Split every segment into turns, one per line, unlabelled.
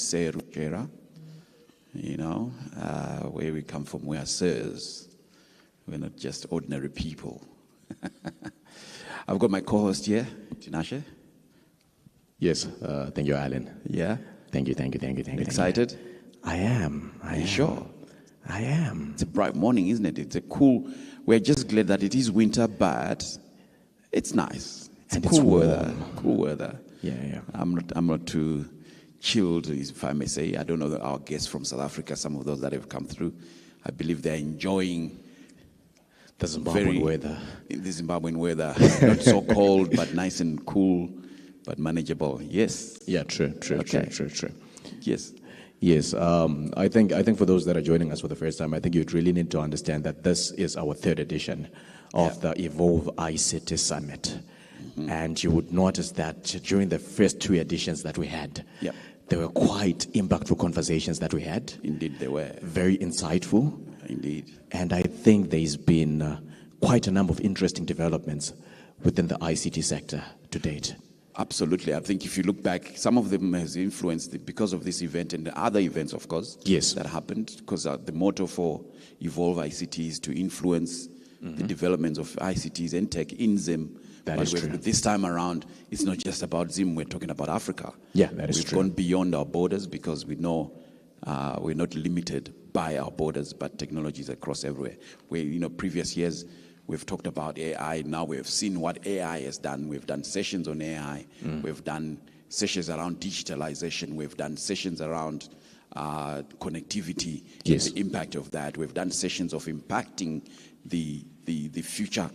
Serujera, where we come from, we are sirs. We're not just ordinary people. I've got my co-host here, Tinashe.
Yes, thank you, Alan.
Yeah?
Thank you.
Excited?
I am.
Are you sure?
I am.
It's a bright morning, isn't it? It's a cool... We're just glad that it is winter, but it's nice. It's cool weather. Cool weather.
Yeah.
I'm not too chilled, if I may say. I don't know our guests from South Africa, some of those that have come through. I believe they're enjoying
the Zimbabwean weather.
The Zimbabwean weather. Not so cold, but nice and cool, but manageable. Yes.
Yeah, true.
Yes.
Yes, I think for those that are joining us for the first time, I think you'd really need to understand that this is our third edition of the Evolve ICT Summit. Mm-hmm. And you would notice that during the first two editions that we had, there were quite impactful conversations that we had.
Indeed, they were.
Very insightful.
Indeed.
And I think there's been quite a number of interesting developments within the ICT sector to date.
Absolutely. I think if you look back, some of them has influenced because of this event and the other events, of course, that happened. Because the motto for Evolve ICT is to influence the developments of ICTs and tech in Zim.
That is true.
This time around, it's not just about Zim. We're talking about Africa.
Yeah, that is true.
We've gone beyond our borders because we know we're not limited by our borders, but technologies across everywhere. Previous years, we've talked about AI. Now we've seen what AI has done. We've done sessions on AI. We've done sessions around digitalization. We've done sessions around connectivity, the impact of that. We've done sessions of impacting the future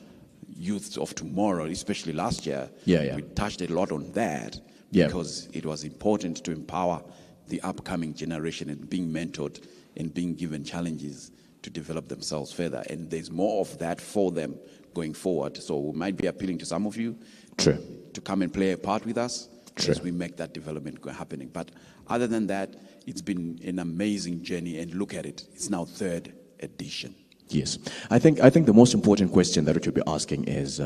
youth of tomorrow, especially last year. We touched a lot on that because it was important to empower the upcoming generation and being mentored and being given challenges to develop themselves further. And there's more of that for them going forward. So we might be appealing to some of you to come and play a part with us as we make that development happening. But other than that, it's been an amazing journey. And look at it. It's now third edition.
Yes. I think the most important question that we should be asking is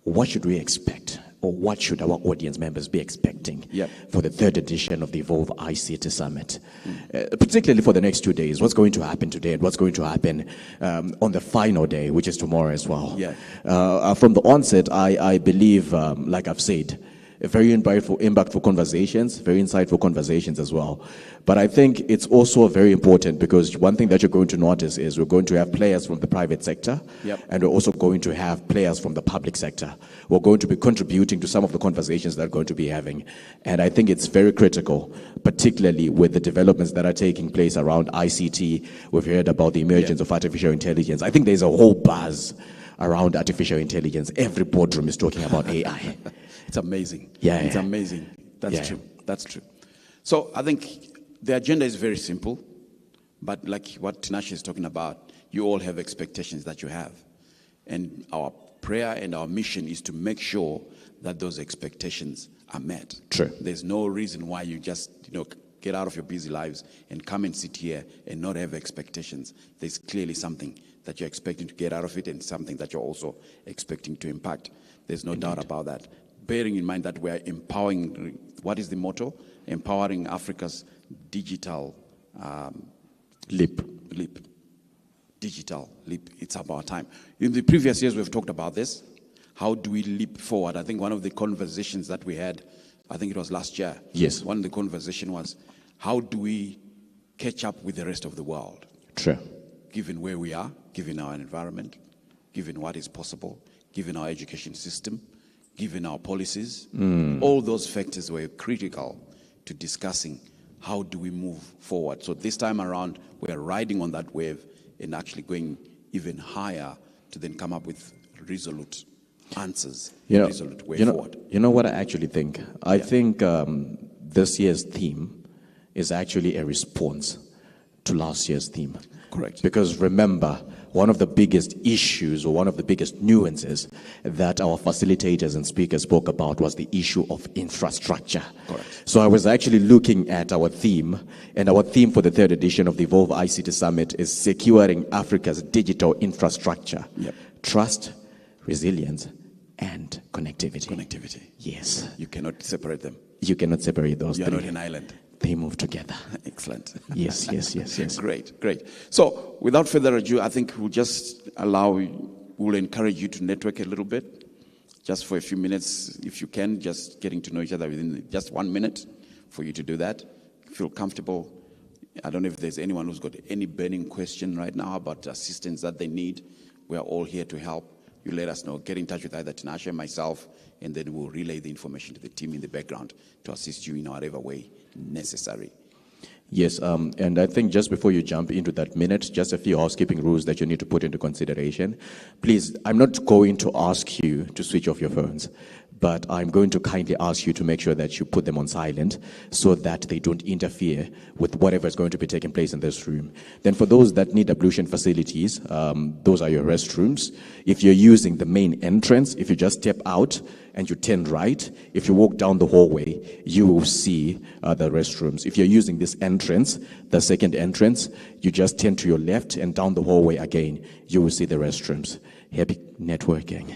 what should we expect? Or what should our audience members be expecting for the third edition of the Evolve ICT Summit? Particularly for the next 2 days, what's going to happen today and what's going to happen on the final day, which is tomorrow as well. From the onset, I believe, like I've said, very impactful conversations, very insightful conversations as well. But I think it's also very important because one thing that you're going to notice is we're going to have players from the private sector and we're also going to have players from the public sector. We're going to be contributing to some of the conversations that we're going to be having. And I think it's very critical, particularly with the developments that are taking place around ICT. We've heard about the emergence of artificial intelligence. I think there's a whole buzz around artificial intelligence. Every boardroom is talking about AI.
It's amazing.
It's
amazing. That's true. That's true. So I think the agenda is very simple, but like what Tinashe is talking about, you all have expectations that you have. And our prayer and our mission is to make sure that those expectations are met.
True.
There's no reason why you just, get out of your busy lives and come and sit here and not have expectations. There's clearly something that you're expecting to get out of it and something that you're also expecting to impact. There's no doubt about that. Bearing in mind that we're empowering, what is the motto? Empowering Africa's digital leap. Digital leap. It's about time. In the previous years, we've talked about this. How do we leap forward? I think one of the conversations that we had, I think it was last year.
Yes.
One of the conversation was, how do we catch up with the rest of the world?
True.
Given where we are, given our environment, given what is possible, given our education system, given our policies, all those factors were critical to discussing how do we move forward. So this time around, we're riding on that wave and actually going even higher to then come up with resolute answers, resolute way forward.
You know what I actually think? I think this year's theme is actually a response to last year's theme.
Correct.
Because remember, one of the biggest issues or one of the biggest nuances that our facilitators and speakers spoke about was the issue of infrastructure.
Correct.
So I was actually looking at our theme, and our theme for the third edition of the Evolve ICT Summit is securing Africa's digital infrastructure. Trust, resilience, and connectivity.
Connectivity.
Yes.
You cannot separate them.
You cannot separate those
You
three.
are not an island.
they move together.
Excellent.
Yes, yes, yes, yes.
Great, great. So, without further ado, I think we'll just we'll encourage you to network a little bit, just for a few minutes, if you can, just getting to know each other within just 1 minute for you to do that. Feel comfortable. I don't know if there's anyone who's got any burning question right now about assistance that they need. We are all here to help. You let us know. Get in touch with either Tinashe, myself, and then we'll relay the information to the team in the background to assist you in whatever way necessary.
Yes, and I think just before you jump into that minute, just a few housekeeping rules that you need to put into consideration. Please, I'm not going to ask you to switch off your phones, but I'm going to kindly ask you to make sure that you put them on silent so that they don't interfere with whatever is going to be taking place in this room. Then for those that need ablution facilities, those are your restrooms. If you're using the main entrance, if you just step out and you turn right, if you walk down the hallway, you will see the restrooms. If you're using this entrance, the second entrance, you just turn to your left and down the hallway again, you will see the restrooms. Happy networking.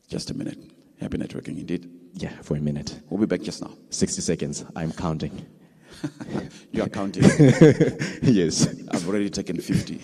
Just a minute. Happy networking indeed.
Yeah, for a minute.
We'll be back just now.
60 seconds. I'm counting.
You are counting?
Yes.
I've already taken 50.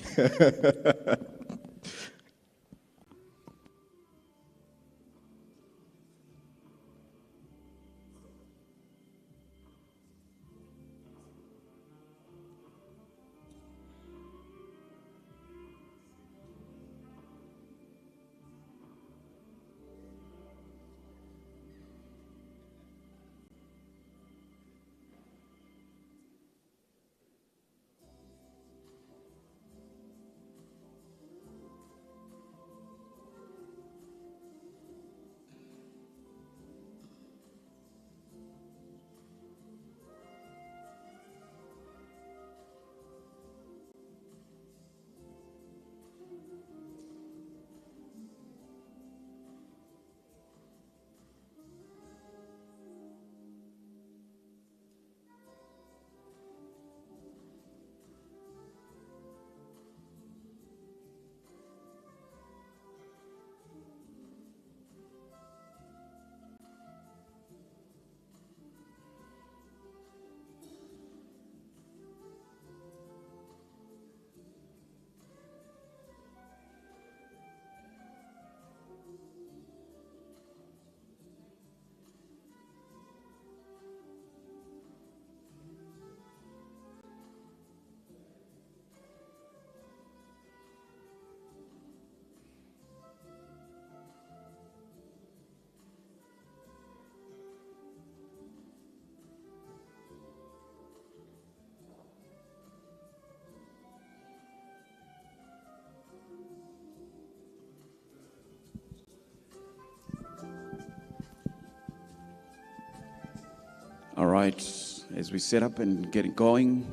All right, as we set up and get it going,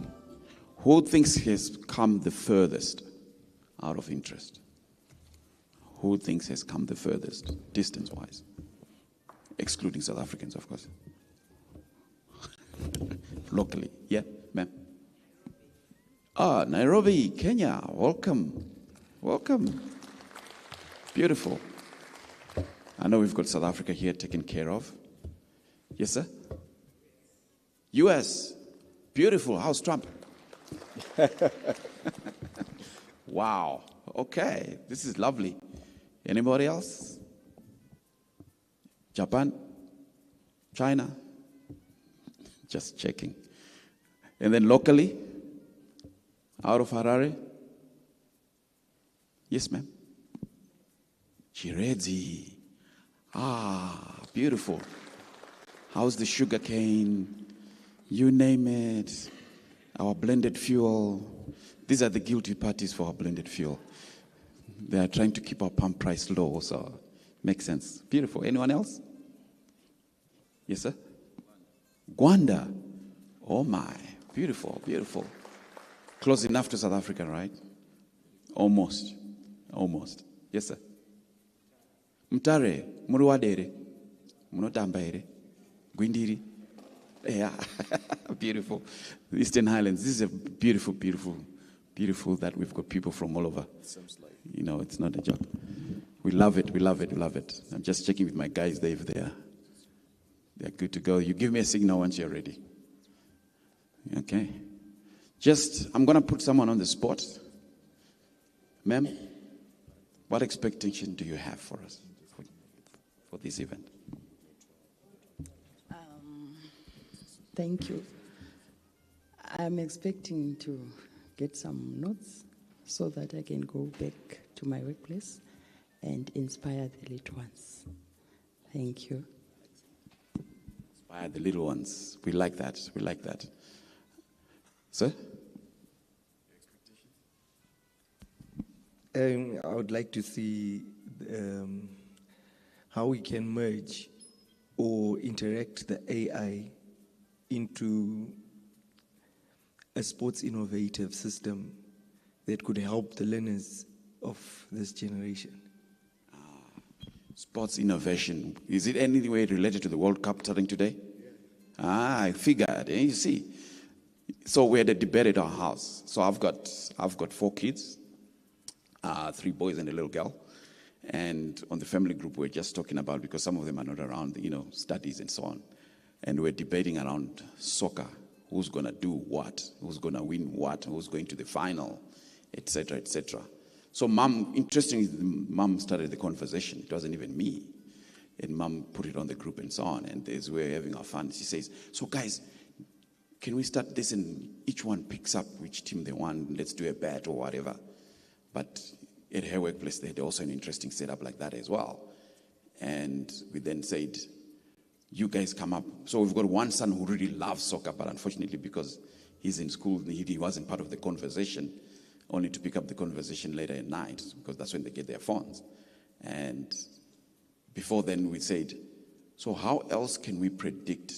who thinks has come the furthest out of interest? Who thinks has come the furthest, distance-wise? Excluding South Africans, of course. Locally, yeah, ma'am. Nairobi, Kenya, welcome. Welcome. Beautiful. I know we've got South Africa here taken care of. Yes, sir? US, beautiful. How's Trump? Wow. Okay, this is lovely. Anybody else? Japan? China? Just checking. And then locally, out of Harare? Yes, ma'am. Chirezi. Beautiful. How's the sugar cane? You name it. Our blended fuel. These are the guilty parties for our blended fuel. They are trying to keep our pump price low, so makes sense. Beautiful. Anyone else? Yes, sir? Rwanda. Oh my. Beautiful, beautiful. Close enough to South Africa, right? Almost. Almost. Yes, sir? Mutare, Muruwadere, Munotambaere, Gwindiri. Yeah, beautiful. The Eastern Highlands. This is a beautiful, beautiful, beautiful that we've got people from all over. You know, it's not a joke. We love it, we love it, we love it. I'm just checking with my guys, Dave, they're good to go. You give me a signal once you're ready. Okay. I'm going to put someone on the spot. Ma'am, what expectation do you have for us for this event?
Thank you. I'm expecting to get some notes so that I can go back to my workplace and inspire the little ones. Thank you.
Inspire the little ones. We like that. We like that. Sir?
I would like to see how we can merge or interact the AI into a sports innovative system that could help the learners of this generation.
Sports innovation. Is it any way related to the World Cup starting today? Yeah. I figured. You see. So we had a debate at our house. So I've got 4 kids, 3 boys and a little girl. And on the family group, we're just talking about, because some of them are not around, studies and so on. And we're debating around soccer. Who's going to do what? Who's going to win what? Who's going to the final? Etc., etc. So interestingly, Mom started the conversation. It wasn't even me. And Mom put it on the group and so on. And as we're having our fun, she says, so guys, can we start this and each one picks up which team they want? Let's do a bet or whatever. But at her workplace, they had also an interesting setup like that as well. And we then said, you guys come up. So we've got one son who really loves soccer, but unfortunately, because he's in school, he wasn't part of the conversation, only to pick up the conversation later at night, because that's when they get their phones. And before then, we said, so how else can we predict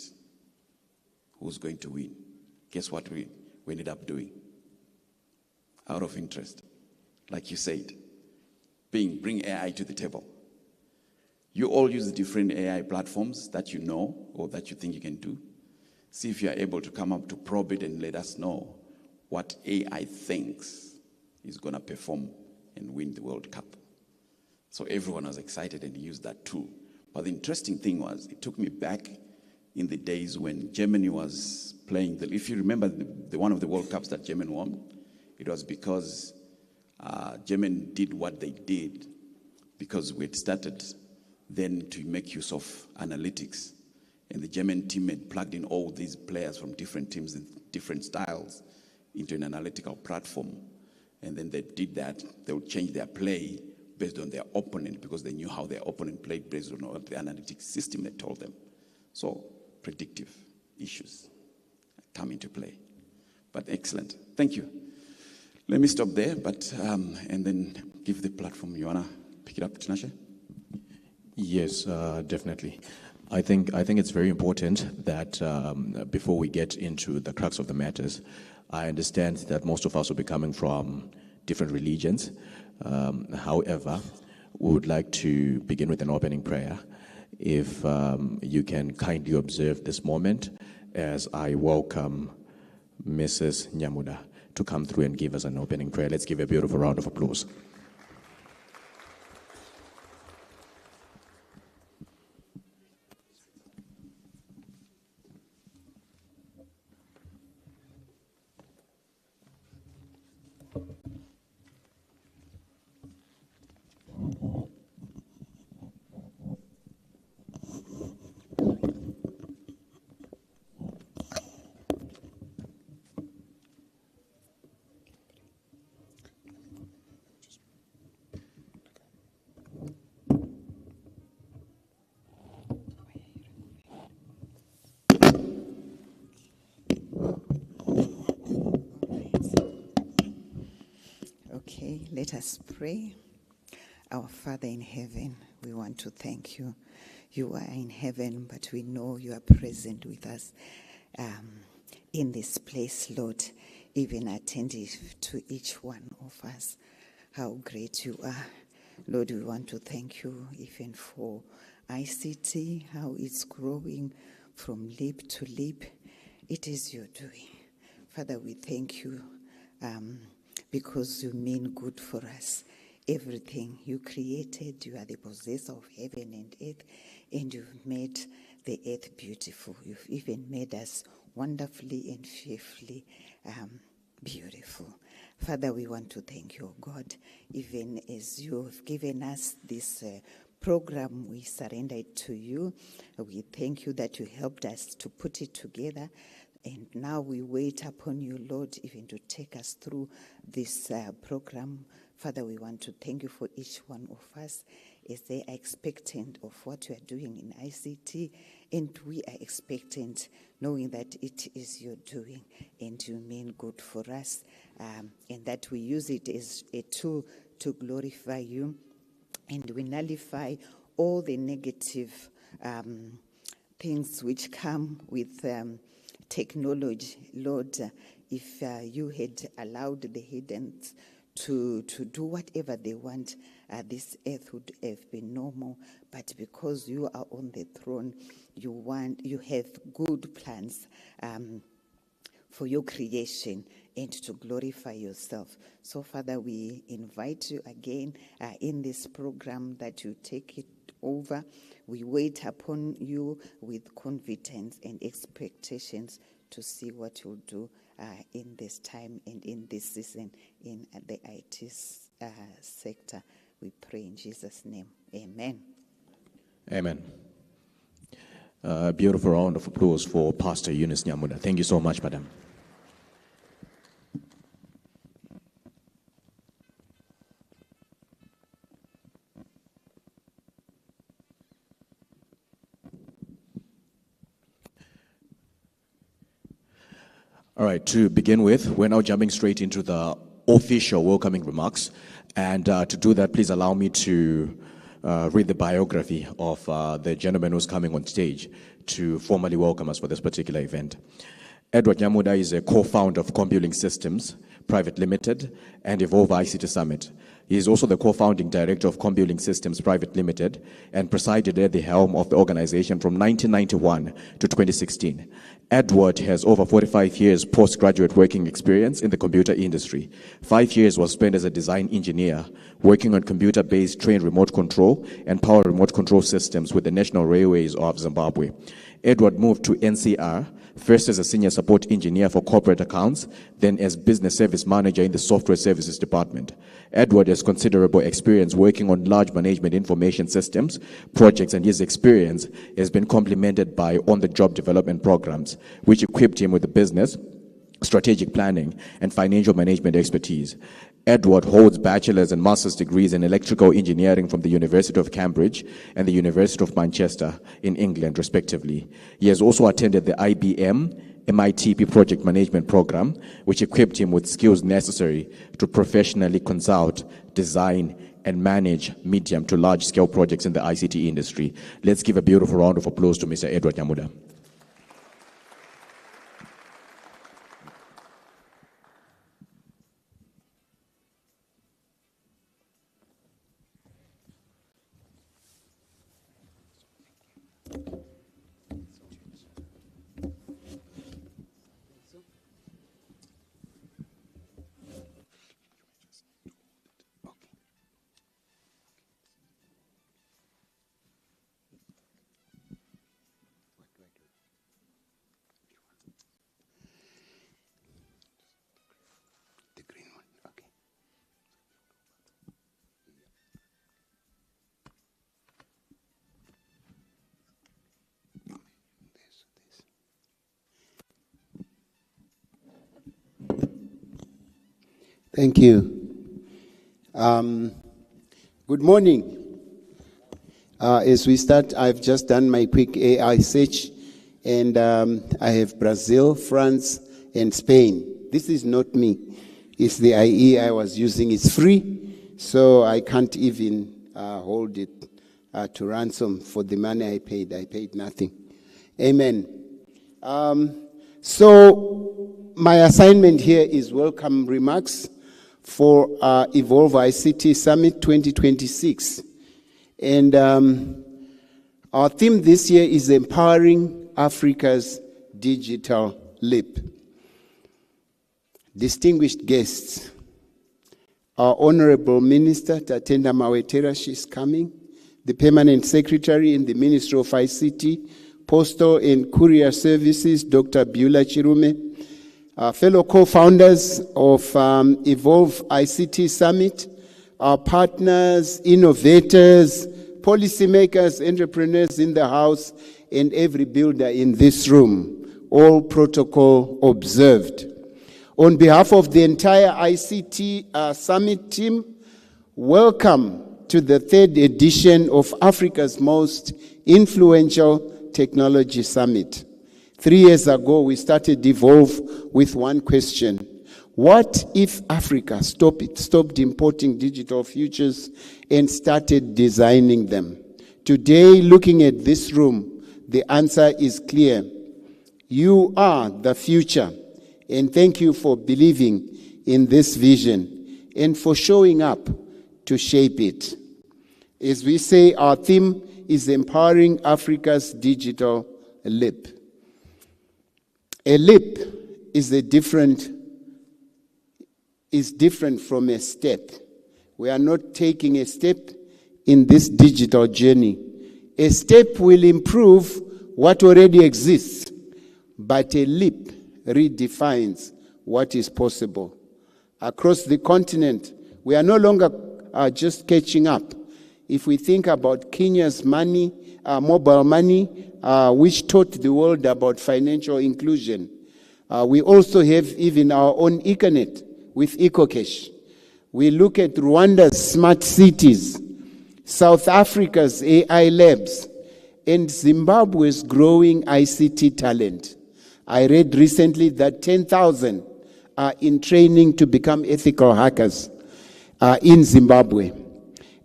who's going to win? Guess what we ended up doing? Out of interest, like you said, bring AI to the table. You all use different AI platforms that you know or that you think you can do. See if you are able to come up to probe it and let us know what AI thinks is going to perform and win the World Cup. So everyone was excited and used that tool. But the interesting thing was, it took me back in the days when Germany was playing. If you remember the one of the World Cups that Germany won, it was because Germany did what they did because we had started then to make use of analytics. And the German team had plugged in all these players from different teams and different styles into an analytical platform. And then they did that. They would change their play based on their opponent because they knew how their opponent played based on what the analytics system had told them. So predictive issues come into play. But excellent. Thank you. Let me stop there, and then give the platform. You want to pick it up, Tinashe?
Yes, definitely. I think it's very important that before we get into the crux of the matters, I understand that most of us will be coming from different religions. However, we would like to begin with an opening prayer. If you can kindly observe this moment as I welcome Mrs. Nyamuda to come through and give us an opening prayer. Let's give a beautiful round of applause.
Okay, let us pray. Our Father in heaven, we want to thank you. You are in heaven, but we know you are present with us in this place, Lord, even attentive to each one of us. How great you are. Lord, we want to thank you even for ICT, how it's growing from lip to lip. It is your doing. Father, we thank you because you mean good for us. Everything you created, you are the possessor of heaven and earth, and you've made the earth beautiful. You've even made us wonderfully and fearfully beautiful. Father, we want to thank you, God, even as you have given us this program, we surrender it to you. We thank you that you helped us to put it together. And now we wait upon you, Lord, even to take us through this program. Father, we want to thank you for each one of us as they are expectant of what you are doing in ICT. And we are expectant, knowing that it is your doing and you mean good for us. And that we use it as a tool to glorify you. And we nullify all the negative things which come with technology. Lord, if you had allowed the heathens to do whatever they want, this earth would have been normal. But because you are on the throne, you have good plans for your creation and to glorify yourself. So, Father, we invite you again in this program that you take it over. We wait upon you with confidence and expectations to see what you'll do in this time and in this season in the IT sector. We pray in Jesus' name. Amen.
Amen. Beautiful round of applause for Pastor Eunice Nyamuda. Thank you so much, madam. All right, to begin with, we're now jumping straight into the official welcoming remarks. And to do that, please allow me to read the biography of the gentleman who's coming on stage to formally welcome us for this particular event. Edward Nyamuda is a co-founder of Computing Systems Private Limited and Evolve ICT Summit. He is also the co-founding director of Computing Systems Private Limited and presided at the helm of the organization from 1991 to 2016. Edward has over 45 years postgraduate working experience in the computer industry. 5 years was spent as a design engineer, working on computer-based train remote control and power remote control systems with the National Railways of Zimbabwe. Edward moved to NCR, first as a senior support engineer for corporate accounts, then as business service manager in the software services department. Edward has considerable experience working on large management information systems projects, and his experience has been complemented by on-the-job development programs, which equipped him with the business, strategic planning, and financial management expertise. Edward holds bachelor's and master's degrees in electrical engineering from the University of Cambridge and the University of Manchester in England, respectively. He has also attended the IBM MITP project management program, which equipped him with skills necessary to professionally consult, design, and manage medium to large-scale projects in the ICT industry. Let's give a beautiful round of applause to Mr. Edward Nyamuda.
Thank you. Good morning. As we start, I've just done my quick AI search, and I have Brazil, France, and Spain. This is not me. It's the IE I was using. It's free, so I can't even hold it to ransom for the money I paid. I paid nothing. Amen. So my assignment here is welcome remarks for Evolve ICT Summit 2026. And our theme this year is Empowering Africa's Digital Leap. Distinguished guests, our Honorable Minister, Tatenda Mawetera, she's coming, the Permanent Secretary in the Ministry of ICT, Postal and Courier Services, Dr. Beulah Chirume, fellow co-founders of Evolve ICT Summit, our partners, innovators, policymakers, entrepreneurs in the house, and every builder in this room, all protocol observed. On behalf of the entire ICT Summit team, welcome to the 3rd edition of Africa's most influential technology summit. 3 years ago, we started Evolve with one question. What if Africa stopped importing digital futures and started designing them? Today, looking at this room, the answer is clear. You are the future, and thank you for believing in this vision and for showing up to shape it. As we say, our theme is empowering Africa's digital leap. A leap is different from a step. We are not taking a step in this digital journey. A step will improve what already exists, but a leap redefines what is possible. Across the continent, we are no longer just catching up. If we think about Kenya's money, mobile money, which taught the world about financial inclusion, we also have even our own Econet with EcoCash. We look at Rwanda's smart cities, South Africa's AI labs, and Zimbabwe's growing ICT talent. I read recently that 10,000 are in training to become ethical hackers in Zimbabwe.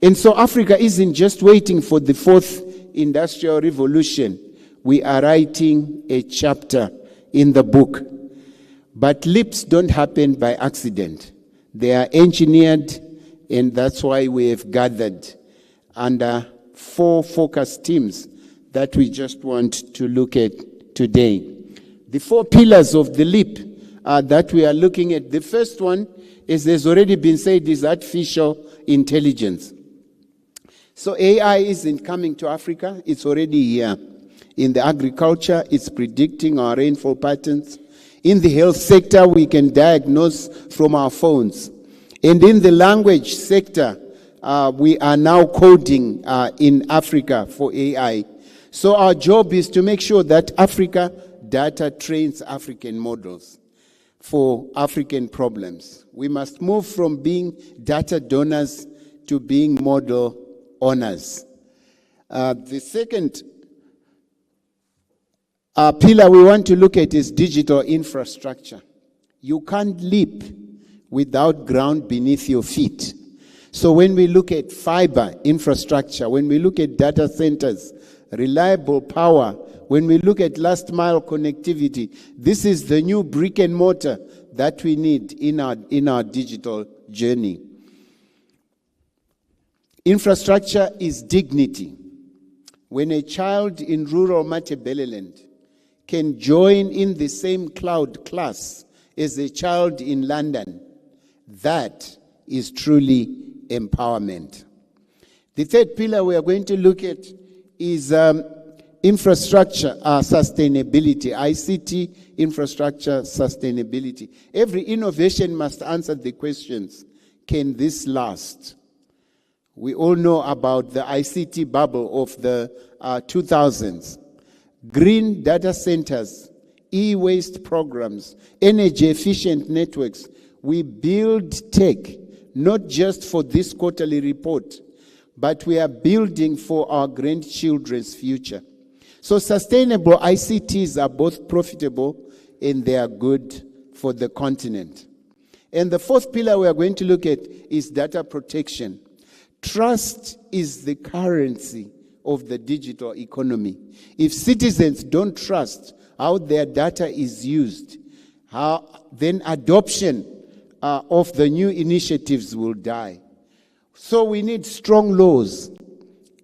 And so Africa isn't just waiting for the 4th industrial revolution. We are writing a chapter in the book. But leaps don't happen by accident. They are engineered, and that's why we have gathered under 4 focus teams that we just want to look at today. The 4 pillars of the leap that we are looking at. The first one, as has already been said, is artificial intelligence. So AI isn't coming to Africa, it's already here. In the agriculture, it's predicting our rainfall patterns. In the health sector, we can diagnose from our phones. And in the language sector, we are now coding in Africa for AI. So our job is to make sure that Africa data trains African models for African problems. We must move from being data donors to being model owners. The second pillar we want to look at is digital infrastructure. You can't leap without ground beneath your feet. So when we look at fiber infrastructure, when we look at data centers, reliable power, when we look at last mile connectivity, this is the new brick and mortar that we need in our digital journey. Infrastructure is dignity. When a child in rural Matabeleland can join in the same cloud class as a child in London, that is truly empowerment. The third pillar we are going to look at is infrastructure sustainability, ICT infrastructure sustainability. Every innovation must answer the questions, can this last? We all know about the ICT bubble of the 2000s. Green data centers, e-waste programs, energy-efficient networks. We build tech, not just for this quarterly report, but we are building for our grandchildren's future. So sustainable ICTs are both profitable and they are good for the continent. And the fourth pillar we are going to look at is data protection. Trust is the currency of the digital economy. If citizens don't trust how their data is used, then adoption of the new initiatives will die. So we need strong laws,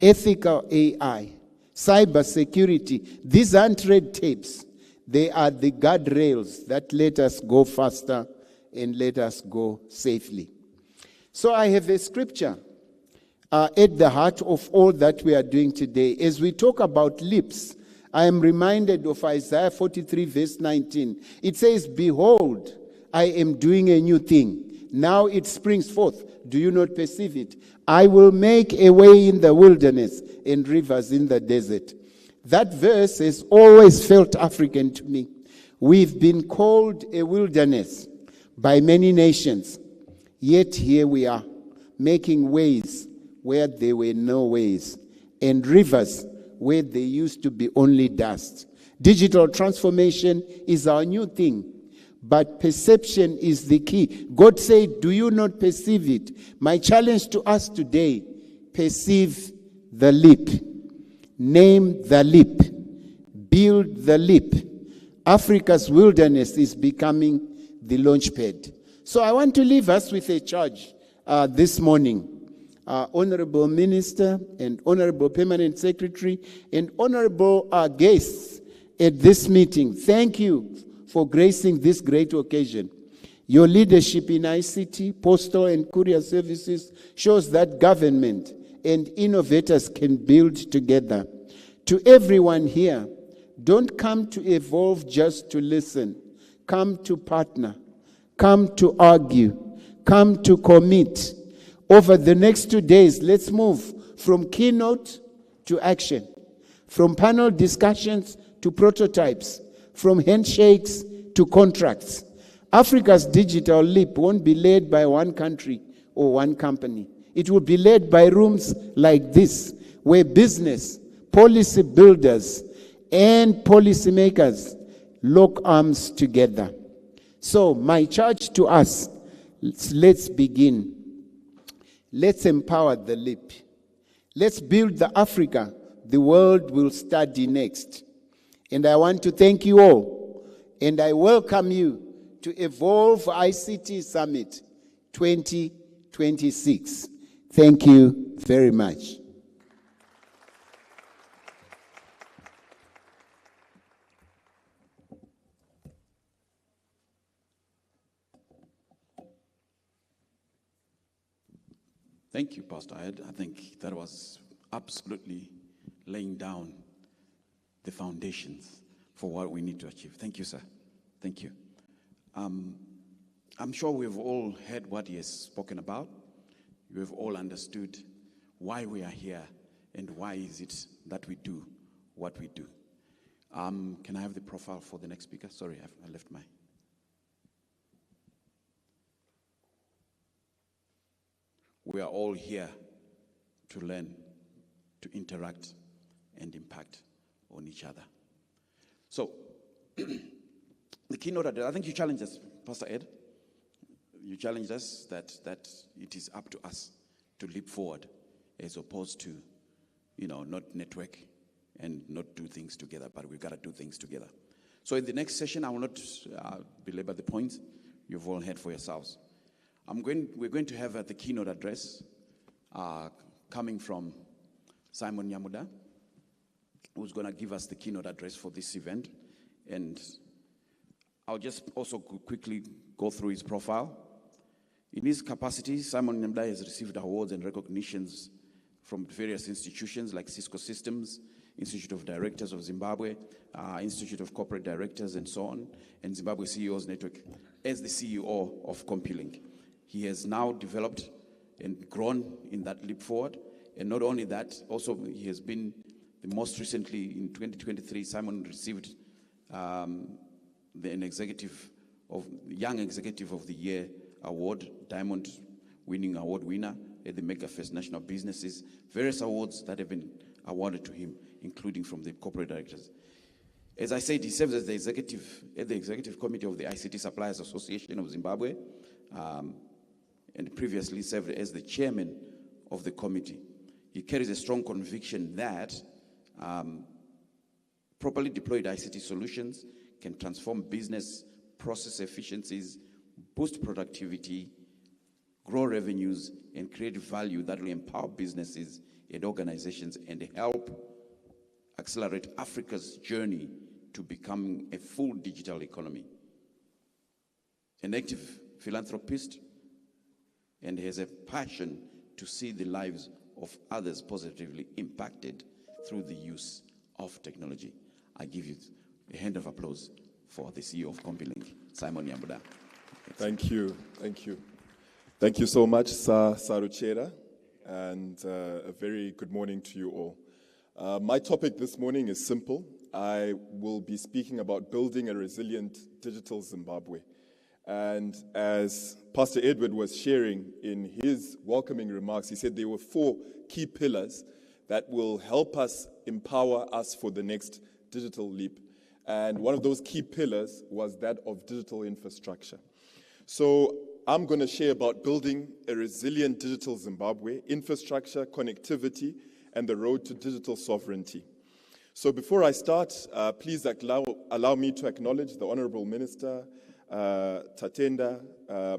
ethical AI, cyber security. These aren't red tapes. They are the guardrails that let us go faster and let us go safely. So I have a scripture at the heart of all that we are doing today. As we talk about leaps, I am reminded of Isaiah 43 verse 19. It says, behold, I am doing a new thing. Now it springs forth. Do you not perceive it? I will make a way in the wilderness and rivers in the desert. That verse has always felt African to me. We've been called a wilderness by many nations, yet here we are, making ways where there were no ways, and rivers where there used to be only dust. Digital transformation is our new thing, but perception is the key. God said, do you not perceive it? My challenge to us today, perceive the leap. Name the leap. Build the leap. Africa's wilderness is becoming the launch pad. So I want to leave us with a charge this morning. Honorable Minister and Honorable Permanent Secretary and Honorable guests at this meeting, thank you for gracing this great occasion. Your leadership in ICT, postal and courier services shows that government and innovators can build together. To everyone here, don't come to evolve just to listen. Come to partner. Come to argue. Come to commit. Over the next 2 days, let's move from keynote to action, from panel discussions to prototypes, from handshakes to contracts. Africa's digital leap won't be led by one country or one company. It will be led by rooms like this, where business, policy builders, and policymakers lock arms together. So my charge to us, let's begin. Let's empower the leap. Let's build the Africa the world will study next. And I want to thank you all. And I welcome you to Evolve ICT Summit 2026. Thank you very much.
Thank you, Pastor Ed. I think that was absolutely laying down the foundations for what we need to achieve. Thank you, sir. Thank you. I'm sure we've all heard what he has spoken about. We've all understood why we are here and why is it that we do what we do. Can I have the profile for the next speaker? Sorry, I left my... We are all here to learn, to interact, and impact on each other. So, the keynote address, I think you challenged us, Pastor Ed. You challenged us that it is up to us to leap forward as opposed to, not network and not do things together, but we've got to do things together. So in the next session, I will not belabor the points. You've all heard for yourselves. We're going to have the keynote address coming from Simon Nyamuda, who's going to give us the keynote address for this event. And I'll just also quickly go through his profile. In his capacity, Simon Nyamuda has received awards and recognitions from various institutions like Cisco Systems, Institute of Directors of Zimbabwe, Institute of Corporate Directors, and so on, and Zimbabwe CEOs Network as the CEO of CompuLink. He has now developed and grown in that leap forward. And not only that, also he has been, the most recently in 2023, Simon received the Young Executive of the Year award, Diamond winning award winner at the MegaFest National Businesses, various awards that have been awarded to him, including from the corporate directors. As I said, he serves as the executive committee of the ICT Suppliers Association of Zimbabwe, and previously served as the chairman of the committee. He carries a strong conviction that properly deployed ICT solutions can transform business process efficiencies, boost productivity, grow revenues, and create value that will empower businesses and organizations and help accelerate Africa's journey to becoming a full digital economy. An active philanthropist, and has a passion to see the lives of others positively impacted through the use of technology. I give you a hand of applause for the CEO of CompuLink, Simon Yambuda.
Thank you. Thank you so much, Saruchera, and a very good morning to you all. My topic this morning is simple. I will be speaking about building a resilient digital Zimbabwe. And as Pastor Edward was sharing in his welcoming remarks, he said there were 4 key pillars that will help us, empower us for the next digital leap. And one of those key pillars was that of digital infrastructure. So I'm going to share about building a resilient digital Zimbabwe, infrastructure, connectivity, and the road to digital sovereignty. So before I start, please allow me to acknowledge the Honorable Minister, Tatenda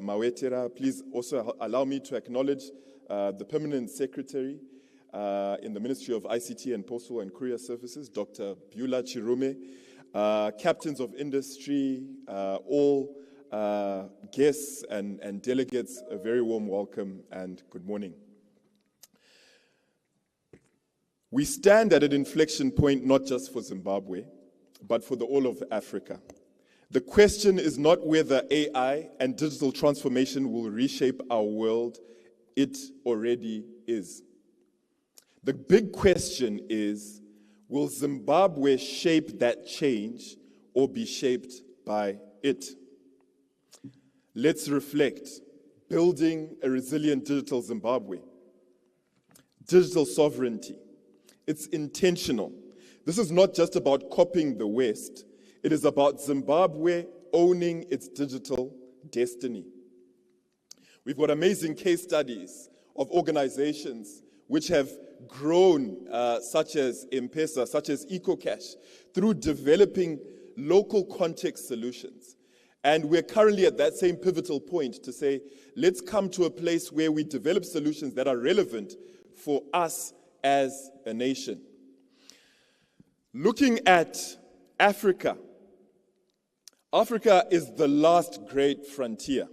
Mawetera. Please also allow me to acknowledge the Permanent Secretary in the Ministry of ICT and Postal and Courier Services, Dr. Beulah Chirume, captains of industry, all guests and delegates, a very warm welcome and good morning. We stand at an inflection point not just for Zimbabwe, but for the whole of Africa. The question is not whether AI and digital transformation will reshape our world. It already is. The big question is, will Zimbabwe shape that change or be shaped by it? Let's reflect. Building a resilient digital Zimbabwe. Digital sovereignty. It's intentional. This is not just about copying the West. It is about Zimbabwe owning its digital destiny. We've got amazing case studies of organizations which have grown, such as M-Pesa, such as EcoCash, through developing local context solutions. And we're currently at that same pivotal point to say, let's come to a place where we develop solutions that are relevant for us as a nation. Looking at Africa, Africa is the last great frontier.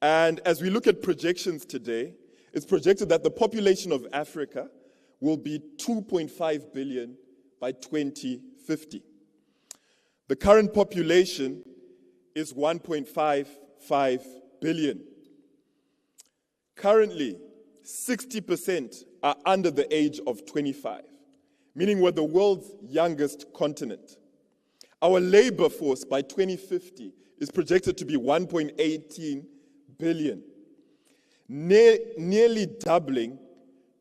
And as we look at projections today, it's projected that the population of Africa will be 2.5 billion by 2050. The current population is 1.55 billion. Currently, 60% are under the age of 25, meaning we're the world's youngest continent. Our labor force by 2050 is projected to be 1.18 billion, nearly doubling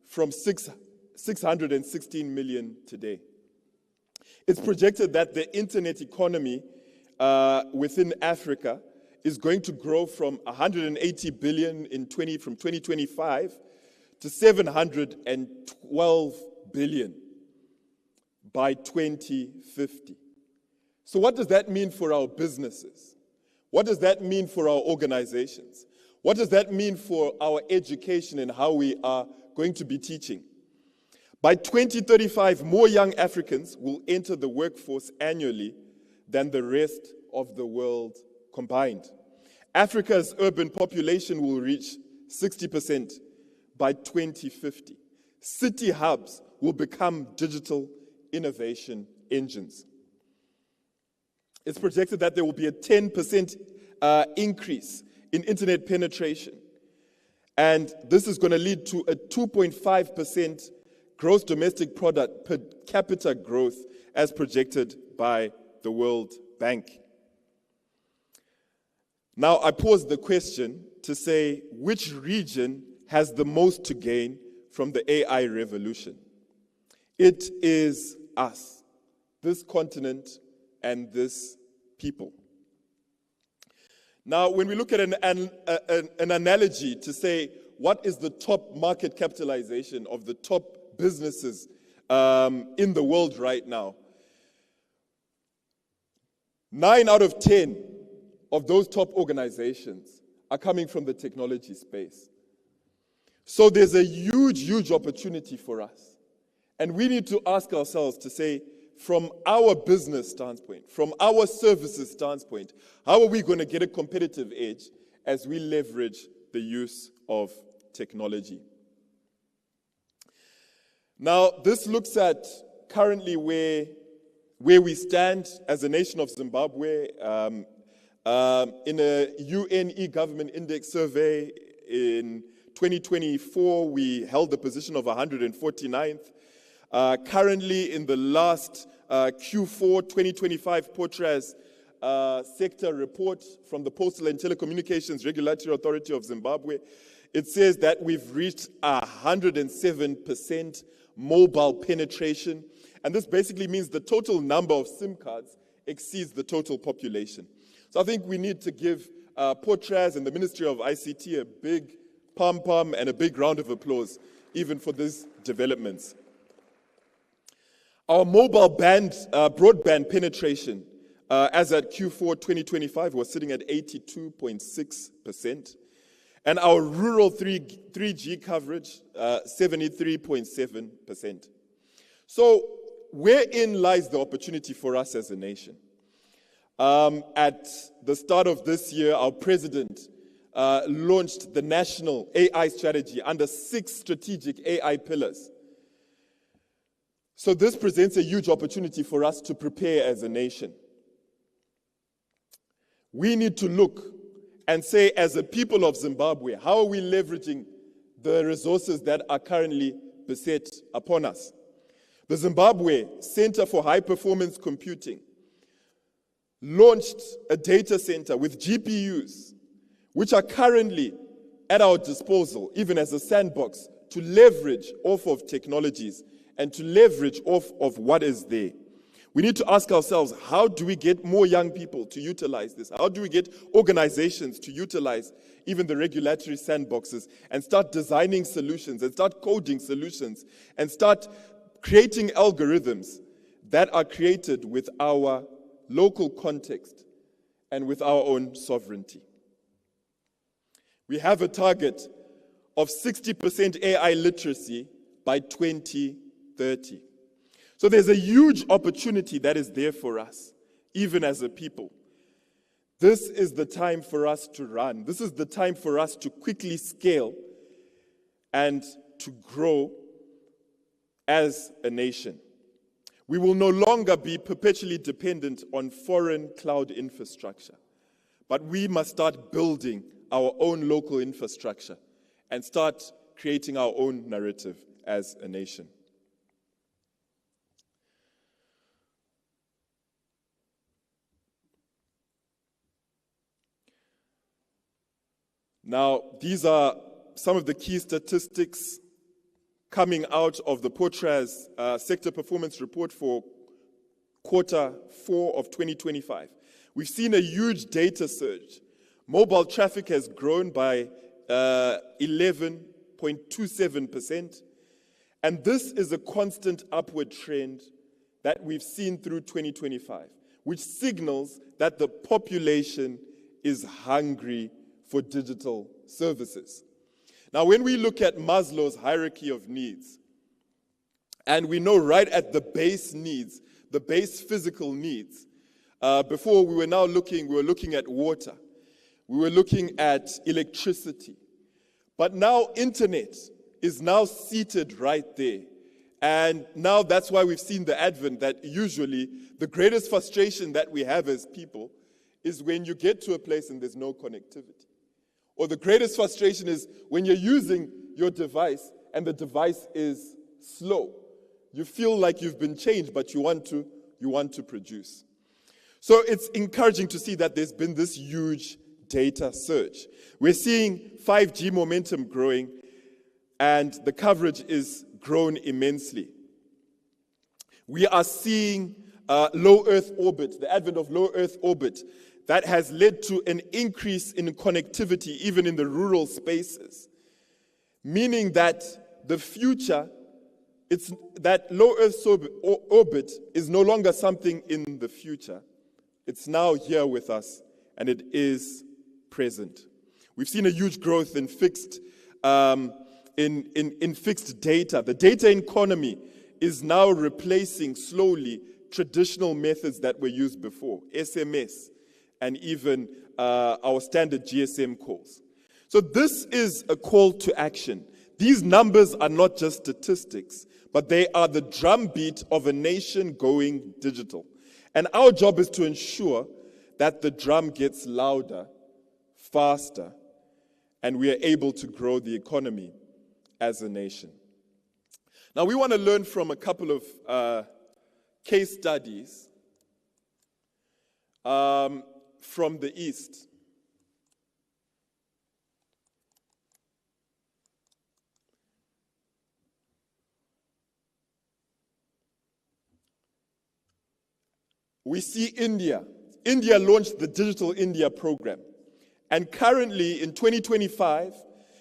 from 616 million today. It's projected that the internet economy within Africa is going to grow from 180 billion from 2025 to 712 billion by 2050. So what does that mean for our businesses? What does that mean for our organizations? What does that mean for our education and how we are going to be teaching? By 2035, more young Africans will enter the workforce annually than the rest of the world combined. Africa's urban population will reach 60% by 2050. City hubs will become digital innovation engines. It's projected that there will be a 10% increase in internet penetration. And this is going to lead to a 2.5% gross domestic product per capita growth as projected by the World Bank. Now, I pose the question to say, which region has the most to gain from the AI revolution? It is us, this continent and this people. Now, when we look at an analogy to say, what is the top market capitalization of the top businesses in the world right now? 9 out of 10 of those top organizations are coming from the technology space. So there's a huge, huge opportunity for us. And we need to ask ourselves to say, from our business standpoint, from our services standpoint, how are we going to get a competitive edge as we leverage the use of technology? Now, this looks at currently where where we stand as a nation of Zimbabwe. In a UN e-government index survey in 2024, we held the position of 149th. Currently, in the last Q4 2025 Portras sector report from the Postal and Telecommunications Regulatory Authority of Zimbabwe, it says that we've reached 107% mobile penetration. And this basically means the total number of SIM cards exceeds the total population. So I think we need to give Portras and the Ministry of ICT a big pom-pom and a big round of applause, even for these developments. Our mobile broadband penetration as at Q4 2025 was sitting at 82.6%. And our rural 3G coverage, 73.7%. So wherein lies the opportunity for us as a nation? At the start of this year, our president launched the national AI strategy under 6 strategic AI pillars. So this presents a huge opportunity for us to prepare as a nation. We need to look and say, as a people of Zimbabwe, how are we leveraging the resources that are currently beset upon us? The Zimbabwe Center for High Performance Computing launched a data center with GPUs, which are currently at our disposal, even as a sandbox, to leverage off of technologies and to leverage off of what is there. We need to ask ourselves, how do we get more young people to utilize this? How do we get organizations to utilize even the regulatory sandboxes and start designing solutions and start coding solutions and start creating algorithms that are created with our local context and with our own sovereignty? We have a target of 60% AI literacy by 2030. So there's a huge opportunity that is there for us, even as a people. This is the time for us to run. This is the time for us to quickly scale and to grow as a nation. We will no longer be perpetually dependent on foreign cloud infrastructure, but we must start building our own local infrastructure and start creating our own narrative as a nation. Now, these are some of the key statistics coming out of the Portras Sector Performance Report for Quarter 4 of 2025. We've seen a huge data surge. Mobile traffic has grown by 11.27%, and this is a constant upward trend that we've seen through 2025, which signals that the population is hungry for digital services. Now, when we look at Maslow's hierarchy of needs, and we know right at the base needs, the base physical needs, before we were looking at water, we were looking at electricity, but now internet is now seated right there. And now that's why we've seen the advent that usually the greatest frustration that we have as people is when you get to a place and there's no connectivity. Or the greatest frustration is when you're using your device and the device is slow. You feel like you've been changed, but you want to produce. So it's encouraging to see that there's been this huge data surge. We're seeing 5G momentum growing, and the coverage is grown immensely. We are seeing low Earth orbit, the advent of low Earth orbit, that has led to an increase in connectivity even in the rural spaces, meaning that the future, it's that low Earth orbit is no longer something in the future. It's now here with us, and it is present. We've seen a huge growth in fixed fixed data. The data economy is now replacing slowly traditional methods that were used before, SMS, and even our standard GSM calls. So this is a call to action. These numbers are not just statistics, but they are the drumbeat of a nation going digital. And our job is to ensure that the drum gets louder, faster, and we are able to grow the economy as a nation. Now, we want to learn from a couple of case studies from the East. We see India. India launched the Digital India program. And currently, in 2025,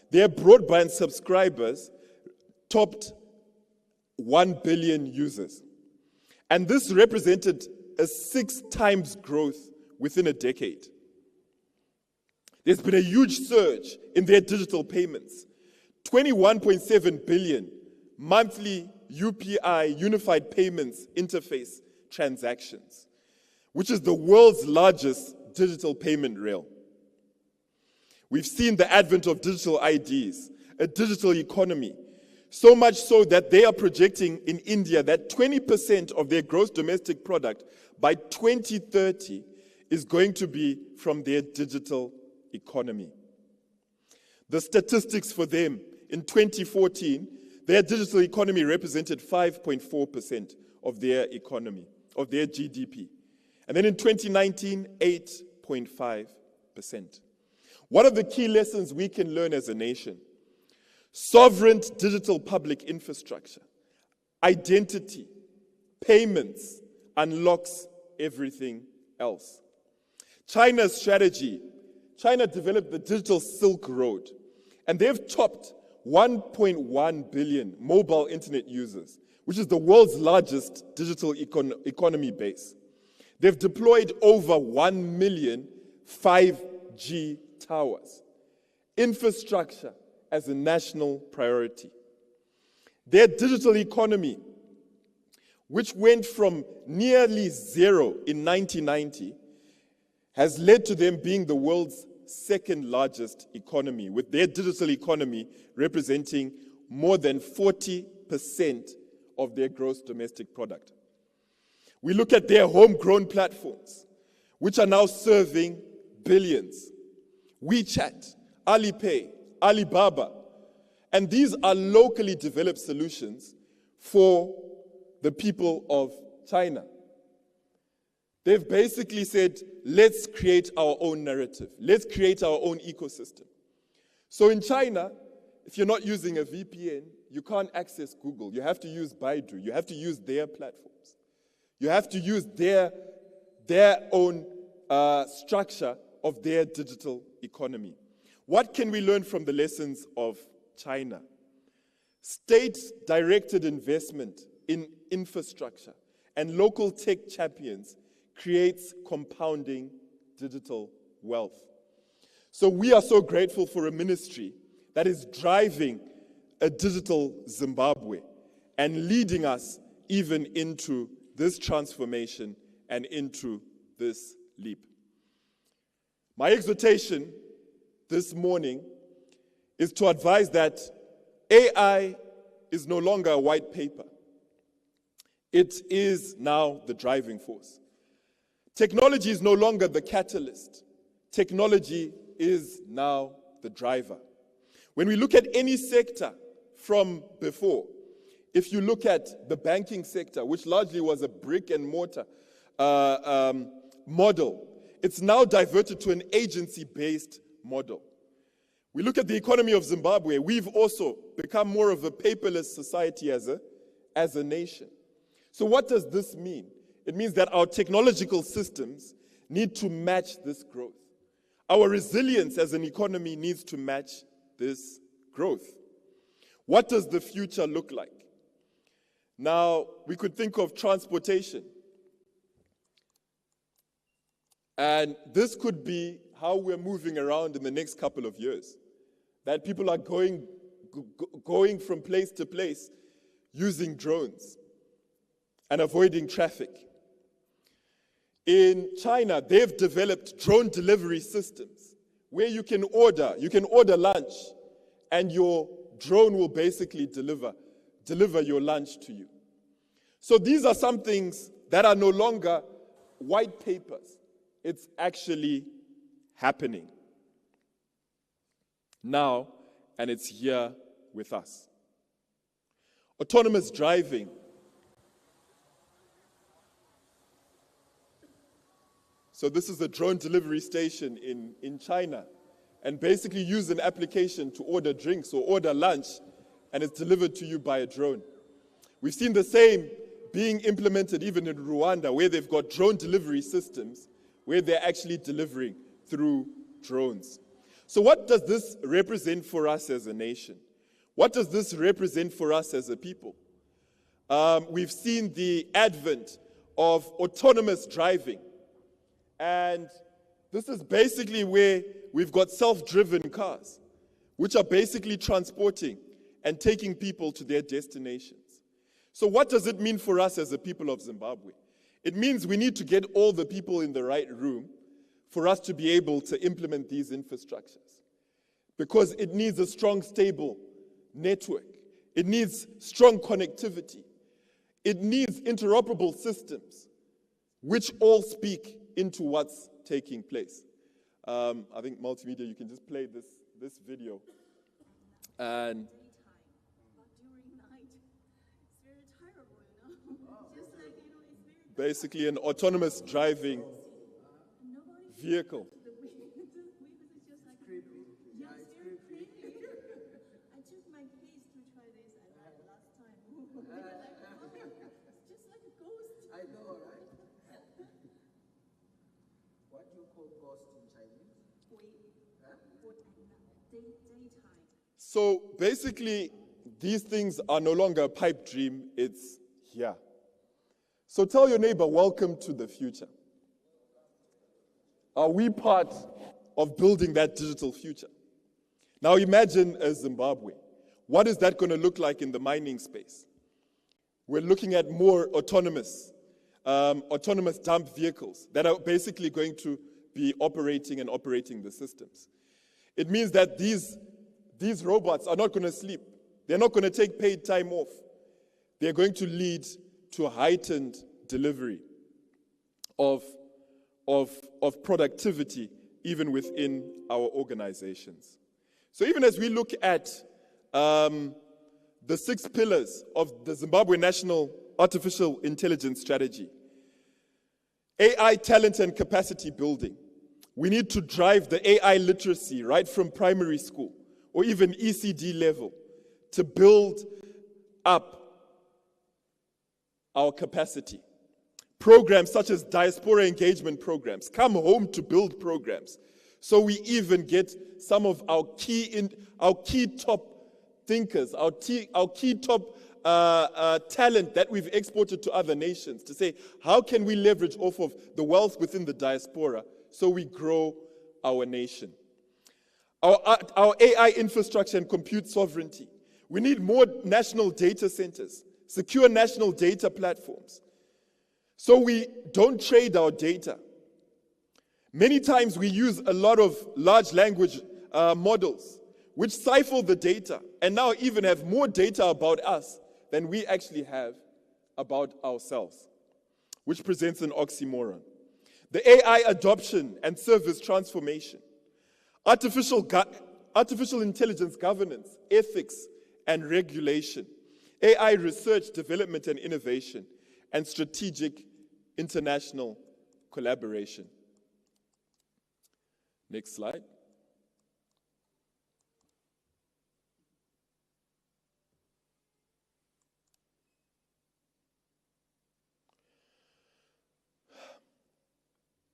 their broadband subscribers topped 1 billion users. And this represented a 6 times growth within a decade. There's been a huge surge in their digital payments. 21.7 billion monthly UPI, Unified Payments Interface transactions, which is the world's largest digital payment rail. We've seen the advent of digital IDs, a digital economy, so much so that they are projecting in India that 20% of their gross domestic product by 2030 is going to be from their digital economy. The statistics for them in 2014, their digital economy represented 5.4% of their economy, of their GDP. And then in 2019, 8.5%. What are the key lessons we can learn as a nation? Sovereign digital public infrastructure, identity, payments unlocks everything else. China's strategy, China developed the Digital Silk Road, and they've topped 1.1 billion mobile internet users, which is the world's largest digital economy base. They've deployed over 1 million 5G towers. Infrastructure as a national priority. Their digital economy, which went from nearly zero in 1990, has led to them being the world's second largest economy, with their digital economy representing more than 40% of their gross domestic product. We look at their homegrown platforms, which are now serving billions. WeChat, Alipay, Alibaba. And these are locally developed solutions for the people of China. They've basically said, let's create our own narrative. Let's create our own ecosystem. So in China, if you're not using a VPN, you can't access Google. You have to use Baidu. You have to use their platforms. You have to use their own structure of their digital economy. What can we learn from the lessons of China? State-directed investment in infrastructure and local tech champions creates compounding digital wealth. So we are so grateful for a ministry that is driving a digital Zimbabwe and leading us even into this transformation and into this leap. My exhortation this morning is to advise that AI is no longer a white paper. It is now the driving force. Technology is no longer the catalyst. Technology is now the driver. When we look at any sector from before, if you look at the banking sector, which largely was a brick and mortar model, it's now diverted to an agency-based model. We look at the economy of Zimbabwe, we've also become more of a paperless society as a nation. So what does this mean? It means that our technological systems need to match this growth. Our resilience as an economy needs to match this growth. What does the future look like? Now, we could think of transportation. And this could be how we're moving around in the next couple of years. That people are going from place to place using drones and avoiding traffic. In China, they've developed drone delivery systems where you can order lunch and your drone will basically deliver your lunch to you. So these are some things that are no longer white papers. It's actually happening now, and it's here with us. Autonomous driving. So this is a drone delivery station in China, and basically use an application to order drinks or order lunch, and it's delivered to you by a drone. We've seen the same being implemented even in Rwanda, where they've got drone delivery systems, where they're actually delivering through drones. So what does this represent for us as a nation? What does this represent for us as a people? We've seen the advent of autonomous driving. And this is basically where we've got self-driven cars, which are basically transporting and taking people to their destinations. So what does it mean for us as a people of Zimbabwe? It means we need to get all the people in the right room for us to be able to implement these infrastructures. Because it needs a strong, stable network. It needs strong connectivity. It needs interoperable systems, which all speak into what's taking place. I think multimedia, you can just play this video. And basically an autonomous driving vehicle. So basically, these things are no longer a pipe dream, it's here. So tell your neighbor, welcome to the future. Are we part of building that digital future? Now imagine a Zimbabwe. What is that going to look like in the mining space? We're looking at more autonomous dump vehicles that are basically going to be operating the systems. It means that these robots are not going to sleep. They're not going to take paid time off. They're going to lead to a heightened delivery of productivity even within our organizations. So even as we look at the 6 pillars of the Zimbabwe National Artificial Intelligence Strategy, AI talent and capacity building, we need to drive the AI literacy right from primary school or even ECD level to build up our capacity. Programs such as diaspora engagement programs, come home to build programs. So we even get some of our key top thinkers, our key top talent that we've exported to other nations to say, how can we leverage off of the wealth within the diaspora so we grow our nation? Our AI infrastructure and compute sovereignty. We need more national data centers, secure national data platforms, so we don't trade our data. Many times we use a lot of large language models, which cipher the data, and now even have more data about us than we actually have about ourselves, which presents an oxymoron. The AI adoption and service transformation, artificial intelligence governance, ethics, and regulation, AI research, development, and innovation, and strategic international collaboration. Next slide.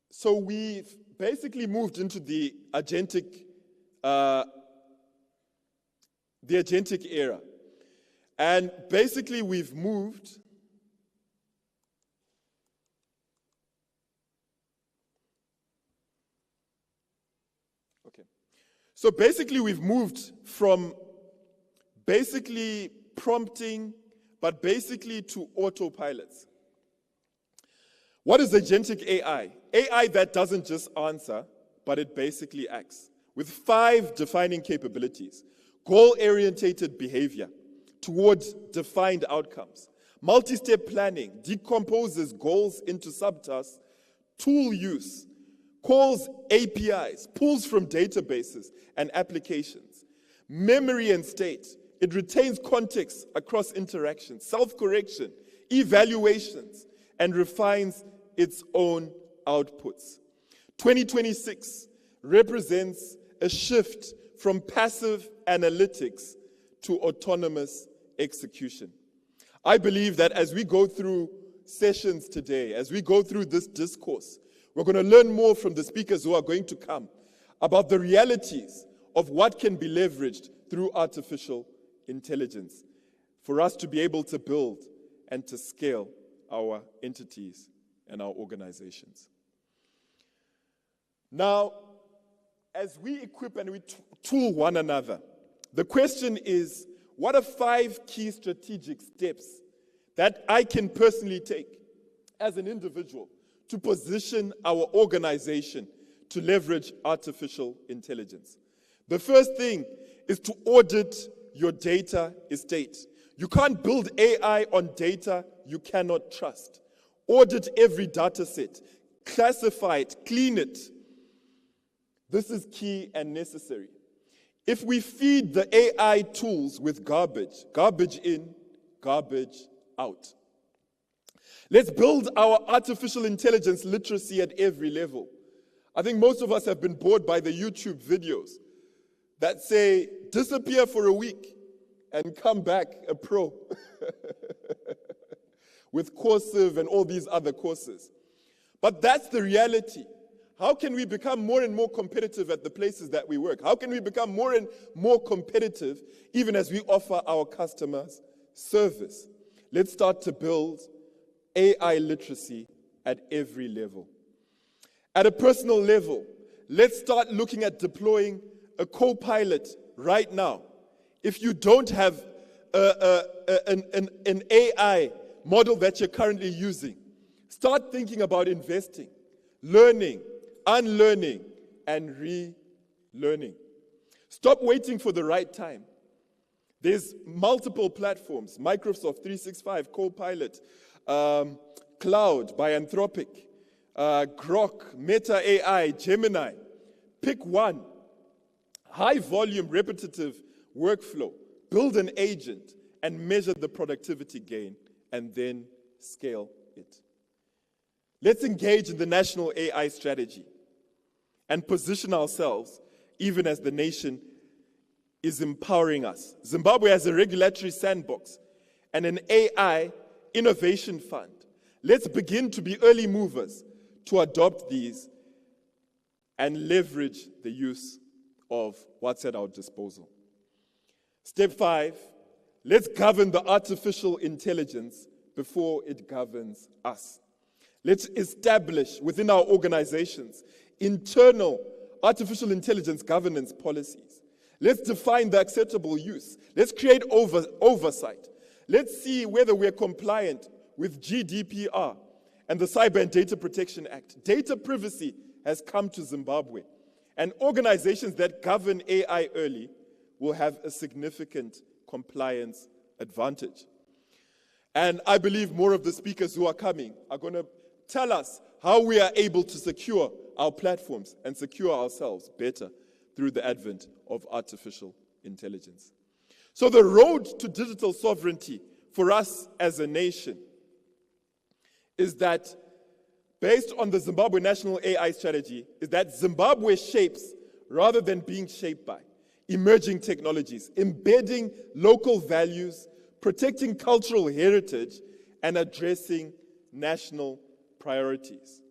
So we've basically moved into the agentic era. And basically we've moved So basically we've moved from basically prompting, but basically to autopilots. What is agentic AI? AI that doesn't just answer, but it basically acts with 5 defining capabilities. Goal-orientated behavior towards defined outcomes. Multi-step planning decomposes goals into subtasks tool use, calls APIs, pulls from databases and applications, memory and state. It retains context across interactions, self-correction, evaluations, and refines its own outputs. 2026 represents a shift from passive analytics to autonomous execution. I believe that as we go through sessions today, as we go through this discourse, we're going to learn more from the speakers who are going to come about the realities of what can be leveraged through artificial intelligence for us to be able to build and to scale our entities and our organizations. Now, as we equip and we tool one another, the question is, what are 5 key strategic steps that I can personally take as an individual to position our organization to leverage artificial intelligence? The first thing is to audit your data estate. You can't build AI on data you cannot trust. Audit every data set, classify it, clean it. This is key and necessary. If we feed the AI tools with garbage, garbage in, garbage out. Let's build our artificial intelligence literacy at every level. I think most of us have been bored by the YouTube videos that say, disappear for a week and come back a pro with Coursive and all these other courses. But that's the reality. How can we become more and more competitive at the places that we work? How can we become more and more competitive even as we offer our customers service? Let's start to build AI literacy at every level. At a personal level, let's start looking at deploying a co-pilot right now. If you don't have an AI model that you're currently using, start thinking about investing, learning, unlearning, and relearning. Stop waiting for the right time. There's multiple platforms, Microsoft 365, Copilot, Cloud by Anthropic, Grok, Meta AI, Gemini. Pick one. High volume, repetitive workflow. Build an agent and measure the productivity gain and then scale it. Let's engage in the national AI strategy and position ourselves even as the nation is empowering us. Zimbabwe has a regulatory sandbox and an AI innovation fund. Let's begin to be early movers to adopt these and leverage the use of what's at our disposal. Step 5, let's govern the artificial intelligence before it governs us. Let's establish within our organizations internal artificial intelligence governance policies. Let's define the acceptable use. Let's create oversight. Let's see whether we're compliant with GDPR and the Cyber and Data Protection Act. Data privacy has come to Zimbabwe, and organizations that govern AI early will have a significant compliance advantage. And I believe more of the speakers who are coming are going to tell us how we are able to secure our platforms and secure ourselves better through the advent of artificial intelligence. So the road to digital sovereignty for us as a nation is that, based on the Zimbabwe National AI Strategy, is that Zimbabwe shapes rather than being shaped by emerging technologies, embedding local values, protecting cultural heritage, and addressing national priorities.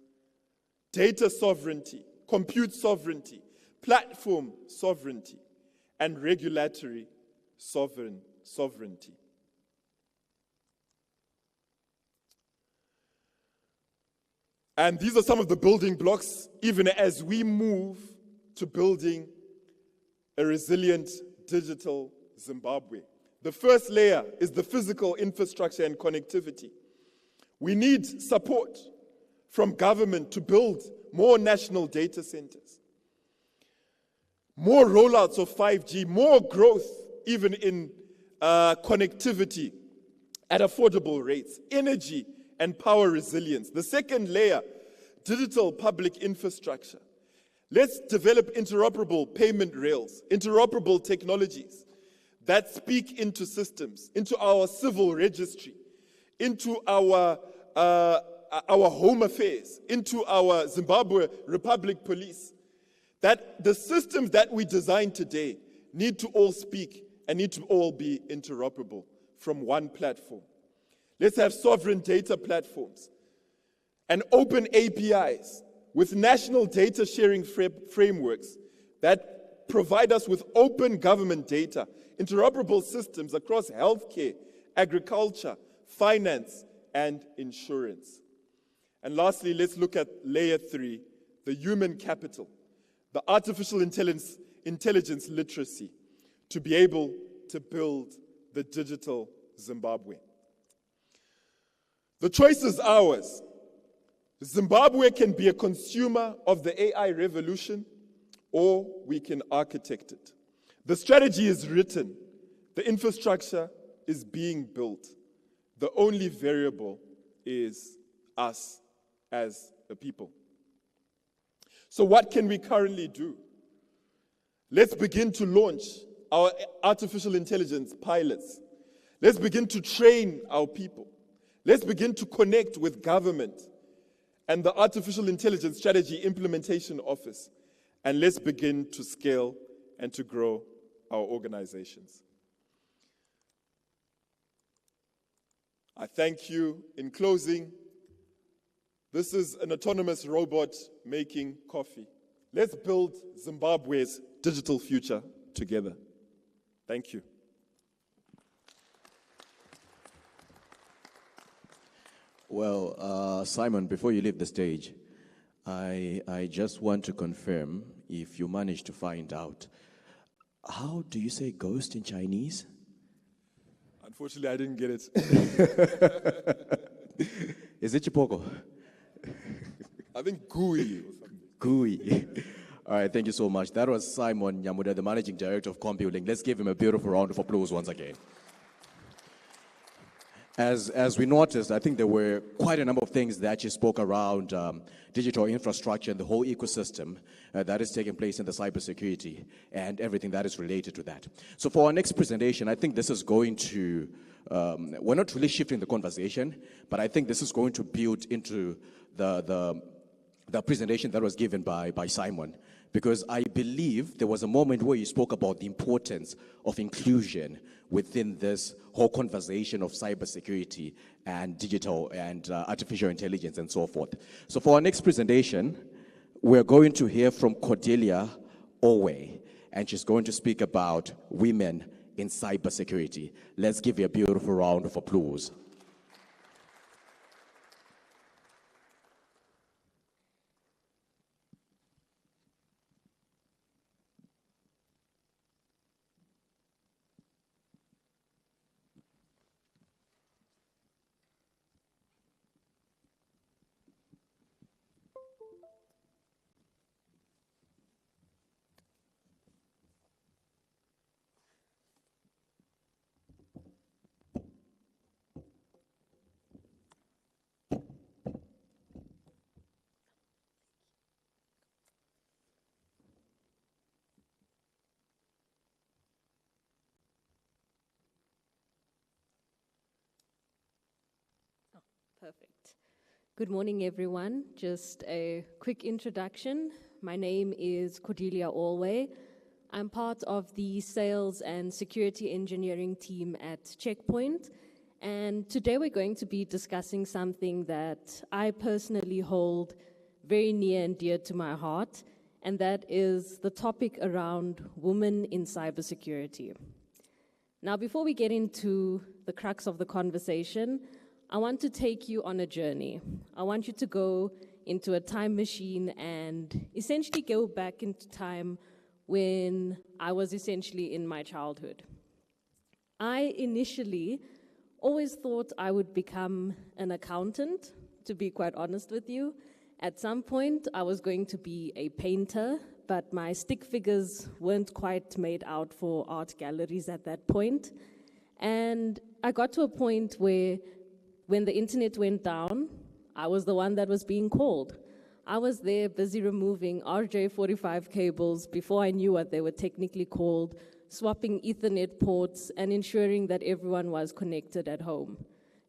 Data sovereignty, compute sovereignty, platform sovereignty, and regulatory sovereignty. And these are some of the building blocks, even as we move to building a resilient digital Zimbabwe. The first layer is the physical infrastructure and connectivity. We need support from government to build more national data centers, more rollouts of 5G, more growth even in connectivity at affordable rates, energy and power resilience. The second layer, digital public infrastructure. Let's develop interoperable payment rails, interoperable technologies that speak into systems, into our civil registry, into our home affairs, into our Zimbabwe Republic Police. That the systems that we design today need to all speak and need to all be interoperable from one platform. Let's have sovereign data platforms and open APIs with national data sharing frameworks that provide us with open government data, interoperable systems across healthcare, agriculture, finance, and insurance. And lastly, let's look at layer 3, the human capital, the artificial intelligence literacy, to be able to build the digital Zimbabwe. The choice is ours. Zimbabwe can be a consumer of the AI revolution, or we can architect it. The strategy is written. The infrastructure is being built. The only variable is us as a people. So what can we currently do? Let's begin to launch our artificial intelligence pilots. Let's begin to train our people. Let's begin to connect with government and the Artificial Intelligence Strategy Implementation Office. And let's begin to scale and to grow our organizations. I thank you. In closing, this is an autonomous robot making coffee. Let's build Zimbabwe's digital future together. Thank you.
Well, Simon, before you leave the stage, I just want to confirm, if you managed to find out, how do you say ghost in Chinese?
Unfortunately, I didn't get it.
Is it Chipoko?
I think gooey or something.
Gooey. All right, thank you so much. That was Simon Nyamuda, the Managing Director of Computing. Let's give him a beautiful round of applause once again. As we noticed, I think there were quite a number of things that you spoke around digital infrastructure and the whole ecosystem that is taking place in the cybersecurity and everything that is related to that. So for our next presentation, I think this is going to, we're not really shifting the conversation, but I think this is going to build into the presentation that was given by Simon. Because I believe there was a moment where you spoke about the importance of inclusion within this whole conversation of cybersecurity and digital and artificial intelligence and so forth. So for our next presentation, we're going to hear from Cordelia Owe, and she's going to speak about women in cybersecurity. Let's give you a beautiful round of applause.
Perfect. Good morning, everyone. Just a quick introduction. My name is Cordelia Alway. I'm part of the sales and security engineering team at Checkpoint. And today we're going to be discussing something that I personally hold very near and dear to my heart, and that is the topic around women in cybersecurity. Now, before we get into the crux of the conversation, I want to take you on a journey. I want you to go into a time machine and essentially go back into time when I was essentially in my childhood. I initially always thought I would become an accountant, to be quite honest with you. At some point, I was going to be a painter, but my stick figures weren't quite made out for art galleries at that point. And I got to a point where when the internet went down, I was the one that was being called. I was there busy removing RJ45 cables before I knew what they were technically called, swapping Ethernet ports, and ensuring that everyone was connected at home.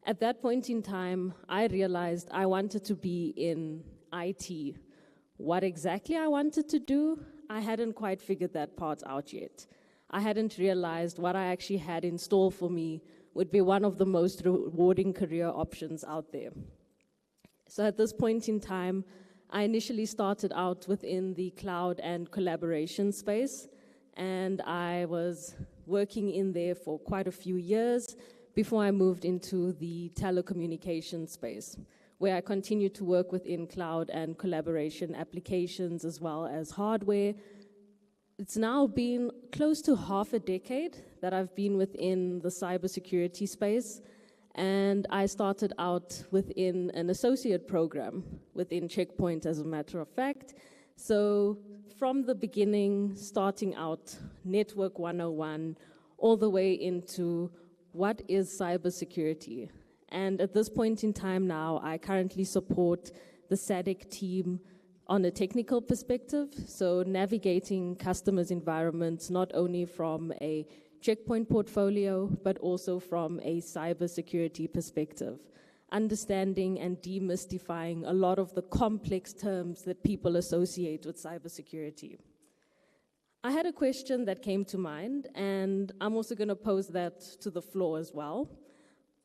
At that point in time, I realized I wanted to be in IT. What exactly I wanted to do, I hadn't quite figured that part out yet. I hadn't realized what I actually had in store for me would be one of the most rewarding career options out there. So at this point in time, I initially started out within the cloud and collaboration space, and I was working in there for quite a few years before I moved into the telecommunications space, where I continued to work within cloud and collaboration applications as well as hardware. It's now been close to half a decade that I've been within the cybersecurity space, and I started out within an associate program within Checkpoint, as a matter of fact. So from the beginning, starting out Network 101, all the way into what is cybersecurity. And at this point in time now, I currently support the SADC team on a technical perspective, so navigating customers' environments, not only from a Checkpoint portfolio, but also from a cybersecurity perspective, understanding and demystifying a lot of the complex terms that people associate with cybersecurity. I had a question that came to mind, and I'm also going to pose that to the floor as well.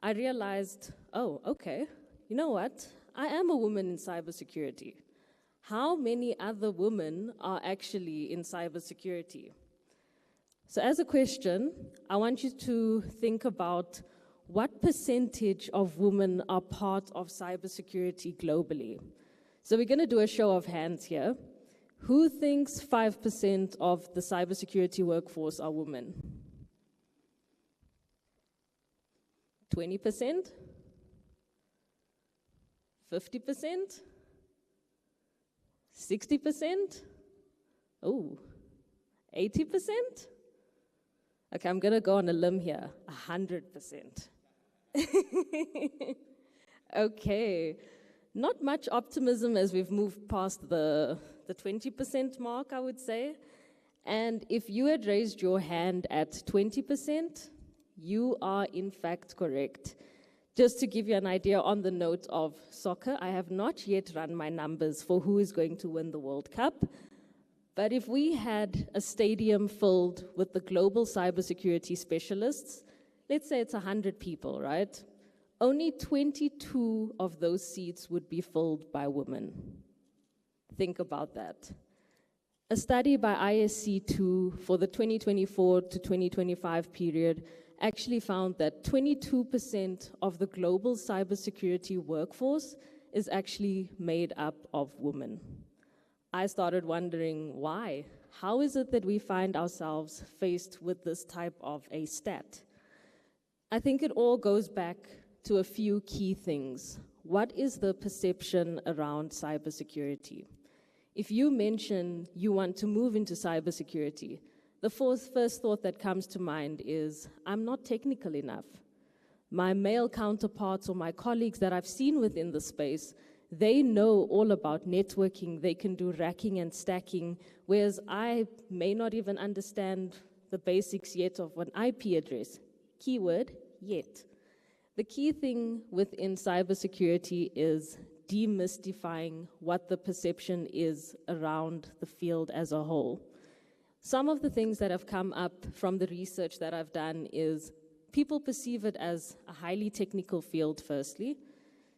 I realized, oh, okay, you know what? I am a woman in cybersecurity. How many other women are actually in cybersecurity? So as a question, I want you to think about what percentage of women are part of cybersecurity globally. So we're going to do a show of hands here. Who thinks 5% of the cybersecurity workforce are women? 20%? 50%? 60%? Oh, 80%? Okay, I'm going to go on a limb here, 100%. Okay, not much optimism as we've moved past the 20% mark, I would say. And if you had raised your hand at 20%, you are in fact correct. Just to give you an idea on the note of soccer, I have not yet run my numbers for who is going to win the World Cup. But if we had a stadium filled with the global cybersecurity specialists, let's say it's 100 people, right? Only 22 of those seats would be filled by women. Think about that. A study by ISC2 for the 2024 to 2025 period actually found that 22% of the global cybersecurity workforce is actually made up of women. I started wondering why. How is it that we find ourselves faced with this type of a stat? I think it all goes back to a few key things. What is the perception around cybersecurity? If you mention you want to move into cybersecurity, the first thought that comes to mind is, I'm not technical enough. My male counterparts or my colleagues that I've seen within the space, they know all about networking, they can do racking and stacking, whereas I may not even understand the basics yet of an IP address. Keyword, yet. The key thing within cybersecurity is demystifying what the perception is around the field as a whole. Some of the things that have come up from the research that I've done is people perceive it as a highly technical field, firstly.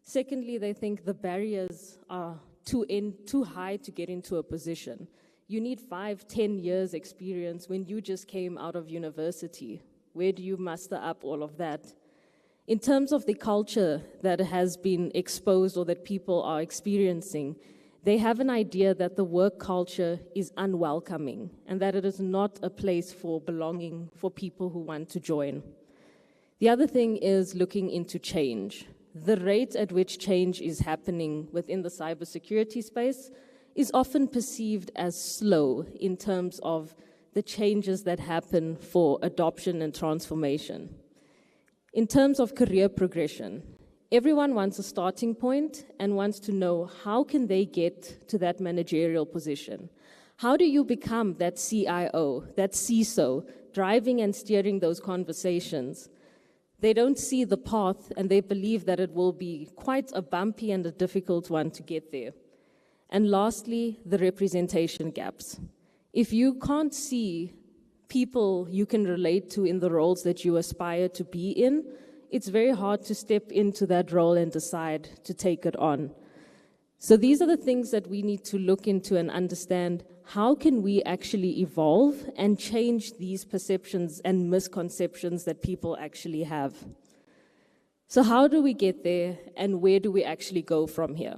Secondly, they think the barriers are too high to get into a position. You need 5-10 years experience when you just came out of university. Where do you muster up all of that? In terms of the culture that has been exposed or that people are experiencing, they have an idea that the work culture is unwelcoming and that it is not a place for belonging for people who want to join. The other thing is looking into change. The rate at which change is happening within the cybersecurity space is often perceived as slow in terms of the changes that happen for adoption and transformation. In terms of career progression, Everyone wants a starting point and wants to know how can they get to that managerial position. How do you become that CIO, that CISO, driving and steering those conversations? They don't see the path and they believe that it will be quite a bumpy and a difficult one to get there. And lastly, the representation gaps. If you can't see people you can relate to in the roles that you aspire to be in, it's very hard to step into that role and decide to take it on. So these are the things that we need to look into and understand. How can we actually evolve and change these perceptions and misconceptions that people actually have? So how do we get there and where do we actually go from here?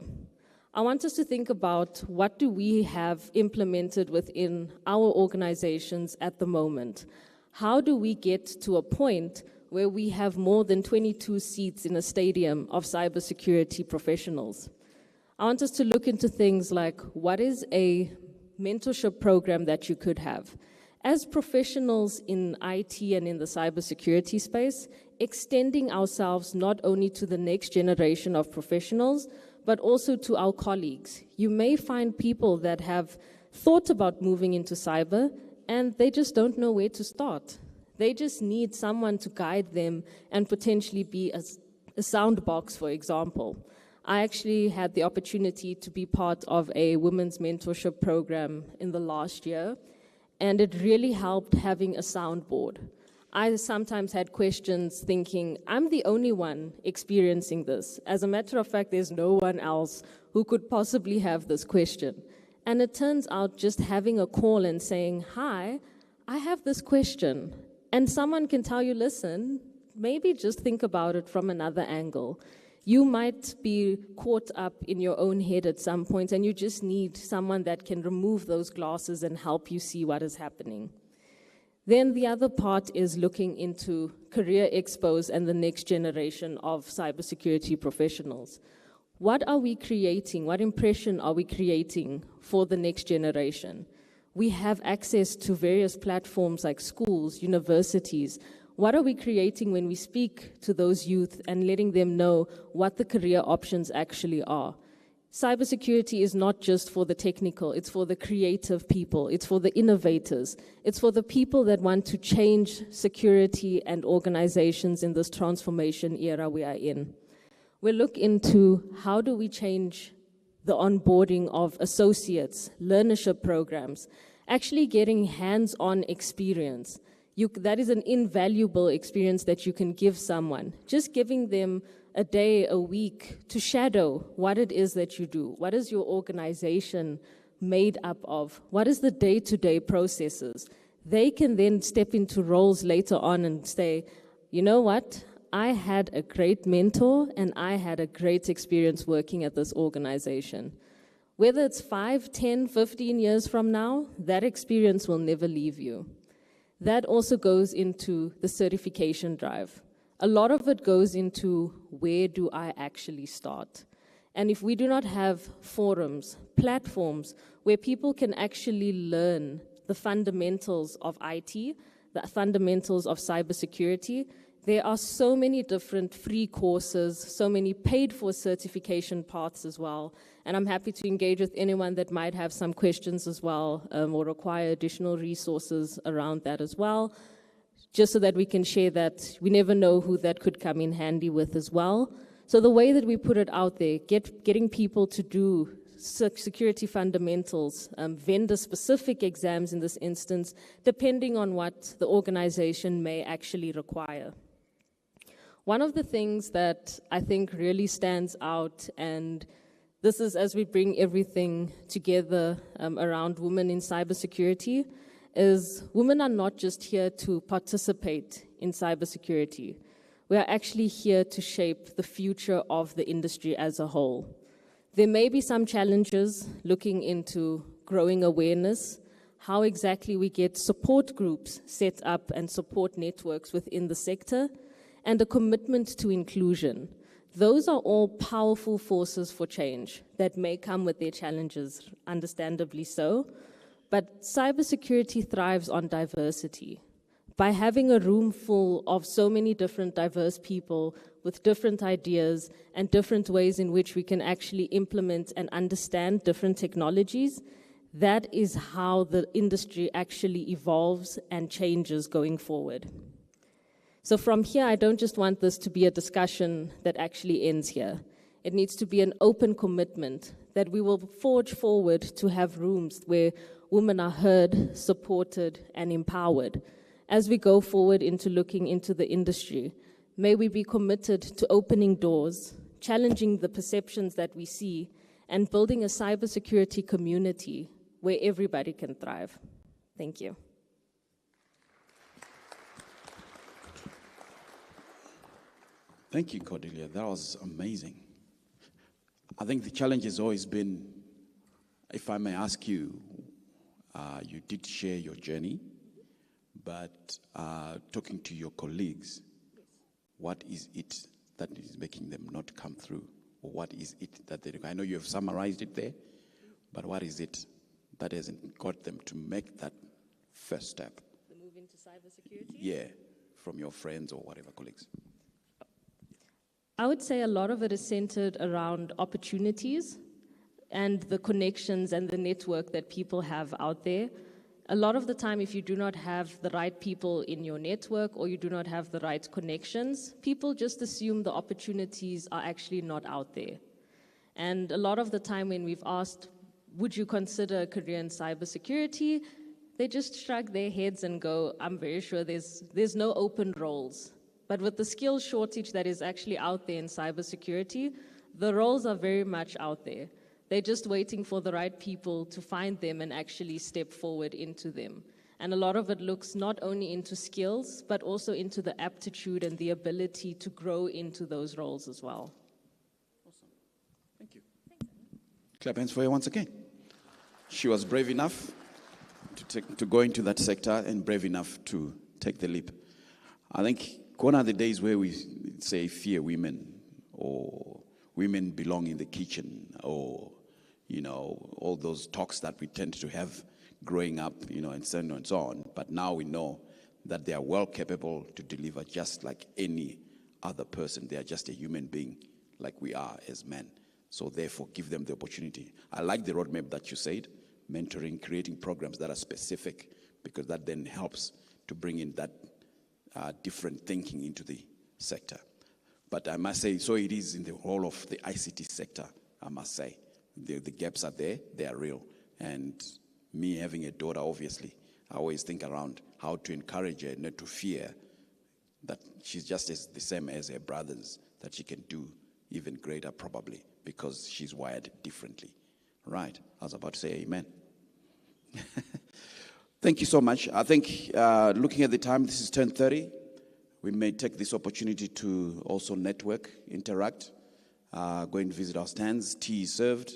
I want us to think about what do we have implemented within our organizations at the moment. How do we get to a point where we have more than 22 seats in a stadium of cybersecurity professionals? I want us to look into things like, what is a mentorship program that you could have? As professionals in IT and in the cybersecurity space, extending ourselves not only to the next generation of professionals, but also to our colleagues. You may find people that have thought about moving into cyber and they just don't know where to start. They just need someone to guide them and potentially be a sound box, for example. I actually had the opportunity to be part of a women's mentorship program in the last year, and it really helped having a soundboard. I sometimes had questions thinking, I'm the only one experiencing this. As a matter of fact, there's no one else who could possibly have this question. And it turns out just having a call and saying, hi, I have this question. And someone can tell you, listen, maybe just think about it from another angle. You might be caught up in your own head at some point, and you just need someone that can remove those glasses and help you see what is happening. Then the other part is looking into career expos and the next generation of cybersecurity professionals. What are we creating? What impression are we creating for the next generation? We have access to various platforms like schools, universities. What are we creating when we speak to those youth and letting them know what the career options actually are? Cybersecurity is not just for the technical, it's for the creative people, it's for the innovators, it's for the people that want to change security and organizations in this transformation era we are in. We'll look into how do we change the onboarding of associates, learnership programs, actually getting hands-on experience. That is an invaluable experience that you can give someone. Just giving them a day, a week to shadow what it is that you do. What is your organization made up of? What is the day-to-day processes? They can then step into roles later on and say, you know what? I had a great mentor and I had a great experience working at this organization. Whether it's 5, 10, 15 years from now, that experience will never leave you. That also goes into the certification drive. A lot of it goes into where do I actually start? And if we do not have forums, platforms, where people can actually learn the fundamentals of IT, the fundamentals of cybersecurity, there are so many different free courses, so many paid-for certification paths as well. And I'm happy to engage with anyone that might have some questions as well, or require additional resources around that as well, just so that we can share that. We never know who that could come in handy with as well. So the way that we put it out there, getting people to do security fundamentals, vendor-specific exams in this instance, depending on what the organization may actually require. One of the things that I think really stands out, and this is as we bring everything together around women in cybersecurity, is women are not just here to participate in cybersecurity. We are actually here to shape the future of the industry as a whole. There may be some challenges looking into growing awareness, how exactly we get support groups set up and support networks within the sector, and a commitment to inclusion. Those are all powerful forces for change that may come with their challenges, understandably so. But cybersecurity thrives on diversity. by having a room full of so many different diverse people with different ideas and different ways in which we can actually implement and understand different technologies, that is how the industry actually evolves and changes going forward. So from here, I don't just want this to be a discussion that actually ends here. It needs to be an open commitment that we will forge forward to have rooms where women are heard, supported, and empowered. As we go forward into looking into the industry, may we be committed to opening doors, challenging the perceptions that we see, and building a cybersecurity community where everybody can thrive. Thank you.
Thank you, Cordelia. That was amazing. I think the challenge has always been, if I may ask you, you did share your journey, but talking to your colleagues, what is it that is making them not come through? Or what is it that they, I know you have summarized it there, but what is it that hasn't got them to make that first step?
The move into cybersecurity?
Yeah, from your friends or whatever colleagues.
I would say a lot of it is centered around opportunities and the connections and the network that people have out there. A lot of the time, if you do not have the right people in your network or you do not have the right connections, people just assume the opportunities are actually not out there. And a lot of the time when we've asked, would you consider a career in cybersecurity? They just shrug their heads and go, I'm very sure there's no open roles. But with the skill shortage that is actually out there in cybersecurity, the roles are very much out there. They're just waiting for the right people to find them and actually step forward into them. And a lot of it looks not only into skills, but also into the aptitude and the ability to grow into those roles as well.
Awesome. Thank you. Clap hands for her once again. She was brave enough to go into that sector and brave enough to take the leap. I think gone are the days where we say fear women or women belong in the kitchen or, you know, all those talks that we tend to have growing up, you know, and so on and so on. But now we know that they are well capable to deliver just like any other person. They are just a human being like we are as men. So therefore, give them the opportunity. I like the roadmap that you said, mentoring, creating programs that are specific, because that then helps to bring in that different thinking into the sector. But I must say, so it is in the whole of the ICT sector, I must say. The gaps are there, they are real. And me having a daughter, obviously, I always think around how to encourage her not to fear that she's just the same as her brothers, that she can do even greater probably, because she's wired differently. Right? I was about to say amen. Thank you so much. I think looking at the time, this is 10:30. We may take this opportunity to also network, interact, go and visit our stands. Tea is served.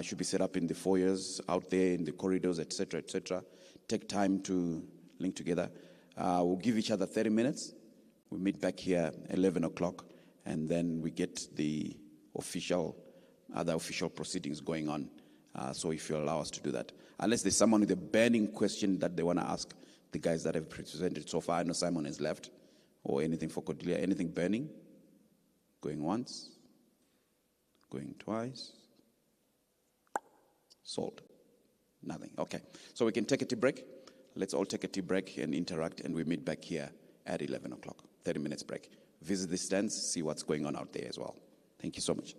Should be set up in the foyers, out there in the corridors, etc., etc. Take time to link together. We'll give each other 30 minutes. We meet back here at 11 o'clock, and then we get the other official proceedings going on. So if you allow us to do that. Unless there's someone with a burning question that they want to ask the guys that have presented so far. I know Simon has left. Or anything for Cordelia. Anything burning? Going once? Going twice? Sold? Nothing. Okay. So we can take a tea break. Let's all take a tea break and interact, and we meet back here at 11 o'clock. 30 minutes break. Visit the stands, see what's going on out there as well. Thank you so much.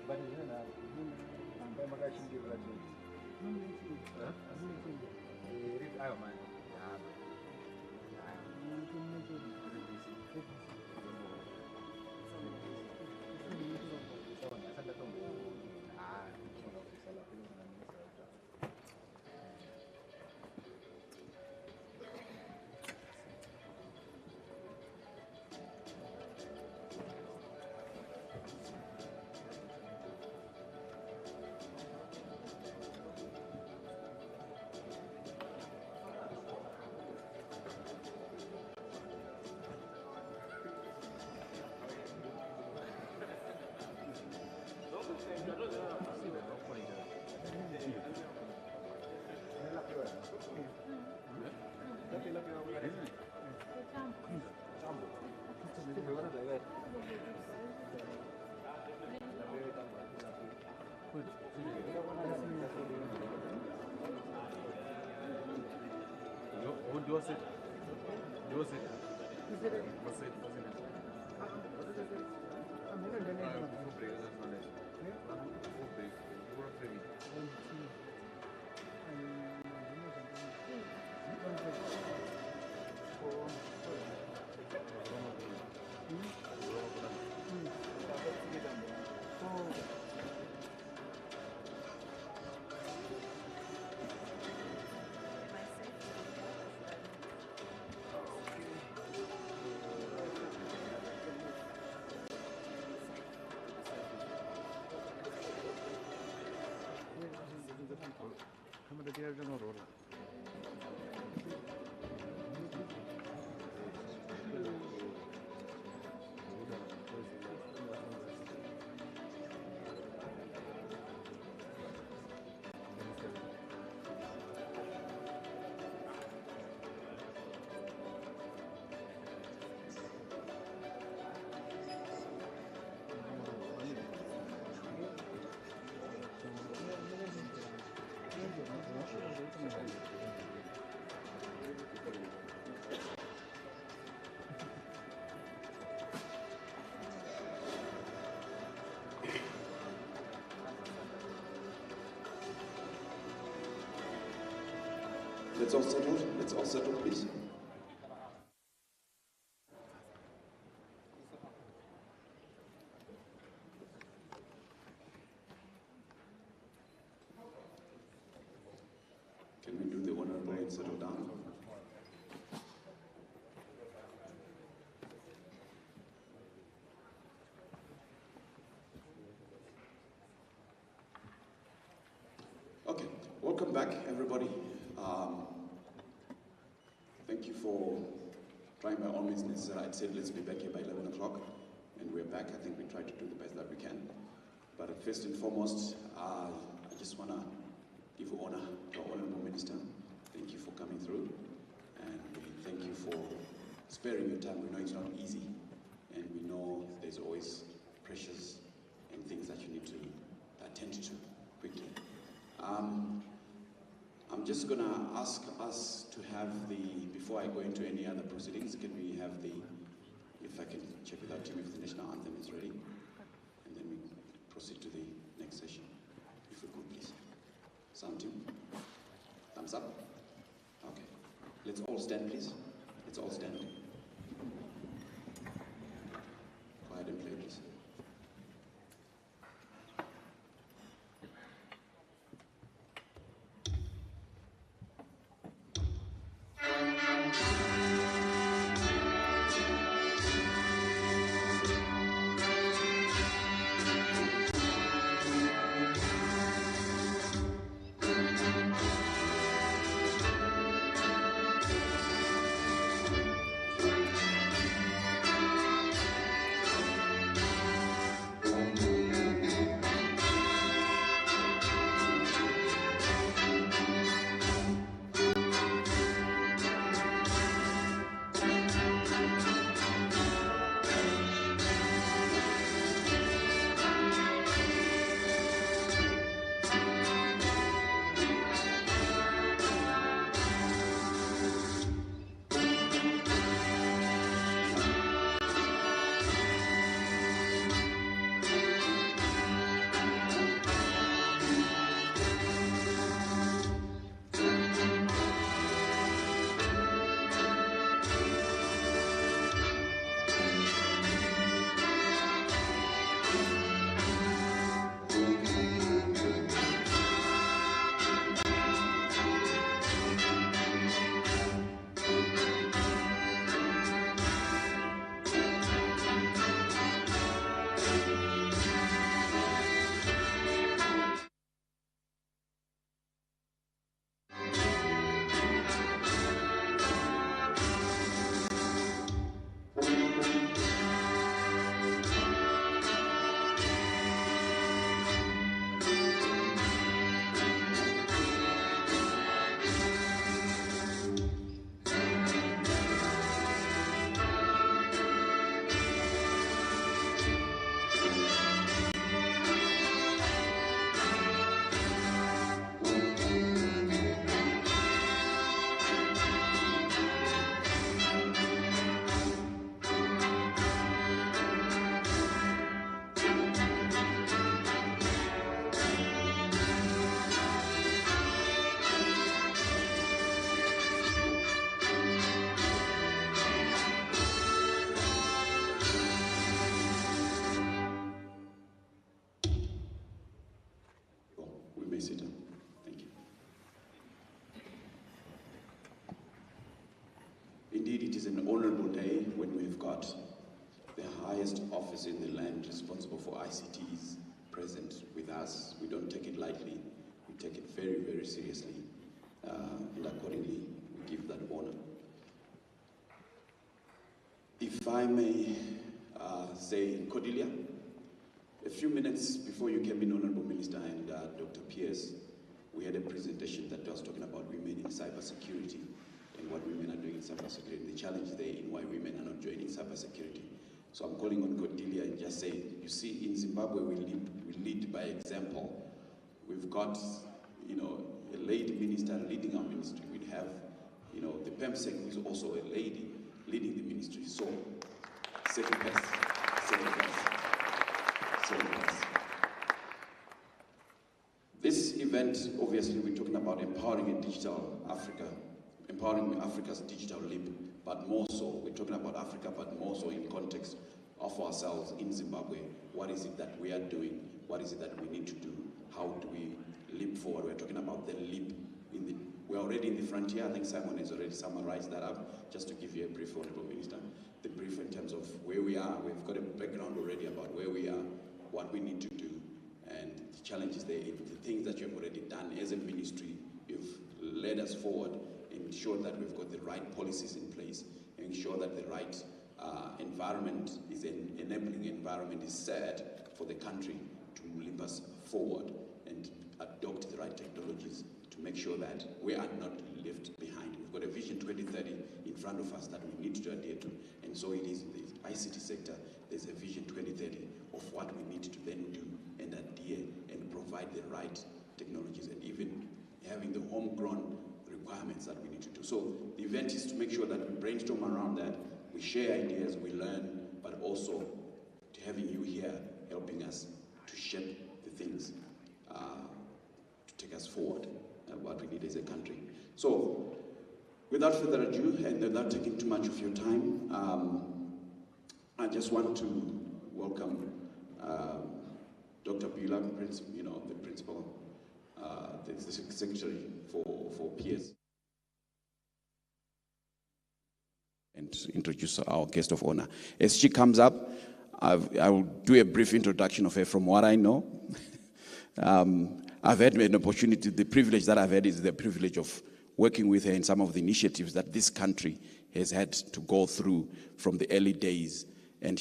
But
Let's all settle. Let's all settle, please. Can we do the honorable and settle down? Okay, welcome back, everybody. Thank you for trying by all means necessary. I'd said let's be back here by 11 o'clock, and we're back. I think we tried to do the best that we can. But first and foremost, I just want to give honor to our Honorable Minister. Thank you for coming through, and we thank you for sparing your time. We know it's not easy, and we know there's always pressures and things that you need to attend to quickly. I'm just going to ask us to have before I go into any other proceedings, can we have if I can check with our team if the national anthem is ready, and then we proceed to the next session. If we could, please. Sound team? Thumbs up? Okay. Let's all stand, please. Let's all stand. Go ahead and play, please. may sit down. Thank you. Indeed, it is an honorable day when we've got the highest office in the land responsible for ICTs present with us. We don't take it lightly. We take it very, very seriously. And accordingly, we give that honor. If I may say, Cordelia, a few minutes before you came in, Honorable Minister and Dr. Pierce, we had a presentation that was talking about women in cybersecurity and what women are doing in cybersecurity, the challenge there in why women are not joining cybersecurity. So I'm calling on Cordelia and just say, you see, in Zimbabwe we lead by example. We've got, a lady minister leading our ministry. We have, the PEMSEC who is also a lady leading the ministry. So, second best. This event, obviously, we're talking about empowering a digital Africa, empowering Africa's digital leap, but more so, we're talking about Africa, but more so in context of ourselves in Zimbabwe. What is it that we are doing? What is it that we need to do? How do we leap forward? We're talking about the leap. We're already in the frontier. I think Simon has already summarized that up. Just to give you a brief, Honorable Minister, the brief in terms of where we are. We've got a background already about where we are, what we need to do, and the challenges there. The things that you have already done as a ministry, you've led us forward, ensure that we've got the right policies in place, ensure that the right environment is an enabling environment is set for the country to leap us forward and adopt the right technologies to make sure that we are not left behind. We've got a Vision 2030 in front of us that we need to adhere to, and so it is in the ICT sector. There's a Vision 2030 of what we need to then do and adhere and provide the right technologies and even having the homegrown requirements that we need to do. So the event is to make sure that we brainstorm around that, we share ideas, we learn, but also to having you here helping us to shape the things to take us forward and what we need as a country. So without further ado and without taking too much of your time, I just want to welcome Dr. Bula, the principal, the secretary for PS, and introduce our guest of honor. As she comes up, I will do a brief introduction of her from what I know. I've had an opportunity, the privilege that I've had is the privilege of working with her in some of the initiatives that this country has had to go through from the early days. And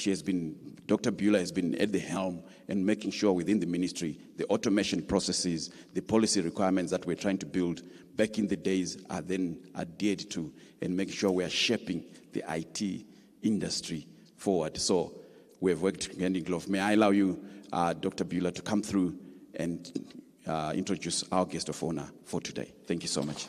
Dr. Bula has been at the helm and making sure within the ministry, the automation processes, the policy requirements that we're trying to build back in the days are then adhered to and making sure we are shaping the IT industry forward. So we have worked hand in glove. May I allow you, Dr. Bula, to come through and introduce our guest of honor for today. Thank you so much.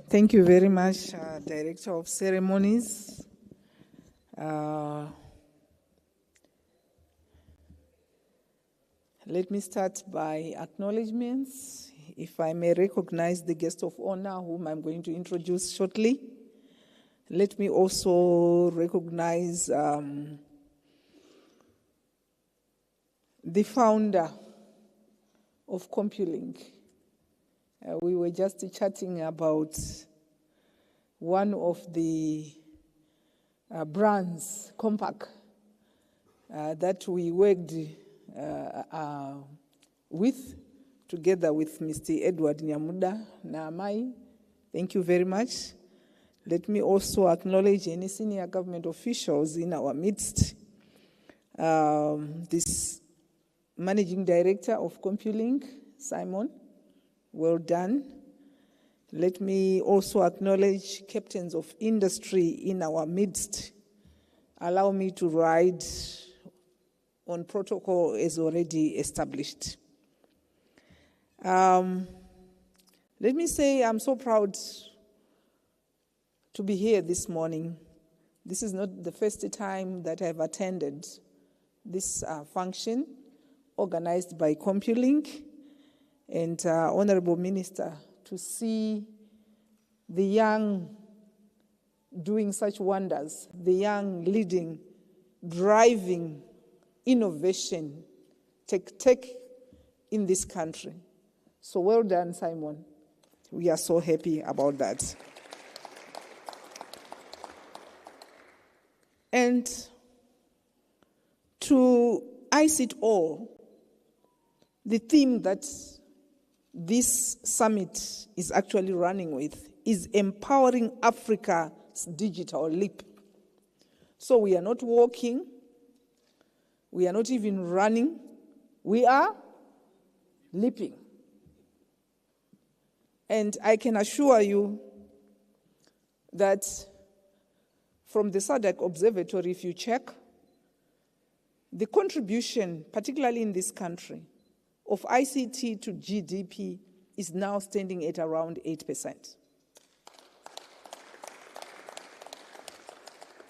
Thank you very much, Director of Ceremonies. Let me start by acknowledgements. If I may recognize the guest of honor, whom I'm going to introduce shortly. Let me also recognize the founder of CompuLink. We were just chatting about one of the brands, Compaq, that we worked with, together with Mr. Edward Nyamuda Naamai. Thank you very much. Let me also acknowledge any senior government officials in our midst. This Managing Director of CompuLink, Simon, well done. Let me also acknowledge captains of industry in our midst. Allow me to ride on protocol as already established. Let me say I'm so proud to be here this morning This is not the first time that I've attended this function organized by CompuLink and Honorable Minister, to see the young doing such wonders, the young leading, driving innovation, tech in this country. So well done, Simon. We are so happy about that. And to ice it all, the theme that this summit is actually running with is empowering Africa's digital leap. So we are not walking, we are not even running, we are leaping. And I can assure you that from the SADC Observatory, if you check, the contribution, particularly in this country, of ICT to GDP is now standing at around 8%.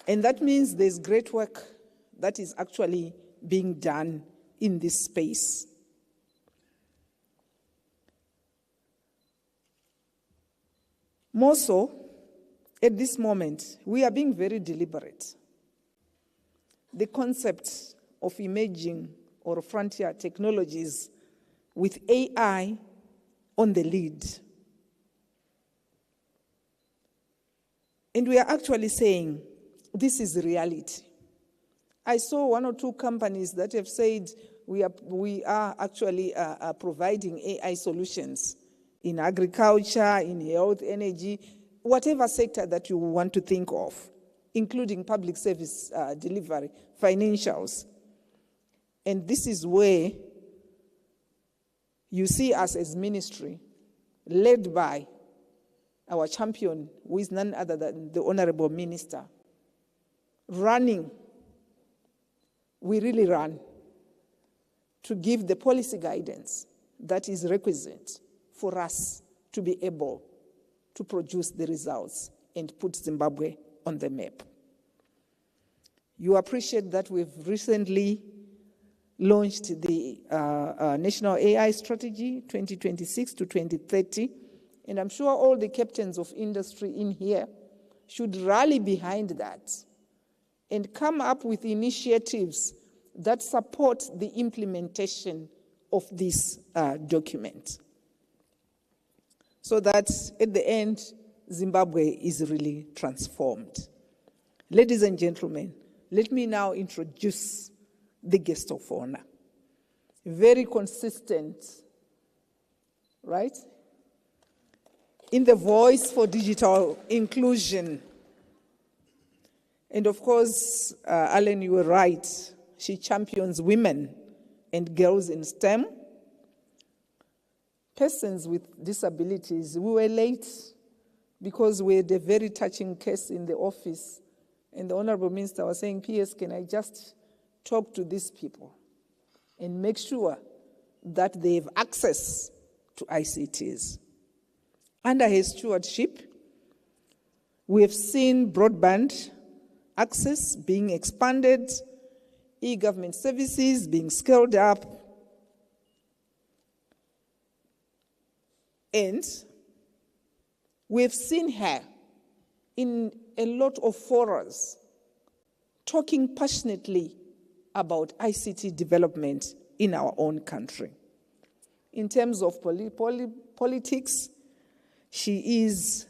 And that means there's great work that is actually being done in this space. More so, at this moment, we are being very deliberate. The concept of emerging or frontier technologies with AI on the lead. And we are actually saying, this is reality. I saw one or two companies that have said we are actually providing AI solutions in agriculture, in health, energy, whatever sector that you want to think of, including public service delivery, financials. And this is where you see us as ministry, led by our champion, who is none other than the Honorable Minister, running. We really run to give the policy guidance that is requisite for us to be able to produce the results and put Zimbabwe on the map. You appreciate that we've recently launched the National AI Strategy 2026 to 2030, and I'm sure all the captains of industry in here should rally behind that and come up with initiatives that support the implementation of this document, so that at the end, Zimbabwe is really transformed. Ladies and gentlemen, let me now introduce the guest of honor. Very consistent, right? In the voice for digital inclusion. And of course, Alan, you were right. She champions women and girls in STEM. Persons with disabilities, we were late because we had a very touching case in the office. And the Honorable Minister was saying, PS, can I just talk to these people and make sure that they have access to ICTs. Under his stewardship, we have seen broadband access being expanded, e-government services being scaled up, and we've seen her in a lot of forums talking passionately about ICT development in our own country. In terms of politics, she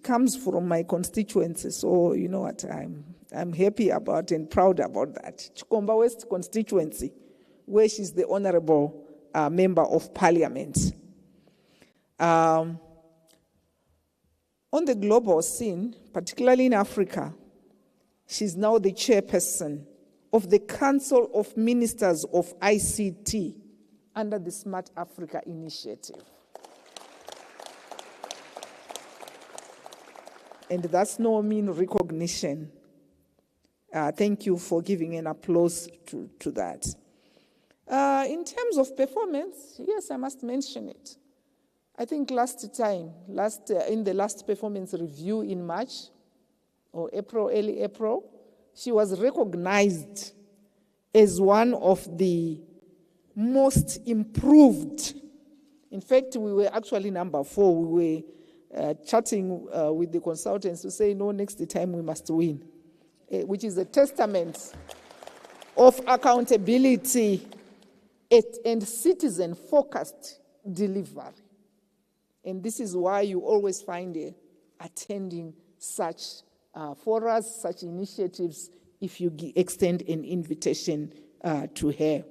comes from my constituency, so you know what, I'm happy about and proud about that. Chikomba West constituency, where she's the honorable member of parliament. On the global scene, particularly in Africa, she's now the chairperson of the Council of Ministers of ICT under the Smart Africa Initiative. And that's no mean recognition. Thank you for giving an applause to that. In terms of performance, yes, I must mention it. I think in the last performance review in March, or April, early April, she was recognized as one of the most improved. In fact, we were actually number 4. We were chatting with the consultants to say, no, next time we must win, which is a testament of accountability and citizen-focused delivery. And this is why you always find attending such forums, such initiatives, if you extend an invitation to her.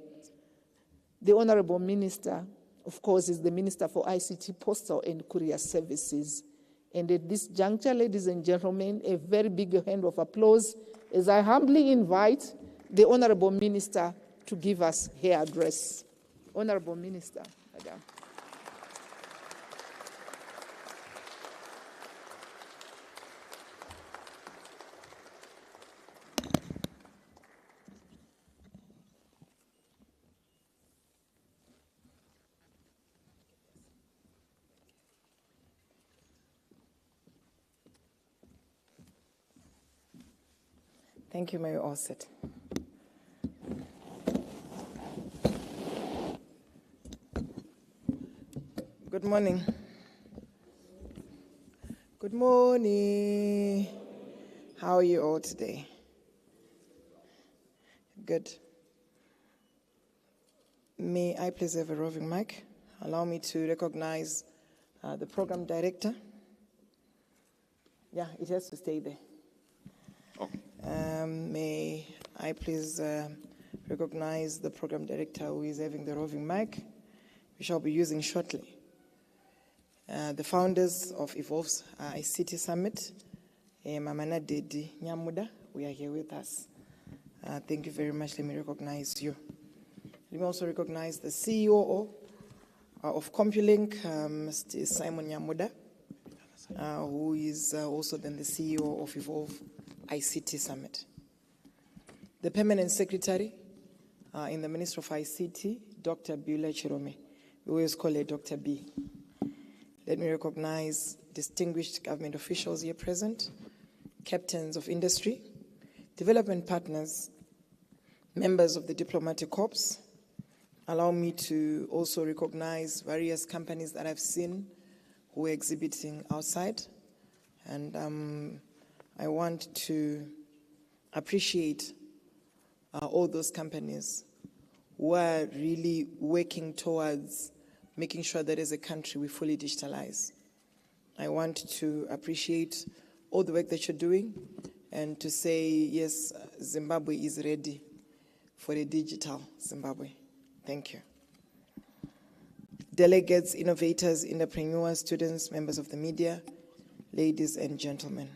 The Honorable Minister, of course, is the Minister for ICT, Postal and Courier Services. And at this juncture, ladies and gentlemen, a very big hand of applause as I humbly invite the Honorable Minister to give us her address. Honorable Minister, Madam.
Thank you, Mayor Osset. Good morning. Good morning. How are you all today? Good. May I please have a roving mic? Allow me to recognize the program director. Yeah, it has to stay there.
Okay.
May I please recognize the program director who is having the roving mic, which I'll be using shortly. The founders of Evolve's ICT Summit, Mutede Nyamuda, we are here with us. Thank you very much. Let me recognize you. Let me also recognize the CEO of CompuLink, Mr. Simon Nyamuda, who is also then the CEO of Evolve ICT Summit. The Permanent Secretary in the Ministry of ICT, Dr. Bula Chirome. We always call her Dr. B. Let me recognize distinguished government officials here present, captains of industry, development partners, members of the diplomatic corps. Allow me to also recognize various companies that I've seen who are exhibiting outside. And I want to appreciate all those companies who are really working towards making sure that as a country we fully digitalize. I want to appreciate all the work that you're doing and to say, yes, Zimbabwe is ready for a digital Zimbabwe. Thank you. Delegates, innovators, entrepreneurs, students, members of the media, ladies and gentlemen.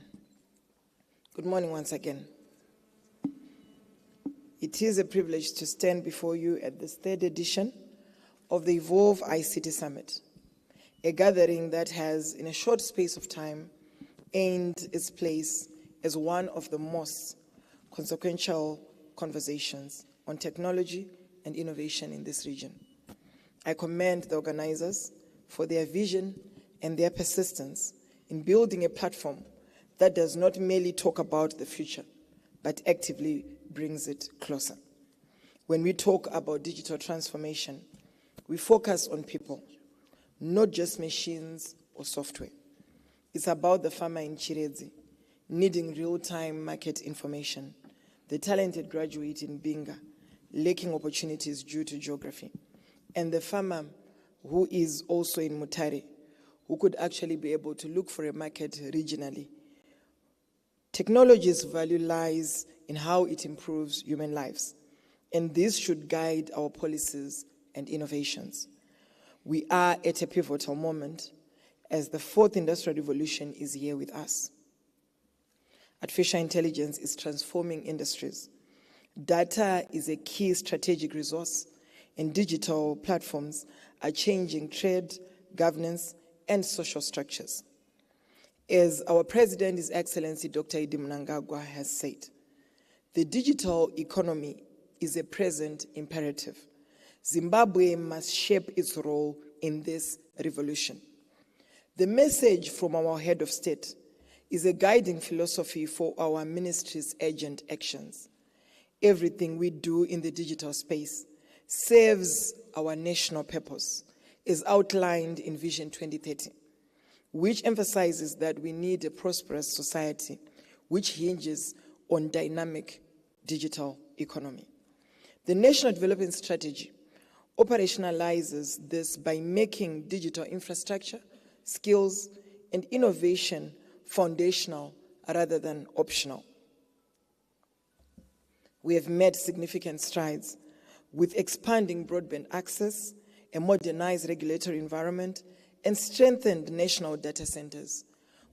Good morning once again. It is a privilege to stand before you at this 3rd edition of the Evolve ICT Summit, a gathering that has, in a short space of time, earned its place as one of the most consequential conversations on technology and innovation in this region. I commend the organizers for their vision and their persistence in building a platform that does not merely talk about the future, but actively brings it closer. When we talk about digital transformation, we focus on people, not just machines or software. It's about the farmer in Chiredzi needing real-time market information, the talented graduate in Bunga lacking opportunities due to geography, and the farmer who is also in Mutede, who could actually be able to look for a market regionally. Technology's value lies in how it improves human lives, and this should guide our policies and innovations. We are at a pivotal moment as the 4th industrial revolution is here with us. Artificial intelligence is transforming industries. Data is a key strategic resource, and digital platforms are changing trade, governance, and social structures. As our President, His Excellency Dr. Idi Mnangagwa has said, the digital economy is a present imperative. Zimbabwe must shape its role in this revolution. The message from our head of state is a guiding philosophy for our ministry's urgent actions. Everything we do in the digital space serves our national purpose, as outlined in Vision 2030, which emphasizes that we need a prosperous society which hinges on dynamic digital economy. The National Development Strategy operationalizes this by making digital infrastructure, skills, and innovation foundational rather than optional. We have made significant strides with expanding broadband access, a modernized regulatory environment, and strengthened national data centers.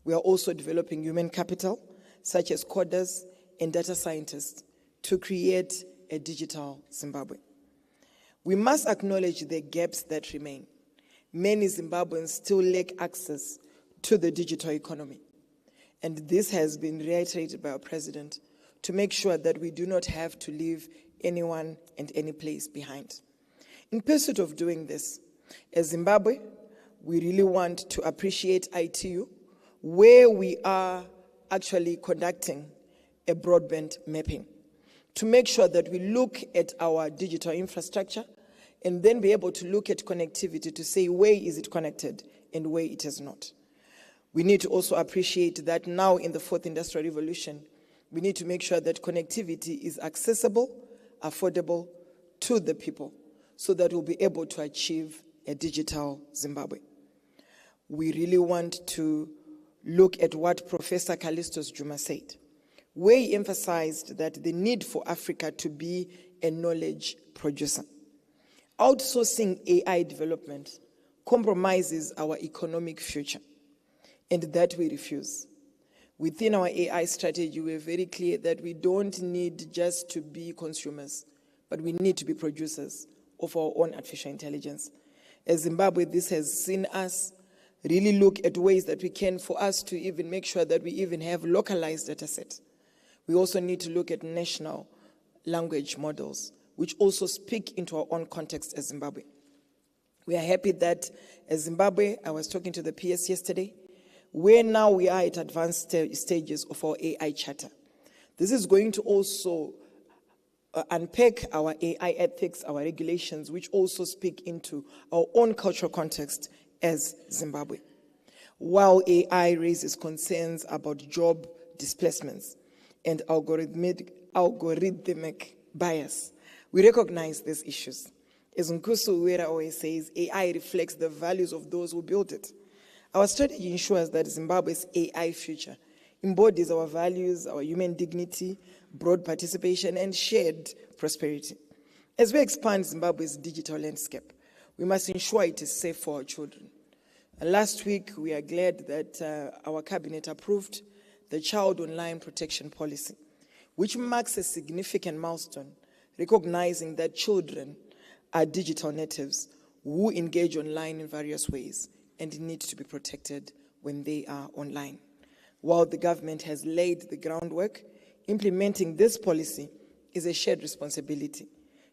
We are also developing human capital, such as coders and data scientists, to create a digital Zimbabwe. We must acknowledge the gaps that remain. Many Zimbabweans still lack access to the digital economy. And this has been reiterated by our president to make sure that we do not have to leave anyone and any place behind. In pursuit of doing this, as Zimbabwe, we really want to appreciate ITU, where we are actually conducting a broadband mapping to make sure that we look at our digital infrastructure and then be able to look at connectivity to say where is it connected and where it is not. We need to also appreciate that now in the fourth industrial revolution, we need to make sure that connectivity is accessible, affordable to the people so that we'll be able to achieve a digital Zimbabwe. We really want to look at what Professor Callistus Juma said, where he emphasized that the need for Africa to be a knowledge producer. Outsourcing AI development compromises our economic future, and that we refuse. Within our AI strategy, we're very clear that we don't need just to be consumers, but we need to be producers of our own artificial intelligence. As Zimbabwe, this has seen us really look at ways that we can for us to even make sure that we even have localized data sets. We also need to look at national language models, which also speak into our own context as Zimbabwe. We are happy that as Zimbabwe, I was talking to the PS yesterday, where now we are at advanced stages of our AI charter. This is going to also unpack our AI ethics, our regulations, which also speak into our own cultural context as Zimbabwe. While AI raises concerns about job displacements and algorithmic bias, we recognize these issues. As Nkusu Uwera always says, AI reflects the values of those who built it. Our strategy ensures that Zimbabwe's AI future embodies our values, our human dignity, broad participation, and shared prosperity. As we expand Zimbabwe's digital landscape, we must ensure it is safe for our children. Last week, we are glad that our cabinet approved the Child Online Protection Policy, which marks a significant milestone, recognizing that children are digital natives who engage online in various ways and need to be protected when they are online. While the government has laid the groundwork, implementing this policy is a shared responsibility.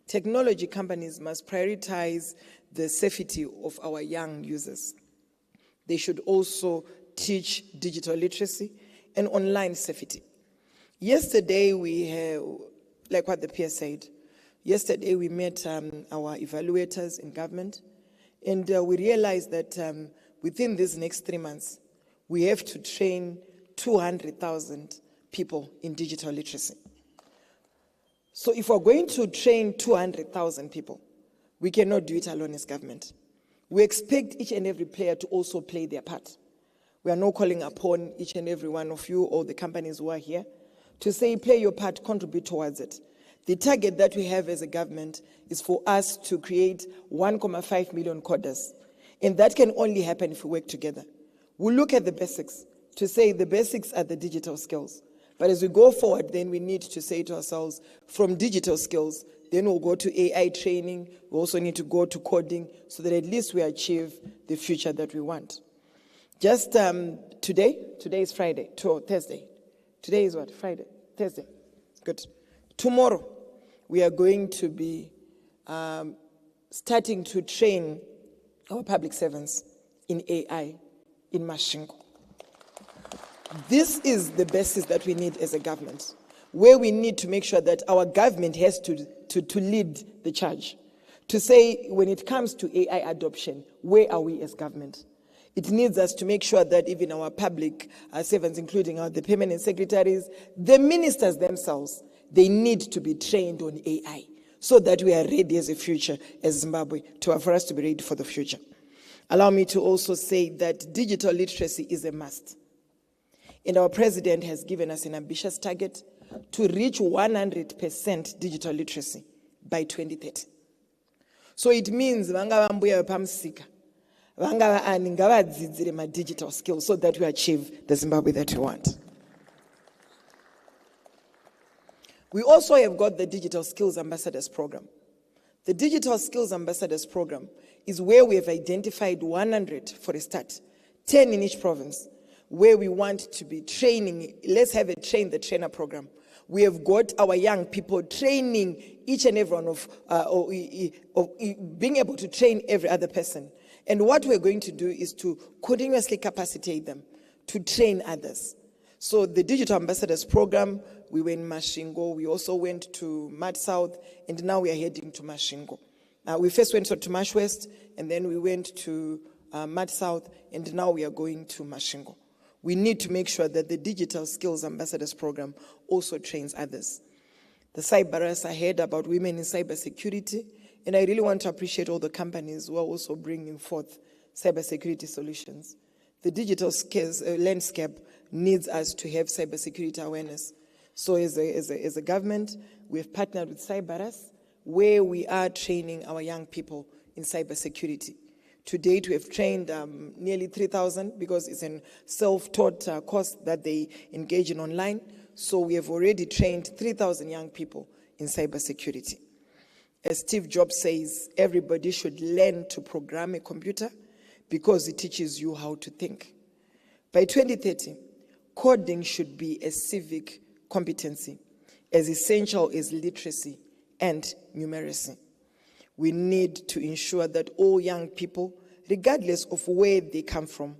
Technology companies must prioritize the safety of our young users. They should also teach digital literacy and online safety. Yesterday, like what the peer said, yesterday we met our evaluators in government, and we realized that within these next 3 months, we have to train 200,000 people in digital literacy. So if we're going to train 200,000 people, we cannot do it alone as government. We expect each and every player to also play their part. We are now calling upon each and every one of you or the companies who are here to say, play your part, contribute towards it. The target that we have as a government is for us to create 1.5 million coders. And that can only happen if we work together. We'll look at the basics to say the basics are the digital skills. But as we go forward, then we need to say to ourselves, from digital skills, then we'll go to AI training. We also need to go to coding so that at least we achieve the future that we want. Just today is Friday, Thursday. Today is what? Friday, Thursday. Good. Tomorrow, we are going to be starting to train our public servants in AI in Mashingo. This is the basis that we need as a government, where we need to make sure that our government has to lead the charge. To say, when it comes to AI adoption, where are we as government? It needs us to make sure that even our public servants, including the permanent secretaries, the ministers themselves, they need to be trained on AI so that we are ready as a future, as Zimbabwe, for us to be ready for the future. Allow me to also say that digital literacy is a must. And our president has given us an ambitious target to reach 100% digital literacy by 2030. So it means digital skills so that we achieve the Zimbabwe that we want. We also have got the Digital Skills Ambassadors Program. The Digital Skills Ambassadors Program is where we have identified 100 for a start, 10 in each province, where we want to be training. Let's have a train the trainer program. We have got our young people training each and every one of being able to train every other person. And what we're going to do is to continuously capacitate them to train others. So the Digital Ambassadors Program, we went Mashingo, we also went to Mad South, and now we are heading to Mashingo. We first went to Mash West, and then we went to Mad South, and now we are going to Mashingo. We need to make sure that the Digital Skills Ambassadors Program also trains others. The Cyberus, I heard about women in cybersecurity, and I really want to appreciate all the companies who are also bringing forth cybersecurity solutions. The digital skills landscape needs us to have cybersecurity awareness. So as a government, we have partnered with Cyberus, where we are training our young people in cybersecurity. To date, we have trained nearly 3,000 because it's a self-taught course that they engage in online. So we have already trained 3,000 young people in cybersecurity. As Steve Jobs says, everybody should learn to program a computer because it teaches you how to think. By 2030, coding should be a civic competency, as essential as literacy and numeracy. We need to ensure that all young people, regardless of where they come from,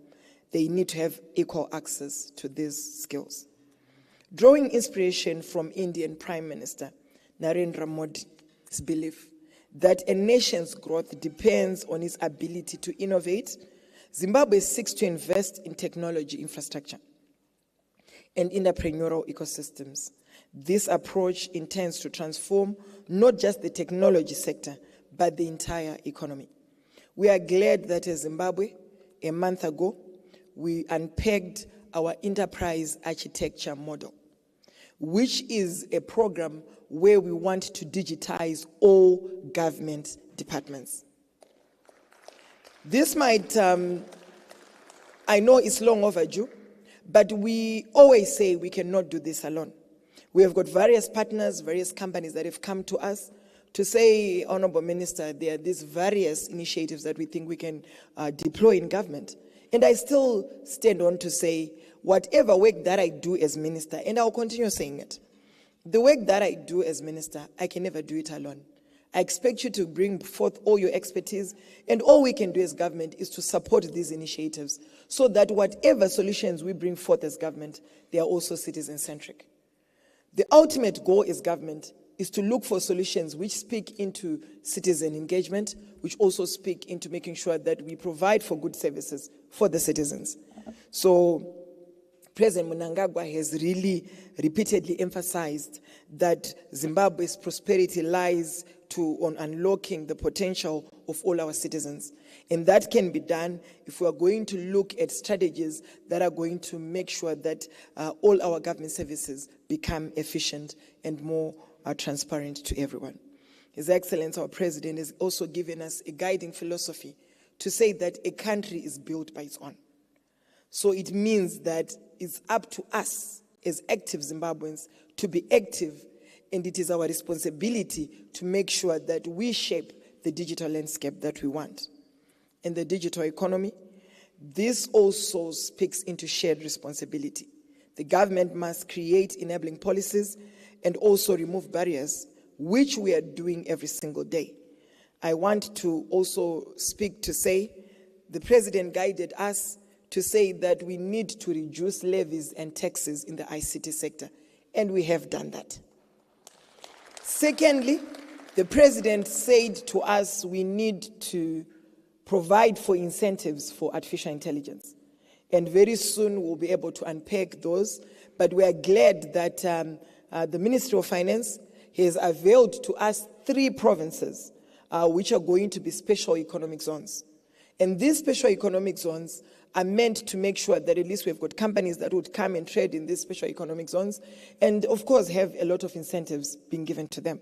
they need to have equal access to these skills. Drawing inspiration from Indian Prime Minister Narendra Modi's belief that a nation's growth depends on its ability to innovate, Zimbabwe seeks to invest in technology infrastructure and entrepreneurial ecosystems. This approach intends to transform not just the technology sector, but the entire economy. We are glad that as Zimbabwe, a month ago, we unpegged our enterprise architecture model, which is a program where we want to digitize all government departments. This might, I know it's long overdue, but we always say we cannot do this alone. We have got various partners, various companies that have come to us to say, Honorable Minister, there are these various initiatives that we think we can deploy in government. And I still stand on to say, whatever work that I do as minister, and I'll continue saying it, the work that I do as minister, I can never do it alone. I expect you to bring forth all your expertise, and all we can do as government is to support these initiatives so that whatever solutions we bring forth as government, they are also citizen-centric. The ultimate goal as government is to look for solutions which speak into citizen engagement, which also speak into making sure that we provide for good services for the citizens. So President Mnangagwa has really repeatedly emphasized that Zimbabwe's prosperity lies on unlocking the potential of all our citizens. And that can be done if we are going to look at strategies that are going to make sure that all our government services become efficient and more transparent to everyone. His Excellency, our President, has also given us a guiding philosophy to say that a country is built by its own. So it means that it's up to us as active Zimbabweans to be active, and it is our responsibility to make sure that we shape the digital landscape that we want. In the digital economy, this also speaks into shared responsibility. The government must create enabling policies and also remove barriers, which we are doing every single day. I want to also speak to say the President guided us to say that we need to reduce levies and taxes in the ICT sector, and we have done that. Secondly, the president said to us we need to provide for incentives for artificial intelligence. And very soon we'll be able to unpack those. But we are glad that the Ministry of Finance has availed to us 3 provinces which are going to be special economic zones. And these special economic zones are meant to make sure that at least we've got companies that would come and trade in these special economic zones and, of course, have a lot of incentives being given to them.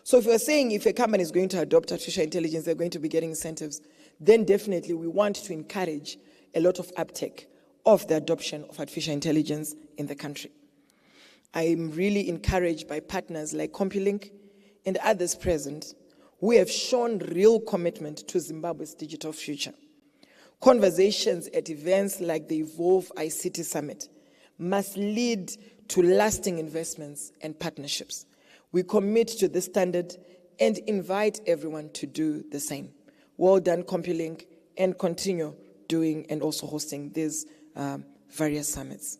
So if you're saying if a company is going to adopt artificial intelligence, they're going to be getting incentives, then definitely we want to encourage a lot of uptake of the adoption of artificial intelligence in the country. I am really encouraged by partners like CompuLink and others present who have shown real commitment to Zimbabwe's digital future. Conversations at events like the Evolve ICT Summit must lead to lasting investments and partnerships. We commit to this standard and invite everyone to do the same. Well done, CompuLink, and continue doing and also hosting these various summits.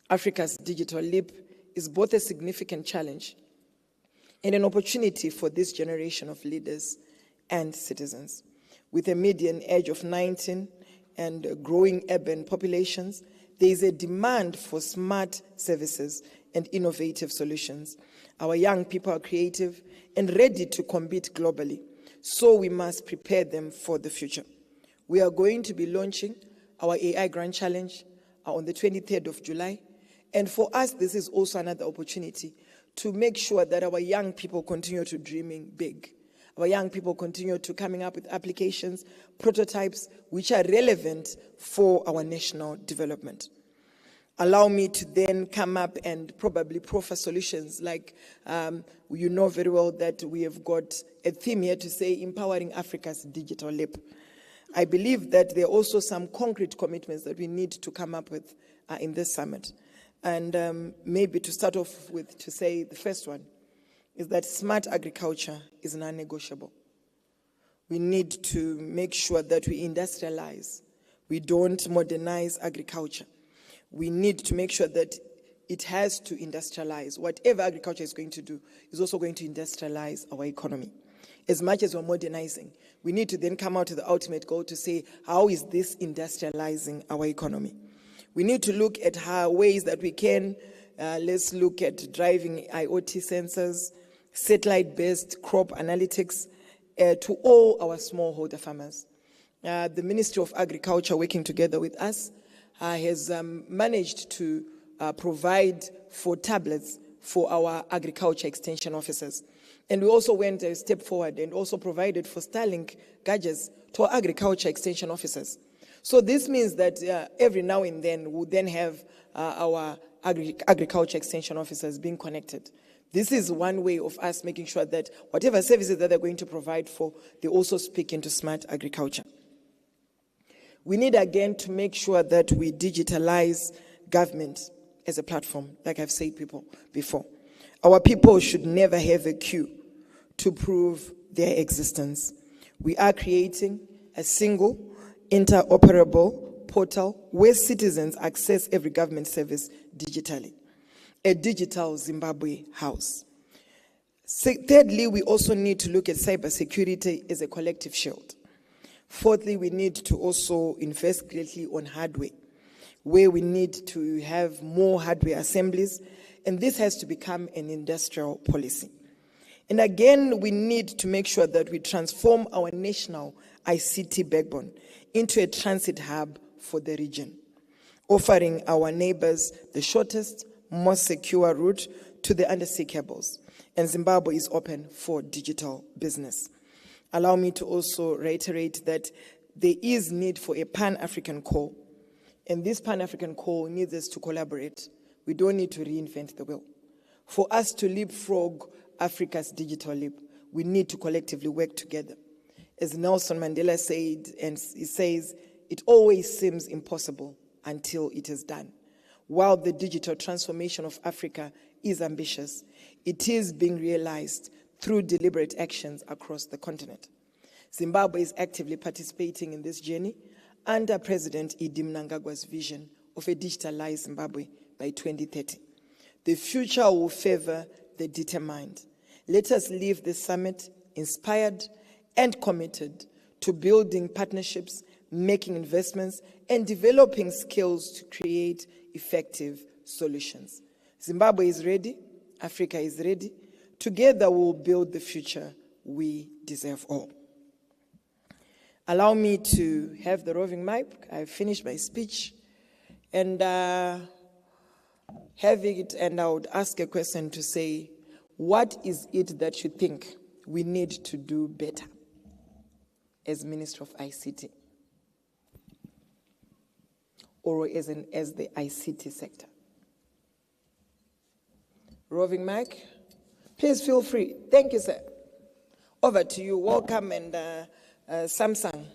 Africa's digital leap is both a significant challenge and an opportunity for this generation of leaders and citizens. With a median age of 19 and growing urban populations, there is a demand for smart services and innovative solutions. Our young people are creative and ready to compete globally, so we must prepare them for the future. We are going to be launching our AI Grand Challenge on the 23rd of July, and for us, this is also another opportunity to make sure that our young people continue to dreaming big. Our young people continue to coming up with applications, prototypes, which are relevant for our national development. Allow me to then come up and probably proffer solutions like you know very well that we have got a theme here to say empowering Africa's digital leap. I believe that there are also some concrete commitments that we need to come up with in this summit. And maybe to start off with, to say the first one is that smart agriculture is non-negotiable. We need to make sure that we industrialize. We don't modernize agriculture. We need to make sure that it has to industrialize. Whatever agriculture is going to do is also going to industrialize our economy. As much as we're modernizing, we need to then come out to the ultimate goal to say, how is this industrializing our economy? We need to look at how ways that we can, let's look at driving IoT sensors, satellite-based crop analytics to all our smallholder farmers. The Ministry of Agriculture, working together with us, has managed to provide for tablets for our agriculture extension officers. And we also went a step forward and also provided for Starlink gadgets to our agriculture extension officers. So this means that every now and then we'll then have our agriculture extension officers being connected. This is one way of us making sure that whatever services that they're going to provide for, they also speak into smart agriculture. We need again to make sure that we digitalize government as a platform, like I've said before. Our people should never have a queue to prove their existence. We are creating a single interoperable portal where citizens access every government service digitally. A digital Zimbabwe house. Thirdly, we also need to look at cybersecurity as a collective shield. Fourthly, we need to also invest greatly on hardware, where we need to have more hardware assemblies, and this has to become an industrial policy. And again, we need to make sure that we transform our national ICT backbone into a transit hub for the region, offering our neighbors the shortest, most secure route to the undersea cables. And Zimbabwe is open for digital business. Allow me to also reiterate that there is need for a Pan-African core. And this Pan-African core needs us to collaborate. We don't need to reinvent the wheel. For us to leapfrog Africa's digital leap, we need to collectively work together. As Nelson Mandela said, and he says, it always seems impossible until it is done. While the digital transformation of Africa is ambitious, it is being realized through deliberate actions across the continent. Zimbabwe is actively participating in this journey under President Idi Mnangagwa's vision of a digitalized Zimbabwe by 2030. The future will favor the determined. Let us leave the summit inspired and committed to building partnerships, making investments, and developing skills to create effective solutions. Zimbabwe is ready. Africa is ready. Together we will build the future we deserve all. Allow me to have the roving mic. I've finished my speech. And having it, and I would ask a question to say, what is it that you think we need to do better as Minister of ICT? Or as the ICT sector? Roving mic, please feel free. Thank you, sir. Over to you. Welcome, and Samsung.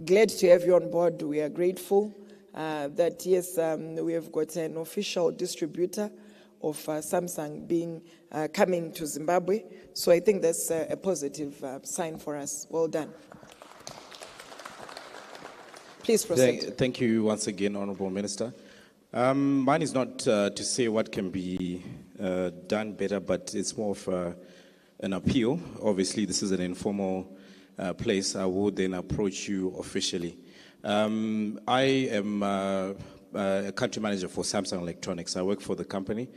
Glad to have you on board. We are grateful that, yes, we have got an official distributor of Samsung coming to Zimbabwe. So I think that's a positive sign for us. Well done. Please proceed.
Thank you once again, Honorable Minister. Mine is not to say what can be done better, but it's more of an appeal. Obviously, this is an informal place. I would then approach you officially. I am a country manager for Samsung Electronics. I work for the company,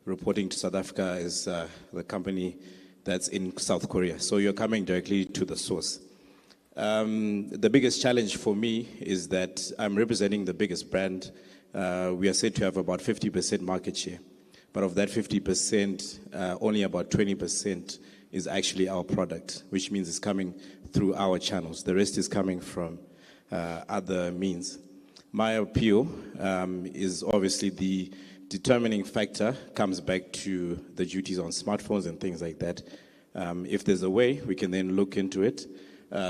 reporting to South Africa as the company that's in South Korea. So you're coming directly to the source. The biggest challenge for me is that I'm representing the biggest brand. We are said to have about 50% market share. But of that 50%, only about 20% is actually our product, which means it's coming through our channels. The rest is coming from other means. My appeal is obviously the determining factor comes back to the duties on smartphones and things like that. If there's a way, we can then look into it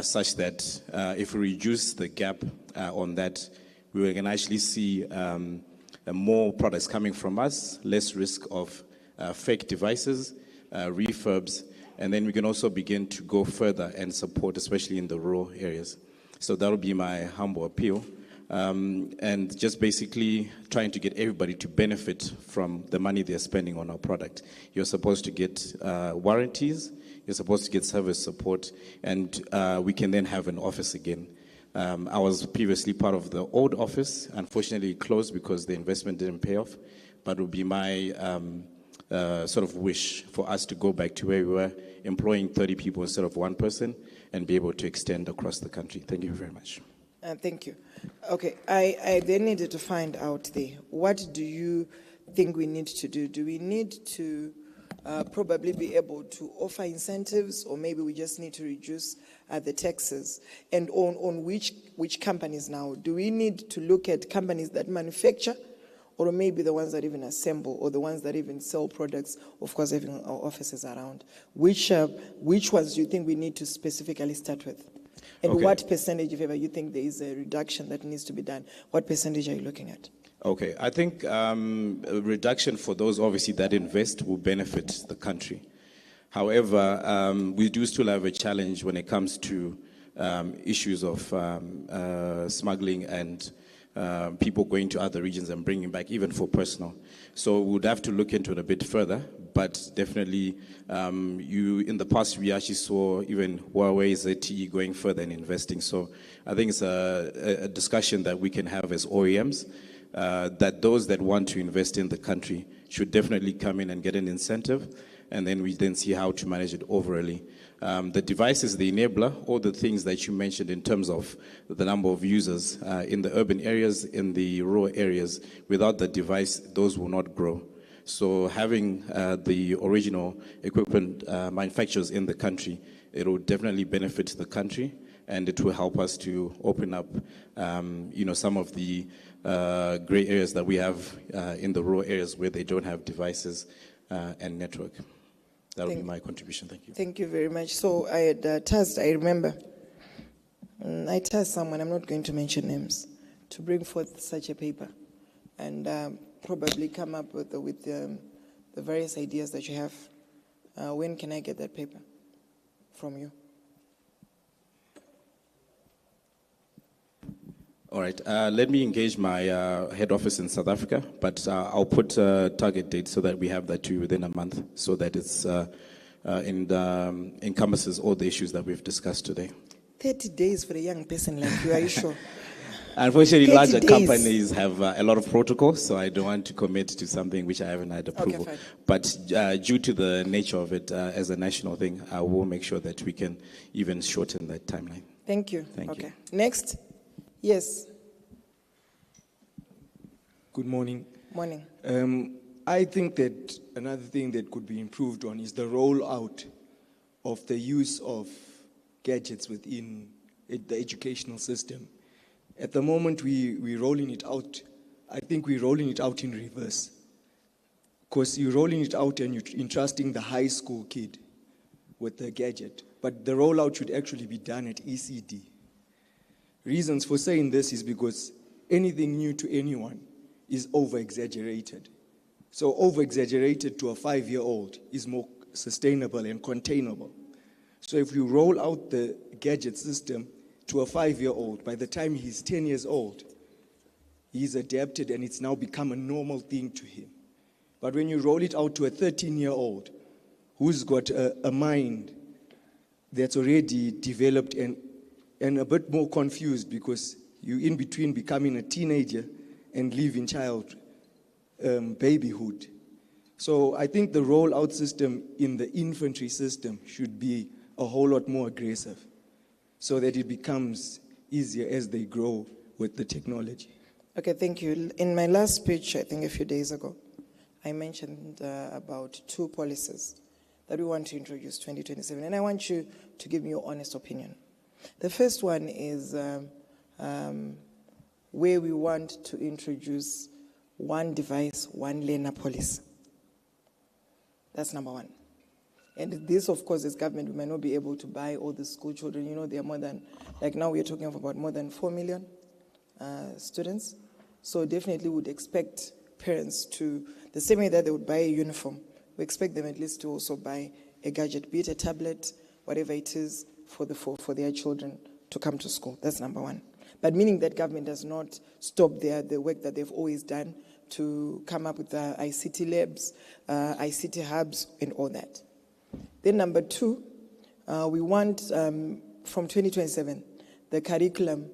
such that if we reduce the gap on that, we can actually see more products coming from us, less risk of fake devices, refurbs, and then we can also begin to go further and support, especially in the rural areas. So that will be my humble appeal. And just basically trying to get everybody to benefit from the money they're spending on our product. You're supposed to get warranties, you're supposed to get service support, and we can then have an office again. I was previously part of the old office. Unfortunately, it closed because the investment didn't pay off. But it would be my sort of wish for us to go back to where we were, employing 30 people instead of one person, and be able to extend across the country. Thank you very much.
Thank you. Okay, I then needed to find out there, what do you think we need to do? Do we need to probably be able to offer incentives, or maybe we just need to reduce the taxes? And on which companies now? Do we need to look at companies that manufacture, or maybe the ones that even assemble, or the ones that even sell products, of course, having our offices around? Which ones do you think we need to specifically start with? And okay, what percentage, if ever you think there is a reduction that needs to be done, what percentage are you looking at?
Okay, I think a reduction for those, obviously, that invest will benefit the country. However, we do still have a challenge when it comes to issues of smuggling and people going to other regions and bringing back, even for personal. So we would have to look into it a bit further, but definitely in the past we actually saw even Huawei, ZTE going further and investing. So I think it's a discussion that we can have as OEMs, that those that want to invest in the country should definitely come in and get an incentive, and then we then see how to manage it overally. The device is the enabler, all the things that you mentioned in terms of the number of users in the urban areas, in the rural areas. Without the device, those will not grow. So having the original equipment manufacturers in the country, it will definitely benefit the country, and it will help us to open up some of the gray areas that we have in the rural areas where they don't have devices and network. That will be my contribution. Thank you.
Thank you very much. So I had I remember, I tasked someone, I'm not going to mention names, to bring forth such a paper and probably come up with the various ideas that you have. When can I get that paper from you?
All right, let me engage my head office in South Africa, but I'll put a target date so that we have that to you within a month, so that it's encompasses all the issues that we've discussed today.
30 days for a young person like you, are you sure?
Unfortunately,
30
larger
days.
companies have a lot of protocols, so I don't want to commit to something which I haven't had approval.
fine.
But due to the nature of it as a national thing, I will make sure that we can even shorten that timeline.
Thank you.
Thank
okay.
you.
Next. Yes.
Good morning.
Morning.
I think that another thing that could be improved on is the rollout of the use of gadgets within the educational system. At the moment, we're rolling it out. I think we're rolling it out in reverse. Because you're rolling it out and you're entrusting the high school kid with the gadget. But the rollout should actually be done at ECD. Reasons for saying this is because anything new to anyone is over-exaggerated. So over-exaggerated to a 5-year-old is more sustainable and containable. So if you roll out the gadget system to a 5-year-old, by the time he's 10 years old, he's adapted and it's now become a normal thing to him. But when you roll it out to a 13-year-old who's got a mind that's already developed and a bit more confused because you're in between becoming a teenager and leaving babyhood. So I think the rollout system in the infantry system should be a whole lot more aggressive so that it becomes easier as they grow with the technology.
Okay, thank you. In my last speech, I think a few days ago, I mentioned about 2 policies that we want to introduce 2027, and I want you to give me your honest opinion. The first one is where we want to introduce one device, one learner policy. That's number 1. And this, of course, as government, we might not be able to buy all the school children. You know, there are more than, like now we're talking of about more than 4 million students. So definitely would expect parents to, the same way that they would buy a uniform, we expect them at least to also buy a gadget, be it a tablet, whatever it is, for their children to come to school. That's number 1. But meaning that government does not stop the work that they've always done to come up with the ICT labs, ICT hubs, and all that. Then number 2, we want from 2027, the curriculum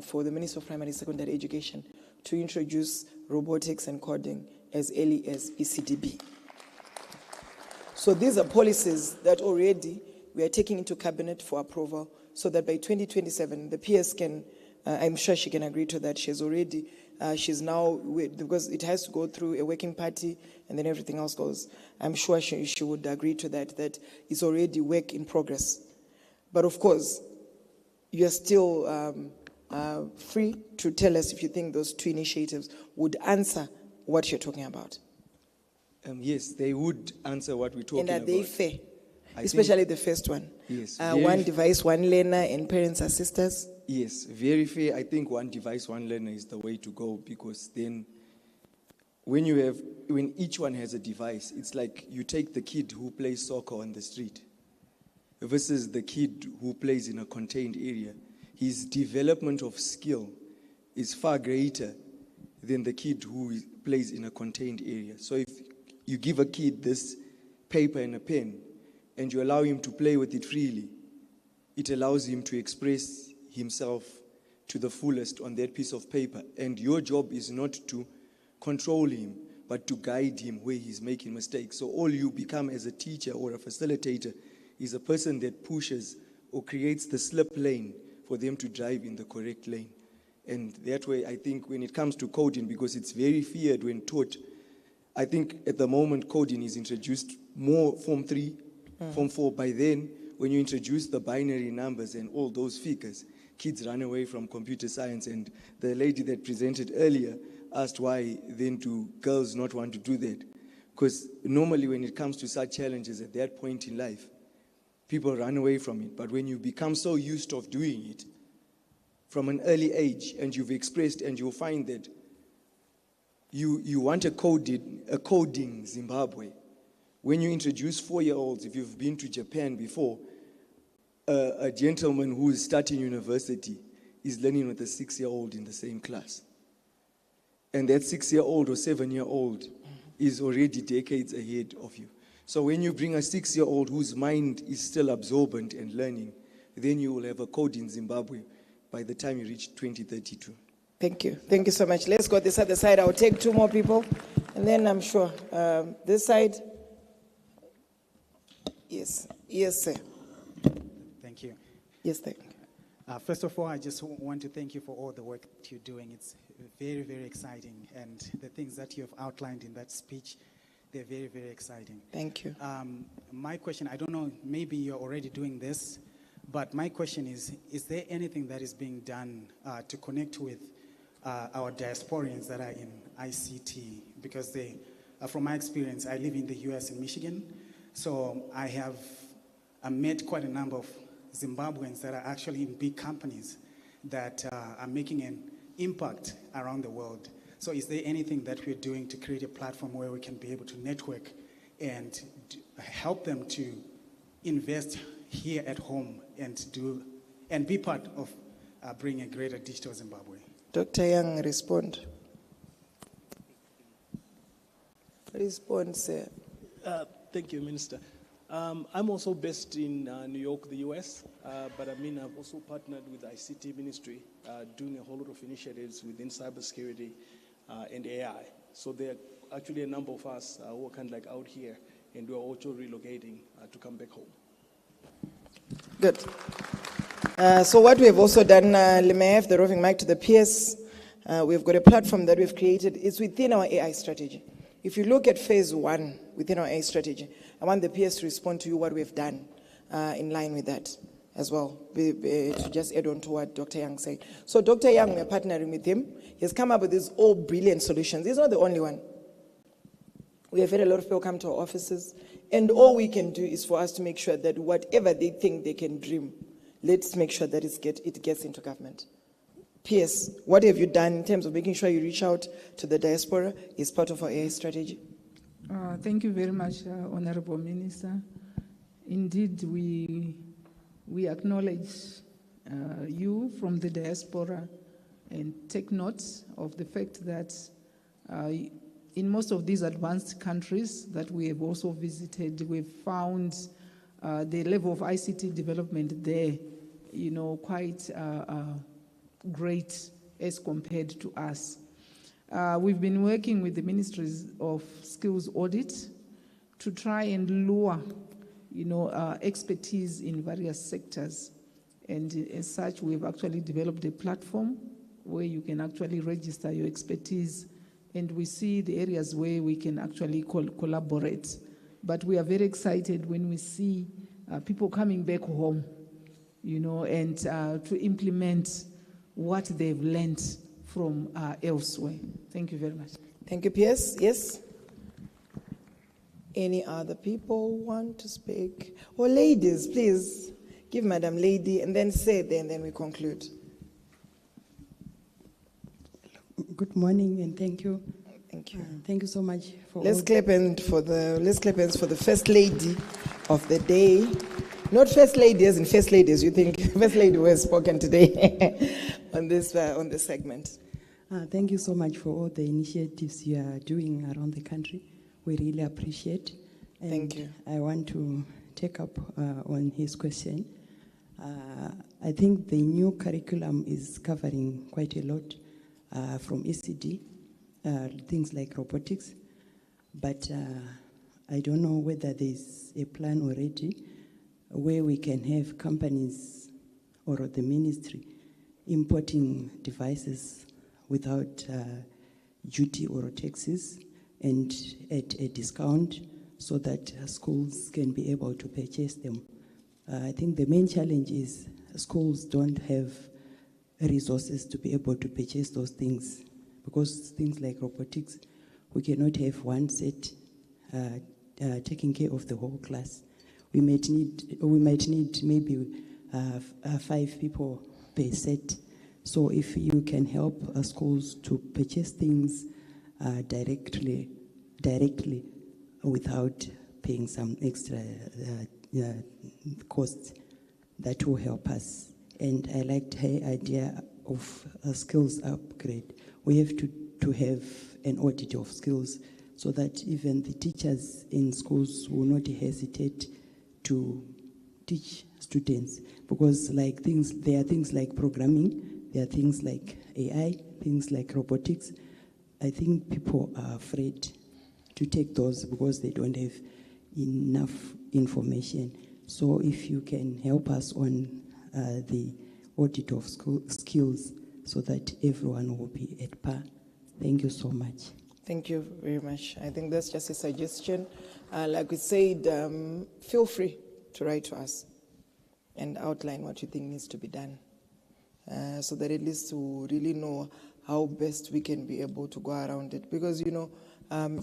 for the Ministry of Primary and Secondary Education to introduce robotics and coding as early as ECDB. So these are policies that already we are taking into cabinet for approval so that by 2027, the PS can, I'm sure she can agree to that. She's now, because it has to go through a working party and then everything else goes. I'm sure she would agree to that it's already work in progress. But of course, you're still free to tell us if you think those 2 initiatives would answer what you're talking about.
Yes, they would answer what we're talking about.
And are they fair? Especially the first one.
Yes.
One device, one learner, and parents assisters.
Yes, very fair. I think one device, one learner is the way to go, because then when each one has a device, it's like you take the kid who plays soccer on the street versus the kid who plays in a contained area. His development of skill is far greater than the kid who plays in a contained area. So if you give a kid this paper and a pen and you allow him to play with it freely, it allows him to express himself to the fullest on that piece of paper. And your job is not to control him, but to guide him where he's making mistakes. So all you become as a teacher or a facilitator is a person that pushes or creates the slip lane for them to drive in the correct lane. And that way, I think when it comes to coding, because it's very feared when taught, I think at the moment coding is introduced more Form 3, Form 4. By then, when you introduce the binary numbers and all those figures, kids run away from computer science. And the lady that presented earlier asked why then do girls not want to do that? Because normally when it comes to such challenges at that point in life, people run away from it. But when you become so used of doing it from an early age, and you've expressed, and you'll find that you want a coding Zimbabwe. When you introduce 4-year-olds, if you've been to Japan before, a gentleman who is starting university is learning with a 6-year-old in the same class. And that 6-year-old or 7-year-old is already decades ahead of you. So when you bring a 6-year-old whose mind is still absorbent and learning, then you will have a code in Zimbabwe by the time you reach 2032.
Thank you. Thank you so much. Let's go this other side. I'll take 2 more people, and then I'm sure this side. Yes. Yes, sir.
Thank you.
Yes, thank you.
First of all, I just want to thank you for all the work that you're doing. It's very, very exciting. And the things that you have outlined in that speech, they're very, very exciting.
Thank you.
My question, I don't know, maybe you're already doing this, but my question is there anything that is being done to connect with our diasporians that are in ICT? Because they, from my experience, I live in the US in Michigan, so I have met quite a number of Zimbabweans that are actually in big companies that are making an impact around the world. So is there anything that we're doing to create a platform where we can be able to network and help them to invest here at home and be part of bringing a greater digital Zimbabwe?
Dr. Young, respond. Respond, sir.
Thank you, Minister. I'm also based in New York, the US, but I've also partnered with the ICT Ministry, doing a whole lot of initiatives within cybersecurity and AI. So there are actually a number of us who are kind of like out here, and we're also relocating to come back home.
Good. So what we have also done, let me have the roving mic to the PS. We've got a platform that we've created. It's within our AI strategy. If you look at phase 1 within our AI strategy, I want the PS to respond to you what we've done in line with that as well, to just add on to what Dr. Young said. So Dr. Young, we're partnering with him. He's come up with these all brilliant solutions. He's not the only one. We have had a lot of people come to our offices, and all we can do is for us to make sure that whatever they think they can dream, let's make sure that it gets into government. PS, what have you done in terms of making sure you reach out to the diaspora is part of our AI strategy?
Thank you very much, Honorable Minister. Indeed, we acknowledge you from the diaspora and take note of the fact that in most of these advanced countries that we have also visited, we've found the level of ICT development there, quite great as compared to us. We've been working with the Ministries of Skills Audit to try and lure, expertise in various sectors. And as such, we've actually developed a platform where you can actually register your expertise, and we see the areas where we can actually collaborate. But we are very excited when we see people coming back home, and to implement what they've learned from elsewhere. Thank you very much.
Thank you, PS. Yes? Any other people want to speak? Or ladies, please. Give Madam Lady, and then say it, and then we conclude.
Good morning, and thank you.
Thank you.
Thank you so much for.
Let's clap hands for the First Lady of the day. Not First Lady as in First Ladies. You think First Lady who has spoken today on this segment.
Thank you so much for all the initiatives you are doing around the country. We really appreciate. And
thank you.
I want to take up on his question. I think the new curriculum is covering quite a lot from ECD, things like robotics, but I don't know whether there's a plan already where we can have companies or the ministry importing devices without duty or taxes and at a discount so that schools can be able to purchase them. I think the main challenge is schools don't have resources to be able to purchase those things, because things like robotics, we cannot have one set taking care of the whole class. We might need maybe 5 people per set. So if you can help schools to purchase things directly without paying some extra costs, that will help us. And I liked her idea of skills upgrade, we have to have an audit of skills so that even the teachers in schools will not hesitate to teach students, because there are things like programming, there are things like AI, things like robotics. I think people are afraid to take those because they don't have enough information. So if you can help us on the audit of skills so that everyone will be at par. Thank you so much.
Thank you very much. I think that's just a suggestion. Like we said, feel free to write to us and outline what you think needs to be done, so that at least we really know how best we can be able to go around it. Because,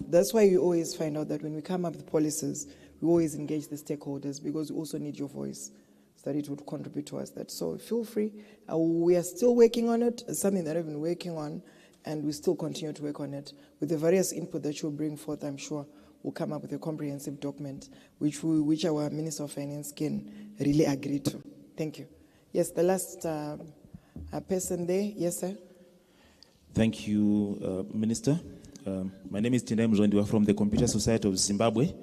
that's why you always find out that when we come up with policies, we always engage the stakeholders, because we also need your voice so that it would contribute towards that. So feel free. We are still working on it. It's something that I've been working on, and we still continue to work on it. With the various input that you'll bring forth, I'm sure we'll come up with a comprehensive document which our Minister of Finance can really agree to. Thank you. Yes, the last person there. Yes, sir.
Thank you, Minister. My name is Tindai Mzondiwa from the Computer Society of Zimbabwe.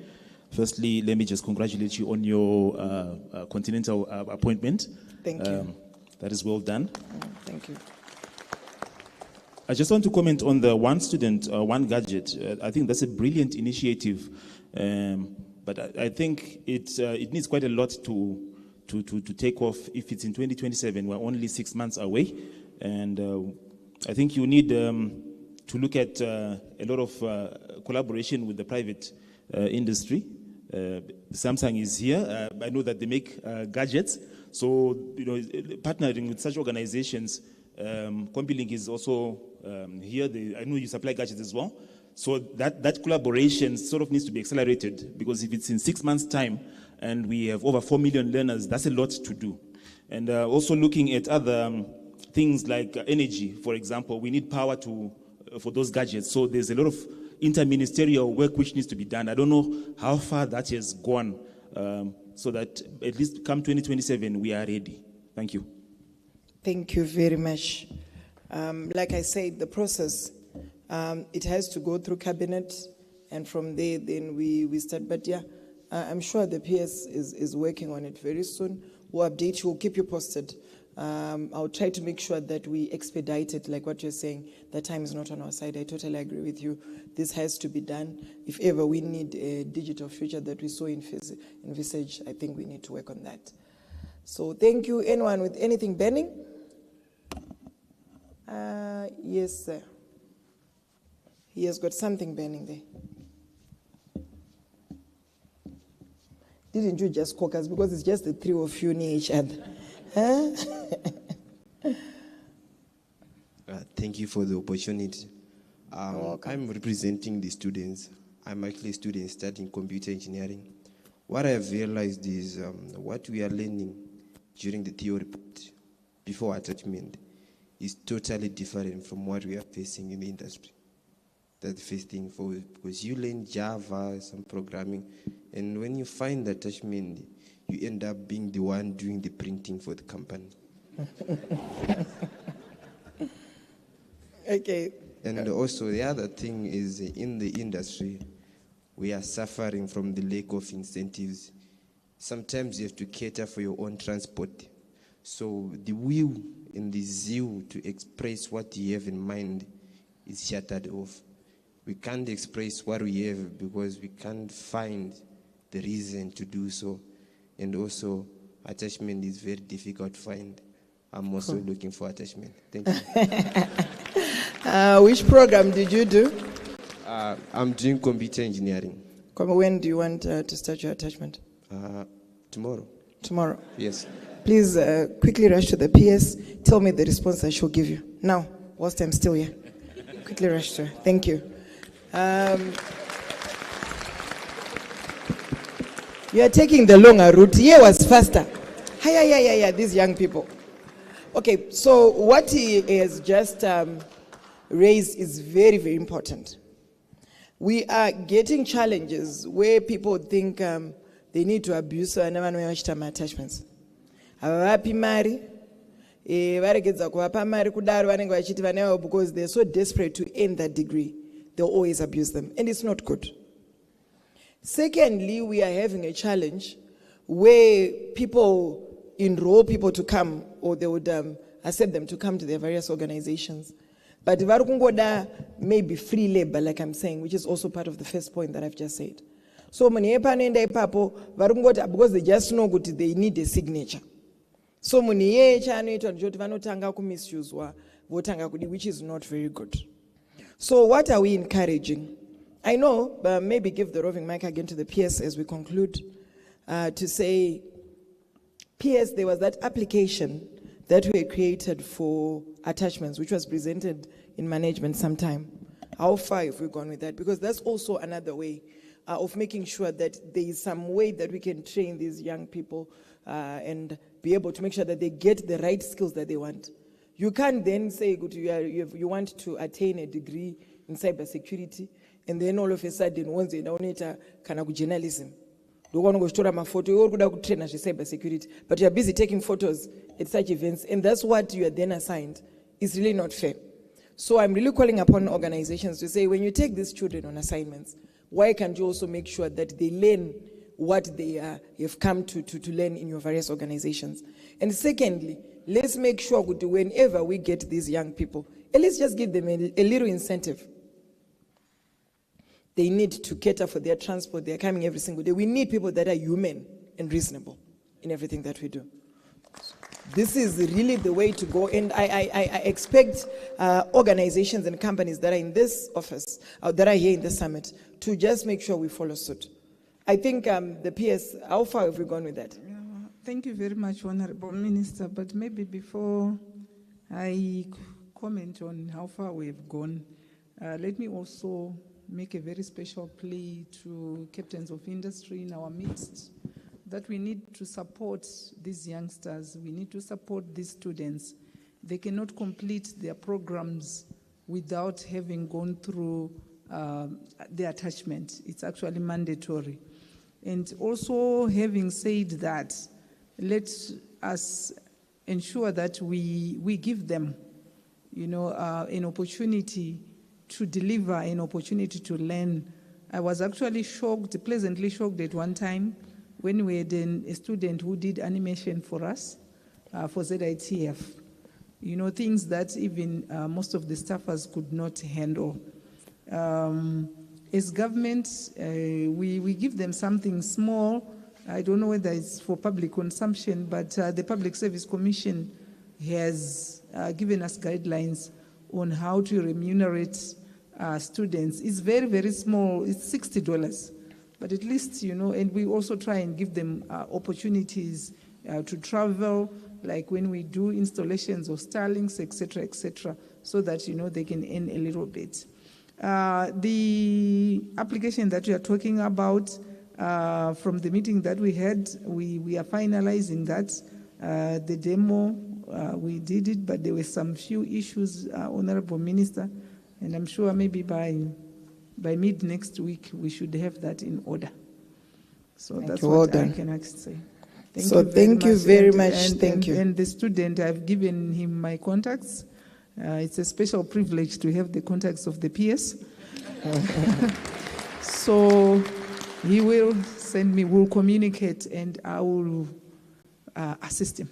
Firstly, let me just congratulate you on your continental appointment.
Thank you.
That is well done.
Thank you.
I just want to comment on the one student, one gadget. I think that's a brilliant initiative, but I think it needs quite a lot to take off. If it's in 2027, we're only 6 months away, and I think you need to look at a lot of collaboration with the private industry. Samsung is here. I know that they make gadgets, so partnering with such organizations. CompuLink is also here. I know you supply gadgets as well. So that collaboration sort of needs to be accelerated, because if it's in 6 months' time and we have over 4 million learners, that's a lot to do. And also looking at other things like energy, for example, we need power for those gadgets. So there's a lot of interministerial work which needs to be done. I don't know how far that has gone, so that at least come 2027, we are ready. Thank you.
Thank you very much. Like I said, the process, it has to go through cabinet, and from there, then we start. But yeah, I'm sure the PS is working on it very soon. We'll update you, we'll keep you posted. I'll try to make sure that we expedite it, like what you're saying. That time is not on our side. I totally agree with you. This has to be done. If ever we need a digital future that we saw envisage, I think we need to work on that. So thank you. Anyone with anything burning? Yes, sir. He has got something burning there. Didn't you just caucus? Because it's just the three of you near each other. Huh?
Thank you for the opportunity. I'm representing the students. I'm actually a student studying computer engineering. What I have realized is what we are learning during the theory part before attachment is totally different from what we are facing in the industry. That's the first thing, because you learn Java, some programming, and when you find the attachment, you end up being the one doing the printing for the company.
Okay.
And also the other thing is, in the industry, we are suffering from the lack of incentives. Sometimes you have to cater for your own transport. So the will and the zeal to express what you have in mind is shattered off. We can't express what we have because we can't find the reason to do so. And also, attachment is very difficult to find. I'm also looking for attachment. Thank you.
Which program did you do?
I'm doing computer engineering.
When do you want to start your attachment?
Tomorrow.
Tomorrow?
Yes.
Please quickly rush to the PS. Tell me the response I shall give you. Now, whilst I'm still here. Quickly rush to her. Thank you. You are taking the longer route. Here was faster. Yeah, these young people. Okay, so what he has just raised is very, very important. We are getting challenges where people think they need to abuse attachments. varegedza kuvapa mari kudaro vanenge vachiti vana vavo because they're so desperate to earn that degree, they'll always abuse them, and it's not good. Secondly, we are having a challenge where people enroll people to come, or they would accept them to come to their various organizations. But varukungoda maybe free labor, like I'm saying, which is also part of the first point that I've just said. So because they just know that they need a signature. So which is not very good. So what are we encouraging? I know, but maybe give the roving mic again to the PS as we conclude, to say, PS, there was that application that we created for attachments, which was presented in management sometime. How far have we gone with that? Because that's also another way of making sure that there is some way that we can train these young people and be able to make sure that they get the right skills that they want. You can't then say you want to attain a degree in cybersecurity, and then all of a sudden, once you don't journalism. Cybersecurity, but you are busy taking photos at such events, and that's what you are then assigned. It's really not fair. So I'm really calling upon organizations to say, when you take these children on assignments, why can't you also make sure that they learn what they have come to learn in your various organizations? And secondly, let's make sure that whenever we get these young people, at least just give them a little incentive. They need to cater for their transport. They're coming every single day. We need people that are human and reasonable in everything that we do. This is really the way to go. And I expect organizations and companies that are in this office, that are here in the summit, to just make sure we follow suit. I think the PS, how far have we gone with that?
Thank you very much, Honorable Minister. But maybe before I comment on how far we've gone, let me also make a very special plea to captains of industry in our midst that we need to support these youngsters. We need to support these students. They cannot complete their programs without having gone through the attachment. It's actually mandatory. And also, having said that, let us ensure that we give them, an opportunity to deliver, an opportunity to learn. I was actually shocked, pleasantly shocked at one time when we had a student who did animation for us, for ZITF. Things that even most of the staffers could not handle. As government, we give them something small. I don't know whether it's for public consumption, but the Public Service Commission has given us guidelines on how to remunerate students. It's very, very small. It's $60. But at least, and we also try and give them opportunities to travel, like when we do installations of Starlinks, etc., so that, they can earn a little bit. The application that we are talking about, from the meeting that we had, we are finalizing that. The demo, we did it, but there were some few issues, Honorable Minister, and I'm sure maybe by mid next week we should have that in order. So that's what I can actually say.
Thank you very much. Thank you.
And the student, I've given him my contacts. It's a special privilege to have the contacts of the PS. So he will send me, we'll communicate, and I will assist him.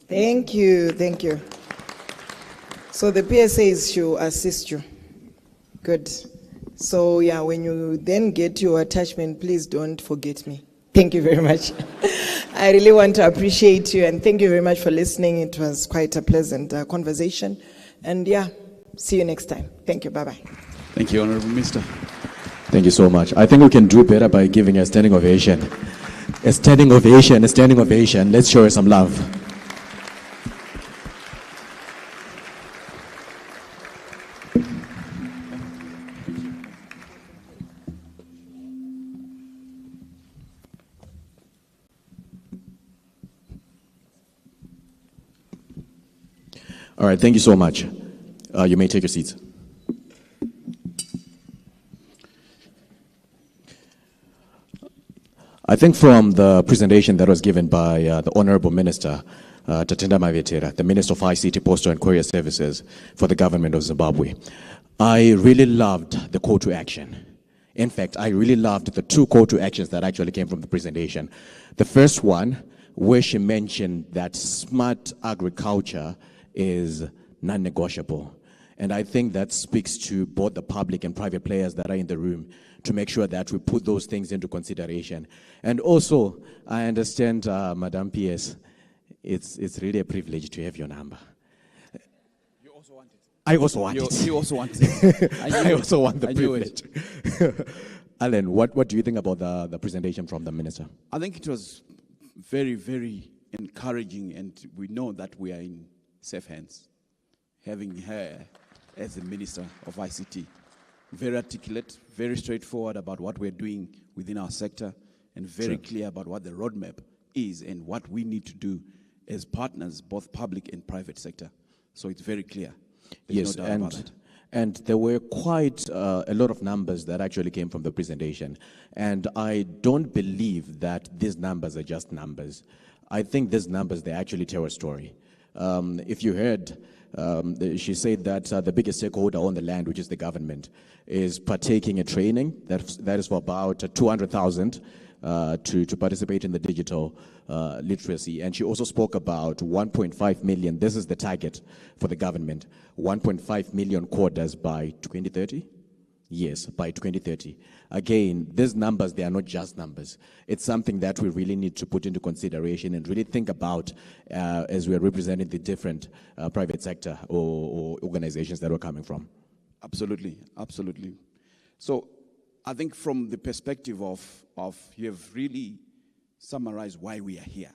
Thank you. So the PS says she'll assist you. Good. So yeah, when you then get your attachment, please don't forget me. Thank you very much. I really want to appreciate you, and thank you very much for listening. It was quite a pleasant conversation. And yeah, see you next time. Thank you. Bye-bye.
Thank you, Honorable Minister.
Thank you so much. I think we can do better by giving a standing ovation. A standing ovation, a standing ovation. Let's show her some love. All right, thank you so much. You may take your seats. I think from the presentation that was given by the Honorable Minister, Tatenda Mavetera, the Minister of ICT, Postal and Courier Services for the government of Zimbabwe. I really loved the call to action. In fact, I really loved the two call to actions that actually came from the presentation. The first one, where she mentioned that smart agriculture is non-negotiable. And I think that speaks to both the public and private players that are in the room to make sure that we put those things into consideration. And also, I understand, Madam PS, it's really a privilege to have your number.
You also want it.
I also want it.
You also want it.
I also want the privilege. Alan, what do you think about the presentation from the minister?
I think it was very, very encouraging, and we know that we are in safe hands. Having her as the Minister of ICT, very articulate, very straightforward about what we're doing within our sector, and very clear about what the roadmap is and what we need to do as partners, both public and private sector. So it's very clear. There's no doubt about it.
And there were quite a lot of numbers that actually came from the presentation. And I don't believe that these numbers are just numbers. I think these numbers, they actually tell a story. If you heard, she said that the biggest stakeholder on the land, which is the government, is partaking in training. That is for about 200,000 to participate in the digital literacy. And she also spoke about 1.5 million. This is the target for the government. 1.5 million quotas by 2030. Yes, by 2030. Again, these numbers, they are not just numbers. It's something that we really need to put into consideration and really think about as we are representing the different private sector or organizations that we're coming from.
Absolutely, absolutely. So I think from the perspective of you have really summarized why we are here,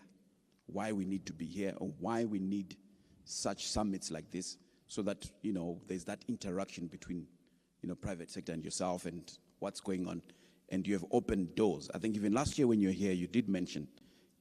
why we need to be here, or why we need such summits like this, so that, you know, there's that interaction between, you know, private sector and yourself and what's going on. And you have opened doors. I think even last year when you were here, you did mention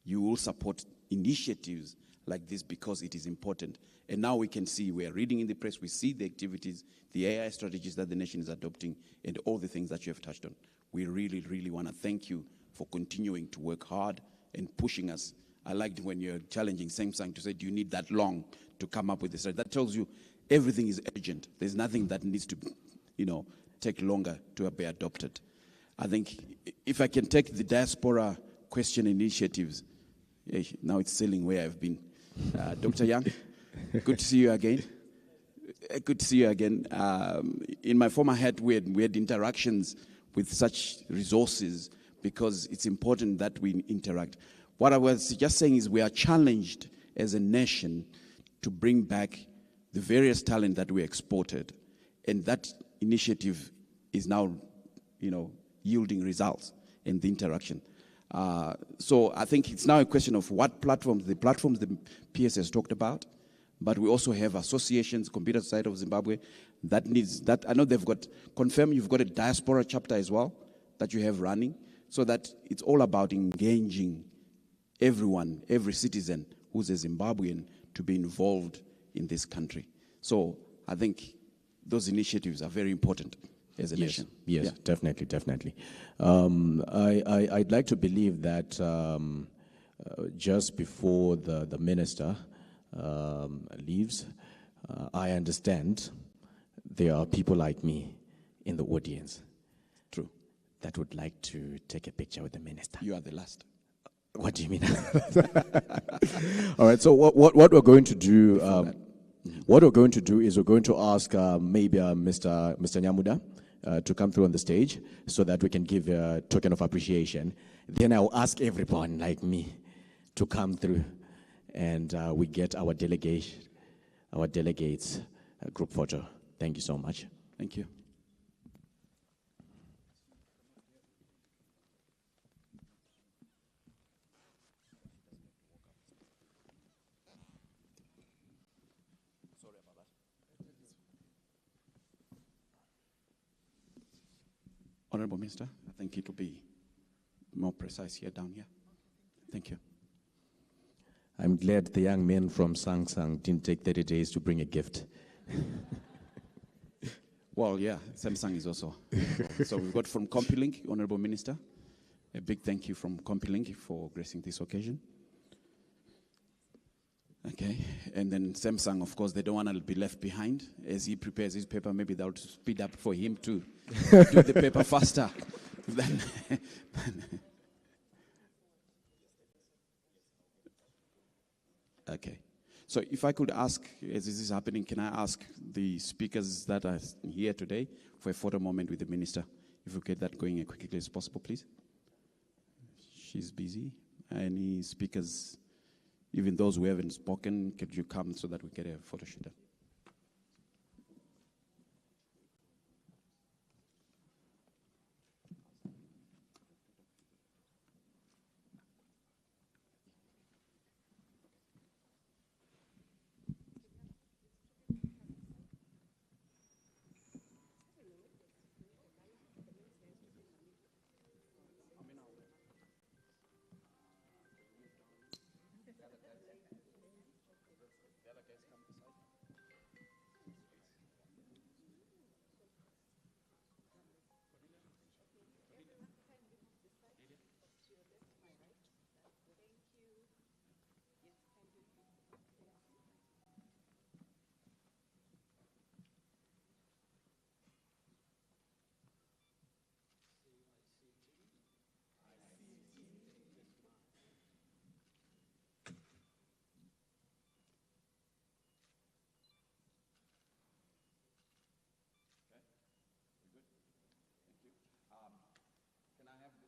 you will support initiatives like this because it is important. And now we can see, we are reading in the press, we see the activities, the AI strategies that the nation is adopting, and all the things that you have touched on. We really, really want to thank you for continuing to work hard and pushing us. I liked when you're challenging Samsung to say, do you need that long to come up with this? That tells you everything is urgent. There's nothing that needs to, you know, take longer to be adopted. I think if I can take the diaspora question initiatives, now it's selling where I've been. Dr. Young, good to see you again. Good to see you again. In my former head, we had interactions with such resources because it's important that we interact. What I was just saying is we are challenged as a nation to bring back the various talent that we exported, and that initiative is now, you know, yielding results in the interaction. So I think it's now a question of what platforms, the PS has talked about, but we also have associations, Computer Society of Zimbabwe, that needs, that I know they've got, confirm you've got a diaspora chapter as well that you have running, so that it's all about engaging everyone, every citizen who's a Zimbabwean to be involved in this country. So I think those initiatives are very important as a nation.
Yes, definitely, definitely. I'd like to believe that just before the minister leaves, I understand there are people like me in the audience.
True.
That would like to take a picture with the minister.
You are the last.
What do you mean? All right, so what we're going to do, what we're going to do is we're going to ask maybe Mr. Nyamuda to come through on the stage so that we can give a token of appreciation. Then I'll ask everyone like me to come through, and we get our delegates group photo. Thank you so much.
Thank you. Honorable Minister, I think it will be more precise here, down here. Thank you.
I'm glad the young men from Samsung didn't take 30 days to bring a gift.
Well, yeah, Samsung is also. So we've got from CompuLink, Honorable Minister, a big thank you from CompuLink for gracing this occasion. Okay, and then Samsung, of course, they don't want to be left behind. As he prepares his paper, maybe that would speed up for him to do the paper faster. Okay, so if I could ask, as this is happening, can I ask the speakers that are here today for a photo moment with the minister? If we get that going as quickly as possible, please. She's busy. Any speakers? Even those who haven't spoken, could you come so that we get a photo shoot done?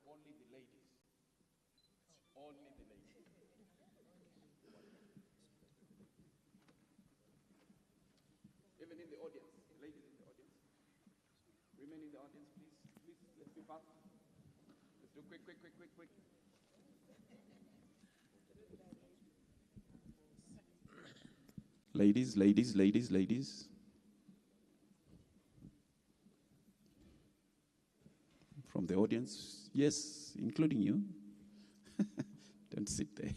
Only the ladies. Only the ladies. Even in the audience, ladies in the audience. Remain in the audience, please. Please, let's be fast. Let's do quick. Ladies. From the audience, yes, including you. Don't sit there.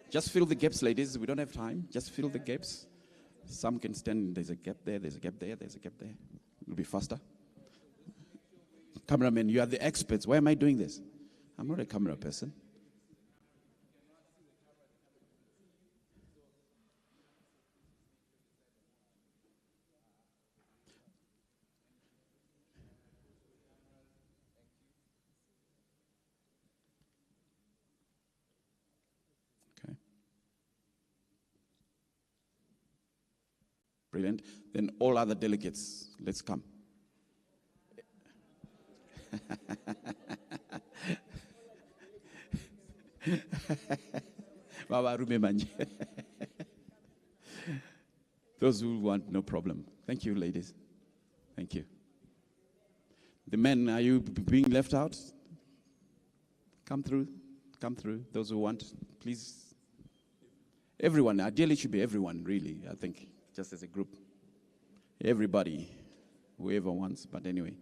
Just fill the gaps, ladies. We don't have time. Just fill the gaps. Some can stand. There's a gap there. There's a gap there. There's a gap there. It'll be faster. Cameramen, you are the experts. Why am I doing this? I'm not a camera person. Brilliant. Then all other delegates, let's come. Those who want, no problem. Thank you, ladies. Thank you. The men, are you being left out? Come through. Those who want, please. Everyone, ideally it should be everyone, really, I think. Just as a group. Everybody, whoever wants, but anyway.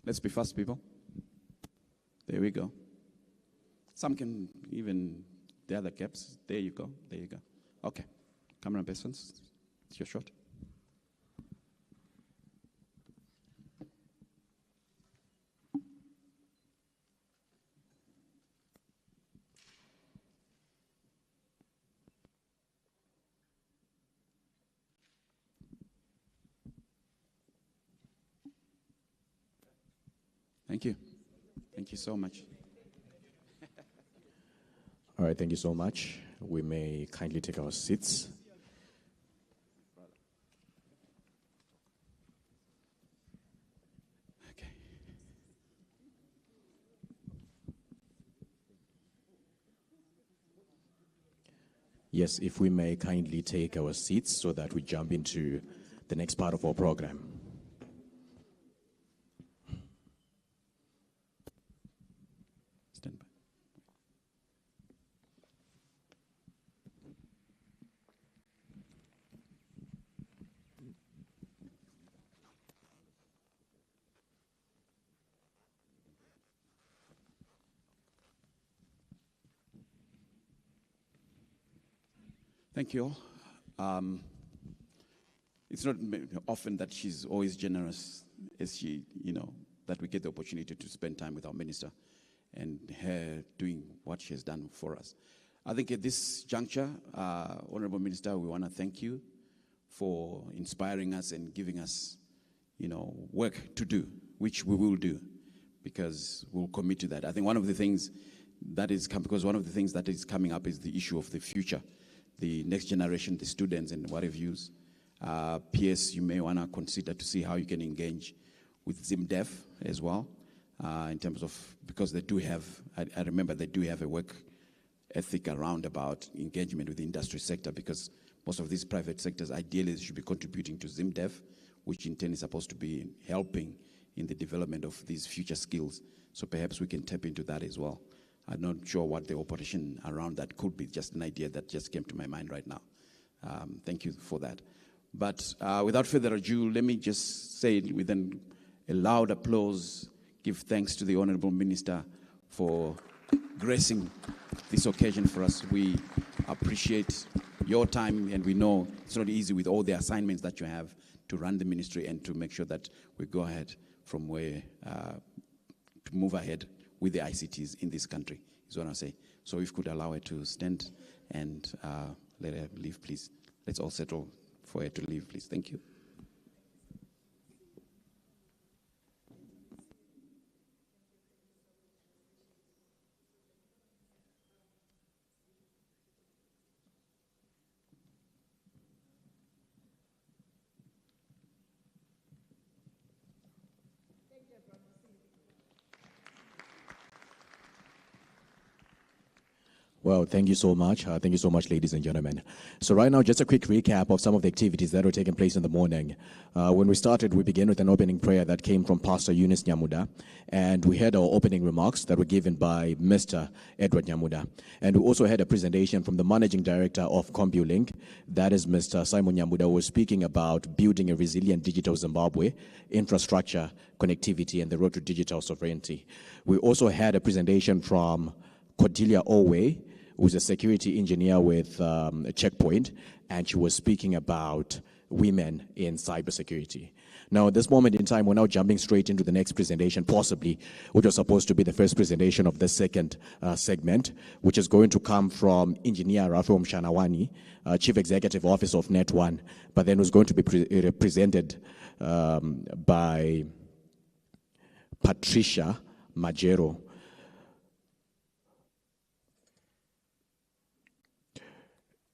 Let's be fast, people. There we go. Some can even, the other gaps. There you go. Okay. Camera persons, it's your shot. Thank you. Thank you so much.
All right, thank you so much. We may kindly take our seats. Yes, if we may kindly take our seats so that we jump into the next part of our program.
Stand by. Thank you all. It's not often that she's always generous, as she, that we get the opportunity to spend time with our minister and her doing what she has done for us. I think at this juncture, Honorable Minister, we want to thank you for inspiring us and giving us, work to do, which we will do, because we'll commit to that. I think one of the things that is coming up is the issue of the future. The next generation, the students and what have you. PS, you may want to consider to see how you can engage with ZimDev as well, in terms of, because they do have, I remember they do have a work ethic around about engagement with the industry sector, because most of these private sectors ideally should be contributing to ZimDev, which in turn is supposed to be helping in the development of these future skills. So perhaps we can tap into that as well. I'm not sure what the operation around that could be, just an idea that just came to my mind right now. Thank you for that. But without further ado, let me just say with a loud applause, give thanks to the Honorable Minister for gracing this occasion for us. We appreciate your time, and we know it's not easy with all the assignments that you have to run the ministry and to make sure that we go ahead from where, to move ahead with the ICTs in this country, is what I say. So if you could allow her to stand and let her leave, please. Let's all settle for her to leave, please. Thank you.
Well, thank you so much. Thank you so much, ladies and gentlemen. So right now, just a quick recap of some of the activities that were taking place in the morning. When we started, we began with an opening prayer that came from Pastor Eunice Nyamuda, and we had our opening remarks that were given by Mr. Edward Nyamuda. And we also had a presentation from the Managing Director of CompuLink, that is Mr. Simon Nyamuda, who was speaking about building a resilient digital Zimbabwe, infrastructure, connectivity, and the road to digital sovereignty. We also had a presentation from Cordelia Owe, who's a security engineer with Checkpoint, and she was speaking about women in cybersecurity. Now, at this moment in time, we're now jumping straight into the next presentation, possibly, which was supposed to be the first presentation of the second segment, which is going to come from Engineer Rafael Mshanawani, Chief Executive Officer of Net1, but then was going to be represented by Patricia Majero.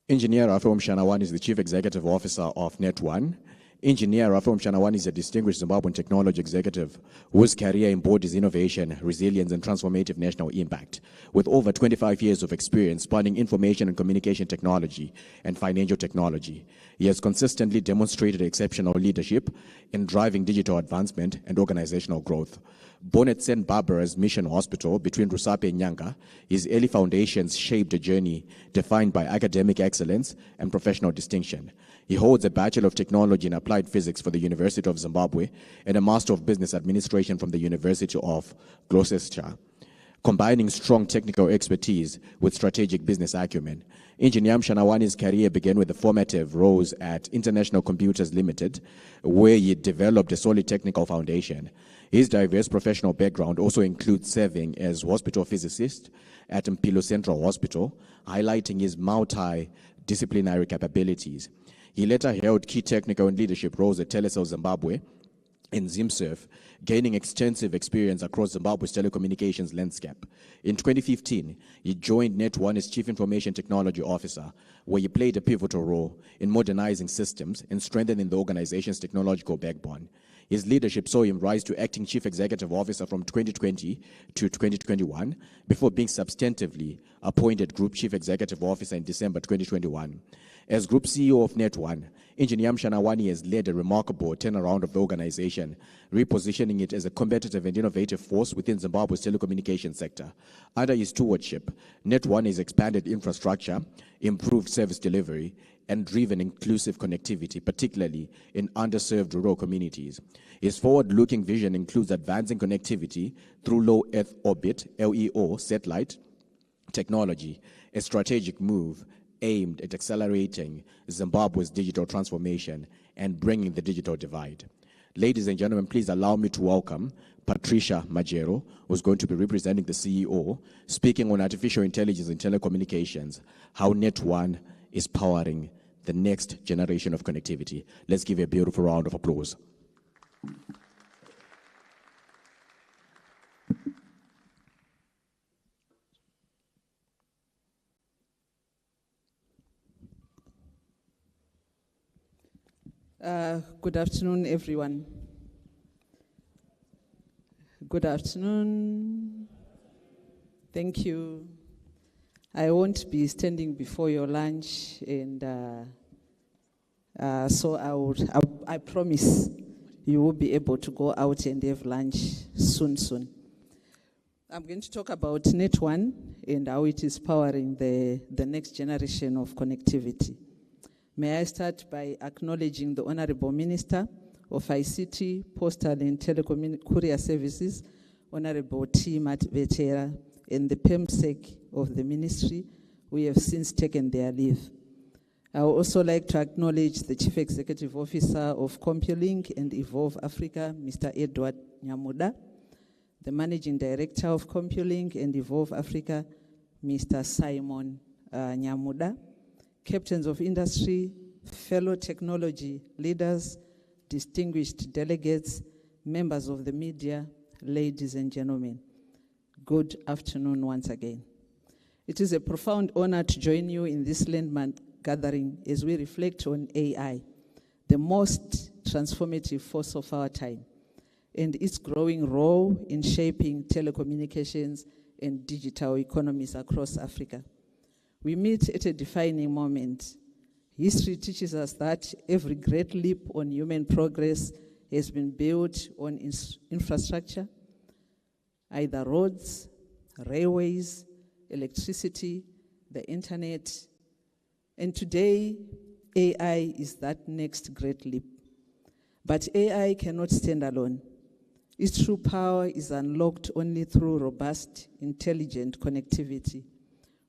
Engineer Rafael Mshanawani is the Chief Executive Officer of Net1. Engineer Rafael Mshanawani is a distinguished Zimbabwean technology executive whose career embodies innovation, resilience, and transformative national impact. With over 25 years of experience spanning information and communication technology and financial technology, he has consistently demonstrated exceptional leadership in driving digital advancement and organizational growth. Born at St. Barbara's Mission Hospital between Rusape and Nyanga, his early foundations shaped a journey defined by academic excellence and professional distinction. He holds a Bachelor of Technology in Applied Physics for the University of Zimbabwe and a Master of Business Administration from the University of Gloucester. Combining strong technical expertise with strategic business acumen, Engineer Mshanawani's career began with the formative roles at International Computers Limited, where he developed a solid technical foundation. His diverse professional background also includes serving as hospital physicist at Mpilo Central Hospital, highlighting his multidisciplinary capabilities. He later held key technical and leadership roles at Telecel Zimbabwe, in ZimSurf, gaining extensive experience across Zimbabwe's telecommunications landscape. In 2015, he joined Net1 as Chief Information Technology Officer, where he played a pivotal role in modernizing systems and strengthening the organization's technological backbone. His leadership saw him rise to acting Chief Executive Officer from 2020 to 2021, before being substantively appointed Group Chief Executive Officer in December 2021. As Group CEO of Net1, Engineer Mshanawani has led a remarkable turnaround of the organization, repositioning it as a competitive and innovative force within Zimbabwe's telecommunications sector. Under his stewardship, Net1 has expanded infrastructure, improved service delivery, and driven inclusive connectivity, particularly in underserved rural communities. His forward-looking vision includes advancing connectivity through low Earth orbit, LEO, satellite technology, a strategic move aimed at accelerating Zimbabwe's digital transformation and bringing the digital divide. Ladies and gentlemen, please allow me to welcome Patricia Majero, who's going to be representing the CEO, speaking on artificial intelligence in telecommunications, how Net1 is powering the next generation of connectivity. Let's give a beautiful round of applause.
Good afternoon, everyone. Good afternoon. Thank you. I won't be standing before your lunch, and so I promise you will be able to go out and have lunch soon. I'm going to talk about Net1 and how it is powering the next generation of connectivity. May I start by acknowledging the Honorable Minister of ICT, Postal and Courier Services, Honorable T. Vetera, and the PEMSEC of the Ministry, who have since taken their leave. I would also like to acknowledge the Chief Executive Officer of CompuLink and Evolve Africa, Mr. Edward Nyamuda, the Managing Director of CompuLink and Evolve Africa, Mr. Simon Nyamuda, captains of industry, fellow technology leaders, distinguished delegates, members of the media, ladies and gentlemen. Good afternoon once again. It is a profound honor to join you in this landmark gathering as we reflect on AI, the most transformative force of our time, and its growing role in shaping telecommunications and digital economies across Africa. We meet at a defining moment. History teaches us that every great leap on human progress has been built on infrastructure, either roads, railways, electricity, the internet. And today, AI is that next great leap. But AI cannot stand alone. Its true power is unlocked only through robust, intelligent connectivity.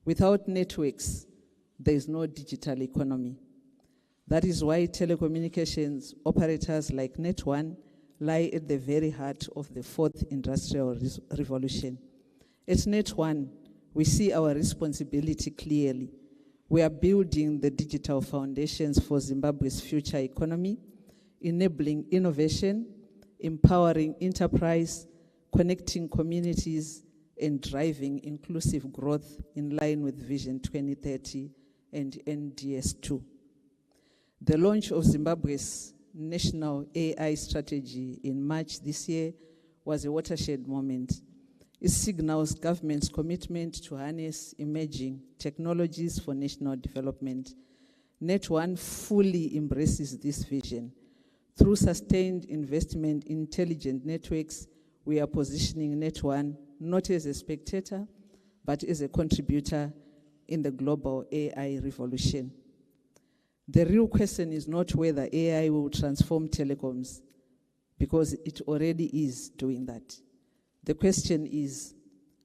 Without networks, there is no digital economy. That is why telecommunications operators like Net1 lie at the very heart of the fourth industrial revolution. At Net1, we see our responsibility clearly. We are building the digital foundations for Zimbabwe's future economy, enabling innovation, empowering enterprise, connecting communities, and driving inclusive growth in line with Vision 2030 and NDS2. The launch of Zimbabwe's national AI strategy in March this year was a watershed moment. It signals government's commitment to harness emerging technologies for national development. Net1 fully embraces this vision. Through sustained investment in intelligent networks, we are positioning Net1 not as a spectator, but as a contributor in the global AI revolution. The real question is not whether AI will transform telecoms, because it already is doing that. The question is,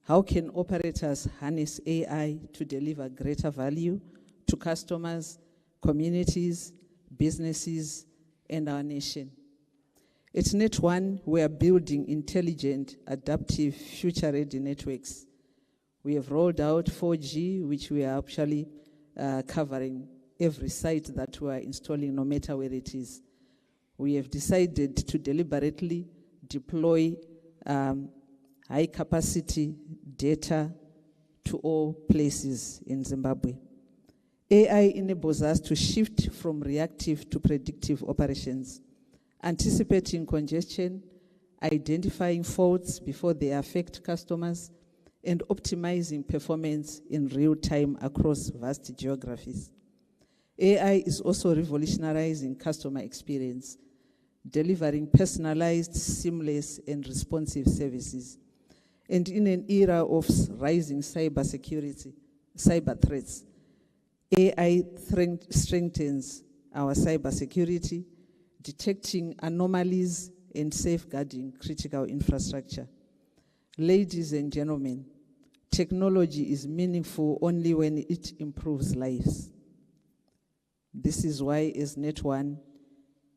how can operators harness AI to deliver greater value to customers, communities, businesses, and our nation? At Net1, we are building intelligent, adaptive, future-ready networks. We have rolled out 4G, which we are actually covering every site that we are installing, no matter where it is. We have decided to deliberately deploy high-capacity data to all places in Zimbabwe. AI enables us to shift from reactive to predictive operations, anticipating congestion, identifying faults before they affect customers, and optimizing performance in real time across vast geographies. AI is also revolutionizing customer experience, delivering personalized, seamless, and responsive services. And in an era of rising cyber threats, AI strengthens our cybersecurity, detecting anomalies and safeguarding critical infrastructure. Ladies and gentlemen, technology is meaningful only when it improves lives. This is why, as Net1,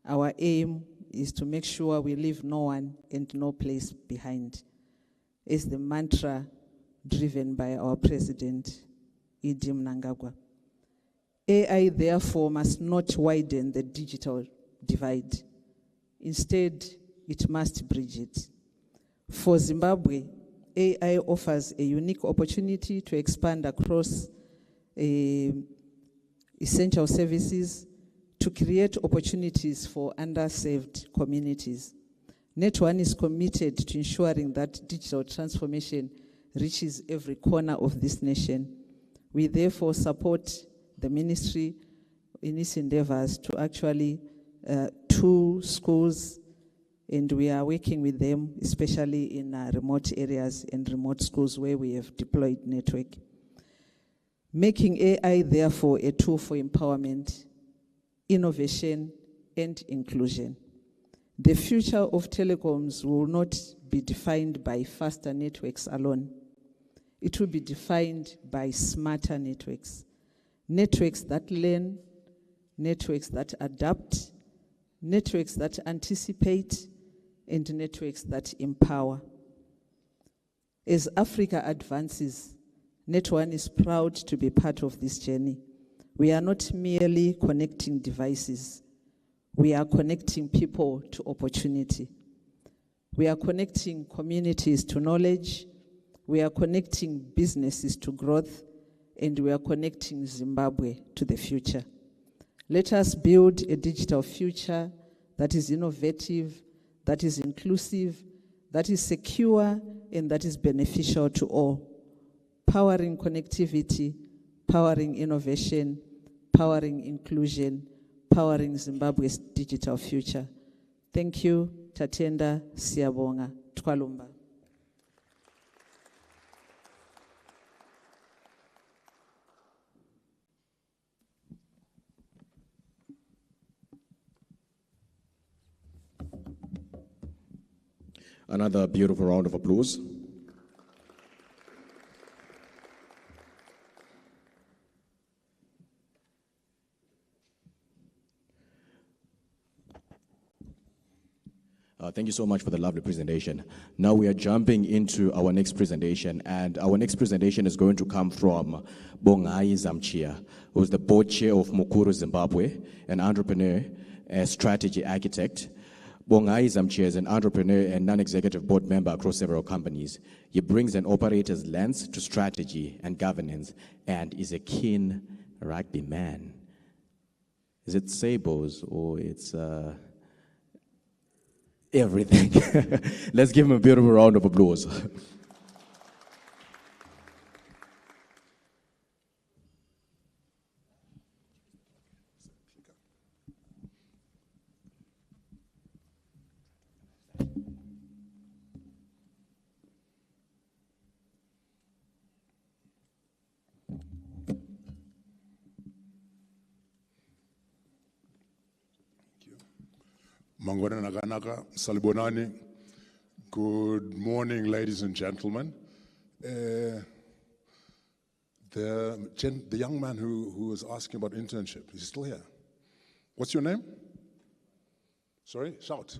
our aim is to make sure we leave no one and no place behind. It's the mantra driven by our president, Idi Mnangagwa. AI, therefore, must not widen the digital divide. Instead, it must bridge it. For Zimbabwe, AI offers a unique opportunity to expand across essential services, to create opportunities for underserved communities. Net1 is committed to ensuring that digital transformation reaches every corner of this nation. We therefore support the ministry in its endeavors to actually tool schools, and we are working with them, especially in remote areas and remote schools where we have deployed network. Making AI, therefore, a tool for empowerment, innovation, and inclusion. The future of telecoms will not be defined by faster networks alone. It will be defined by smarter networks. Networks that learn, networks that adapt, networks that anticipate, and networks that empower. As Africa advances, Net1 is proud to be part of this journey. We are not merely connecting devices. We are connecting people to opportunity. We are connecting communities to knowledge. We are connecting businesses to growth. And we are connecting Zimbabwe to the future. Let us build a digital future that is innovative, that is inclusive, that is secure, and that is beneficial to all. Powering connectivity, powering innovation, powering inclusion, powering Zimbabwe's digital future. Thank you, Tatenda Siyabonga, Twalumba.
Another beautiful round of applause. Thank you so much for the lovely presentation. Now we are jumping into our next presentation, and our next presentation is going to come from Bunga Zamchia, who is the board chair of Mukuru Zimbabwe, an entrepreneur, a strategy architect. Bunga Zamchia is an entrepreneur and non-executive board member across several companies. He brings an operator's lens to strategy and governance and is a keen rugby man. Is it Sables or it's everything? Let's give him a beautiful round of applause.
Mangwana Naganaka, Salibonani. Good morning, ladies and gentlemen. The young man who was asking about internship, is he still here? What's your name? Sorry, shout.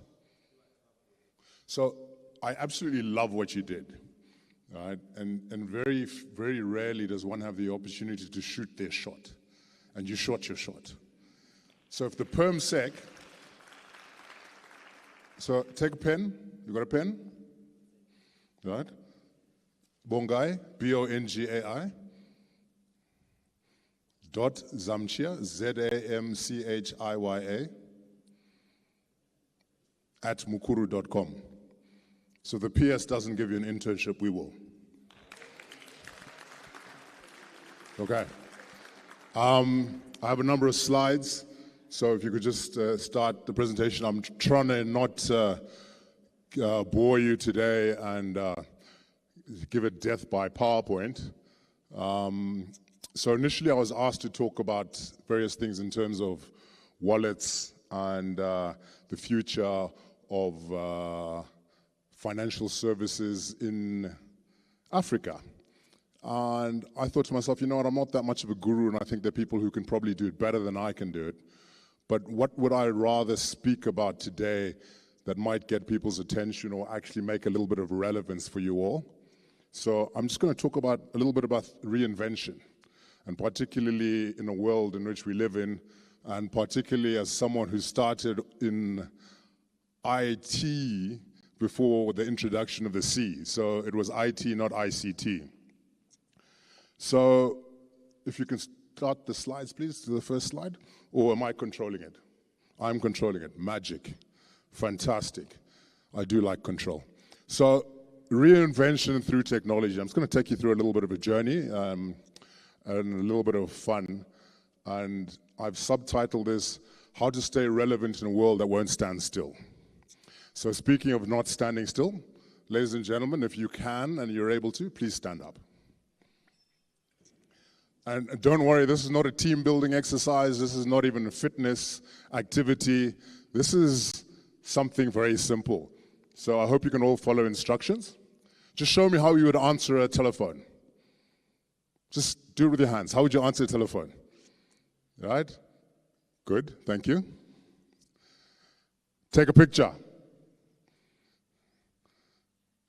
So I absolutely love what you did. Right? And very, very rarely does one have the opportunity to shoot their shot. And you shot your shot. So if the perm sec, So take a pen. You got a pen? Right? Bongai, Bongai. Dot Zamchia, ZAMCHIYA, at mukuru.com. So the PS doesn't give you an internship, we will. Okay. I have a number of slides, so if you could just start the presentation. I'm trying to not bore you today and give it death by PowerPoint. So initially I was asked to talk about various things in terms of wallets and the future of financial services in Africa. And I thought to myself, you know what, I'm not that much of a guru, and I think there are people who can probably do it better than I can do it. But what would I rather speak about today that might get people's attention or actually make a little bit of relevance for you all? So I'm just going to talk about a little bit about reinvention, and particularly in a world in which we live in, and particularly as someone who started in IT before the introduction of the C. So it was IT, not ICT. So if you can start the slides, please, to the first slide. Or am I controlling it? I'm controlling it. Magic. Fantastic. I do like control. So reinvention through technology. I'm just going to take you through a little bit of a journey and a little bit of fun. And I've subtitled this, How to Stay Relevant in a World That Won't Stand Still. So speaking of not standing still, ladies and gentlemen, if you can and you're able to, please stand up. And don't worry, this is not a team building exercise. This is not even a fitness activity. This is something very simple. So I hope you can all follow instructions. Just show me how you would answer a telephone. Just do it with your hands. How would you answer a telephone? Right? Good, thank you. Take a picture.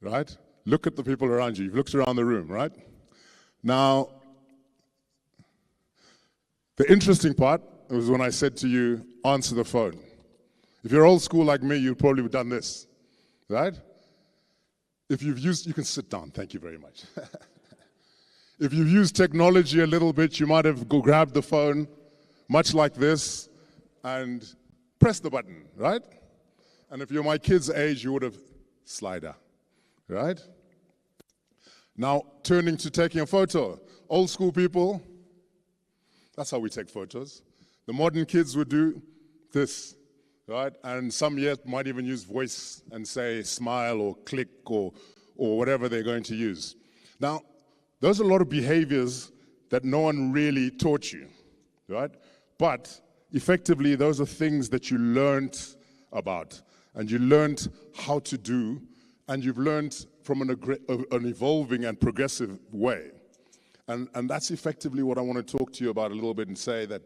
Right? Look at the people around you. You've looked around the room, right? Now, the interesting part was when I said to you, answer the phone. If you're old school like me, you'd probably have done this, right? If you've used, you can sit down, thank you very much. If you've used technology a little bit, you might have grabbed the phone, much like this, and pressed the button, right? And if you're my kid's age, you would have slider, right? Now, turning to taking a photo. Old school people, that's how we take photos. The modern kids would do this, right? And some yet might even use voice and say smile or click or whatever they're going to use. Now, those are a lot of behaviors that no one really taught you, right? But effectively, those are things that you learned about and you learned how to do, and you've learned from an evolving and progressive way. And that's effectively what I want to talk to you about a little bit and say that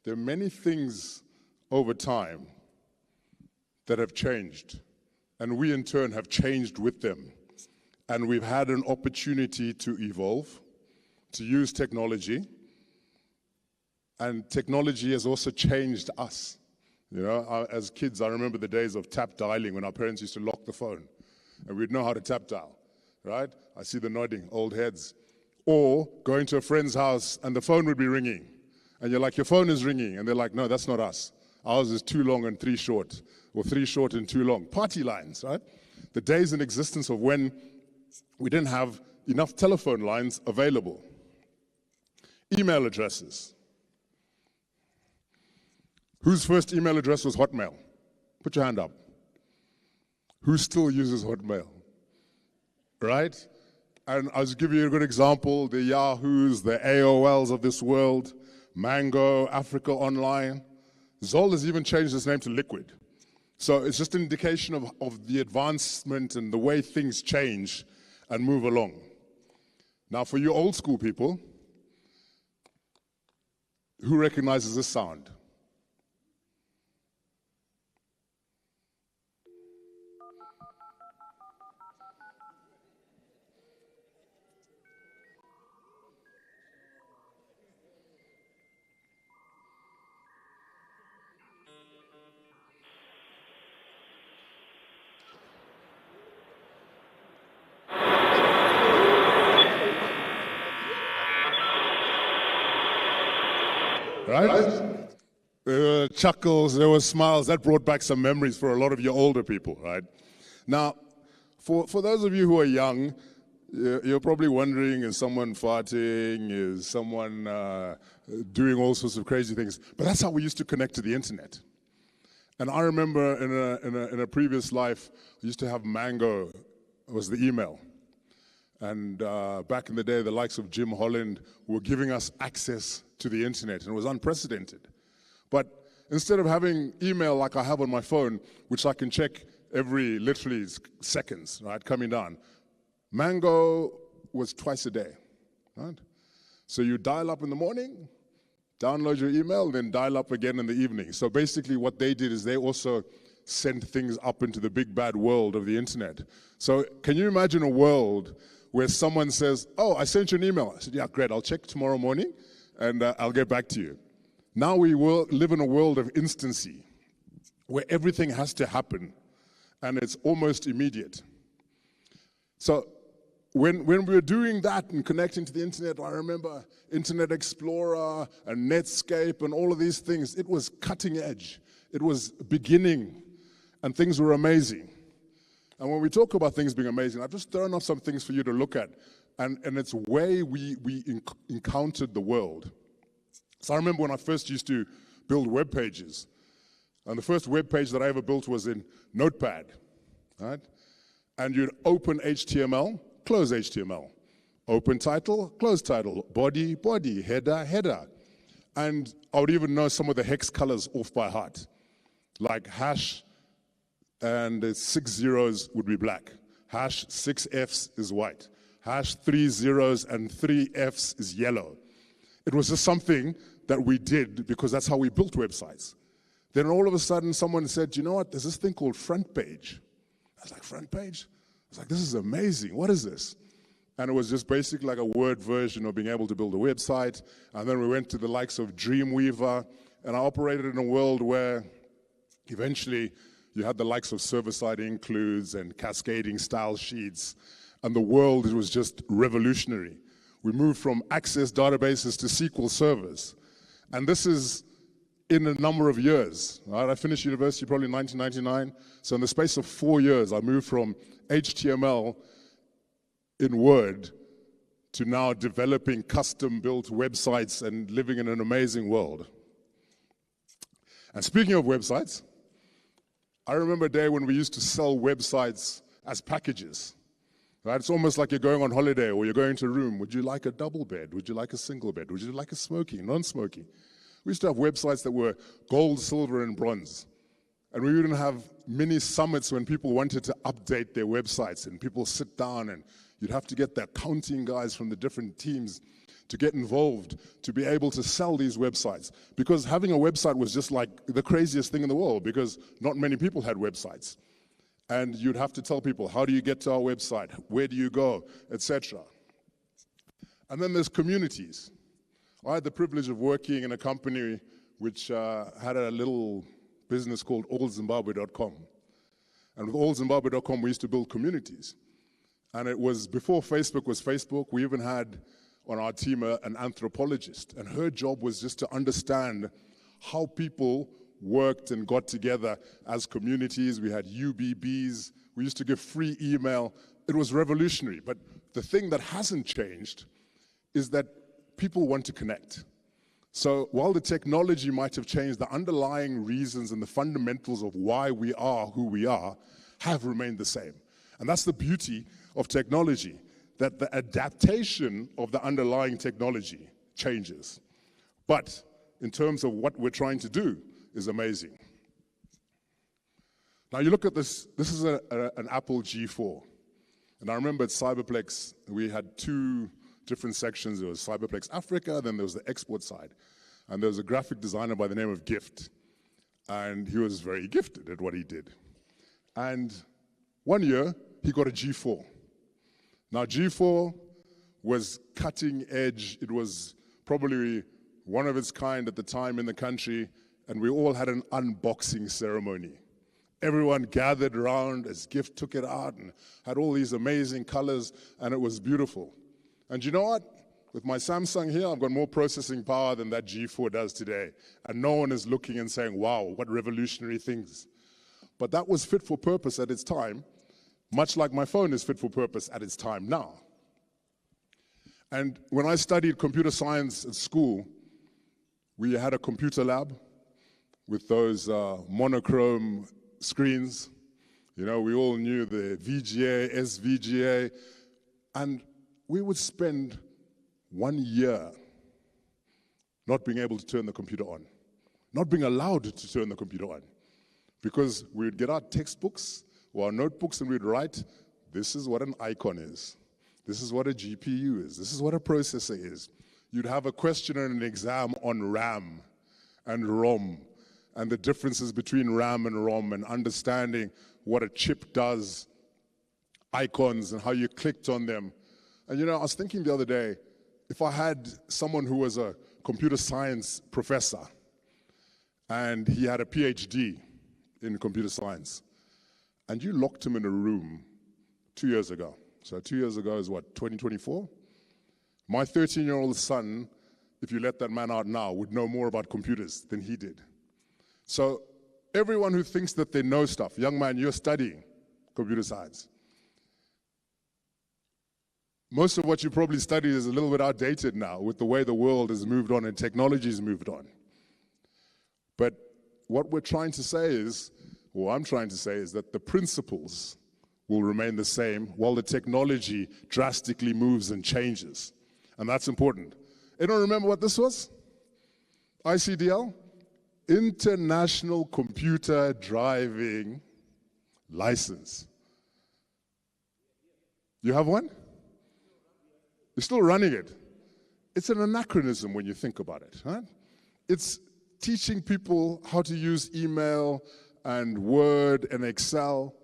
there are many things over time that have changed, and we in turn have changed with them. And we've had an opportunity to evolve, to use technology, and technology has also changed us. You know, as kids, I remember the days of tap dialing when our parents used to lock the phone, and we'd know how to tap dial, right? I see the nodding, old heads. Or going to a friend's house and the phone would be ringing. And you're like, your phone is ringing. And they're like, no, that's not us. Ours is too long and three short. Or three short and too long. Party lines, right? The days in existence of when we didn't have enough telephone lines available. Email addresses. Whose first email address was Hotmail? Put your hand up. Who still uses Hotmail? Right? And I'll just give you a good example, the Yahoos, the AOLs of this world, Mango, Africa Online. Zoll has even changed its name to Liquid. So it's just an indication of the advancement and the way things change and move along. Now for you old school people, who recognizes this sound? right? There were chuckles, there were smiles. That brought back some memories for a lot of you older people, right? Now, for those of you who are young, you're probably wondering, is someone farting? Is someone doing all sorts of crazy things? But that's how we used to connect to the internet. And I remember in a previous life, I used to have Mango, was the email. And back in the day, the likes of Jim Holland were giving us access to the internet, and it was unprecedented. But instead of having email like I have on my phone, which I can check every literally seconds, right, coming down, Mango was twice a day, right? So you dial up in the morning, download your email, then dial up again in the evening. So basically what they did is they also sent things up into the big bad world of the internet. So can you imagine a world where someone says, oh, I sent you an email. I said, yeah, great, I'll check tomorrow morning and I'll get back to you. Now we will live in a world of instancy where everything has to happen and it's almost immediate. So when we were doing that and connecting to the internet, I remember Internet Explorer and Netscape and all of these things. It was cutting edge. It was beginning, and things were amazing. And when we talk about things being amazing, I've just thrown off some things for you to look at, and it's way we encountered the world. So I remember when I first used to build web pages, and the first web page that I ever built was in Notepad, right? And you'd open HTML, close HTML. Open title, close title. Body, body. Header, header. And I would even know some of the hex colors off by heart. Like hash and 6 zeros would be black. Hash 6 Fs is white. Hash 3 zeros and 3 Fs is yellow. It was just something that we did because that's how we built websites. Then all of a sudden someone said, you know what, there's this thing called front page. I was like, front page? I was like, this is amazing. What is this? And it was just basically like a Word version of being able to build a website. And then we went to the likes of Dreamweaver. And I operated in a world where eventually you had the likes of server-side includes and cascading style sheets. And the world, it was just revolutionary. We moved from Access databases to SQL servers. And this is in a number of years. Right? I finished university probably in 1999. So in the space of 4 years, I moved from HTML in Word to now developing custom-built websites and living in an amazing world. And speaking of websites, I remember a day when we used to sell websites as packages. Right? It's almost like you're going on holiday or you're going to a room. Would you like a double bed? Would you like a single bed? Would you like a smoky, non-smoky? We used to have websites that were gold, silver, and bronze. And we would have mini summits when people wanted to update their websites, and people sit down and you'd have to get the accounting guys from the different teams to get involved to be able to sell these websites. Because having a website was just like the craziest thing in the world because not many people had websites. And you'd have to tell people, how do you get to our website? Where do you go? Etc. And then there's communities. I had the privilege of working in a company which had a little business called allzimbabwe.com. And with allzimbabwe.com, we used to build communities. And it was before Facebook was Facebook. We even had on our team an anthropologist. And her job was just to understand how people worked and got together as communities. We had UBBs. We used to give free email. It was revolutionary. But the thing that hasn't changed is that people want to connect. So while the technology might have changed, the underlying reasons and the fundamentals of why we are who we are have remained the same. And that's the beauty of technology, that the adaptation of the underlying technology changes. But in terms of what we're trying to do is amazing. Now you look at this, this is an Apple G4. And I remember at Cyberplex, we had 2 different sections. There was Cyberplex Africa, then there was the export side. And there was a graphic designer by the name of Gift. And he was very gifted at what he did. And one year, he got a G4. Now, G4 was cutting edge. It was probably one of its kind at the time in the country. And we all had an unboxing ceremony. Everyone gathered around as Gift took it out and had all these amazing colors, and it was beautiful. And you know what? With my Samsung here, I've got more processing power than that G4 does today. And no one is looking and saying, wow, what revolutionary things. But that was fit for purpose at its time, much like my phone is fit for purpose at its time now. And when I studied computer science at school, we had a computer lab with those monochrome screens. You know, we all knew the VGA, SVGA, and we would spend 1 year not being able to turn the computer on, not being allowed to turn the computer on, because we would get our textbooks or our notebooks and we'd write, this is what an icon is. This is what a GPU is. This is what a processor is. You'd have a question and an exam on RAM and ROM and the differences between RAM and ROM and understanding what a chip does, icons and how you clicked on them. And you know, I was thinking the other day, if I had someone who was a computer science professor and he had a PhD in computer science, and you locked him in a room 2 years ago. So 2 years ago is what, 2024? My 13-year-old son, if you let that man out now, would know more about computers than he did. So everyone who thinks that they know stuff, young man, you're studying computer science. Most of what you probably studied is a little bit outdated now with the way the world has moved on and technology has moved on. But what we're trying to say is, or I'm trying to say is that the principles will remain the same while the technology drastically moves and changes. And that's important. Anyone remember what this was? ICDL? International Computer Driving License. You have one? You're still running it. It's an anachronism when you think about it, right? It's teaching people how to use email and Word and Excel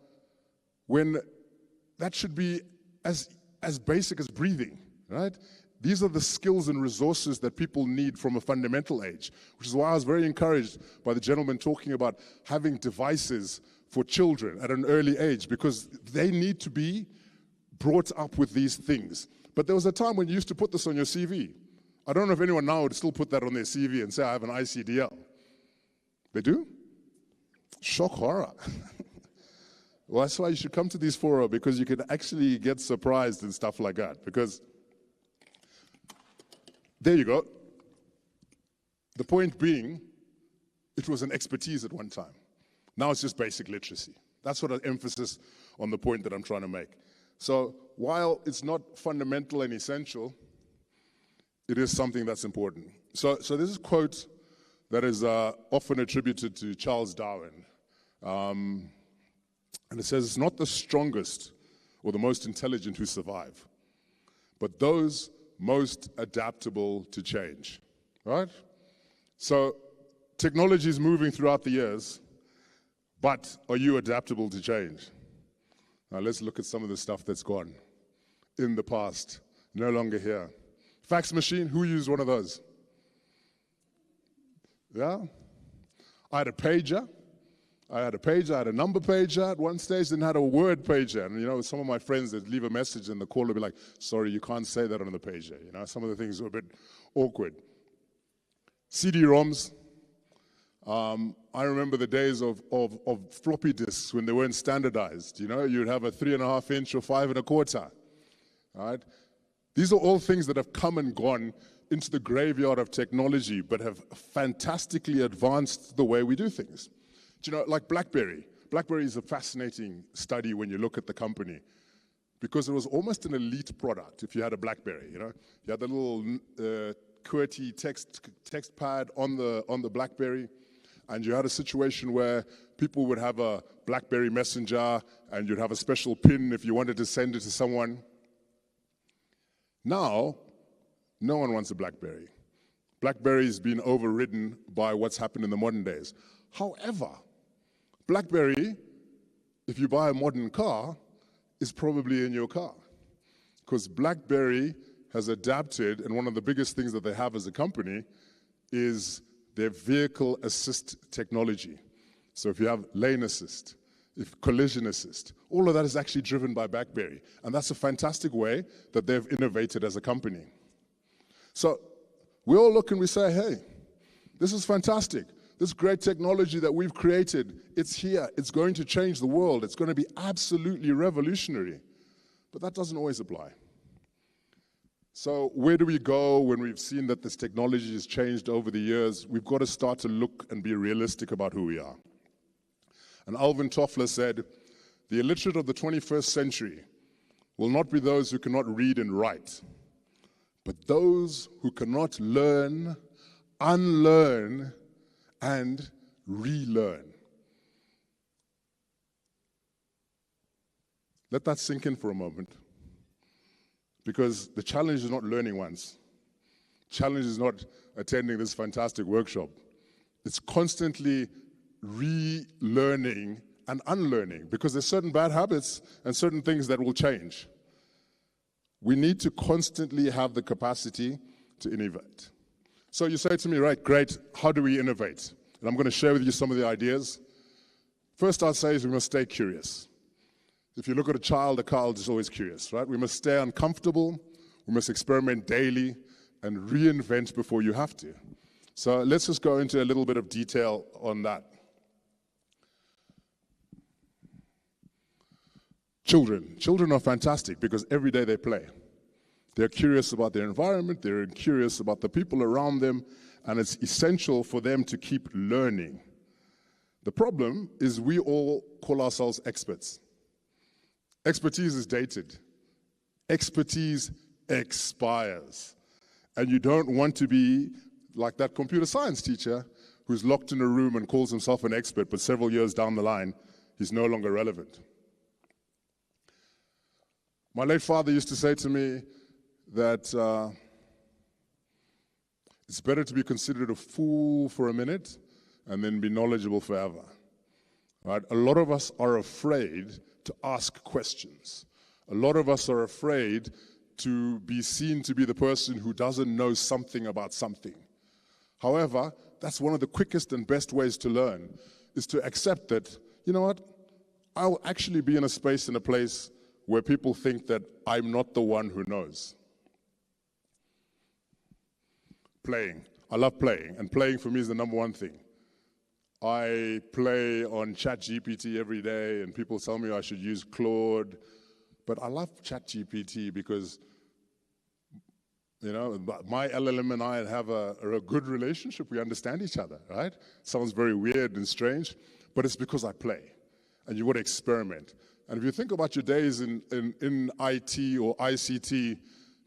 when that should be as basic as breathing, right? These are the skills and resources that people need from a fundamental age, which is why I was very encouraged by the gentleman talking about having devices for children at an early age, because they need to be brought up with these things. But there was a time when you used to put this on your CV. I don't know if anyone now would still put that on their CV and say, I have an ICDL. They do? Shock horror. Well, that's why you should come to these fora, because you can actually get surprised and stuff like that. Because, there you go. The point being, it was an expertise at one time. Now it's just basic literacy. That's what an emphasis on the point that I'm trying to make. So while it's not fundamental and essential, it is something that's important. So this is a quote that is often attributed to Charles Darwin. And it says, it's not the strongest or the most intelligent who survive, but those most adaptable to change, right? So technology is moving throughout the years, but are you adaptable to change? Now let's look at some of the stuff that's gone in the past, no longer here. Fax machine, who used one of those? Yeah? I had a pager. I had a number pager at one stage, then had a word pager. And, you know, some of my friends, they'd leave a message and the caller would be like, sorry, you can't say that on the pager. You know, some of the things were a bit awkward. CD-ROMs. I remember the days of floppy disks when they weren't standardized. You know, you'd have a 3.5 inch or 5 1/4. All right? These are all things that have come and gone into the graveyard of technology, but have fantastically advanced the way we do things. You know, like BlackBerry. BlackBerry is a fascinating study when you look at the company, because it was almost an elite product if you had a BlackBerry, you know. You had the little QWERTY text pad on the BlackBerry, and you had a situation where people would have a BlackBerry Messenger, and you'd have a special pin if you wanted to send it to someone. Now, no one wants a BlackBerry. BlackBerry's been overridden by what's happened in the modern days. However, BlackBerry, if you buy a modern car, is probably in your car. Because BlackBerry has adapted, and one of the biggest things that they have as a company is their vehicle assist technology. So if you have lane assist, if collision assist, all of that is actually driven by BlackBerry. And that's a fantastic way that they've innovated as a company. So we all look and we say, hey, this is fantastic. This great technology that we've created, it's here. It's going to change the world. It's going to be absolutely revolutionary. But that doesn't always apply. So where do we go when we've seen that this technology has changed over the years? We've got to start to look and be realistic about who we are. And Alvin Toffler said, the illiterate of the 21st century will not be those who cannot read and write, but those who cannot learn, unlearn, and relearn. Let that sink in for a moment. Because the challenge is not learning once. Challenge is not attending this fantastic workshop. It's constantly relearning and unlearning, because there's certain bad habits and certain things that will change. We need to constantly have the capacity to innovate. So you say to me, right, great, how do we innovate? And I'm going to share with you some of the ideas. First I'd say is we must stay curious. If you look at a child is always curious, right? We must stay uncomfortable, we must experiment daily, and reinvent before you have to. So let's just go into a little bit of detail on that. Children are fantastic because every day they play. They're curious about their environment, they're curious about the people around them, and it's essential for them to keep learning. The problem is we all call ourselves experts. Expertise is dated. Expertise expires. And you don't want to be like that computer science teacher who's locked in a room and calls himself an expert, but several years down the line, he's no longer relevant. My late father used to say to me that it's better to be considered a fool for a minute and then be knowledgeable forever. Right? A lot of us are afraid to ask questions. A lot of us are afraid to be seen to be the person who doesn't know something about something. However, that's one of the quickest and best ways to learn, is to accept that, you know what, I'll actually be in a space, in a place where people think that I'm not the one who knows. Playing. I love playing, and playing for me is the number one thing. I play on ChatGPT every day, and people tell me I should use Claude. But I love ChatGPT because, you know, my LLM and I have a good relationship. We understand each other, right? Sounds very weird and strange, but it's because I play. And you want to experiment. And if you think about your days in IT or ICT,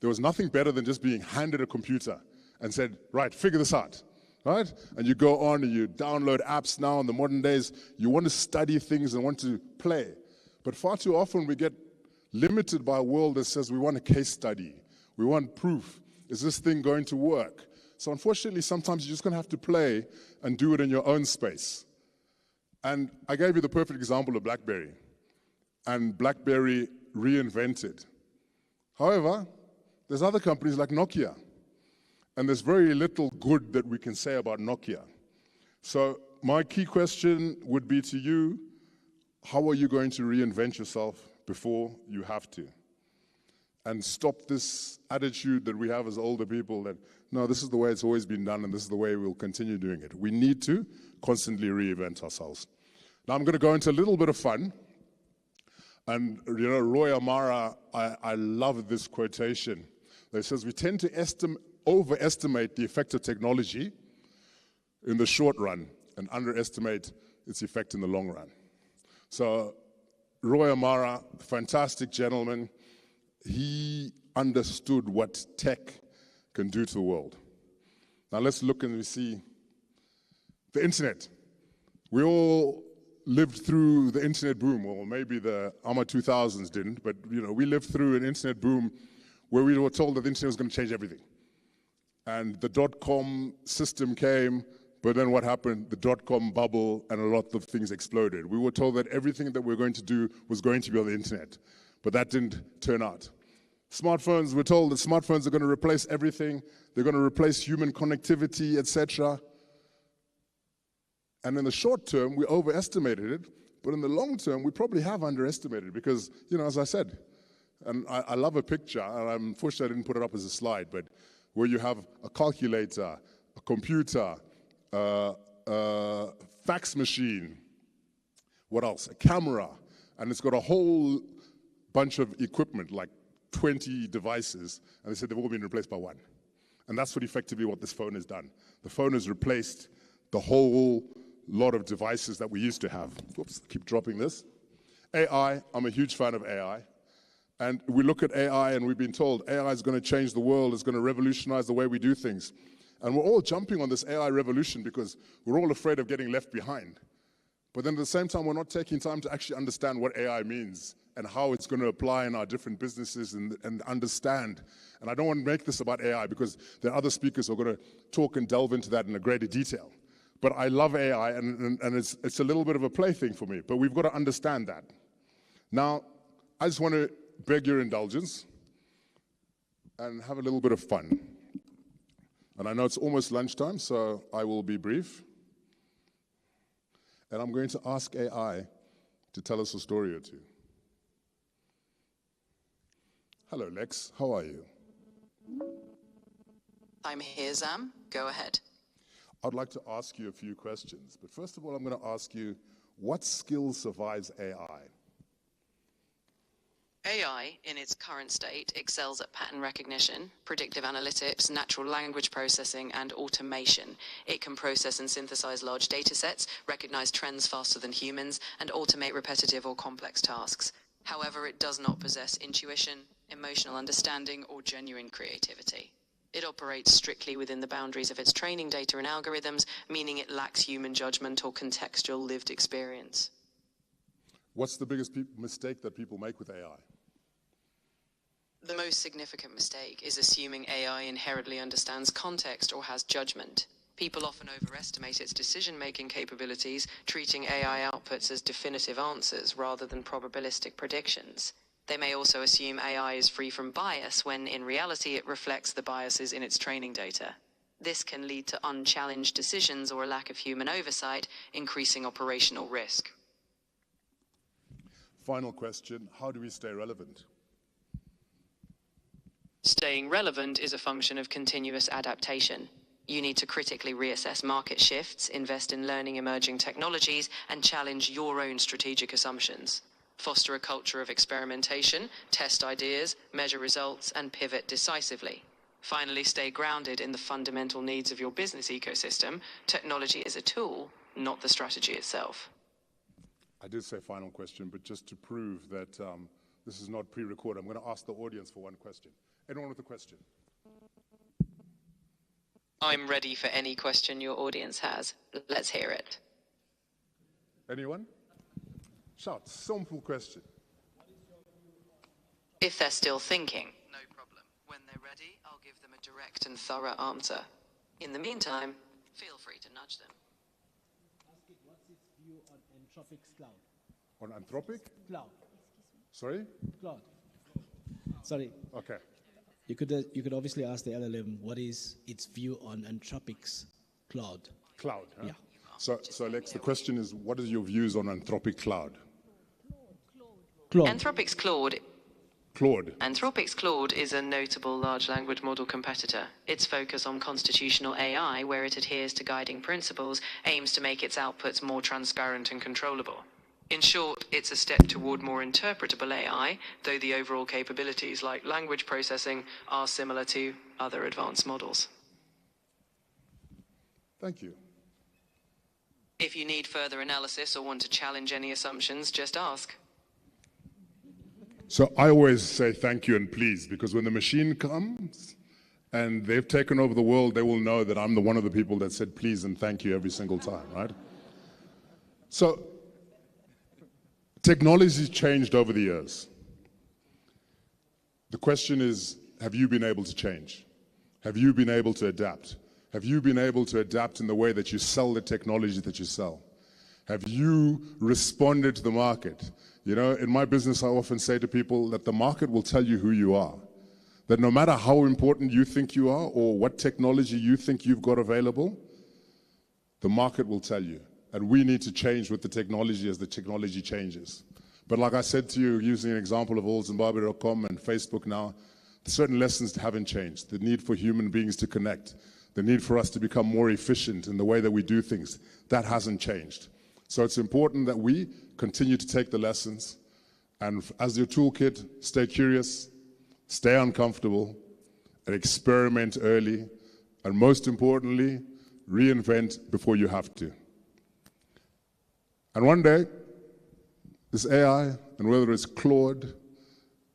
there was nothing better than just being handed a computer and said, right, figure this out. Right? And you go on and you download apps now in the modern days. You want to study things and want to play. But far too often we get limited by a world that says we want a case study. We want proof. Is this thing going to work? So unfortunately, sometimes you're just going to have to play and do it in your own space. And I gave you the perfect example of BlackBerry. And BlackBerry reinvented. However, there's other companies like Nokia. And there's very little good that we can say about Nokia. So my key question would be to you, how are you going to reinvent yourself before you have to? And stop this attitude that we have as older people that, no, this is the way it's always been done and this is the way we'll continue doing it. We need to constantly reinvent ourselves. Now I'm going to go into a little bit of fun. And, you know, Roy Amara, I love this quotation. It says, we tend to overestimate the effect of technology in the short run and underestimate its effect in the long run. So Roy Amara, fantastic gentleman, he understood what tech can do to the world. Now let's look and we see the internet. We all lived through the internet boom, or maybe the AMA 2000s didn't, but you know, we lived through an internet boom where we were told that the internet was going to change everything. And the dot-com system came, but then what happened? The dot-com bubble and a lot of things exploded. We were told that everything that we were going to do was going to be on the internet, but that didn't turn out. Smartphones, we're told that smartphones are going to replace everything. They're going to replace human connectivity, etc. And in the short term, we overestimated it, but in the long term, we probably have underestimated it because, you know, as I said, and I love a picture, and unfortunately I didn't put it up as a slide, but where you have a calculator, a computer, fax machine, what else? A camera, and it's got a whole bunch of equipment, like 20 devices, and they said they've all been replaced by one. And that's effectively what this phone has done. The phone has replaced the whole lot of devices that we used to have. Whoops, keep dropping this. AI, I'm a huge fan of AI. And we look at AI and we've been told AI is going to change the world, it's going to revolutionize the way we do things. And we're all jumping on this AI revolution because we're all afraid of getting left behind. But then at the same time, we're not taking time to actually understand what AI means and how it's going to apply in our different businesses and understand. And I don't want to make this about AI because there are other speakers who are going to talk and delve into that in a greater detail. But I love AI, and it's a little bit of a plaything for me, but we've got to understand that. Now, I just want to beg your indulgence and have a little bit of fun. And I know it's almost lunchtime, so I will be brief. And I'm going to ask AI to tell us a story or two. Hello, Lex. How are you?
I'm here, Zam. Go ahead.
I'd like to ask you a few questions. But first of all, I'm going to ask you, what skill survives AI?
AI, in its current state, excels at pattern recognition, predictive analytics, natural language processing, and automation. It can process and synthesize large data sets, recognize trends faster than humans, and automate repetitive or complex tasks. However, it does not possess intuition, emotional understanding, or genuine creativity. It operates strictly within the boundaries of its training data and algorithms, meaning it lacks human judgment or contextual lived experience.
What's the biggest mistake that people make with AI?
The most significant mistake is assuming AI inherently understands context or has judgment. People often overestimate its decision-making capabilities, treating AI outputs as definitive answers rather than probabilistic predictions. They may also assume AI is free from bias when, in reality, it reflects the biases in its training data. This can lead to unchallenged decisions or a lack of human oversight, increasing operational risk.
Final question, how do we stay relevant?
Staying relevant is a function of continuous adaptation. You need to critically reassess market shifts, invest in learning emerging technologies, and challenge your own strategic assumptions. Foster a culture of experimentation, test ideas, measure results, and pivot decisively. Finally, stay grounded in the fundamental needs of your business ecosystem. Technology is a tool, not the strategy itself.
I did say final question, but just to prove that this is not pre-recorded, I'm going to ask the audience for one question. Anyone with a question?
I'm ready for any question your audience has. Let's hear it.
Anyone? Shout, simple question.
If they're still thinking, no problem. When they're ready, I'll give them a direct and thorough answer. In the meantime, feel free to nudge them.
Ask it what's its view on Anthropic's cloud.
On Anthropic?
Cloud.
Sorry?
Cloud. Sorry.
Okay.
You could obviously ask the LLM what is its view on Anthropic's cloud.
Cloud, huh?
Yeah.
So Lex, the question is, what is your views on Anthropic Cloud?
Anthropic's Claude.
Claude.
Anthropic's Claude is a notable large language model competitor. Its focus on constitutional AI, where it adheres to guiding principles, aims to make its outputs more transparent and controllable. In short, it's a step toward more interpretable AI, though the overall capabilities like language processing are similar to other advanced models.
Thank you.
If you need further analysis or want to challenge any assumptions, just ask.
So I always say thank you and please, because when the machine comes and they've taken over the world, they will know that I'm one of the people that said please and thank you every single time, right? So technology's changed over the years. The question is, have you been able to change? Have you been able to adapt? Have you been able to adapt in the way that you sell the technology that you sell? Have you responded to the market? You know, in my business, I often say to people that the market will tell you who you are. That no matter how important you think you are or what technology you think you've got available, the market will tell you. And we need to change with the technology as the technology changes. But like I said to you, using an example of allzimbabwe.com and Facebook now, certain lessons haven't changed. The need for human beings to connect, the need for us to become more efficient in the way that we do things, that hasn't changed. So it's important that we continue to take the lessons, and as your toolkit, stay curious, stay uncomfortable, and experiment early, and most importantly, reinvent before you have to. And one day, this AI, and whether it's Claude,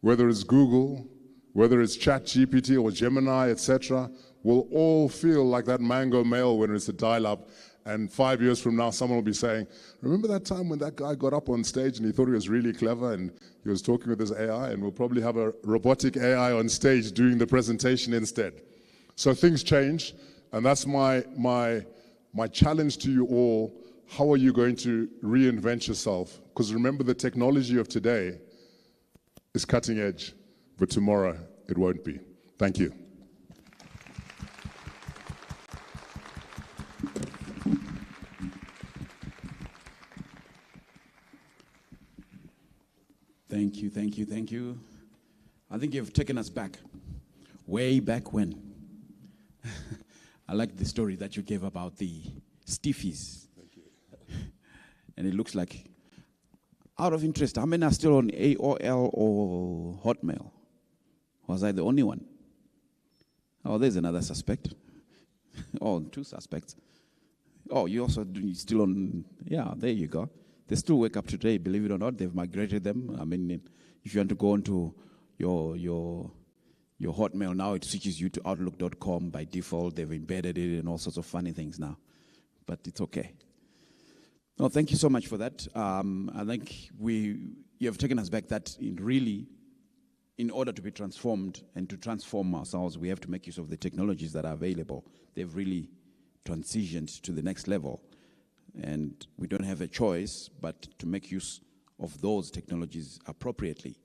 whether it's Google, whether it's ChatGPT or Gemini, etc., will all feel like that Mango Mail when it's a dial-up. And 5 years from now, someone will be saying, remember that time when that guy got up on stage and he thought he was really clever and he was talking with his AI, and we'll probably have a robotic AI on stage doing the presentation instead. So things change, and that's my challenge to you all. How are you going to reinvent yourself? Because remember, the technology of today is cutting edge, but tomorrow it won't be. Thank you.
Thank you, thank you, thank you. I think you've taken us back, way back when. I like the story that you gave about the stiffies.
Thank you.
And it looks like, out of interest, how many are still on AOL or Hotmail? Was I the only one? Oh, there's another suspect. Oh, two suspects. Oh, you also still on, yeah, there you go. They still wake up today, believe it or not. They've migrated them. I mean, if you want to go into your Hotmail now, it switches you to Outlook.com by default. They've embedded it and all sorts of funny things now. But it's okay. No, thank you so much for that. I think you have taken us back that in order to be transformed and to transform ourselves, we have to make use of the technologies that are available. They've really transitioned to the next level. And we don't have a choice but to make use of those technologies appropriately.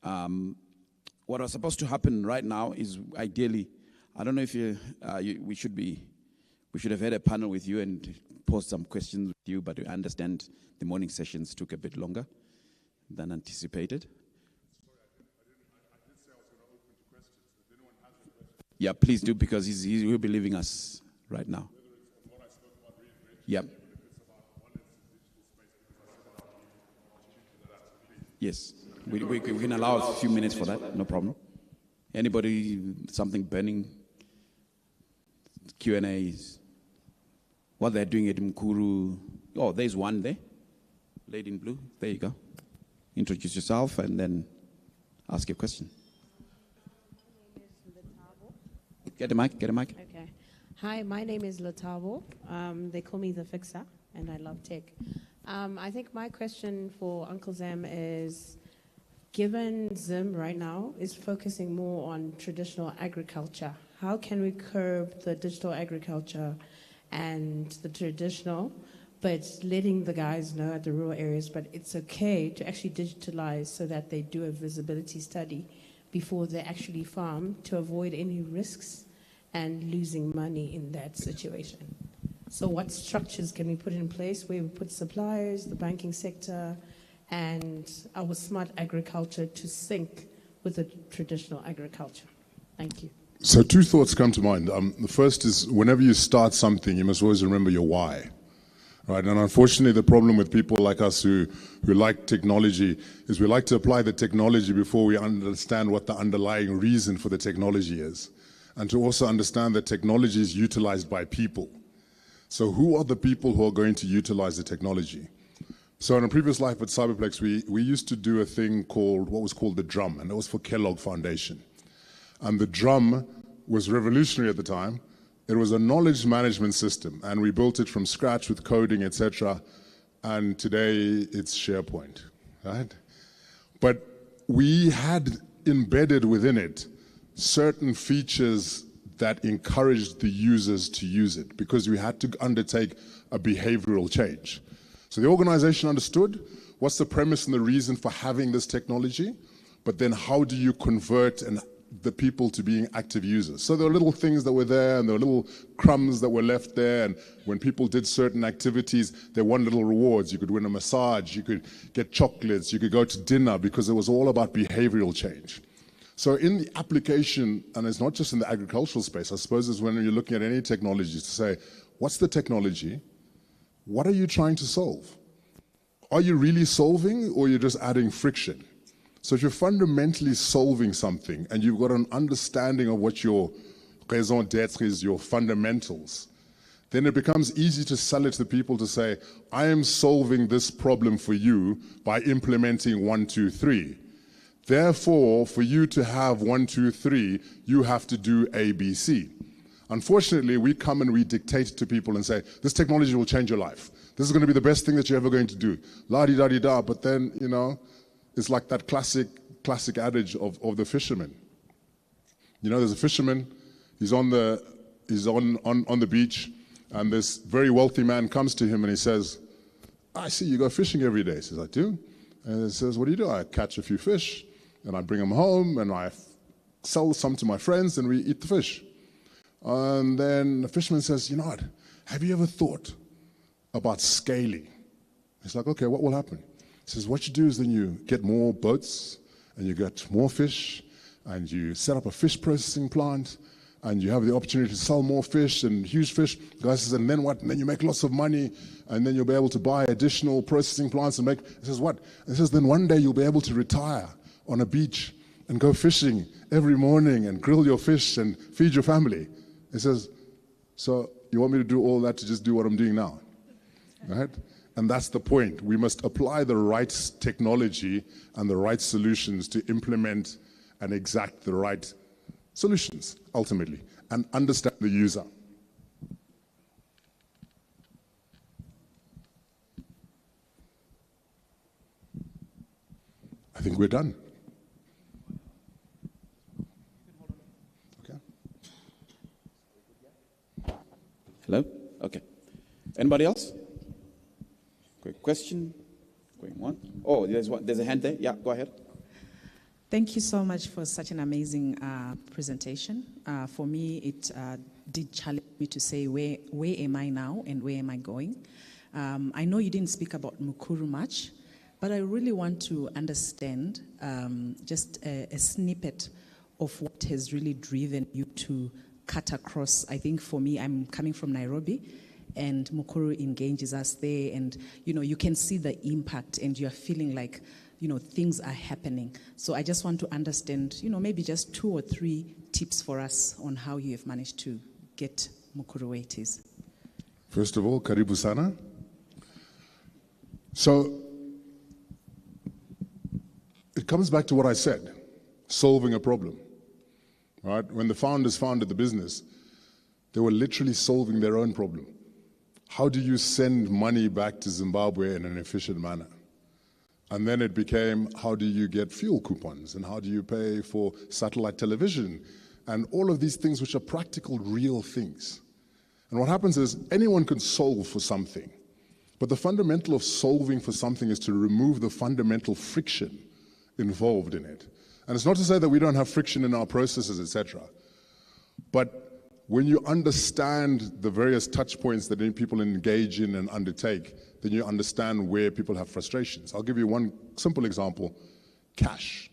What was supposed to happen right now is ideally, I don't know if we should have had a panel with you and pose some questions with you, but we understand the morning sessions took a bit longer than anticipated. Yeah, please do, because he will be leaving us right now. Yep. Yes, we can allow a few minutes for that, no problem. Anybody, something burning? Q&As. What they're doing at Mkuru. Oh, there's one there. Lady in blue, there you go. Introduce yourself and then ask your question. Get a mic,
Okay. Hi, my name is Latabo. They call me the Fixer, and I love tech. I think my question for Uncle Zam is, given Zim right now is focusing more on traditional agriculture, how can we curb the digital agriculture and the traditional, but letting the guys know at the rural areas, but it's okay to actually digitalize so that they do a visibility study before they actually farm to avoid any risks and losing money in that situation. So what structures can we put in place where we put suppliers, the banking sector, and our smart agriculture to sync with the traditional agriculture? Thank you.
So two thoughts come to mind. The first is, whenever you start something, you must always remember your why. Right? And unfortunately, the problem with people like us who like technology is we like to apply the technology before we understand what the underlying reason for the technology is. And to also understand that technology is utilized by people. So who are the people who are going to utilize the technology? So in a previous life at Cyberplex, we used to do a thing called, what was called the Drum, and that was for Kellogg Foundation. And the Drum was revolutionary at the time. It was a knowledge management system, and we built it from scratch with coding, etc. And today it's SharePoint, right? But we had embedded within it certain features that encouraged the users to use it, because we had to undertake a behavioral change. So the organization understood what's the premise and the reason for having this technology, but then how do you convert the people to being active users? So there were little things that were there, and there were little crumbs that were left there, and when people did certain activities, they won little rewards. You could win a massage, you could get chocolates, you could go to dinner, because it was all about behavioral change. So in the application, and it's not just in the agricultural space, I suppose it's when you're looking at any technology to say, what's the technology? What are you trying to solve? Are you really solving, or you're just adding friction? So if you're fundamentally solving something and you've got an understanding of what your raison d'etre is, your fundamentals, then it becomes easy to sell it to people to say, I am solving this problem for you by implementing 1, 2, 3. Therefore, for you to have 1, 2, 3, you have to do A, B, C. Unfortunately, we come and we dictate to people and say, this technology will change your life. This is going to be the best thing that you're ever going to do. La-di-da-di-da, but then, you know, it's like that classic adage of the fisherman. You know, there's a fisherman, he's on the beach, and this very wealthy man comes to him and he says, I see you go fishing every day. He says, I do. And he says, what do you do? I catch a few fish, and I bring them home, and I sell some to my friends, and we eat the fish. And then the fisherman says, you know what, have you ever thought about scaling? He's like, okay, what will happen? He says, what you do is then you get more boats, and you get more fish, and you set up a fish processing plant, and you have the opportunity to sell more fish and huge fish. The guy says, and then what? And then you make lots of money, and then you'll be able to buy additional processing plants and make. He says, what? He says, then one day you'll be able to retire on a beach and go fishing every morning and grill your fish and feed your family. He says, so you want me to do all that to just do what I'm doing now? Right? And that's the point. We must apply the right technology and the right solutions to implement and exact the right solutions, ultimately, and understand the user. I think we're done.
Okay. Hello? Okay. Anybody else? Quick question. Going one. Oh, there's a hand there. Yeah, go ahead.
Thank you so much for such an amazing presentation. For me, it did challenge me to say, where am I now and where am I going? I know you didn't speak about Mukuru much, but I really want to understand just a snippet of what has really driven you to cut across. I think for me, I'm coming from Nairobi, and Mukuru engages us there, and you can see the impact, and you're feeling like things are happening. So I just want to understand, maybe just 2 or 3 tips for us on how you have managed to get Mukuru where it is.
First of all, karibu sana. So it comes back to what I said, solving a problem. Right? When the founders founded the business, they were literally solving their own problem. How do you send money back to Zimbabwe in an efficient manner? And then it became, how do you get fuel coupons? And how do you pay for satellite television? And all of these things which are practical, real things. And what happens is, anyone can solve for something. But the fundamental of solving for something is to remove the fundamental friction involved in it. And it's not to say that we don't have friction in our processes, etc. But when you understand the various touch points that people engage in and undertake, then you understand where people have frustrations. I'll give you one simple example, cash.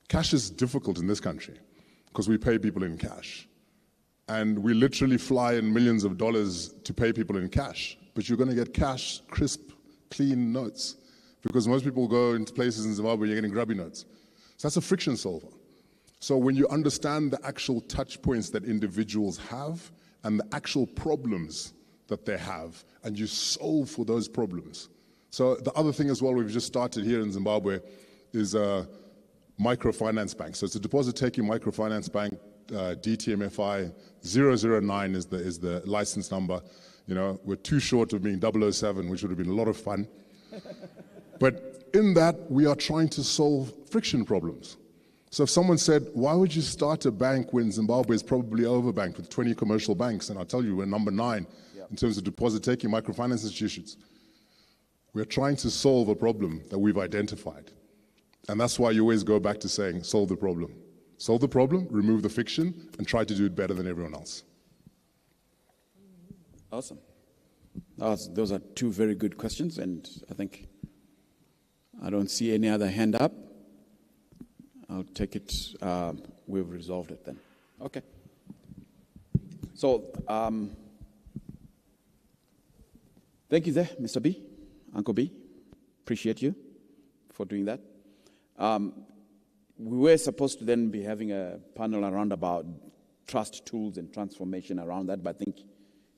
Cash is difficult in this country because we pay people in cash. And we literally fly in millions of dollars to pay people in cash. But you're going to get cash, crisp, clean notes. Because most people go into places in Zimbabwe, you're getting grubby notes. So that's a friction solver. So when you understand the actual touch points that individuals have and the actual problems that they have, and you solve for those problems. So the other thing as well, we've just started here in Zimbabwe, is a microfinance bank. So it's a deposit-taking microfinance bank, DTMFI 009 is the license number. We're too short of being 007, which would have been a lot of fun. But in that, we are trying to solve friction problems. So if someone said, why would you start a bank when Zimbabwe is probably overbanked with 20 commercial banks? And I'll tell you, we're number 9 in terms of deposit-taking microfinance institutions. We're trying to solve a problem that we've identified. And that's why you always go back to saying, solve the problem. Solve the problem, remove the fiction, and try to do it better than everyone else.
Awesome. Those are 2 very good questions, and I think I don't see any other hand up. I'll take it. We've resolved it then. Okay. So, thank you there, Mr. B, Uncle B. Appreciate you for doing that. We were supposed to then be having a panel around about trust tools and transformation around that, but I think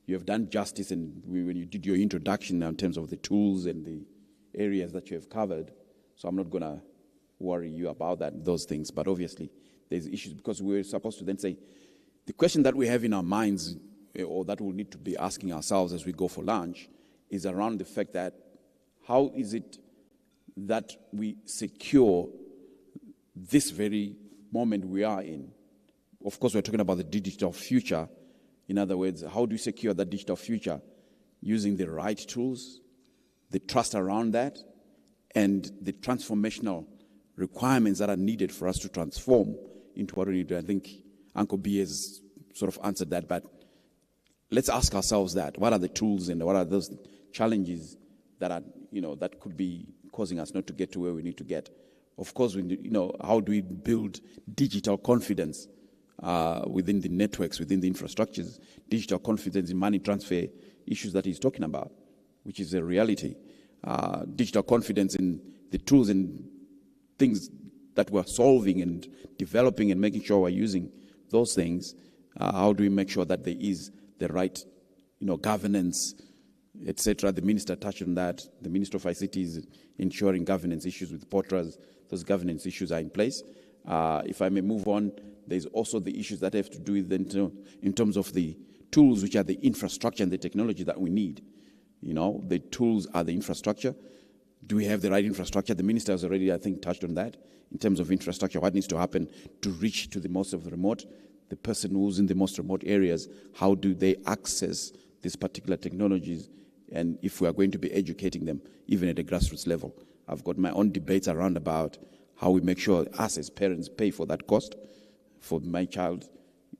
you have done justice when you did your introduction in terms of the tools and the areas that you have covered. So I'm not going to worry you about those things, but obviously there's issues because we're supposed to then say, the question that we have in our minds, or that we'll need to be asking ourselves as we go for lunch, is around the fact that how is it that we secure this very moment we are in? Of course, we're talking about the digital future. In other words, how do we secure that digital future using the right tools, the trust around that, and the transformational requirements that are needed for us to transform into what we need to do? I think Uncle B has sort of answered that, but let's ask ourselves that. What are the tools and what are those challenges that are, that could be causing us not to get to where we need to get? Of course, how do we build digital confidence within the networks, within the infrastructures, digital confidence in money transfer issues that he's talking about, which is a reality. Digital confidence in the tools and things that we're solving and developing and making sure we're using those things. How do we make sure that there is the right, governance, etc.? The minister touched on that. The Minister of ICT is ensuring governance issues with portals. Those governance issues are in place. If I may move on, there's also the issues that have to do with in terms of the tools, which are the infrastructure and the technology that we need. The tools are the infrastructure. Do we have the right infrastructure? The minister has already, I think, touched on that. In terms of infrastructure, what needs to happen to reach to the most of the remote? The person who's in the most remote areas, how do they access these particular technologies? And if we are going to be educating them, even at a grassroots level. I've got my own debates around about how we make sure us as parents pay for that cost for my child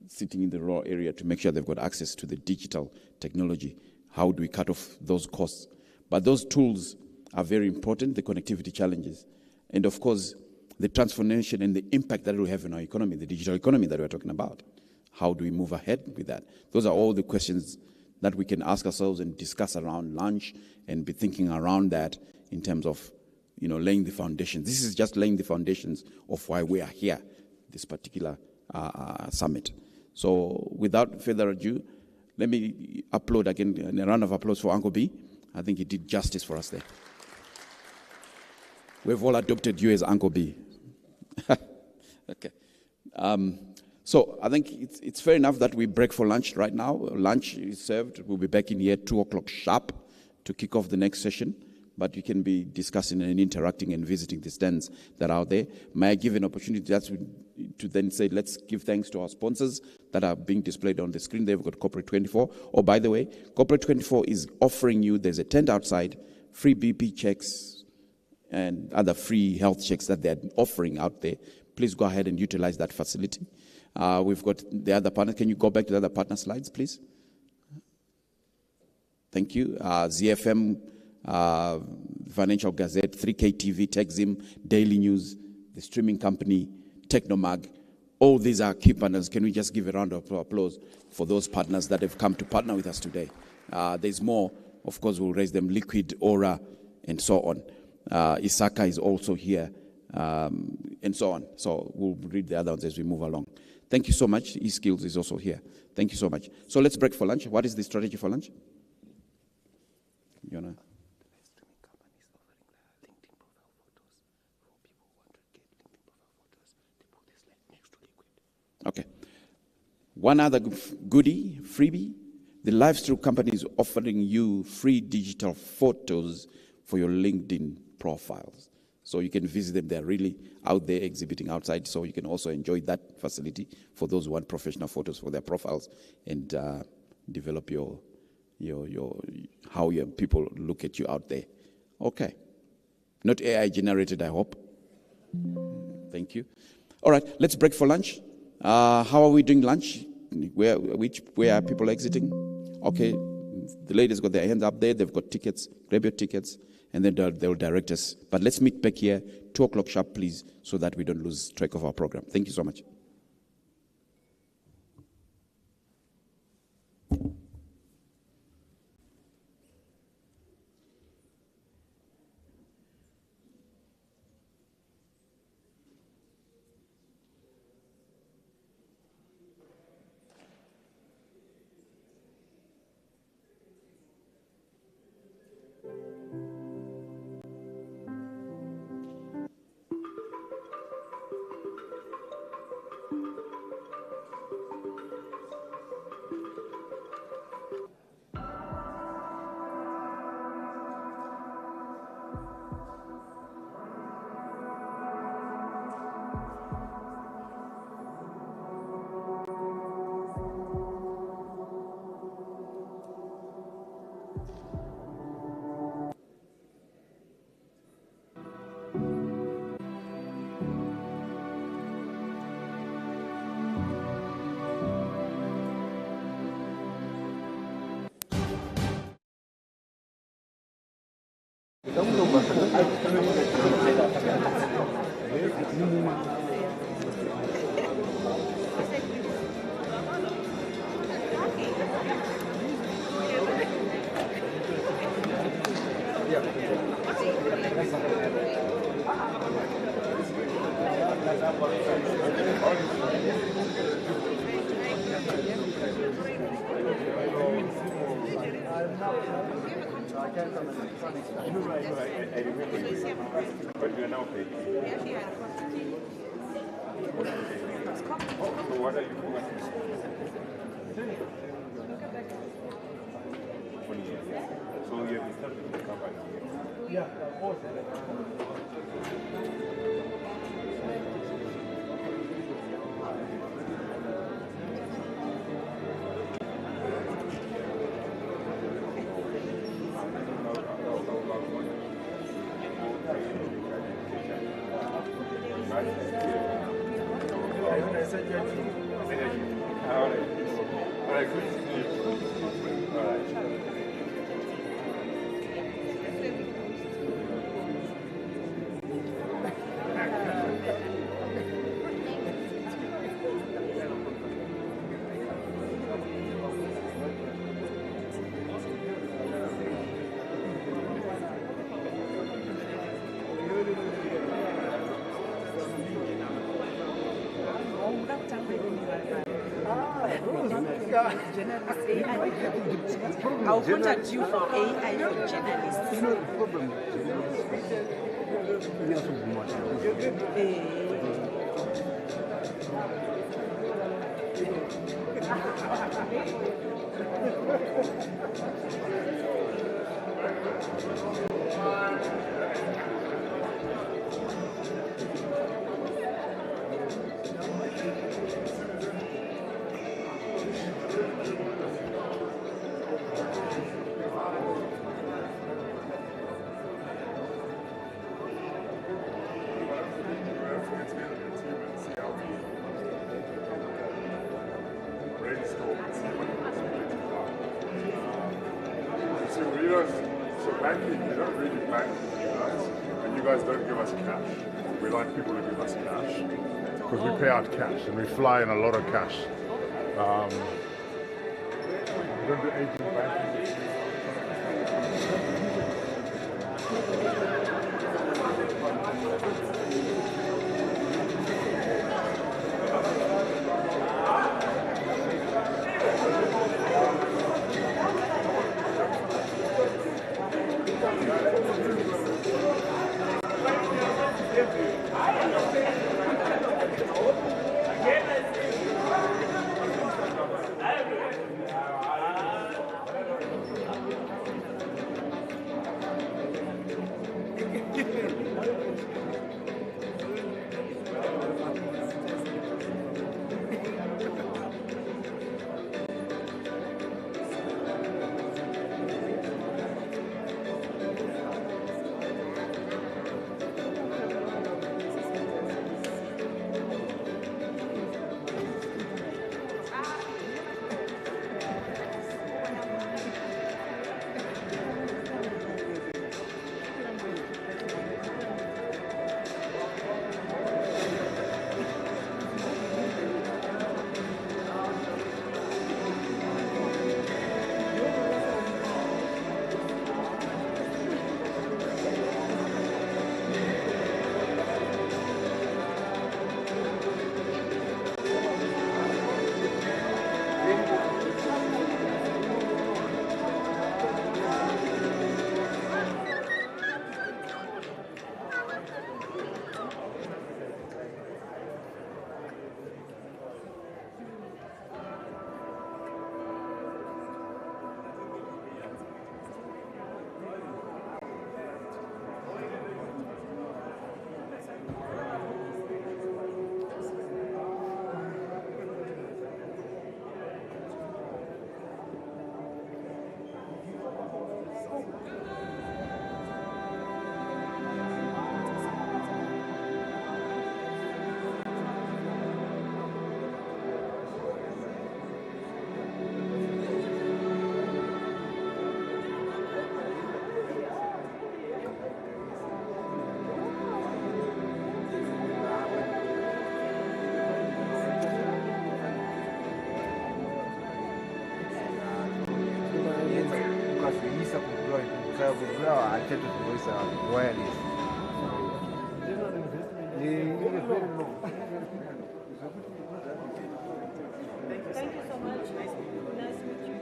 sitting in the rural area to make sure they've got access to the digital technology. How do we cut off those costs? But those tools are very important, the connectivity challenges. And of course, the transformation and the impact that it will have on our economy, the digital economy that we're talking about. How do we move ahead with that? Those are all the questions that we can ask ourselves and discuss around lunch and be thinking around that in terms of, laying the foundations. This is just laying the foundations of why we are here, this particular summit. So without further ado, let me applaud again, a round of applause for Uncle B. I think he did justice for us there. We've all adopted you as Uncle B. Okay. So I think it's fair enough that we break for lunch right now. Lunch is served. We'll be back in here 2:00 sharp to kick off the next session. But you can be discussing and interacting and visiting the stands that are there. May I give an opportunity to then say, let's give thanks to our sponsors that are being displayed on the screen. They've got Corporate 24. Oh, by the way, Corporate 24 is offering you, there's a tent outside, free BP checks and other free health checks that they're offering out there. Please go ahead and utilize that facility. We've got the other partners. Can you go back to the other partner slides, please? Thank you. ZFM, Financial Gazette, 3K TV, TechZim, Daily News, the streaming company, Technomag. All these are key partners. Can we just give a round of applause for those partners that have come to partner with us today? There's more. Of course, we'll raise them. Liquid, Aura, and so on. Isaka is also here, and so on. So we'll read the other ones as we move along. Thank you so much. eSkills is also here. Thank you so much. So let's break for lunch. What is the strategy for lunch? You know? Okay. One other goodie, freebie. The Livestream company is offering you free digital photos for your LinkedIn profiles. So you can visit them. They're really out there exhibiting outside. So you can also enjoy that facility for those who want professional photos for their profiles and develop how your people look at you out there. Okay. Not AI generated, I hope. Thank you. All right, let's break for lunch. How are we doing lunch? Where are people exiting? Okay, the ladies got their hands up there. They've got tickets. Grab your tickets and then they'll direct us. But let's meet back here, 2 o'clock sharp, please, so that we don't lose track of our program. Thank you so much.
I'll contact you for AI for journalists. You know the problem.
So banking, we don't really bank with you guys, and you guys don't give us cash. We like people to give us cash, because we pay out cash, and we fly in a lot of cash. We don't do agent banking.
kuisa kugula achetu kuisa wireless.
Thank you so much. Nice to meet you.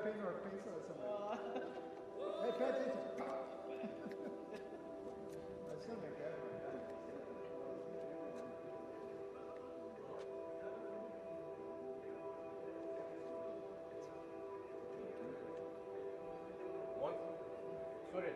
pen or a pencil or something? Hey, pay attention. That's not like that. What? Sorry.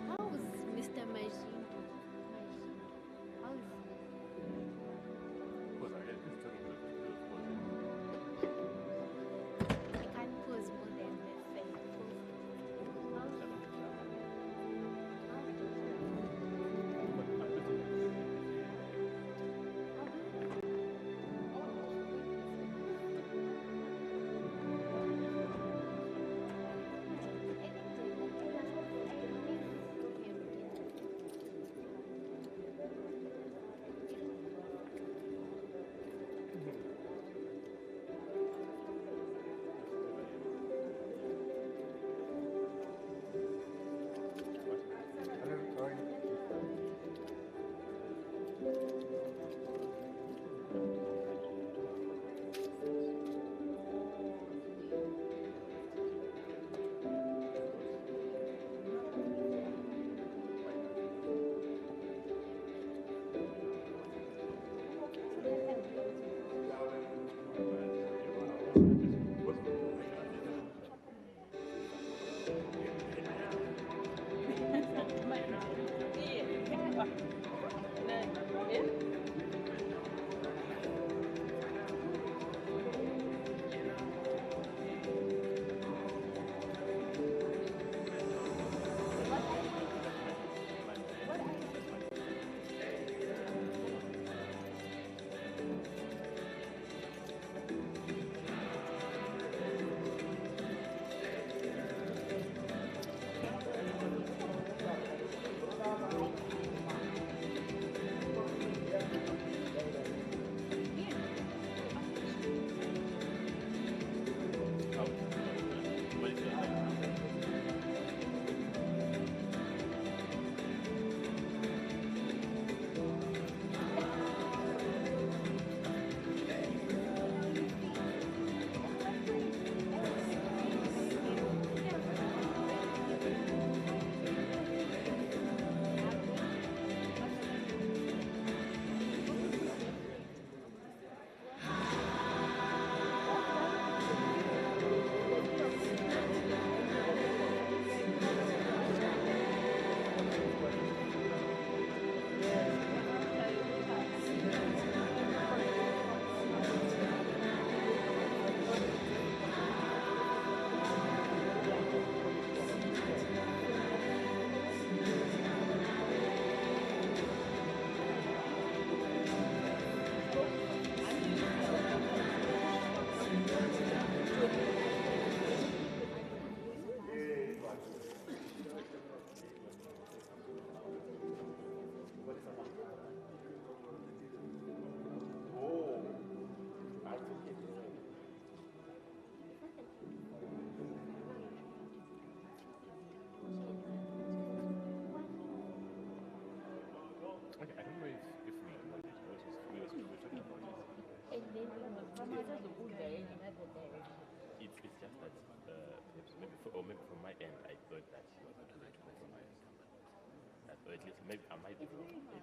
How's Mr. Majindo? How's I can't pose more than the face.
It's just that maybe from my end, I thought that you were going to wait for my or at least maybe I might be wrong.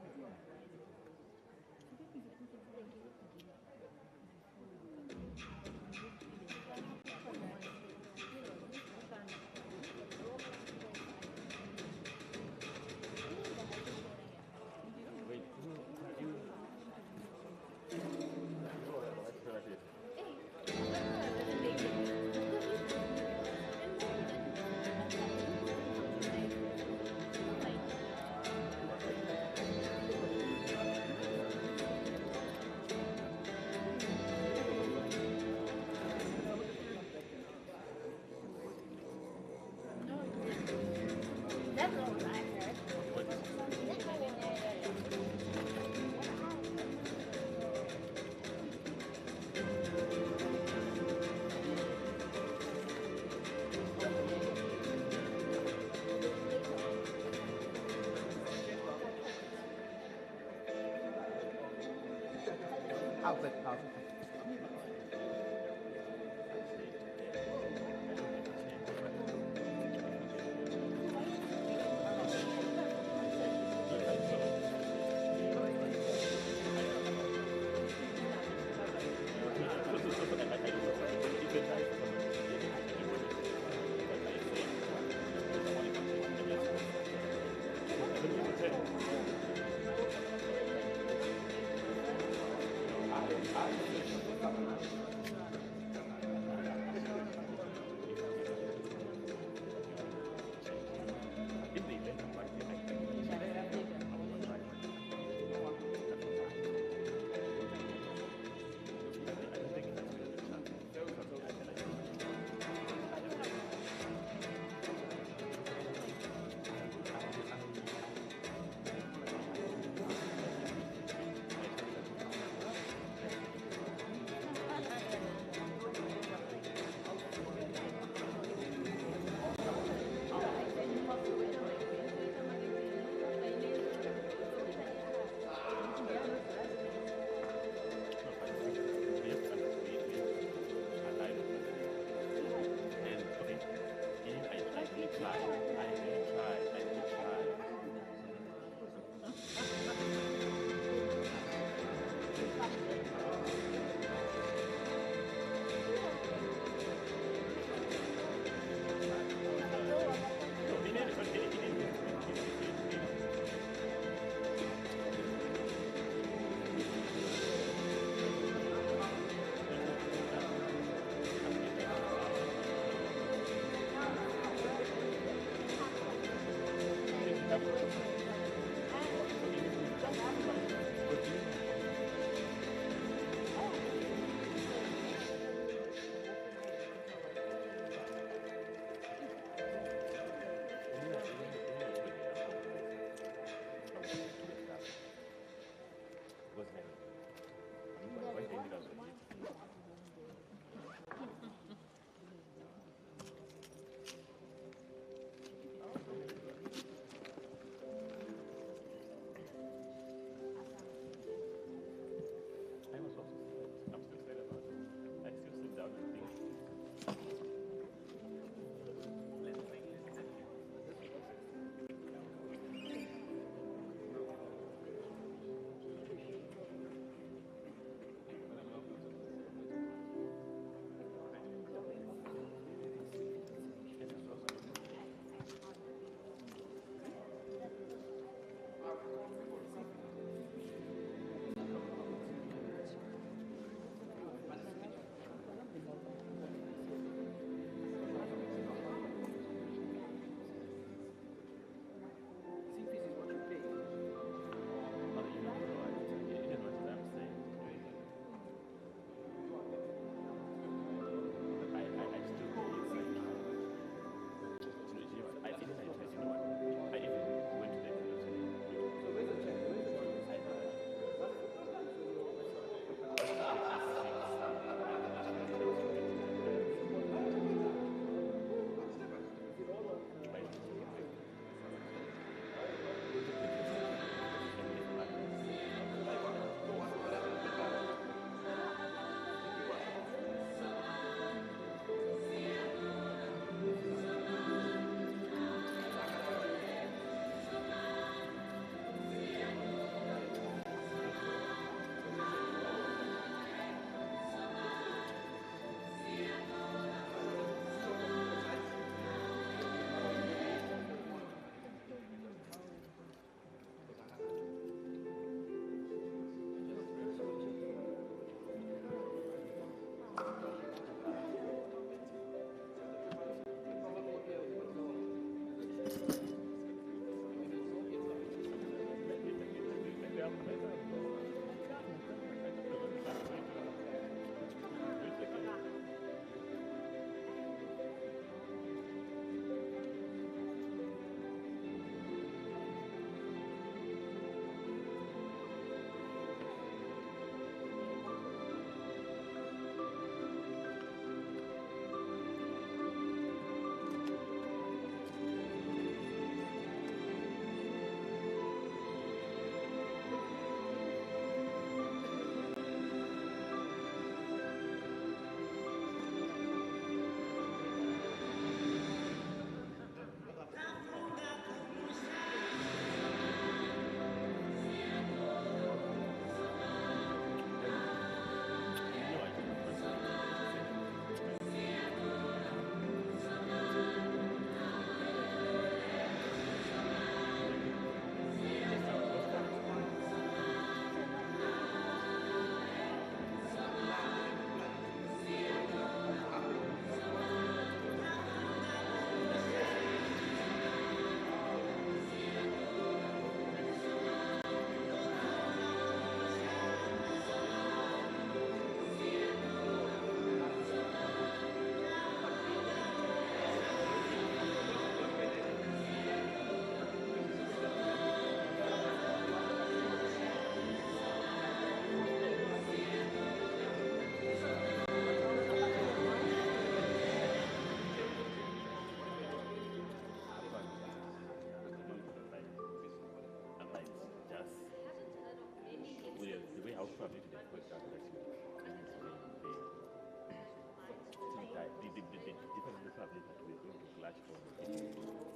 the different public that we're going to clash for.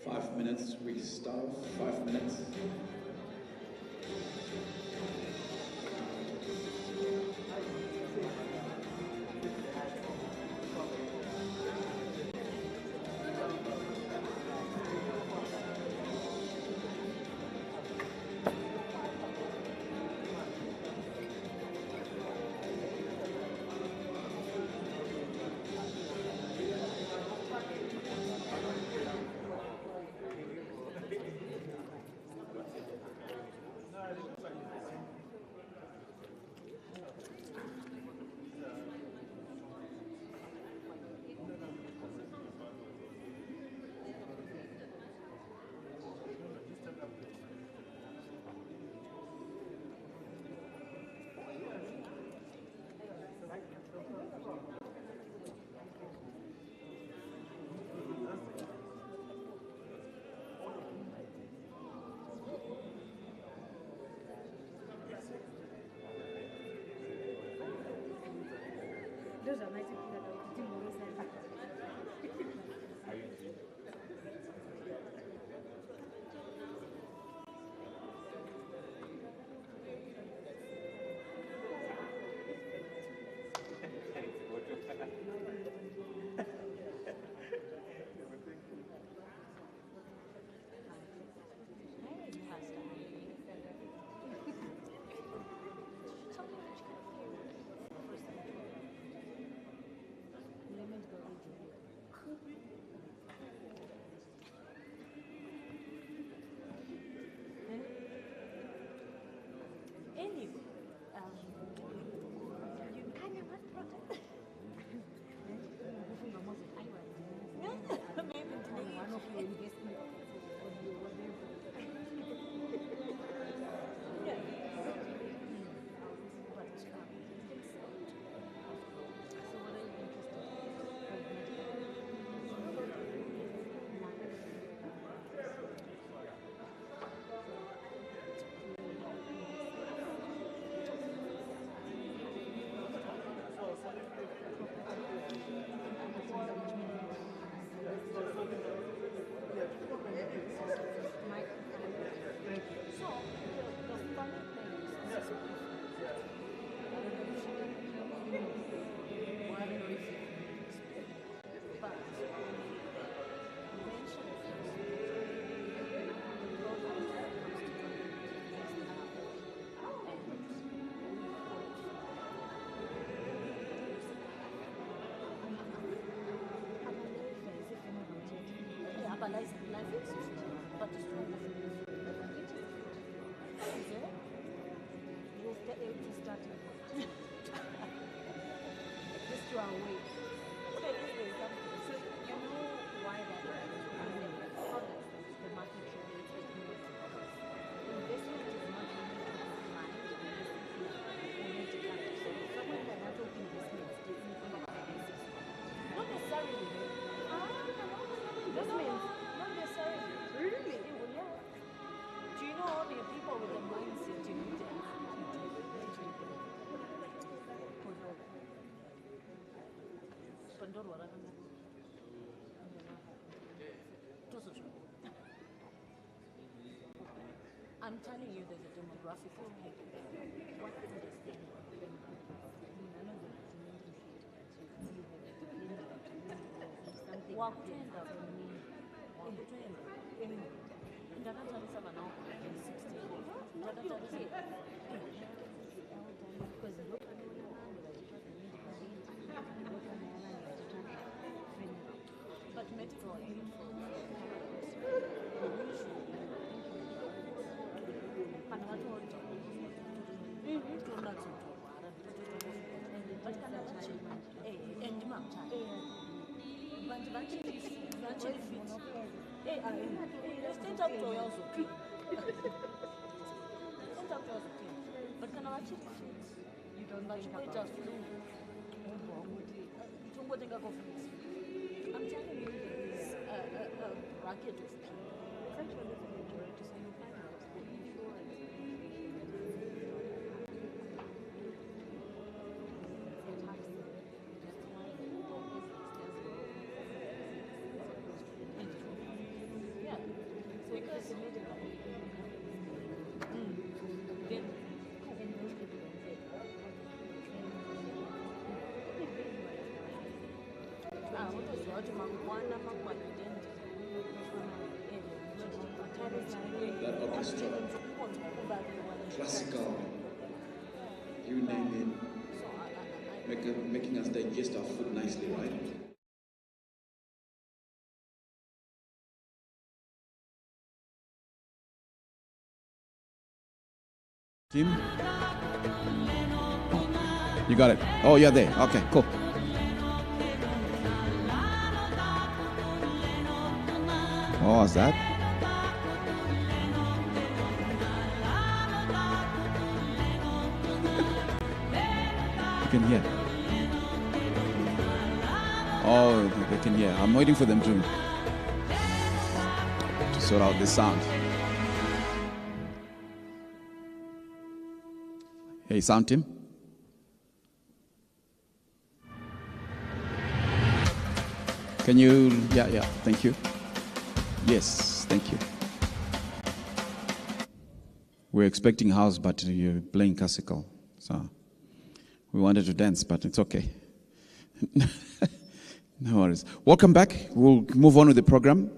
5 minutes, we start off, 5 minutes.
Those are nice people that are putting more
I'm telling you, there's a demographic of people. What wakutenda ndakatarisa vana but medical aid kana vatori tonazotorwara but kana vantu vachiri but kana vachiri vachikuita flu tongotenga covid. I'm telling you, there's a bracket of people. Essentially, the majority, so you find out the insurance. Yeah, because
that orchestra, classical, you name it, making us digest our food nicely, right?
Team? You got it. Oh, you're there. Okay, cool. Oh, what's that? You can hear. Oh, they can hear. I'm waiting for them to sort out the sound. Hey, sound team. Can you, yeah, thank you. Yes, thank you. We're expecting house, but you're playing classical. So we wanted to dance, but it's okay. No worries. Welcome back. We'll move on with the program.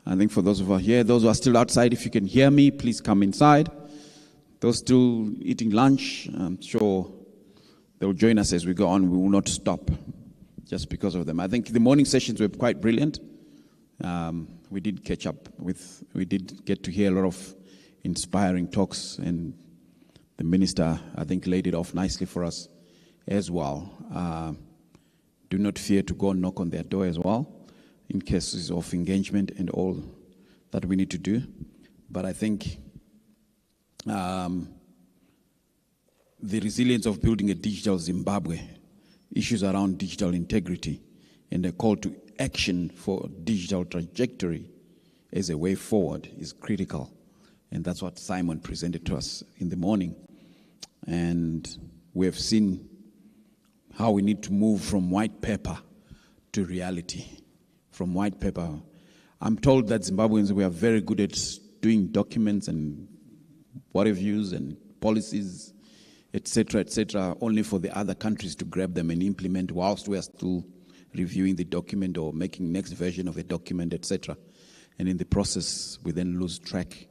I think for those who are here, those who are still outside, if you can hear me, please come inside. Those still eating lunch, I'm sure they'll join us as we go on. We will not stop just because of them. I think the morning sessions were quite brilliant. We did catch up with, we did get to hear a lot of inspiring talks, and the minister, I think, laid it off nicely for us as well. Do not fear to go and knock on their door as well, in cases of engagement and all that we need to do. But I think the resilience of building a digital Zimbabwe, issues around digital integrity, and a call to action for digital trajectory as a way forward is critical. And that's what Simon presented to us in the morning. And we have seen how we need to move from white paper to reality. From white paper. I'm told that Zimbabweans, we are very good at doing documents and what reviews and policies, etc., only for the other countries to grab them and implement whilst we are still reviewing the document or making next version of the document, etc. And in the process, we then lose track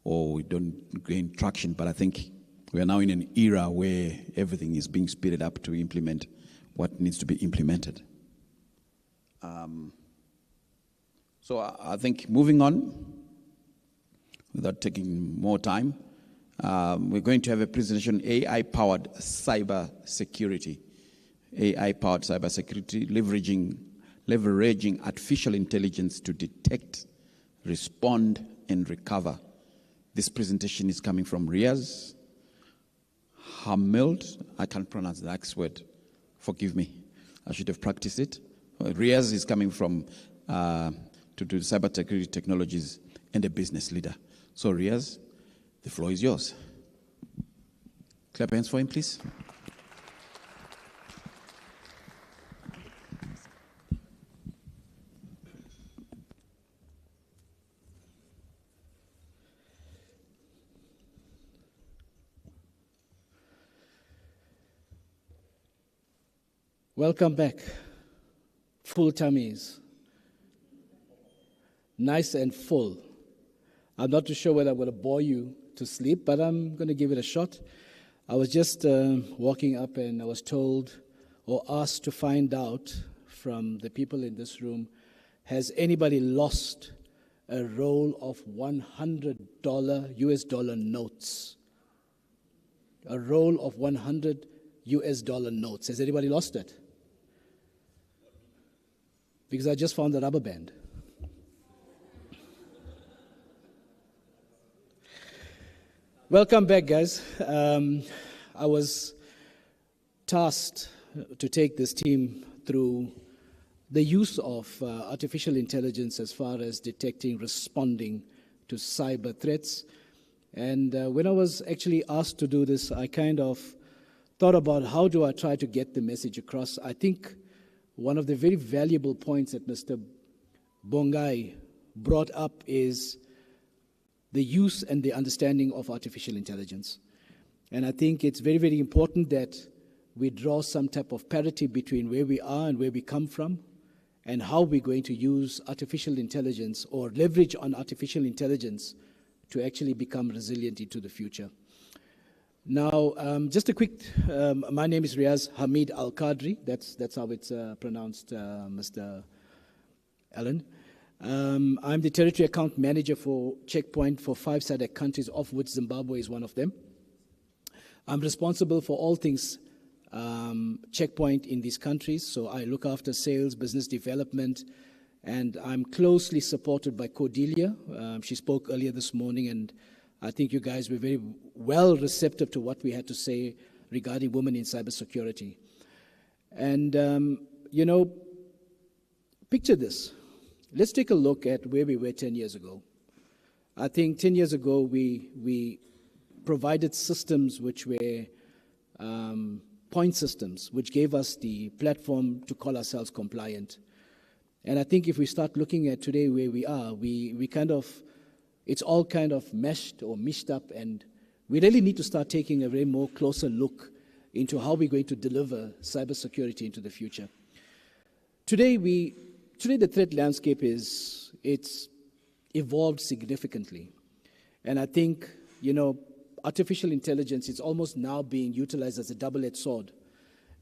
or we don't gain traction. But I think we are now in an era where everything is being speeded up to implement what needs to be implemented. So I think moving on, without taking more time, we're going to have a presentation, AI-powered cyber security. AI-powered cyber security, leveraging artificial intelligence to detect, respond, and recover. This presentation is coming from Riaz Hamild. I can't pronounce the next word. Forgive me. I should have practiced it. Riaz is coming from to do cyber security technologies and a business leader. So Riaz, the floor is yours. Clap hands for him, please.
Welcome back. Full tummies. Nice and full. I'm not too sure whether I'm going to bore you to sleep, but I'm going to give it a shot. I was just walking up and I was told or asked to find out from the people in this room, has anybody lost a roll of $100 US dollar notes? A roll of 100 US dollar notes. Has anybody lost it? Because I just found the rubber band. Welcome back, guys. I was tasked to take this team through the use of artificial intelligence as far as detecting, responding to cyber threats. And when I was actually asked to do this, I kind of thought about how do I try to get the message across. I think one of the very valuable points that Mr. Bunga brought up is the use and the understanding of artificial intelligence. And I think it's very, very important that we draw some type of parity between where we are and where we come from and how we're going to use artificial intelligence or leverage on artificial intelligence to actually become resilient into the future. Now, just a quick, my name is Riaz Hamid Al-Qadri. That's how it's pronounced, Mr. Allen. I'm the Territory Account Manager for Checkpoint for 5 SADC countries, of which Zimbabwe is one of them. I'm responsible for all things Checkpoint in these countries, so I look after sales, business development, and I'm closely supported by Cordelia. She spoke earlier this morning, and I think you guys were very well receptive to what we had to say regarding women in cybersecurity. And, you know, picture this. Let's take a look at where we were 10 years ago. I think 10 years ago we provided systems which were point systems, which gave us the platform to call ourselves compliant. And I think if we start looking at today where we are, we kind of, it's all kind of meshed or mished up, and we really need to start taking a very more closer look into how we're going to deliver cybersecurity into the future. Today the threat landscape it's evolved significantly. And I think, you know, artificial intelligence is almost now being utilized as a double-edged sword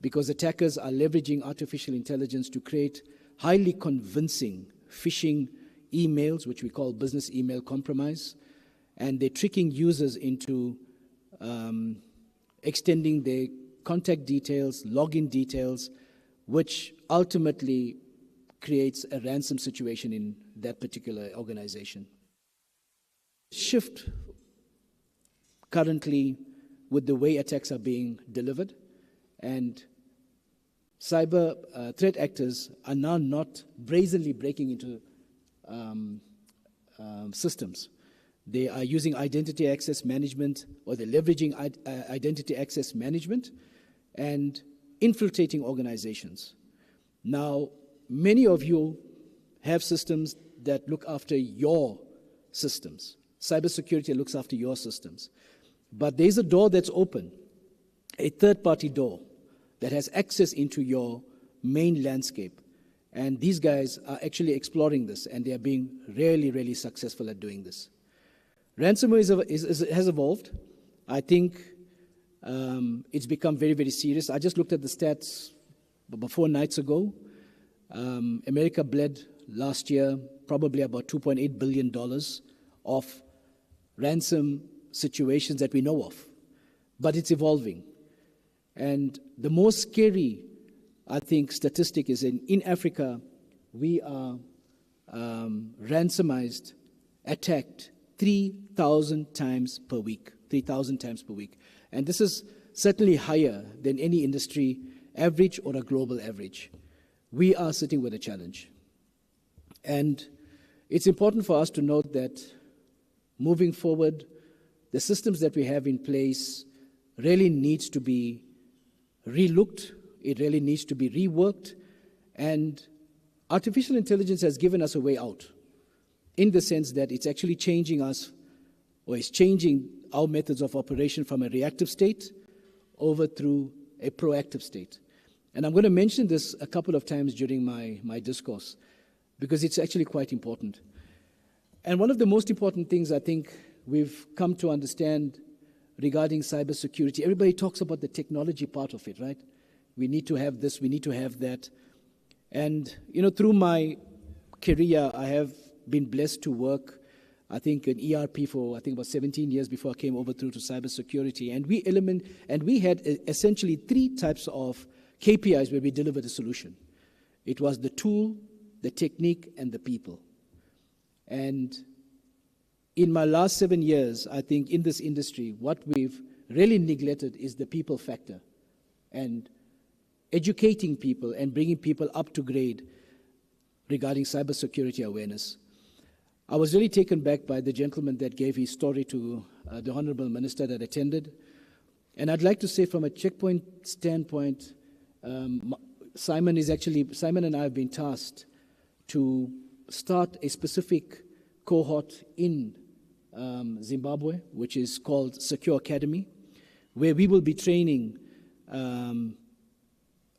because attackers are leveraging artificial intelligence to create highly convincing phishing emails, which we call business email compromise, and they're tricking users into extending their contact details, login details, which ultimately creates a ransom situation in that particular organization. Shift currently with the way attacks are being delivered, and cyber threat actors are now not brazenly breaking into systems. They are using identity access management, or they're leveraging identity access management and infiltrating organizations. Now, many of you have systems that look after your systems. Cybersecurity looks after your systems. But there's a door that's open, a third-party door that has access into your main landscape. And these guys are actually exploring this, and they are being really, really successful at doing this. Ransomware has evolved. I think it's become very, very serious. I just looked at the stats 4 nights ago. America bled last year probably about $2.8 billion of ransom situations that we know of. But it's evolving. And the most scary, I think, statistic is in Africa, we are ransomized, attacked 3,000 times per week. 3,000 times per week. And this is certainly higher than any industry average or a global average. We are sitting with a challenge. And it's important for us to note that moving forward, the systems that we have in place really needs to be relooked. It really needs to be reworked. And artificial intelligence has given us a way out in the sense that it's actually changing us, or it's changing our methods of operation from a reactive state over through a proactive state. And I'm going to mention this a couple of times during my discourse, because it's actually quite important. And one of the most important things I think we've come to understand regarding cybersecurity, everybody talks about the technology part of it, right? We need to have this, we need to have that. And, through my career, I have been blessed to work, I think, in ERP for, about 17 years before I came over through to cybersecurity. And we had essentially 3 types of KPIs where we delivered a solution. It was the tool, the technique, and the people. And in my last 7 years, I think in this industry, what we've really neglected is the people factor and educating people and bringing people up to grade regarding cybersecurity awareness. I was really taken back by the gentleman that gave his story to the Honorable Minister that attended. And I'd like to say from a checkpoint standpoint, Simon and I have been tasked to start a specific cohort in Zimbabwe, which is called Secure Academy, where we will be training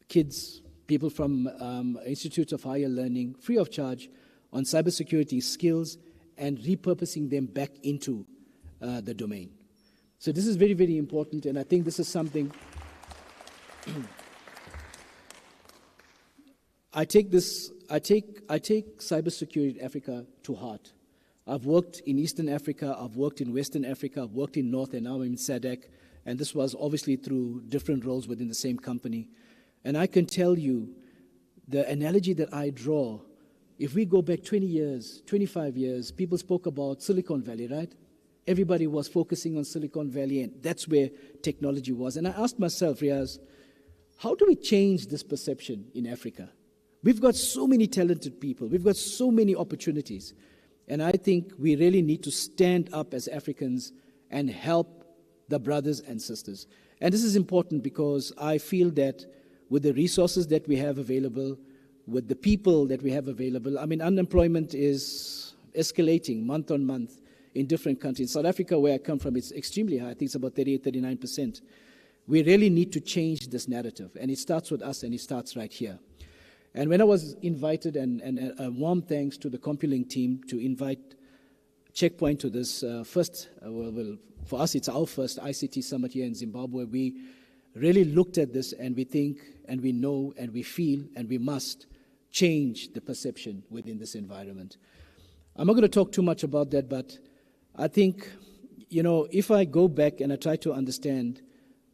kids, people from institutes of higher learning, free of charge, on cybersecurity skills and repurposing them back into the domain. So this is very, very important, and I think this is something I take cybersecurity in Africa to heart. I've worked in Eastern Africa, I've worked in Western Africa, I've worked in North, and now I'm in SADC, and this was obviously through different roles within the same company. And I can tell you, the analogy that I draw, if we go back 20 years, 25 years, people spoke about Silicon Valley, right? Everybody was focusing on Silicon Valley, and that's where technology was. And I asked myself, Riaz, how do we change this perception in Africa? We've got so many talented people, we've got so many opportunities. And I think we really need to stand up as Africans and help the brothers and sisters. And this is important because I feel that with the resources that we have available, with the people that we have available, unemployment is escalating month on month in different countries. In South Africa, where I come from, it's extremely high. I think it's about 38, 39%. We really need to change this narrative. And it starts with us, and it starts right here. And when I was invited, and a warm thanks to the CompuLink team to invite Checkpoint to this first, for us it's our first ICT Summit here in Zimbabwe, we really looked at this and we think and we know and we feel and we must change the perception within this environment. I'm not going to talk too much about that, but I think, if I go back and I try to understand,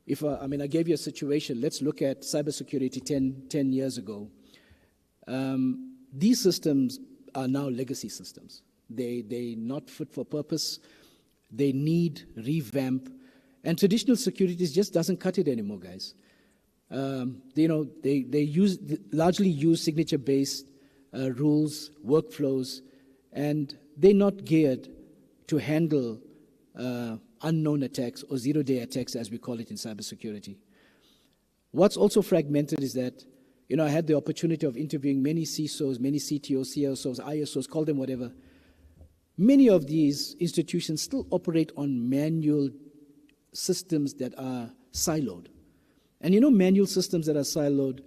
I gave you a situation, let's look at cybersecurity 10 years ago. These systems are now legacy systems. They're not fit for purpose. They need revamp. And traditional security just doesn't cut it anymore, guys. They largely use signature-based rules, workflows, and they're not geared to handle unknown attacks or zero-day attacks, as we call it in cybersecurity. What's also fragmented is that I had the opportunity of interviewing many CISOs, many CTOs, CSOs, ISOs, call them whatever. Many of these institutions still operate on manual systems that are siloed. And manual systems that are siloed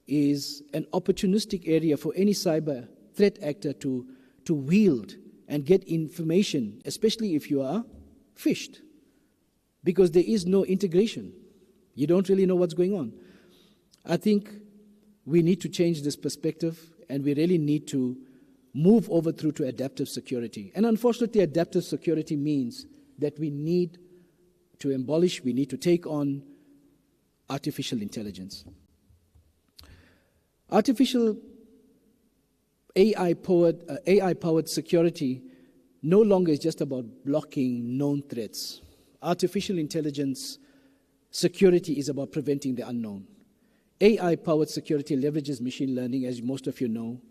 is an opportunistic area for any cyber threat actor to wield and get information, especially if you are phished, because there is no integration. You don't really know what's going on. I think we need to change this perspective, and we really need to move over through to adaptive security. And unfortunately, adaptive security means that we need to we need to take on artificial intelligence. Artificial AI-powered security no longer is just about blocking known threats. Artificial intelligence security is about preventing the unknown. AI-powered security leverages machine learning, as most of you know,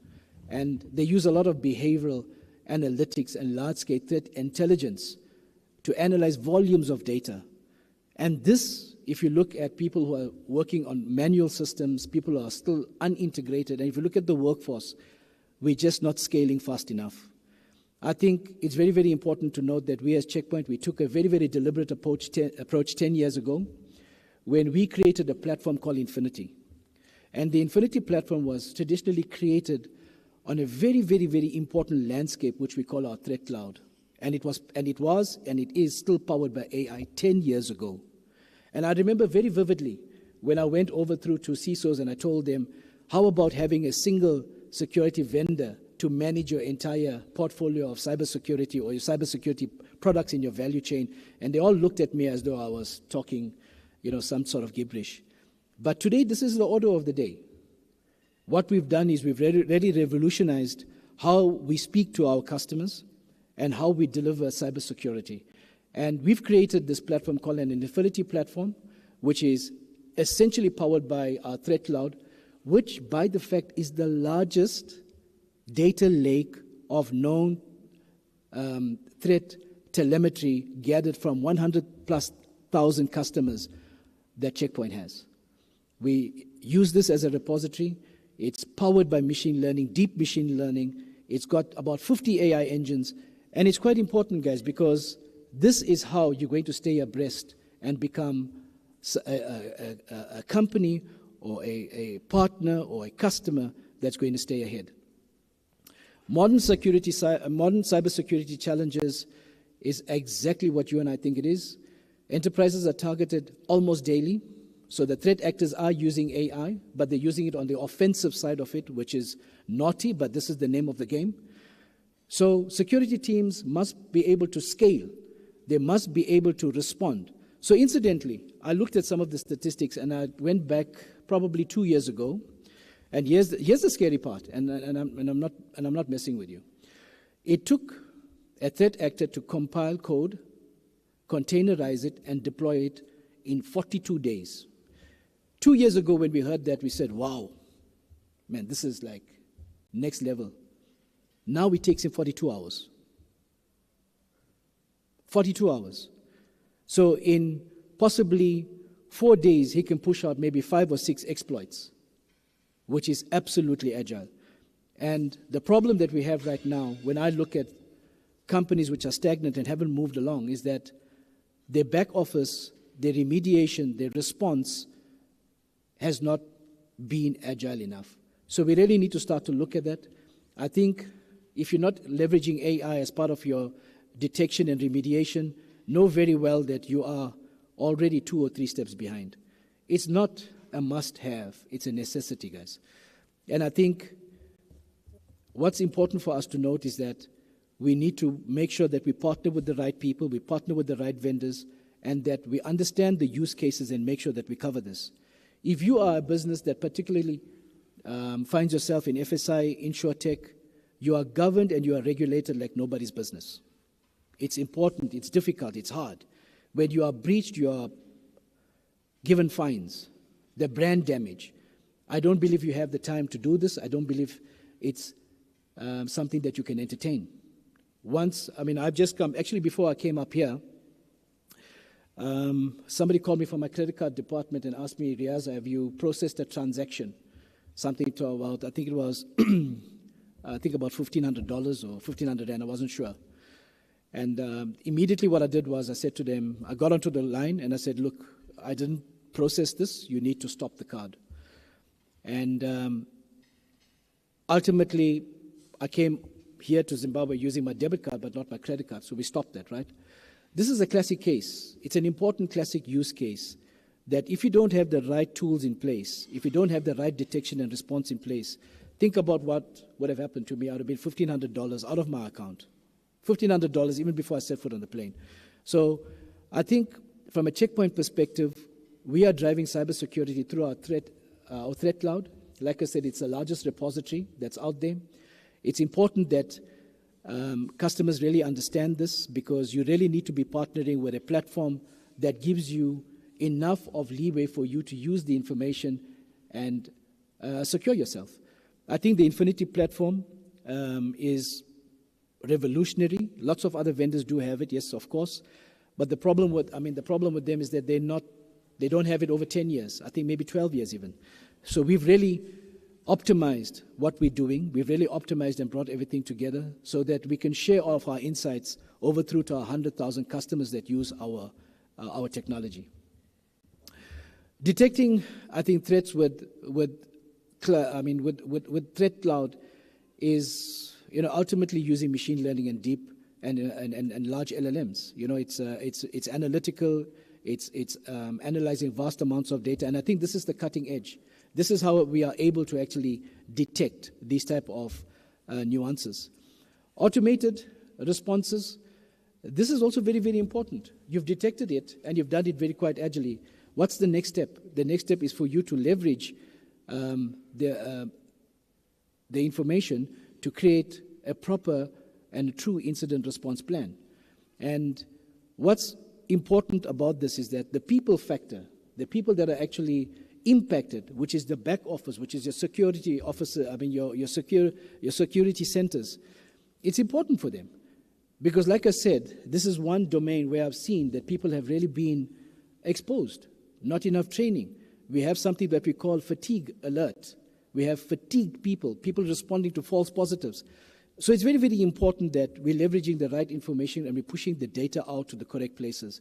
and they use a lot of behavioral analytics and large-scale threat intelligence to analyze volumes of data. And this, if you look at people who are working on manual systems, people who are still unintegrated, and if you look at the workforce, we're just not scaling fast enough. I think it's very, very important to note that we as Checkpoint, we took a very, very deliberate approach 10 years ago when we created a platform called Infinity. And the Infinity platform was traditionally created on a very, very, very important landscape, which we call our threat cloud. And it was, and it is still powered by AI 10 years ago. And I remember very vividly when I went over through to CISOs and I told them, how about having a single security vendor to manage your entire portfolio of cybersecurity or your cybersecurity products in your value chain? And they all looked at me as though I was talking, some sort of gibberish. But today, this is the order of the day. What we've done is we've really revolutionized how we speak to our customers and how we deliver cybersecurity. And we've created this platform called an Infinity platform, which is essentially powered by our threat cloud, which by the fact is the largest data lake of known threat telemetry gathered from 100,000+ customers that Checkpoint has. We use this as a repository. It's powered by machine learning, deep machine learning. It's got about 50 AI engines. And it's quite important, guys, because this is how you're going to stay abreast and become a company or a partner or a customer that's going to stay ahead. Modern cybersecurity challenges is exactly what you and I think it is. Enterprises are targeted almost daily. So the threat actors are using AI, but they're using it on the offensive side of it, which is naughty, but this is the name of the game. So security teams must be able to scale. They must be able to respond. So incidentally, I looked at some of the statistics and I went back probably 2 years ago. And here's the scary part, and I'm not messing with you. It took a threat actor to compile code, containerize it, and deploy it in 42 days. 2 years ago when we heard that, we said, wow, man, this is like next level. Now it takes him 42 hours. 42 hours. So in possibly 4 days, he can push out maybe 5 or 6 exploits, which is absolutely agile. And the problem that we have right now, when I look at companies which are stagnant and haven't moved along, is that their back office, their remediation, their response has not been agile enough. So we really need to start to look at that. I think if you're not leveraging AI as part of your detection and remediation, know very well that you are already 2 or 3 steps behind. It's not a must-have, it's a necessity, guys. And I think what's important for us to note is that we need to make sure that we partner with the right people, we partner with the right vendors, and that we understand the use cases and make sure that we cover this. If you are a business that particularly finds yourself in FSI, InsurTech, you are governed and you are regulated like nobody's business. It's important, it's difficult, it's hard. When you are breached, you are given fines. The brand damage. I don't believe you have the time to do this. I don't believe it's something that you can entertain. I've just come, actually before I came up here, somebody called me from my credit card department and asked me, Riaz, have you processed a transaction? Something to about, I think it was, about $1,500 or 1,500 rand, I wasn't sure. And immediately what I did was I said to them, I got onto the line and I said, look, I didn't process this, you need to stop the card. And ultimately, I came here to Zimbabwe using my debit card, but not my credit card, so we stopped that, right? This is a classic case. It's an important classic use case that if you don't have the right tools in place, if you don't have the right detection and response in place, think about what would have happened to me. I would have been $1,500 out of my account. $1,500 even before I set foot on the plane. So I think from a Checkpoint perspective, we are driving cybersecurity through our threat cloud. Like I said, it's the largest repository that's out there. It's important that customers really understand this because you really need to be partnering with a platform that gives you enough of leeway for you to use the information and secure yourself. I think the Infinity platform is revolutionary. Lots of other vendors do have it, yes, of course. But the problem with them is that they don't have it over 10 years. I think maybe 12 years even. So we've really optimized what we're doing. We've really optimized and brought everything together so that we can share all of our insights over through to our 100,000 customers that use our technology. Detecting, I think, threats with with threat cloud is, ultimately using machine learning and deep and large LLMs. It's analytical. It's analyzing vast amounts of data, and I think this is the cutting edge. This is how we are able to actually detect these type of nuances. Automated responses. This is also very, very important. You've detected it, and you've done it very quite agilely. What's the next step? The next step is for you to leverage the information to create a proper and a true incident response plan. And what's important about this is that the people factor, the people that are actually impacted, which is the back office, which is your security officer, your security centers, it's important for them. Because like I said, this is one domain where I've seen that people have really been exposed, not enough training. We have something that we call fatigue alert. We have fatigued people responding to false positives. So it's very, very important that we're leveraging the right information and we're pushing the data out to the correct places.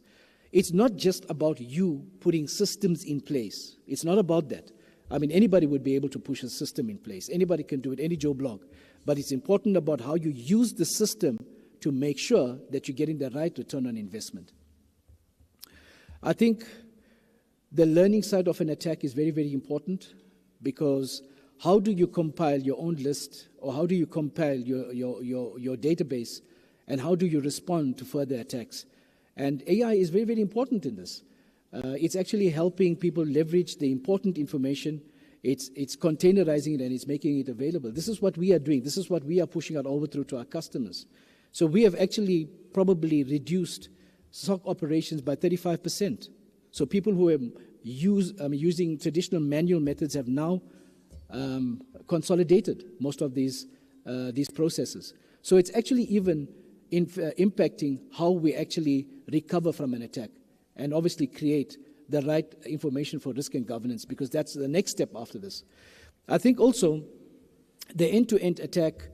It's not just about you putting systems in place. It's not about that. Anybody would be able to push a system in place. Anybody can do it, any Joe Blog. But it's important about how you use the system to make sure that you're getting the right return on investment. I think the learning side of an attack is very, very important, because how do you compile your own list, or how do you compile your database, and how do you respond to further attacks? And AI is very, very important in this. It's actually helping people leverage the important information. It's containerizing it, and it's making it available. This is what we are doing. This is what we are pushing out over through to our customers. So we have actually probably reduced SOC operations by 35%. So people who are using traditional manual methods have now consolidated most of these processes. So it's actually even impacting how we actually recover from an attack, and obviously create the right information for risk and governance, because that's the next step after this. I think also the end-to-end attack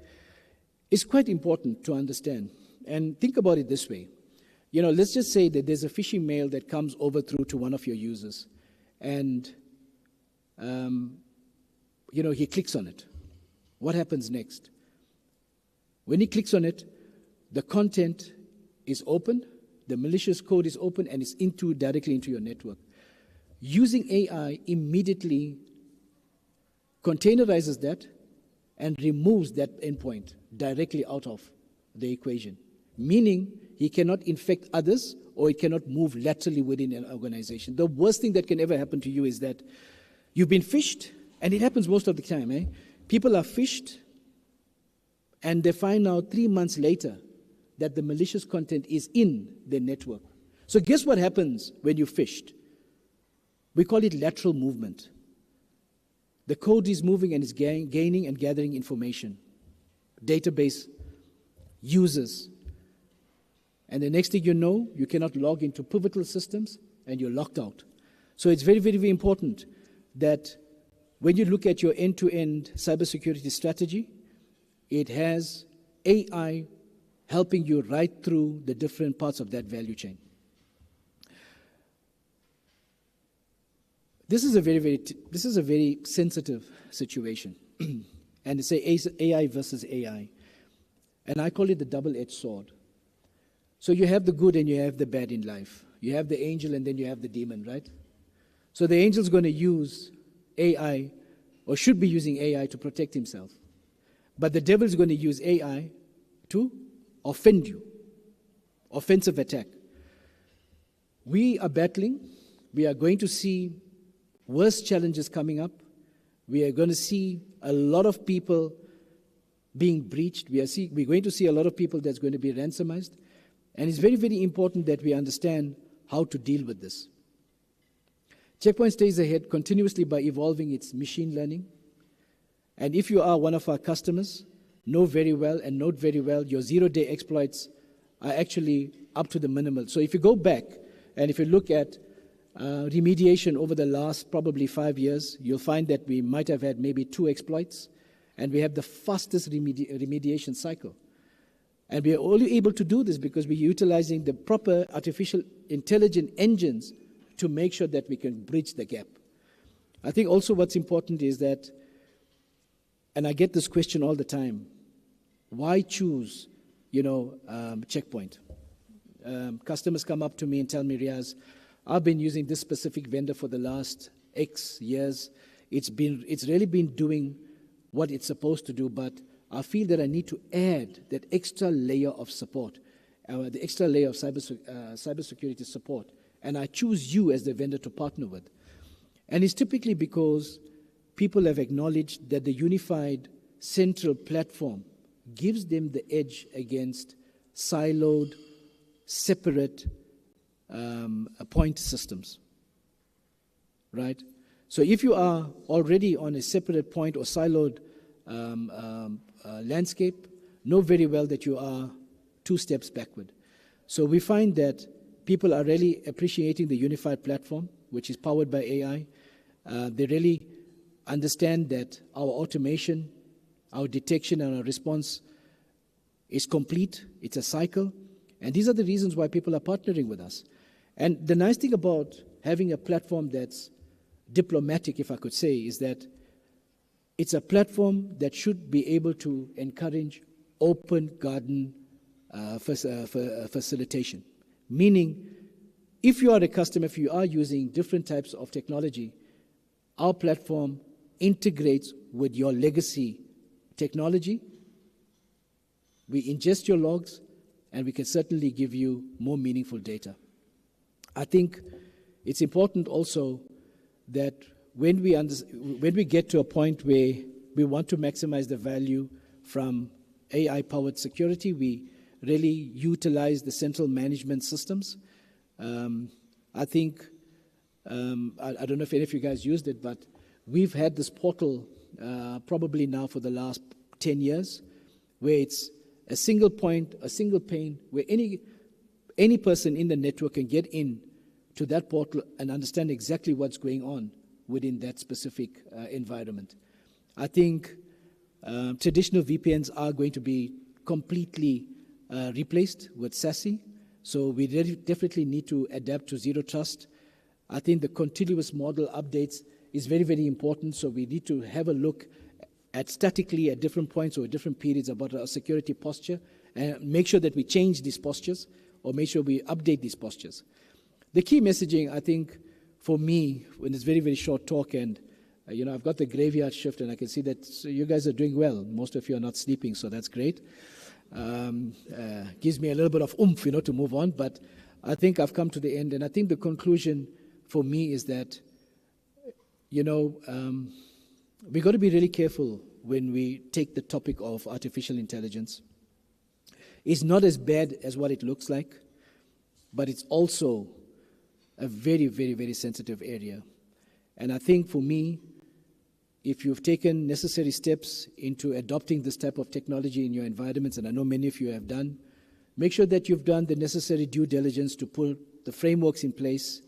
is quite important to understand. And think about it this way. Let's just say that there's a phishing mail that comes over through to one of your users, and he clicks on it. What happens next? When he clicks on it, the content is open, the malicious code is open, and it's directly into your network. Using AI immediately containerizes that and removes that endpoint directly out of the equation, meaning he cannot infect others, or it cannot move laterally within an organization. The worst thing that can ever happen to you is that you've been phished, and it happens most of the time. People are phished, and they find out 3 months later that the malicious content is in their network. So guess what happens when you're phished? We call it lateral movement. The code is moving and is gaining and gathering information, database, users. And the next thing you know, you cannot log into pivotal systems, and you're locked out. So it's very, very, very important that when you look at your end-to-end cybersecurity strategy, it has AI helping you right through the different parts of that value chain. This is a very sensitive situation. And it's AI versus AI. And I call it the double-edged sword. So you have the good and you have the bad in life. You have the angel and then you have the demon, right? So the angel's going to use AI, or should be using AI, to protect himself. But the devil's going to use AI to offend you. Offensive attack. We are battling. We are going to see worse challenges coming up. We are going to see a lot of people being breached. We're going to see a lot of people that's going to be ransomized. And it's very, very important that we understand how to deal with this. Checkpoint stays ahead continuously by evolving its machine learning. And if you are one of our customers, note very well your zero-day exploits are actually up to the minimal. So if you go back and if you look at remediation over the last probably 5 years, you'll find that we might have had maybe 2 exploits, and we have the fastest remediation cycle. And we are only able to do this because we're utilizing the proper artificial intelligence engines to make sure that we can bridge the gap. I think also what's important is that And I get this question all the time. Why choose, Checkpoint? Customers come up to me and tell me, Riaz, I've been using this specific vendor for the last X years. It's really been doing what it's supposed to do, but I feel that I need to add that extra layer of support, the extra layer of cybersecurity support, and I choose you as the vendor to partner with. And it's typically because people have acknowledged that the unified central platform gives them the edge against siloed, separate point systems, right? So if you are already on a separate point or siloed landscape, know very well that you are 2 steps backward. So we find that people are really appreciating the unified platform, which is powered by AI. They really understand that our automation, our detection and our response is complete. It's a cycle. And these are the reasons why people are partnering with us. And the nice thing about having a platform that's diplomatic, if I could say, is that it's a platform that should be able to encourage open garden facilitation. Meaning, if you are a customer, if you are using different types of technology, our platform integrates with your legacy technology. We ingest your logs, and we can certainly give you more meaningful data. I think it's important also that when we get to a point where we want to maximize the value from AI-powered security, we really utilize the central management systems. I think, I don't know if any of you guys used it, but we've had this portal probably now for the last 10 years, where it's a single point, a single pane, where any person in the network can get in to that portal and understand exactly what's going on within that specific environment. I think traditional VPNs are going to be completely replaced with SASE, so we definitely need to adapt to zero trust. I think the continuous model updates is very, very important, so we need to have a look at statically at different points or different periods about our security posture and make sure that we change these postures or make sure we update these postures. The key messaging, I think, for me, when it's very, very short talk, and I've got the graveyard shift, and I can see that you guys are doing well. Most of you are not sleeping, so that's great. Gives me a little bit of oomph, to move on. But I think I've come to the end, and I think the conclusion for me is that, we've got to be really careful when we take the topic of artificial intelligence. It's not as bad as what it looks like, but it's also a very, very, very sensitive area. And I think for me, if you've taken necessary steps into adopting this type of technology in your environments, and I know many of you have done, make sure that you've done the necessary due diligence to put the frameworks in place.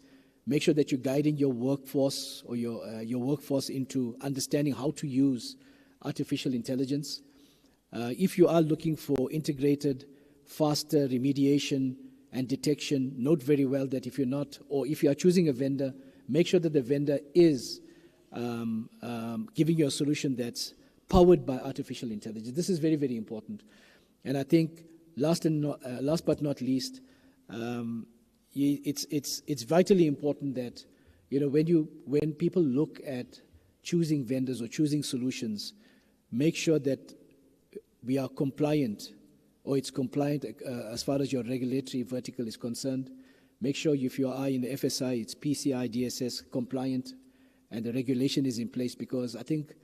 Make sure that you're guiding your workforce or your workforce into understanding how to use artificial intelligence. If you are looking for integrated, faster remediation and detection, note very well that if you're not, or if you are choosing a vendor, make sure that the vendor is giving you a solution that's powered by artificial intelligence. This is very, very important. And I think last but not least, it's vitally important that when people look at choosing vendors or choosing solutions, make sure that we are compliant, or it's compliant as far as your regulatory vertical is concerned. Make sure if you are in the FSI, it's PCI DSS compliant, and the regulation is in place, because I think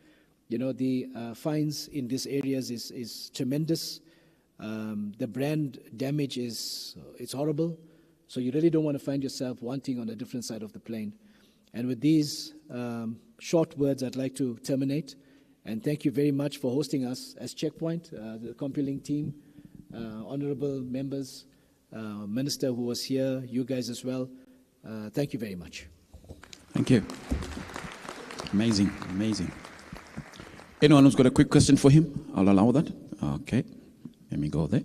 the fines in these areas is tremendous. The brand damage it's horrible. So you really don't want to find yourself wanting on a different side of the plane. And with these short words, I'd like to terminate. And thank you very much for hosting us as Checkpoint, the Compuling team, honorable members, Minister who was here, you guys as well. Thank you very much.
Thank you. Amazing, amazing. Anyone who's got a quick question for him? I'll allow that. Okay, let me go there.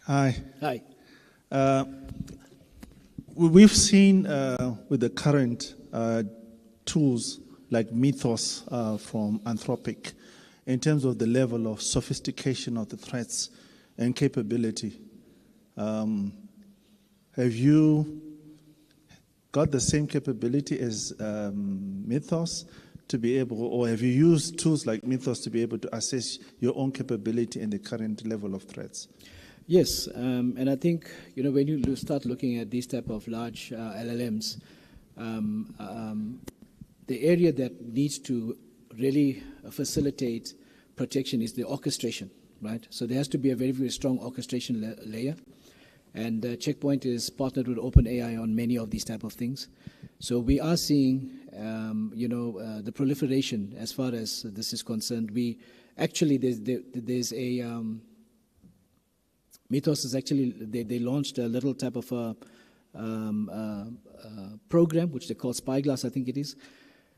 Hi.
Hi.
we've seen with the current tools like Mythos from Anthropic, in terms of the level of sophistication of the threats and capability. Have you got the same capability as Mythos to be able, or have you used tools like Mythos to be able to assess your own capability in the current level of threats?
Yes, and I think, when you start looking at these type of large LLMs, the area that needs to really facilitate protection is the orchestration, right? So there has to be a very, very strong orchestration layer. And Checkpoint is partnered with OpenAI on many of these type of things. So we are seeing, the proliferation as far as this is concerned. We actually, there's a, Mythos is actually, they launched a little type of a program, which they call Spyglass, I think it is,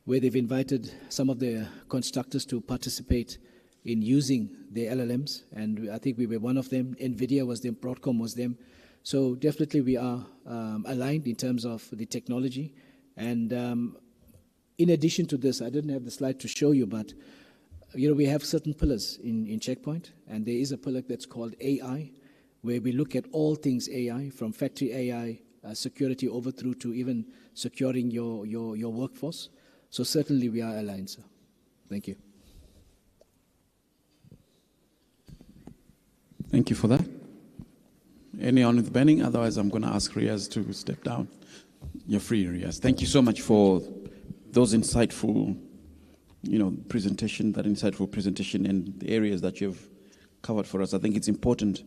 where they've invited some of the constructors to participate in using the LLMs. And I think we were one of them. NVIDIA was them, Broadcom was them. So definitely we are aligned in terms of the technology. And in addition to this, I didn't have the slide to show you, but we have certain pillars in Checkpoint. And there is a pillar that's called AI, where we look at all things AI, from factory AI, security over through to even securing your workforce. So certainly we are aligned, sir. Thank you.
Thank you for that. Anyone with burning? Otherwise, I'm going to ask Riaz to step down. You're free, Riaz. Thank you so much for those insightful, insightful presentation and the areas that you've covered for us. I think it's important.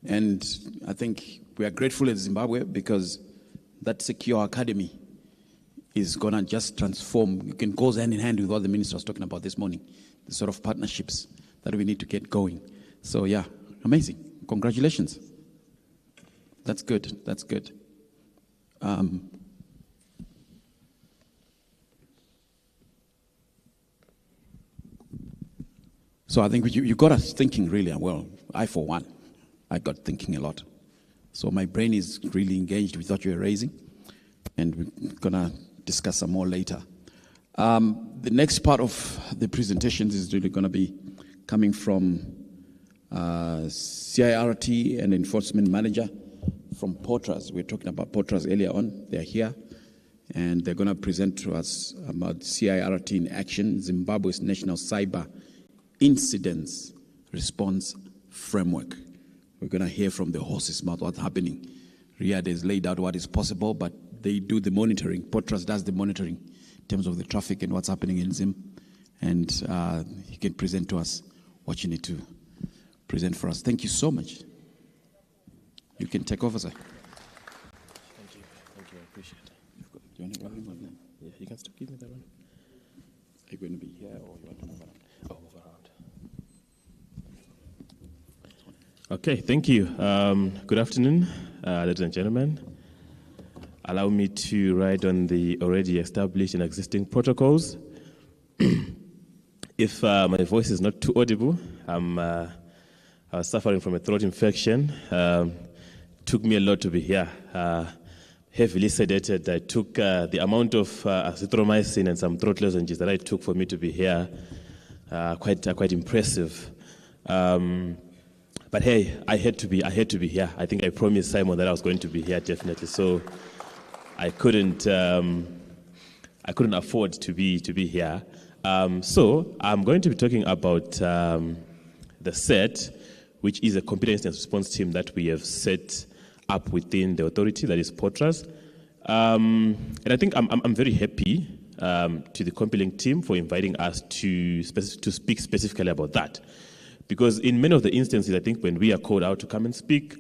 And I think we are grateful at Zimbabwe because that Secure Academy is going to just transform. It can go hand in hand with what the minister was talking about this morning, the sort of partnerships that we need to get going. So, yeah, amazing. Congratulations. That's good. That's good. So I think you got us thinking really well. I, for one, I got thinking a lot. So my brain is really engaged with what you're raising, and we're going to discuss some more later. The next part of the presentations is really going to be coming from CIRT and Enforcement Manager from Portras. We were talking about Portras earlier on. They're here, and they're going to present to us about CIRT in action, Zimbabwe's National Cyber Incidents Response Framework. We're going to hear from the horse's mouth what's happening. Riyadh has laid out what is possible, but they do the monitoring. Portras does the monitoring in terms of the traffic and what's happening in Zim. And he can present to us what you need to present for us. Thank you so much. You can take over, sir.
Thank you. Thank you. I appreciate it. Do you want to grab one? Yeah, you can still give me that one.
Are you going to be here or you want to move around?
Oh, move around. Okay, thank you. Good afternoon, ladies and gentlemen. Allow me to ride on the already established and existing protocols. If my voice is not too audible, I was suffering from a throat infection. Took me a lot to be here. Heavily sedated. I took the amount of azithromycin and some throat lozenges that I took for me to be here. Quite impressive. But hey, I had to be here. I think I promised Simon that I was going to be here definitely. So I couldn't afford to be here. So I'm going to be talking about the SET, which is a competent incident response team that we have set up within the authority, that is Portras. And I think I'm very happy to the compiling team for inviting us to speak specifically about that. Because in many of the instances, I think when we are called out to come and speak,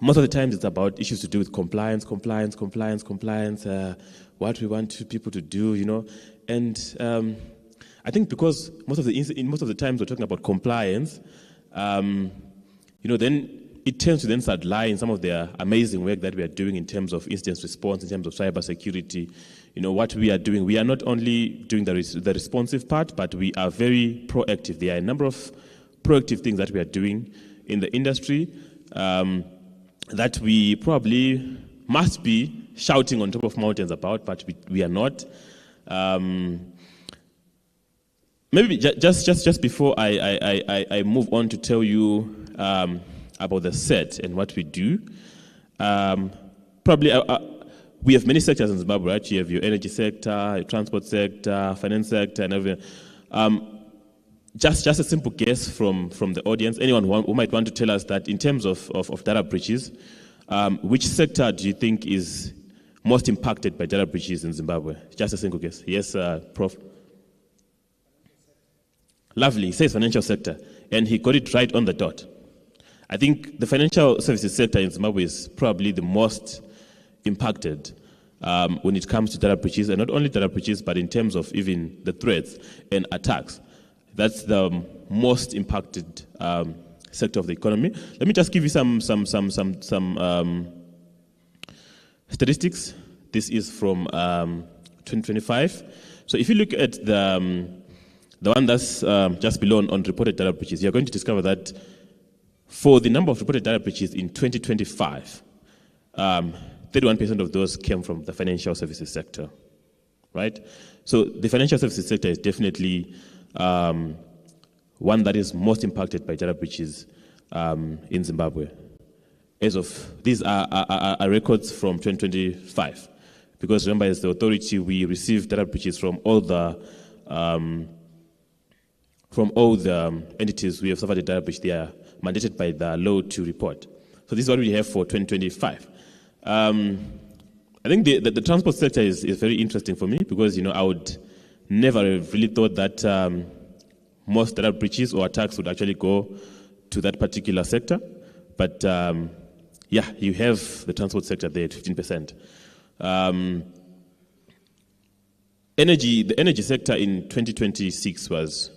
most of the times it's about issues to do with compliance, what we want people to do, And I think because most of the times we're talking about compliance, then it tends to then start lying some of the amazing work that we are doing in terms of incident response, in terms of cyber security. What we are doing, we are not only doing the responsive part, but we are very proactive. There are a number of proactive things that we are doing in the industry that we probably must be shouting on top of mountains about, but we are not. Maybe just before I move on to tell you about the set and what we do, probably we have many sectors in Zimbabwe, right? You have your energy sector, your transport sector, finance sector, and everything. Just a simple guess from the audience, anyone who might want to tell us that in terms of data breaches, which sector do you think is most impacted by data breaches in Zimbabwe? Just a single guess. Yes, Prof. Lovely, he says financial sector, and he got it right on the dot. I think the financial services sector in Zimbabwe is probably the most impacted when it comes to data breaches, and not only data breaches, but in terms of even the threats and attacks. That's the most impacted sector of the economy. Let me just give you some statistics. This is from 2025. So if you look at the one that's just below on reported data breaches, you're going to discover that for the number of reported data breaches in 2025, 31% of those came from the financial services sector, right? So the financial services sector is definitely one that is most impacted by data breaches in Zimbabwe. As of these are records from 2025, because remember, as the authority, we receive data breaches from all the entities we have suffered a data breach. They are mandated by the law to report. So this is what we have for 2025. I think the transport sector is very interesting for me because I would never have really thought that most data breaches or attacks would actually go to that particular sector. But yeah, you have the transport sector there at 15%. The energy sector in 2026 was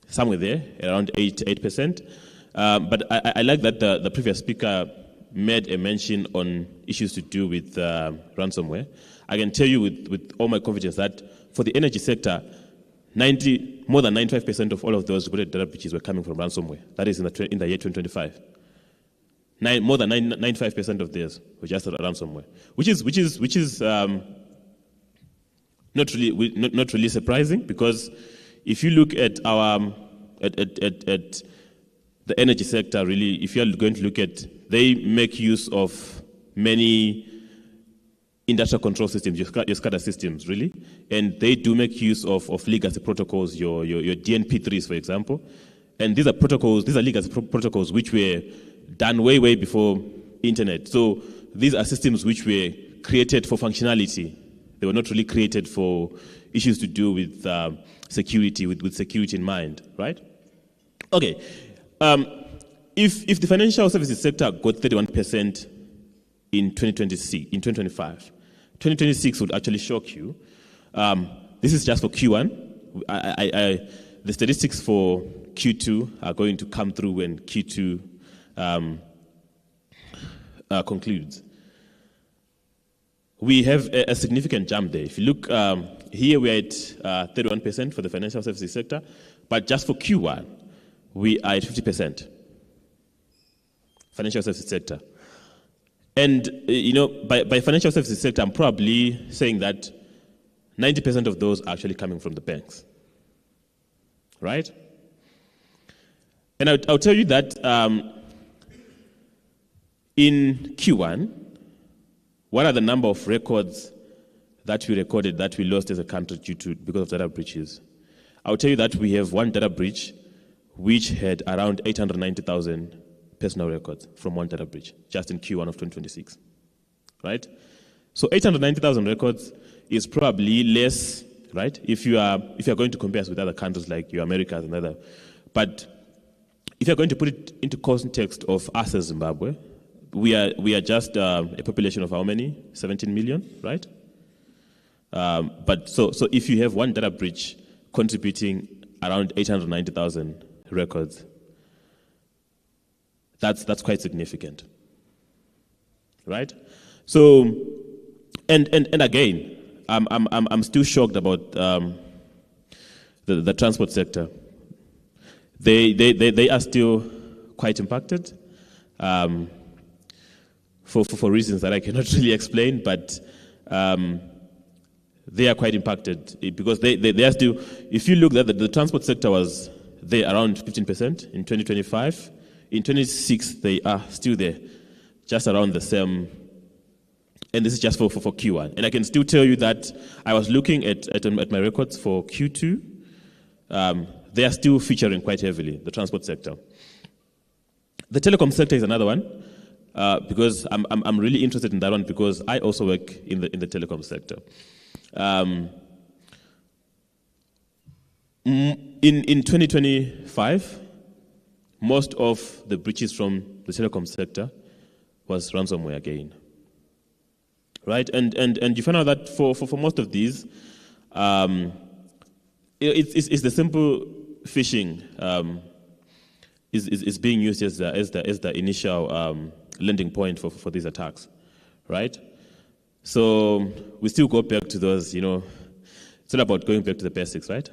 somewhere there, around 8%. But I like that the previous speaker made a mention on issues to do with ransomware. I can tell you with all my confidence that for the energy sector, more than 95% of all of those reported data breaches were coming from ransomware. That is in the year 2025. More than 95% of theirs were just ransomware, which is not really surprising, because if you look at our at the energy sector, really, if you are going to look at, they make use of many industrial control systems, your SCADA systems, really, and they do make use of legacy protocols, your DNP3s, for example, and these are legacy protocols which were done way before internet. So these are systems which were created for functionality. They were not really created for issues to do with security, with security in mind, right? Okay. If the financial services sector got 31% in 2025, 2026 would actually shock you. This is just for Q1. The statistics for Q2 are going to come through when Q2 concludes. We have a significant jump there. If you look here, we're at 31% for the financial services sector, but just for Q1, we are at 50%. Financial services sector. And, by financial services sector, I'm probably saying that 90% of those are actually coming from the banks. Right? And I'll tell you that in Q1, what are the number of records that we recorded that we lost as a country because of data breaches? I'll tell you that we have one data breach which had around 890,000 personal records from one data breach, just in Q1 of 2026, right? So 890,000 records is probably less, right? If you are going to compare us with other countries like your Americas and other, but if you're going to put it into context of us as Zimbabwe, we are just a population of how many? 17 million, right? But so if you have one data breach contributing around 890,000 records, that's quite significant, right? So, and again, I'm still shocked about the transport sector. They are still quite impacted. for reasons that I cannot really explain, but they are quite impacted because they are still, if you look at the transport sector was there around 15% in 2025. In 26, they are still there, just around the same. And this is just for Q1. And I can still tell you that I was looking at my records for Q2. They are still featuring quite heavily, the transport sector. The telecom sector is another one, because I'm really interested in that one because I also work in the telecom sector. In 2025, most of the breaches from the telecom sector was ransomware again. Right? And you find out that for most of these, it's the simple phishing is being used as the initial landing point for these attacks, right? So we still go back to those, it's all about going back to the basics, right?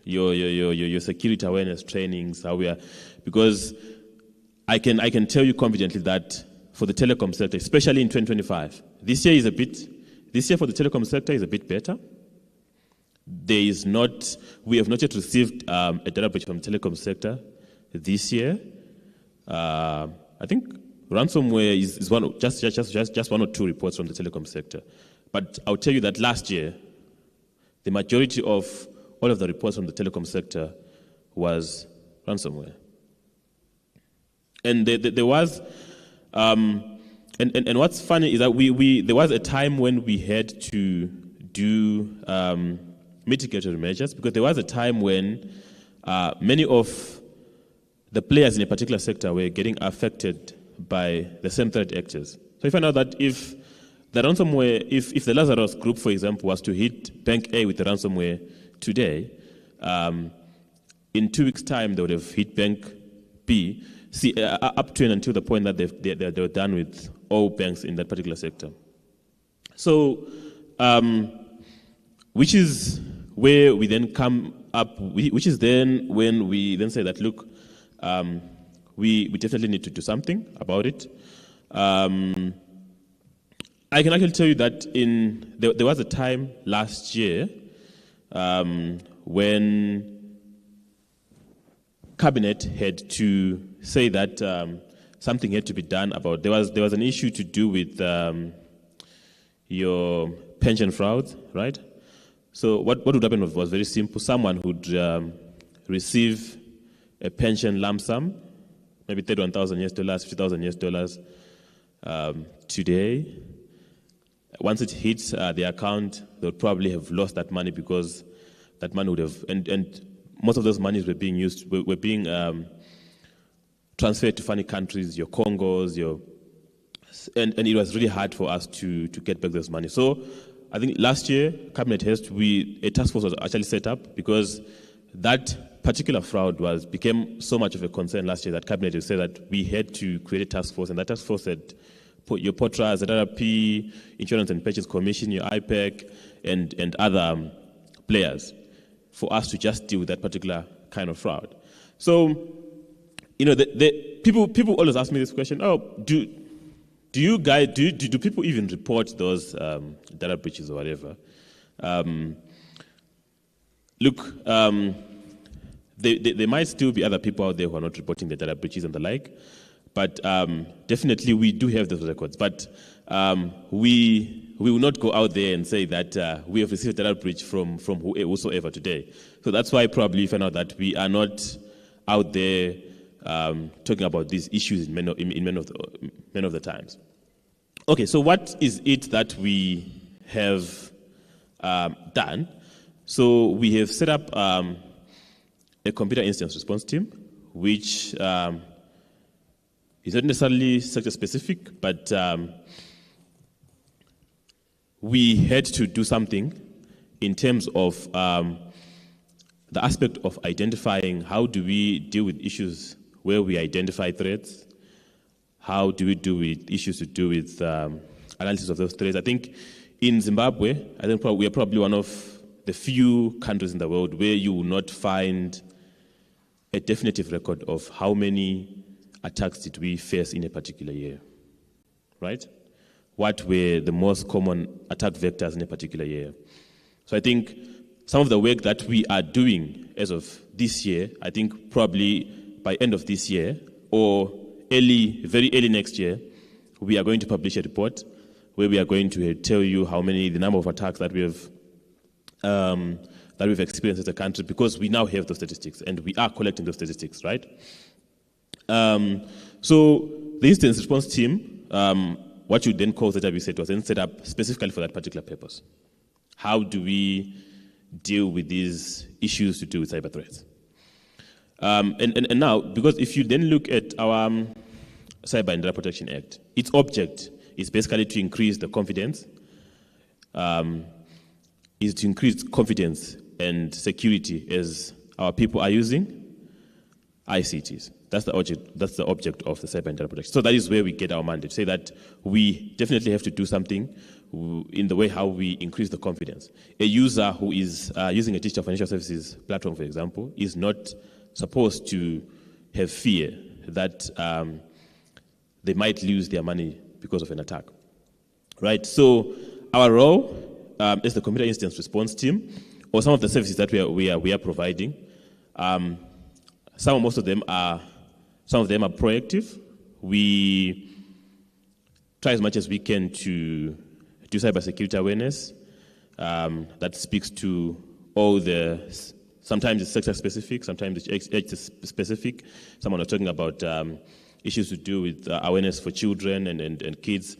Your security awareness trainings, how we are, because I can tell you confidently that for the telecom sector, especially in 2025, this year for the telecom sector is a bit better. We have not yet received a data breach from the telecom sector this year. I think ransomware is just one or two reports from the telecom sector. But I'll tell you that last year, the majority of all of the reports from the telecom sector was ransomware. And there was, and what's funny is that there was a time when we had to do mitigatory measures, because there was a time when many of the players in a particular sector were getting affected by the same threat actors. So you find out that if the ransomware, if the Lazarus group, for example, was to hit Bank A with the ransomware today, in 2 weeks' time they would have hit Bank B, up to and until the point that they were done with all banks in that particular sector. So, which is where we then come up, which is then when we then say that, look, we definitely need to do something about it. I can actually tell you that there was a time last year when Cabinet had to say that something had to be done about. There was an issue to do with your pension fraud, right? So what would happen was very simple. Someone would receive a pension lump sum, maybe $31,000 $50,000 today. Once it hits the account, they would probably have lost that money because that money would have, and most of those monies were being used, were being transferred to funny countries, your Congos, and it was really hard for us to get back those money. So I think last year, Cabinet a task force was actually set up because that particular fraud became so much of a concern last year that Cabinet said that we had to create a task force, and that task force said, put your POTRA, ZRP, Insurance and Purchase Commission, your IPEC, and other players for us to just deal with that particular kind of fraud. So, people always ask me this question: do people even report those data breaches or whatever? Look, there might still be other people out there who are not reporting the data breaches and the like, but definitely we do have those records. But we will not go out there and say that we have received a data breach from whosoever today. So that's why probably you find out that we are not out there talking about these issues in many of the times. Okay, so what is it that we have done? So we have set up a computer instance response team, which is not necessarily sector specific, but we had to do something in terms of the aspect of identifying how do we deal with issues where we identify threats, how do we deal with issues to do with analysis of those threats. I think in Zimbabwe, we are probably one of the few countries in the world where you will not find a definitive record of how many attacks did we face in a particular year. right? What were the most common attack vectors in a particular year? So I think some of the work that we are doing as of this year, I think probably by end of this year or very early next year, we are going to publish a report where we are going to tell you the number of attacks that we've experienced as a country, because we now have those statistics and we are collecting those statistics, right? So the incident response team, what you then call ZWZ, was then set up specifically for that particular purpose. How do we deal with these issues to do with cyber threats? And now, because if you then look at our Cyber and Data Protection Act, its object is basically to increase the confidence, and security as our people are using ICTs. That's the object of the Cyber and Data Protection. So that is where we get our mandate. Say that we definitely have to do something in the way how we increase the confidence. A user who is using a digital financial services platform, for example, is not supposed to have fear that they might lose their money because of an attack, right? So our role as the computer incident response team, or some of the services that we are providing, most of them are proactive. We try as much as we can to do cybersecurity awareness that speaks to all the. Sometimes it's sector specific, sometimes it's age specific. Someone was talking about issues to do with awareness for children and kids,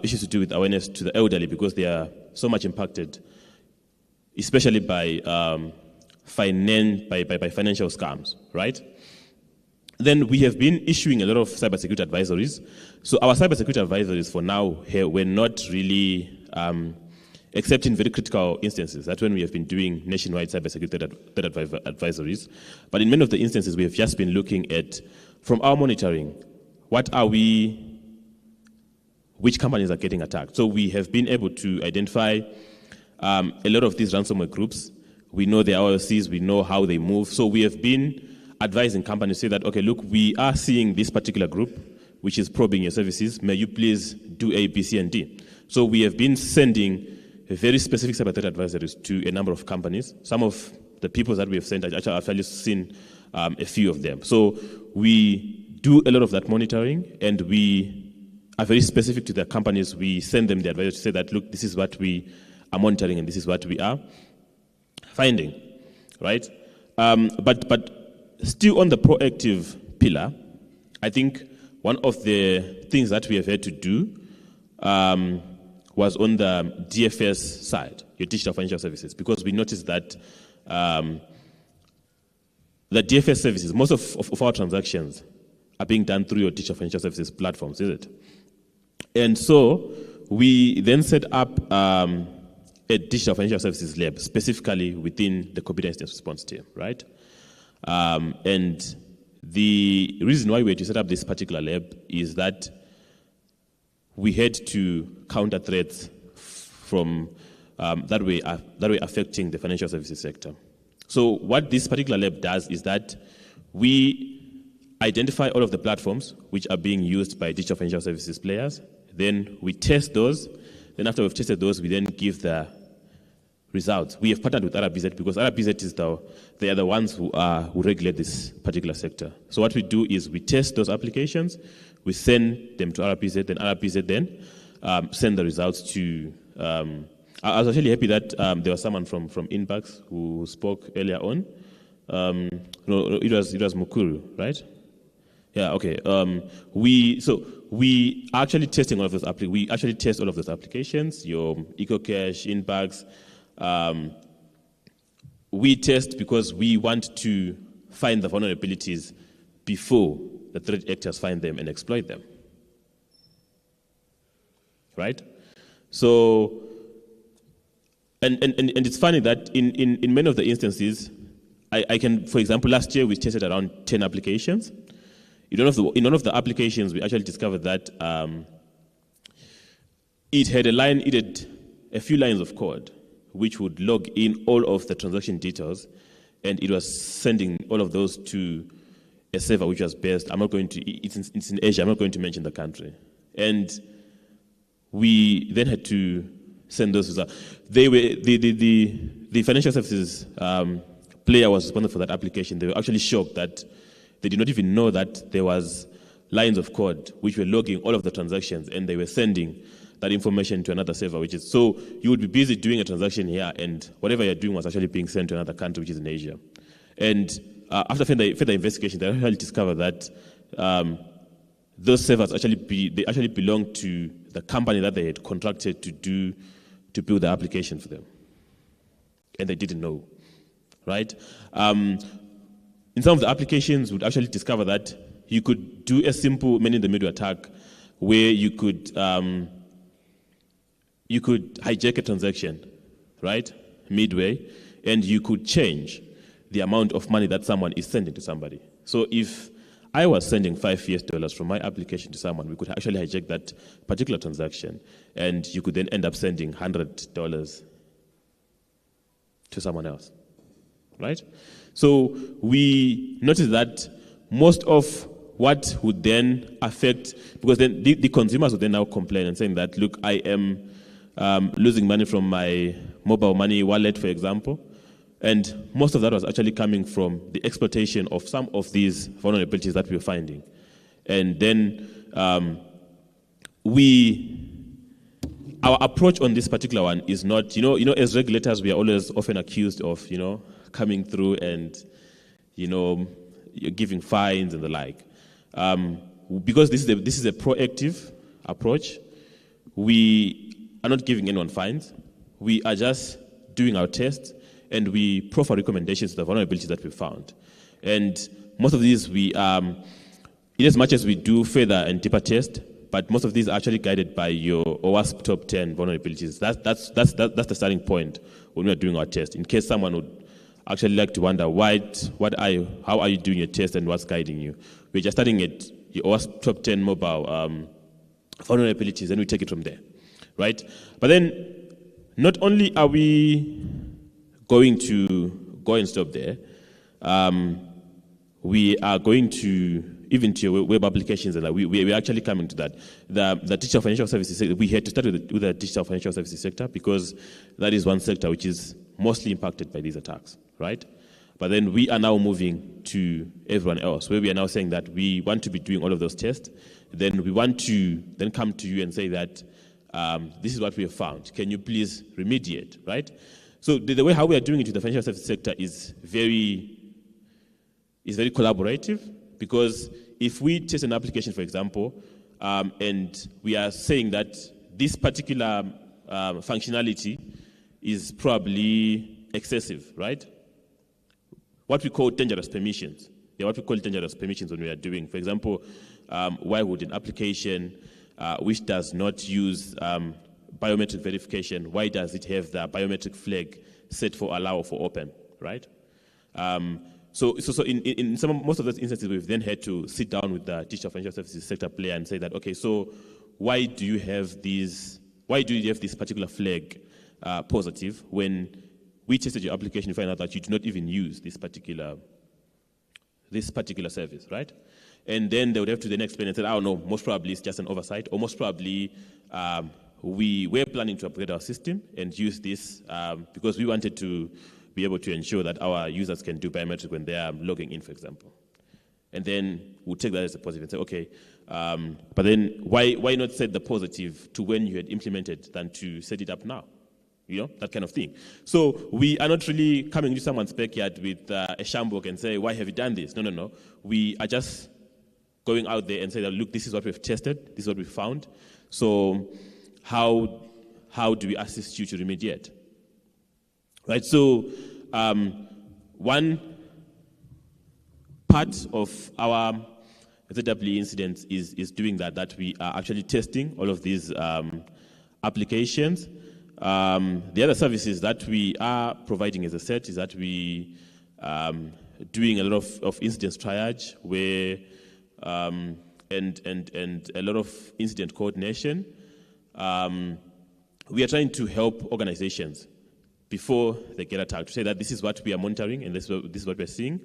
issues to do with awareness to the elderly, because they are so much impacted, especially by financial scams, right? Then we have been issuing a lot of cybersecurity advisories. So our cybersecurity advisories for now were not really, except in very critical instances. That's when we have been doing nationwide cybersecurity advisories. But in many of the instances, we have just been looking at, from our monitoring, which companies are getting attacked. So we have been able to identify a lot of these ransomware groups. We know their OLCs, we know how they move. So we have been advising companies to say that, okay, look, we are seeing this particular group, which is probing your services. May you please do A, B, C, and D. So we have been sending very specific cyber threat advisories to a number of companies. Some of the people that we have sent, I've actually seen a few of them. So we do a lot of that monitoring, and we are very specific to the companies. We send them the advice to say that, look, this is what we are monitoring and this is what we are finding, right? But still on the proactive pillar, I think one of the things that we have had to do was on the DFS side, your digital financial services, because we noticed that the DFS services, most of our transactions are being done through your digital financial services platforms, is it? And so we then set up a digital financial services lab specifically within the computer incident response team, right? And the reason why we had to set up this particular lab is that we had to counter threats from that were affecting the financial services sector. So what this particular lab does is that we identify all of the platforms which are being used by digital financial services players. Then we test those. Then after we've tested those, we then give the results. We have partnered with RBZ because RBZ they are the ones who regulate this particular sector. So what we do is we test those applications, we send them to RBZ, then RBZ then send the results to. I was actually happy that there was someone from Inbox who spoke earlier on. No, it was Mukuru, right? Yeah, okay. We are actually testing all of those applications. We actually test all of those applications, your EcoCash, Inbox. We test because we want to find the vulnerabilities before the threat actors find them and exploit them. Right? So, and it's funny that in many of the instances, I can, for example, last year we tested around 10 applications. In one of the applications, we actually discovered that it had a few lines of code which would log in all of the transaction details, and it was sending all of those to a server which was based. It's in Asia. I'm not going to mention the country, And we then had to send those results. They were the financial services player was responsible for that application. They were actually shocked that they did not even know that there was lines of code which were logging all of the transactions, and they were sending that information to another server, which is, so you would be busy doing a transaction here, and whatever you're doing was actually being sent to another country, which is in Asia. And after further investigation, they actually discovered that those servers actually belonged to the company that they had contracted to build the application for them, and they didn't know, right? In some of the applications, would actually discover that you could do a simple man-in-the-middle attack where you could hijack a transaction, right, midway, and you could change the amount of money that someone is sending to somebody. So if I was sending $5 from my application to someone, we could actually hijack that particular transaction, and you could then end up sending $100 to someone else, right? So we noticed that most of what would then affect, because then the consumers would then now complain and saying that, look, I am losing money from my mobile money wallet, for example. And most of that was actually coming from the exploitation of some of these vulnerabilities that we were finding. And then our approach on this particular one is not, as regulators, we are always often accused of, coming through and, giving fines and the like. Because this is a proactive approach, we are not giving anyone fines. We are just doing our tests, and we proffer recommendations to the vulnerabilities that we found. And most of these, in as much as we do further and deeper tests, but most of these are actually guided by your OWASP top 10 vulnerabilities. That's the starting point when we are doing our test. In case someone would actually like to wonder how are you doing your test and what's guiding you, we're just starting at your OWASP top 10 mobile vulnerabilities, and we take it from there, right? But then, not only are we going to go and stop there, we are going to, even to your web applications, and we're actually coming to that. The digital financial services sector, we had to start with the digital financial services sector because that is one sector which is mostly impacted by these attacks, right? But then we are now moving to everyone else, where we are now saying that we want to be doing all of those tests. Then we want to then come to you and say that this is what we have found. Can you please remediate, right? So the way how we are doing it with the financial services sector is very collaborative, because if we test an application, for example, and we are saying that this particular functionality is probably excessive, right? What we call dangerous permissions. What we call dangerous permissions when we are doing, for example, why would an application which does not use biometric verification, why does it have the biometric flag set for allow or for open, right? So in most of those instances, we've then had to sit down with the digital financial services sector player and say that, okay, so why do you have this particular flag positive when we tested your application, you find out that you do not even use this particular service, right? And then they would have to then explain and say, oh no, most probably it's just an oversight, or most probably we were planning to upgrade our system and use this because we wanted to be able to ensure that our users can do biometric when they are logging in, for example. And then we'll take that as a positive and say, okay, but then why not set the positive to when you had implemented than to set it up now? That kind of thing. So we are not really coming to someone's backyard with a shambok and say, why have you done this? No. We are just going out there and say that, look, this is what we've tested, this is what we found. So how do we assist you to remediate? Right, so one part of our ZWE incidents is doing that we are actually testing all of these applications. The other services that we are providing, as I said, is that we doing a lot of incidents triage, where and a lot of incident coordination. We are trying to help organizations before they get attacked, to say that this is what we are monitoring and this is what we're seeing.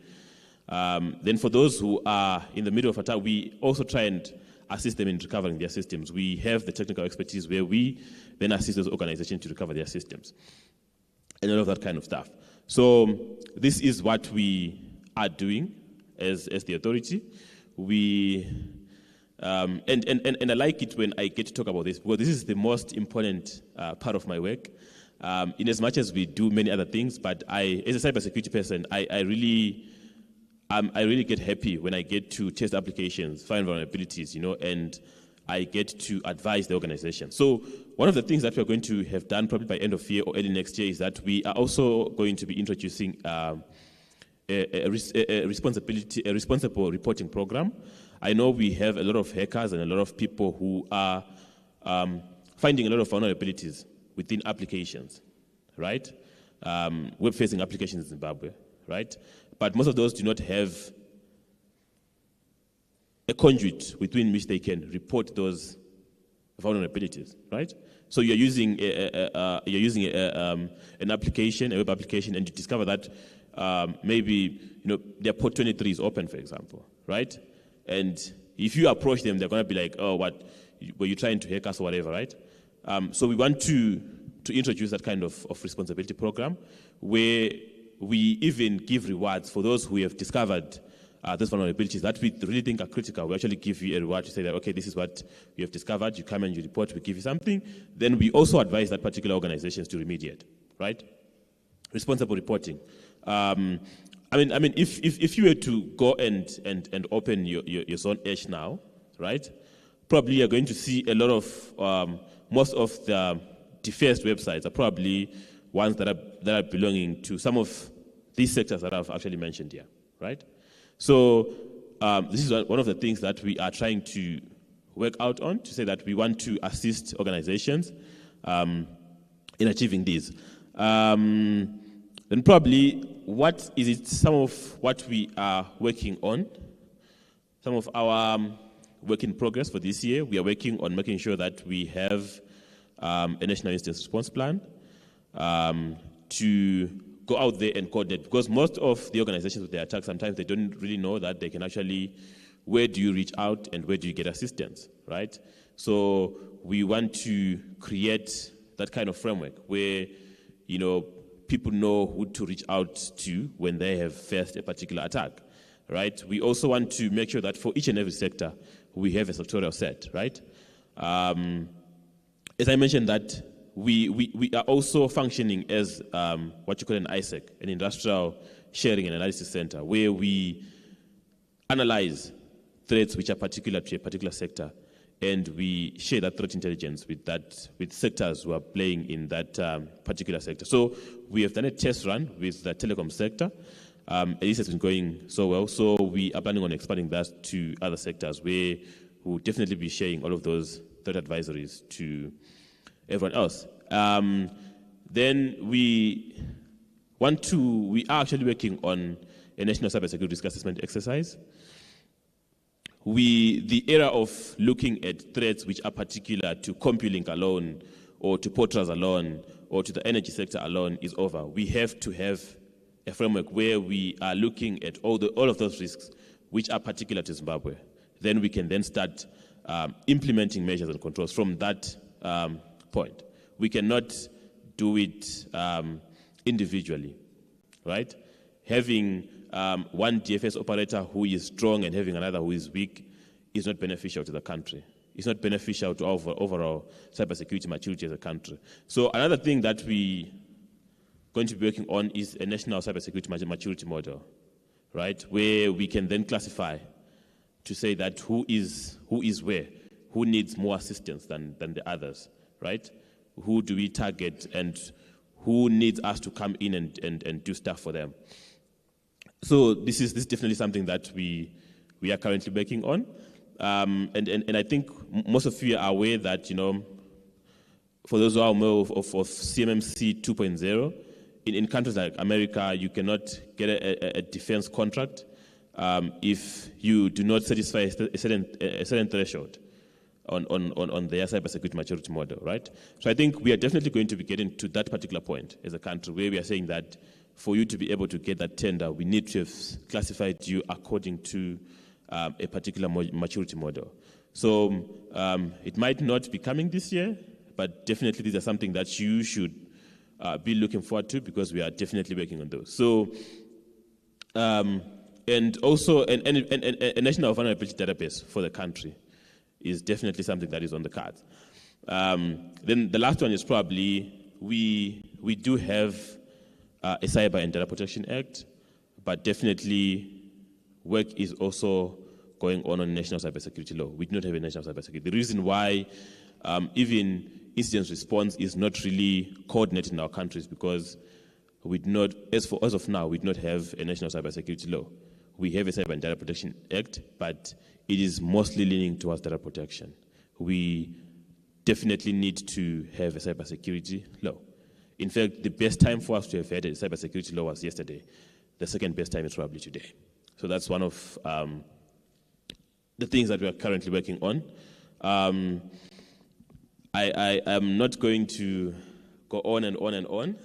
Then for those who are in the middle of attack, we also try and assist them in recovering their systems. We have the technical expertise where we then assist those organizations to recover their systems and all of that kind of stuff. So this is what we are doing as the authority. And I like it when I get to talk about this, because this is the most important part of my work. In as much as we do many other things, but as a cybersecurity person, I really get happy when I get to test applications, find vulnerabilities, and I get to advise the organization. So one of the things that we're going to have done probably by end of year or early next year is that we are also going to be introducing a responsible reporting program. I know we have a lot of hackers and a lot of people who are finding a lot of vulnerabilities within applications, right? Web-facing applications in Zimbabwe, right? But most of those do not have a conduit within which they can report those vulnerabilities, right? So you're using an application, a web application, and you discover that maybe their port 23 is open, for example, right? And if you approach them, they're going to be like, "Oh, what? Were you trying to hack us or whatever?" Right? So we want to introduce that kind of responsibility program where we even give rewards for those who have discovered those vulnerabilities that we really think are critical. We actually give you a reward to say that, okay, this is what you have discovered. You come and you report. We give you something. Then we also advise that particular organizations to remediate. Right? Responsible reporting. If you were to go and open your Zone H now, right? Probably you're going to see a lot of most of the defaced websites are probably ones that are belonging to some of these sectors that I've actually mentioned here, right? So this is one of the things that we are trying to work out on, to say that we want to assist organizations in achieving these. Then probably what is it, some of what we are working on, some of our work in progress for this year. We are working on making sure that we have a national incident response plan to go out there and coordinate, because most of the organizations with their attacks, sometimes they don't really know that they can actually, where do you reach out and where do you get assistance, right? So we want to create that kind of framework where, people know who to reach out to when they have faced a particular attack, right? We also want to make sure that for each and every sector, we have a sectorial set, right? As I mentioned, that we are also functioning as what you call an ISEC, an industrial sharing and analysis center, where we analyze threats which are particular to a particular sector, and we share that threat intelligence with sectors who are playing in that particular sector. So we have done a test run with the telecom sector, and this has been going so well. So we are planning on expanding that to other sectors, where we'll definitely be sharing all of those threat advisories to everyone else. Then we are actually working on a national cybersecurity risk assessment exercise. The era of looking at threats which are particular to CompuLink alone, or to Portras alone, or to the energy sector alone is over. We have to have a framework where we are looking at all of those risks which are particular to Zimbabwe. Then we can then start implementing measures and controls from that point. We cannot do it individually, right? Having one DFS operator who is strong and having another who is weak is not beneficial to the country. It's not beneficial to our overall cybersecurity maturity as a country. So another thing that we going to be working on is a national cybersecurity maturity model, right? Where we can then classify to say that who is where, who needs more assistance than the others, right? Who do we target and who needs us to come in and do stuff for them. So this is definitely something that we are currently working on. And I think most of you are aware that, for those who are aware of CMMC 2.0, in countries like America, you cannot get a defense contract if you do not satisfy a certain threshold on their cybersecurity maturity model, right? So I think we are definitely going to be getting to that particular point as a country, where we are saying that for you to be able to get that tender, we need to have classified you according to a particular maturity model. So it might not be coming this year, but definitely these are something that you should be looking forward to, because we are definitely working on those. So, and also a national vulnerability database for the country is definitely something that is on the cards. Then the last one is probably we do have a Cyber and Data Protection Act, but definitely work is also going on national cybersecurity law. We do not have a national cybersecurity. The reason why even incident response is not really coordinated in our countries, because we do not, as of now, we do not have a national cybersecurity law. We have a Cyber and Data Protection Act, but it is mostly leaning towards data protection. We definitely need to have a cybersecurity law. In fact, the best time for us to have had a cybersecurity law was yesterday. The second best time is probably today. So that's one of the things that we are currently working on. I am not going to go on and on and on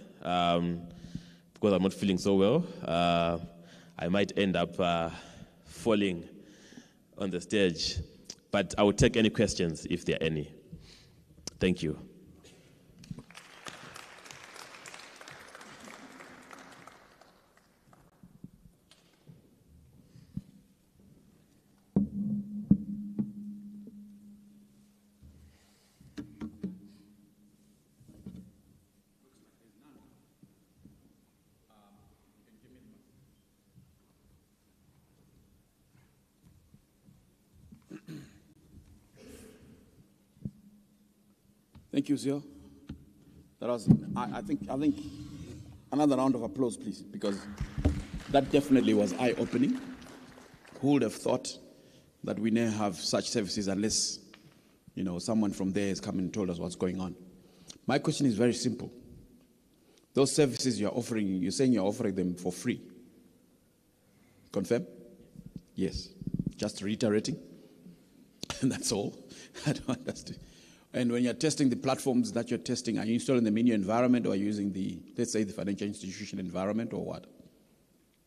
because I'm not feeling so well. I might end up falling on the stage, but I will take any questions if there are any. Thank you.
Thank you, Zio. That was, I think another round of applause, please, because that definitely was eye-opening. Who would have thought that we now have such services unless, someone from there has come and told us what's going on? My question is very simple. Those services you're offering, you're saying you're offering them for free. Confirm? Yes. Just reiterating. And that's all. I don't understand. And when you're testing the platforms that you're testing, are you installing them in your environment, or are you using let's say, the financial institution environment, or what?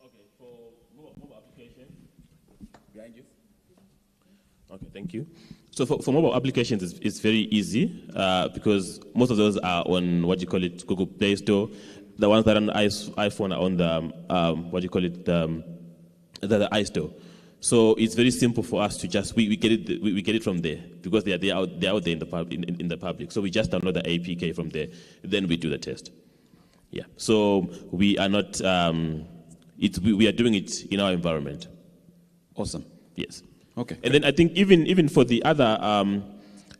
Okay, for mobile application. Behind you. Okay, thank you. So for mobile applications, it's very easy because most of those are on Google Play Store. The ones that are on iPhone are on the iStore. So it's very simple for us to just we get it from there, because they're out there in the public. So we just download the APK from there, then we do the test. Yeah. So we are not we are doing it in our environment.
Awesome.
Yes.
Okay.
And then I think even for the other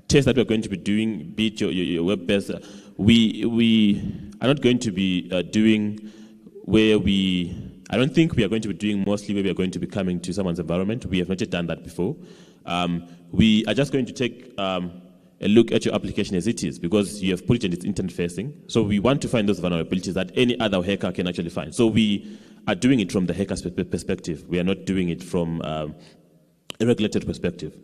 tests that we're going to be doing, be it your web-based, we are not going to be doing where I don't think we are going to be doing mostly where we are going to be coming to someone's environment. We have not yet done that before. We are just going to take a look at your application as it is, because you have put it in its internet facing. So we want to find those vulnerabilities that any other hacker can actually find. So we are doing it from the hacker's perspective. We are not doing it from a regulated perspective.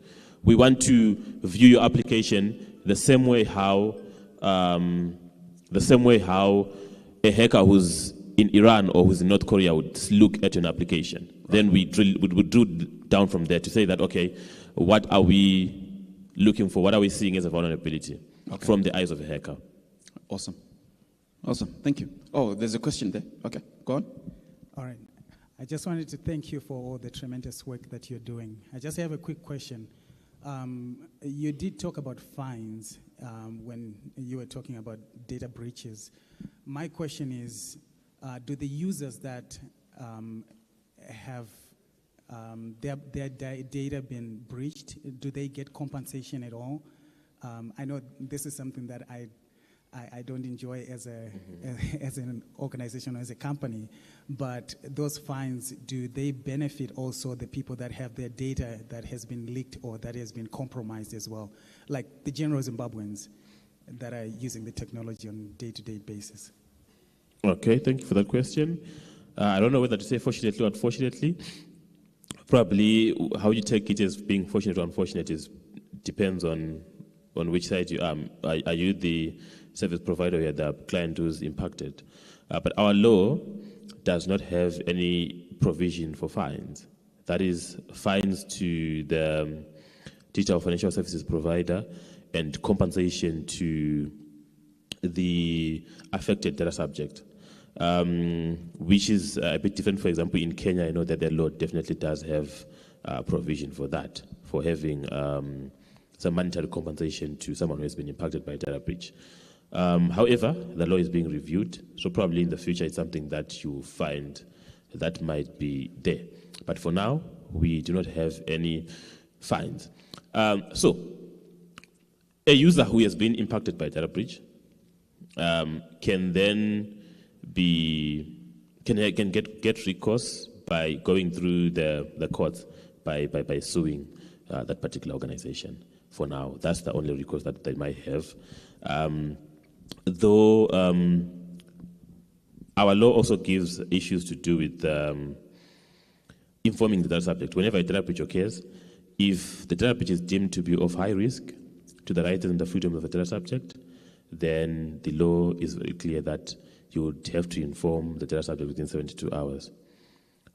We want to view your application the same way how a hacker who's in Iran or who's in North Korea would look at an application. Right. Then we would drill down from there to say that, okay, what are we looking for? What are we seeing as a vulnerability from the eyes of a hacker?
Awesome. Thank you. Oh, there's a question there. Okay, go on.
All right. I just wanted to thank you for all the tremendous work that you're doing. I just have a quick question. You did talk about fines when you were talking about data breaches. My question is, do the users that have their data been breached, do they get compensation at all? I know this is something that I don't enjoy as an organization or as a company, but those fines, do they benefit also the people that have their data that has been leaked or that has been compromised as well, like the general Zimbabweans that are using the technology on a day-to-day basis?
Okay, thank you for that question. I don't know whether to say fortunately or unfortunately. Probably how you take it as being fortunate or unfortunate depends on which side you are. Are you the service provider or the client who's impacted? But our law does not have any provision for fines. That is, fines to the digital financial services provider and compensation to the affected data subject, which is a bit different. For example, in Kenya, I know that the law definitely does have provision for that, for having some monetary compensation to someone who has been impacted by a data breach. However, the law is being reviewed, so probably in the future it's something that you find that might be there. But for now, we do not have any fines. So, a user who has been impacted by data breach can then get recourse by going through the courts by suing that particular organization. For now, that's the only recourse that they might have. Though our law also gives issues to do with informing the data subject. Whenever a data breach occurs, if the data breach is deemed to be of high risk to the rights and the freedom of the data subject, then the law is very clear that you would have to inform the data subject within 72 hours.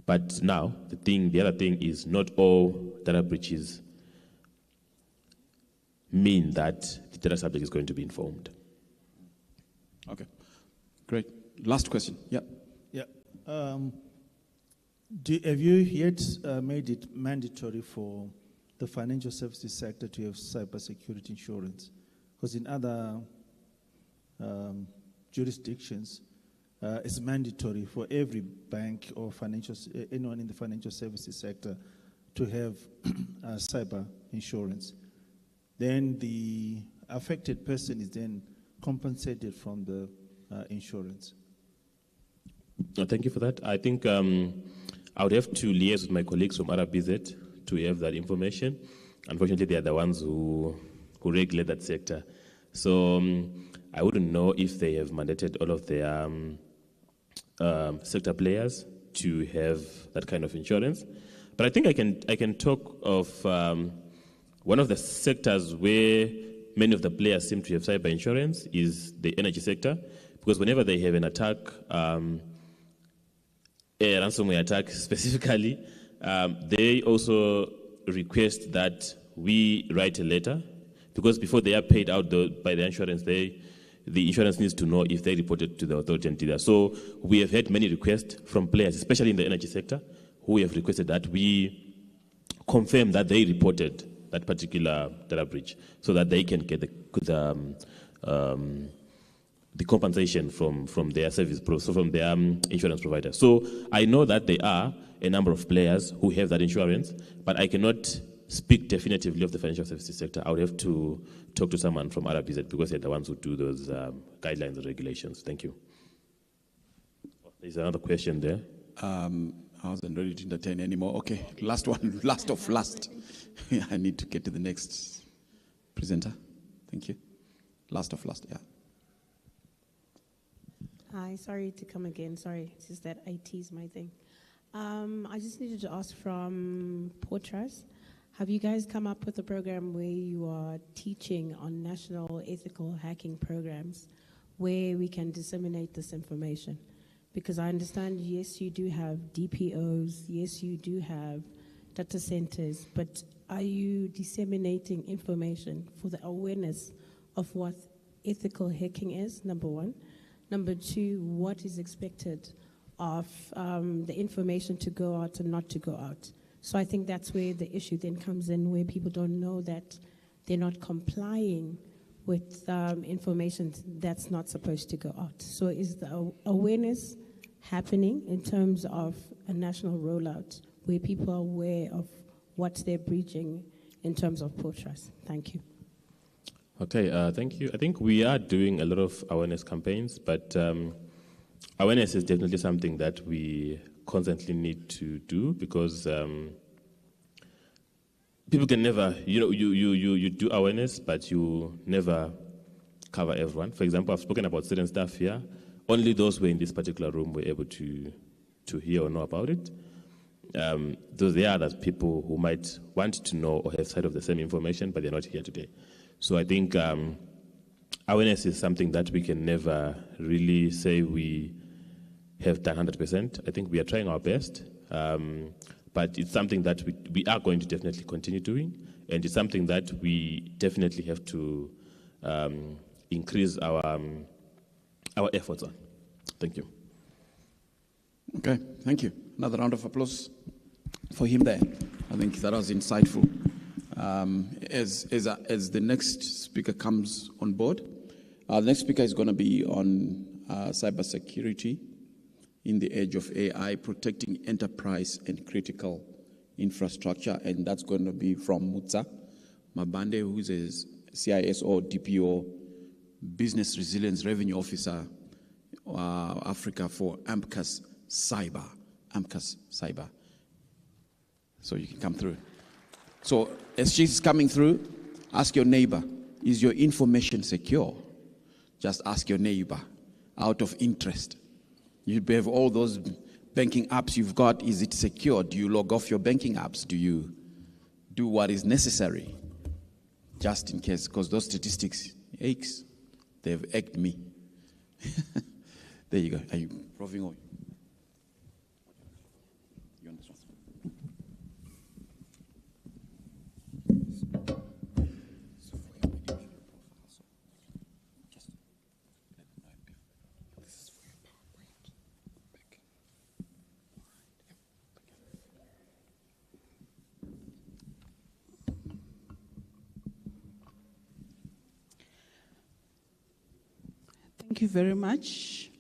But now, the other thing is not all data breaches mean that the data subject is going to be informed.
Okay, great. Last question. Yeah.
Yeah. Have you yet made it mandatory for the financial services sector to have cybersecurity insurance? Because in other jurisdictions, it's mandatory for every bank or anyone in the financial services sector to have cyber insurance. Then the affected person is then compensated from the insurance.
Thank you for that. I think I would have to liaise with my colleagues from RBZ to have that information. Unfortunately, they are the ones who regulate that sector. So I wouldn't know if they have mandated all of their sector players to have that kind of insurance. But I think I can talk of one of the sectors where many of the players seem to have cyber insurance is the energy sector, because whenever they have an attack, a ransomware attack specifically, they also request that we write a letter, because before they are paid out by the insurance, the insurance needs to know if they reported to the authority and did that. So we have had many requests from players, especially in the energy sector, who have requested that we confirm that they reported that particular data breach, so that they can get the compensation from their service from their insurance provider. So I know that there are a number of players who have that insurance, but I cannot speak definitively of the financial services sector. I would have to talk to someone from RBZ, because they're the ones who do those guidelines and regulations. Thank you. There's another question there.
I wasn't ready to entertain anymore. Okay, last one, last of last. I need to get to the next presenter. Thank you. Last of last, yeah.
Hi, sorry to come again. Sorry, it's just that IT is my thing. I just needed to ask from Portras, have you guys come up with a program where you are teaching on national ethical hacking programs where we can disseminate this information? Because I understand, yes, you do have DPOs, yes, you do have data centers, but are you disseminating information for the awareness of what ethical hacking is, number one? Number two, what is expected of the information to go out and not to go out? So I think that's where the issue then comes in, where people don't know that they're not complying with information that's not supposed to go out. So is the awareness happening in terms of a national rollout where people are aware of what they're breaching in terms of Portras? Thank you.
Okay, thank you. I think we are doing a lot of awareness campaigns, but awareness is definitely something that we constantly need to do, because people can never, you do awareness, but you never cover everyone. For example, I've spoken about certain stuff here. Only those who were in this particular room were able to hear or know about it. Though there are other people who might want to know or have sight of the same information, but they're not here today. So I think awareness is something that we can never really say we have done 100%. I think we are trying our best, but it's something that we are going to definitely continue doing, and it's something that we definitely have to increase our efforts on. Thank you.
Okay, thank you. Another round of applause for him there. I think that was insightful. As the next speaker comes on board, the next speaker is going to be on cybersecurity in the age of AI, protecting enterprise and critical infrastructure, and that's going to be from Mutsa Mabande, who is a CISO, DPO, Business Resilience Revenue Officer, Africa for AMCAS Cyber. AMCAS Cyber. So you can come through. So as she's coming through, ask your neighbor, is your information secure? Just ask your neighbor, out of interest. You have all those banking apps you've got, is it secure? Do you log off your banking apps? Do you do what is necessary? Just in case, because those statistics, aches, they've egged me. There you go. Are you proving on? You on this one?
Thank you very much.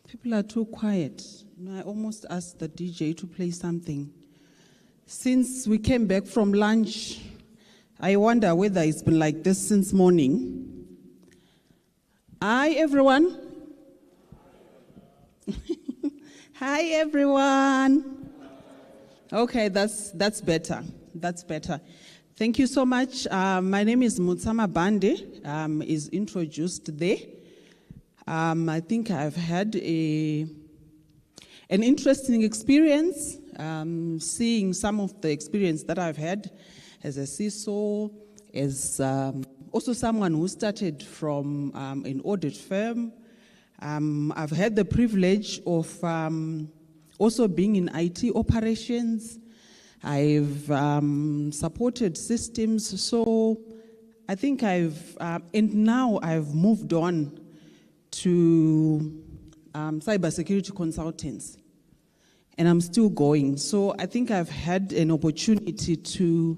People are too quiet. I almost asked the DJ to play something. Since we came back from lunch, I wonder whether it's been like this since morning. Hi, everyone. Hi, everyone. Okay, that's better. That's better. Thank you so much. My name is Mutsama Bande, is introduced there. I think I've had an interesting experience, seeing some of the experience that I've had as a CISO, as also someone who started from an audit firm. I've had the privilege of also being in IT operations. I've supported systems, so I think and now I've moved on to cybersecurity consultants, and I'm still going. So I think I've had an opportunity to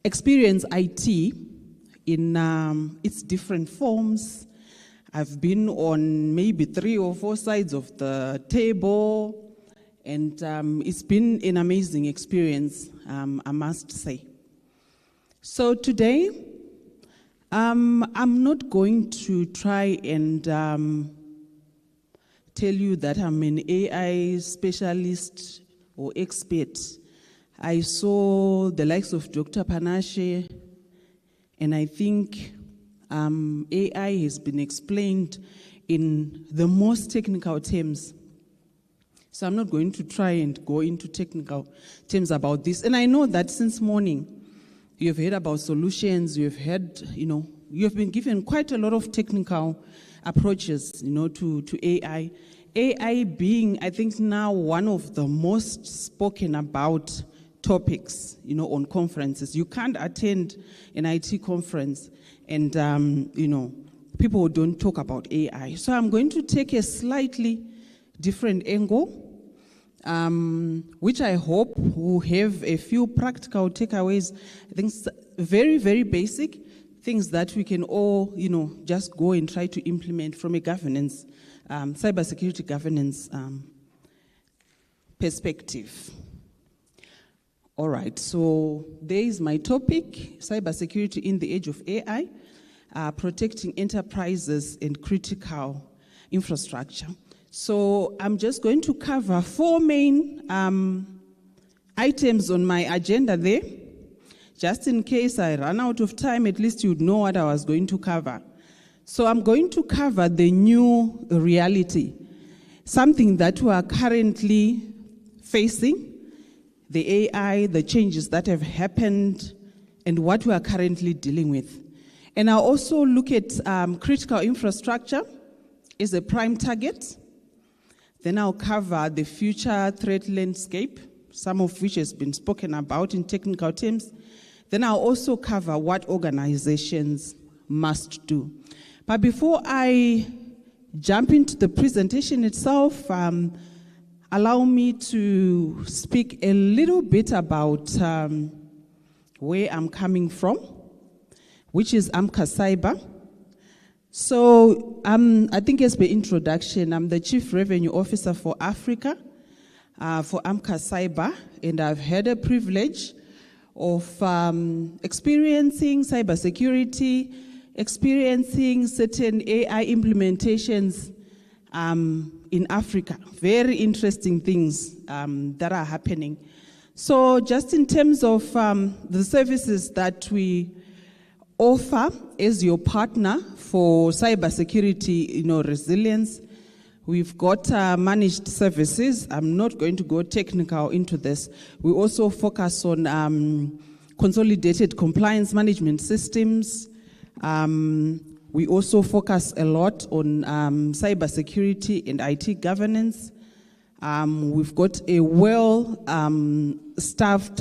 experience IT in its different forms. I've been on maybe 3 or 4 sides of the table, and it's been an amazing experience, I must say. So today, I'm not going to try and tell you that I'm an AI specialist or expert. I saw the likes of Dr. Panache, and I think AI has been explained in the most technical terms. So I'm not going to try and go into technical terms about this. And I know that since morning, you've heard about solutions, you've heard, you've been given quite a lot of technical approaches, to AI. AI being, I think, now one of the most spoken about topics, on conferences. You can't attend an IT conference and, people don't talk about AI. So I'm going to take a slightly different angle, which I hope will have a few practical takeaways. I think very, very basic things that we can all, just go and try to implement from a governance, cybersecurity governance perspective. All right, so there is my topic, cybersecurity in the age of AI, protecting enterprises and critical infrastructure. So I'm just going to cover 4 main items on my agenda there. Just in case I run out of time, at least you'd know what I was going to cover. So I'm going to cover the new reality, something that we are currently facing, the AI, the changes that have happened, and what we are currently dealing with. And I'll also look at critical infrastructure as a prime target. Then I'll cover the future threat landscape, some of which has been spoken about in technical terms.
Then I'll also cover what organizations must do. But before I jump into the presentation itself, allow me to speak a little bit about where I'm coming from, which is AMCA Cyber. So I think as per introduction, I'm the Chief Revenue Officer for Africa for AMCA Cyber, and I've had a privilege of experiencing cybersecurity, experiencing certain AI implementations in Africa. Very interesting things that are happening. So just in terms of the services that we offer as your partner for cybersecurity, resilience, we've got managed services. I'm not going to go technical into this. We also focus on consolidated compliance management systems. We also focus a lot on cybersecurity and IT governance. We've got a well-staffed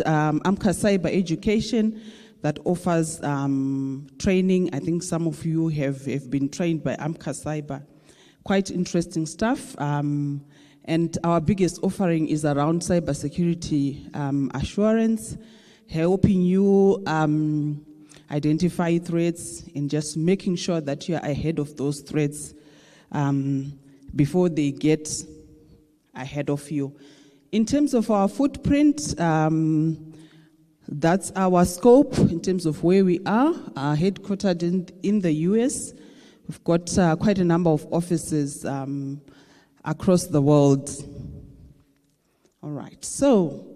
AMCA Cyber Education that offers training. I think some of you have been trained by AMCA Cyber. Quite interesting stuff. And our biggest offering is around cybersecurity assurance, helping you identify threats and just making sure that you're ahead of those threats before they get ahead of you. In terms of our footprint, that's our scope in terms of where we are, headquartered in the US. We've got quite a number of offices across the world. All right, so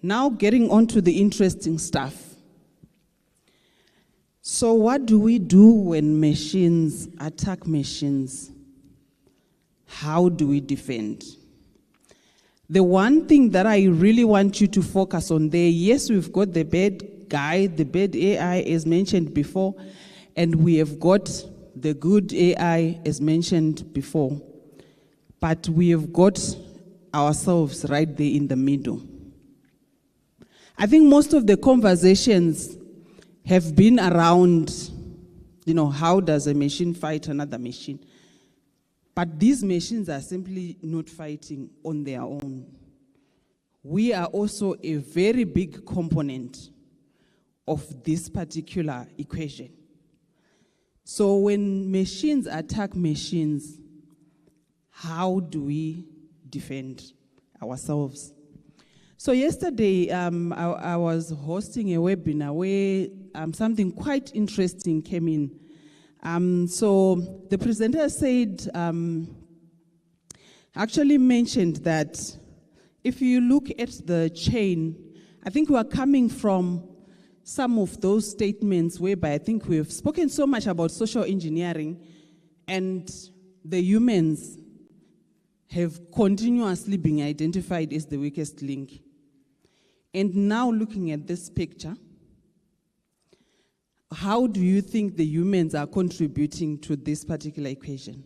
now getting on to the interesting stuff. So what do we do when machines attack machines? How do we defend? The one thing that I really want you to focus on there, yes, we've got the bad guy, the bad AI as mentioned before, and we have got the good AI as mentioned before, but we have got ourselves right there in the middle. I think most of the conversations have been around, how does a machine fight another machine? But these machines are simply not fighting on their own. We are also a very big component of this particular equation. So when machines attack machines, how do we defend ourselves? So yesterday, I was hosting a webinar where something quite interesting came in. So the presenter said, actually mentioned that if you look at the chain, I think we are coming from some of those statements whereby I think we have spoken so much about social engineering, and the humans have continuously been identified as the weakest link. And now looking at this picture, how do you think the humans are contributing to this particular equation?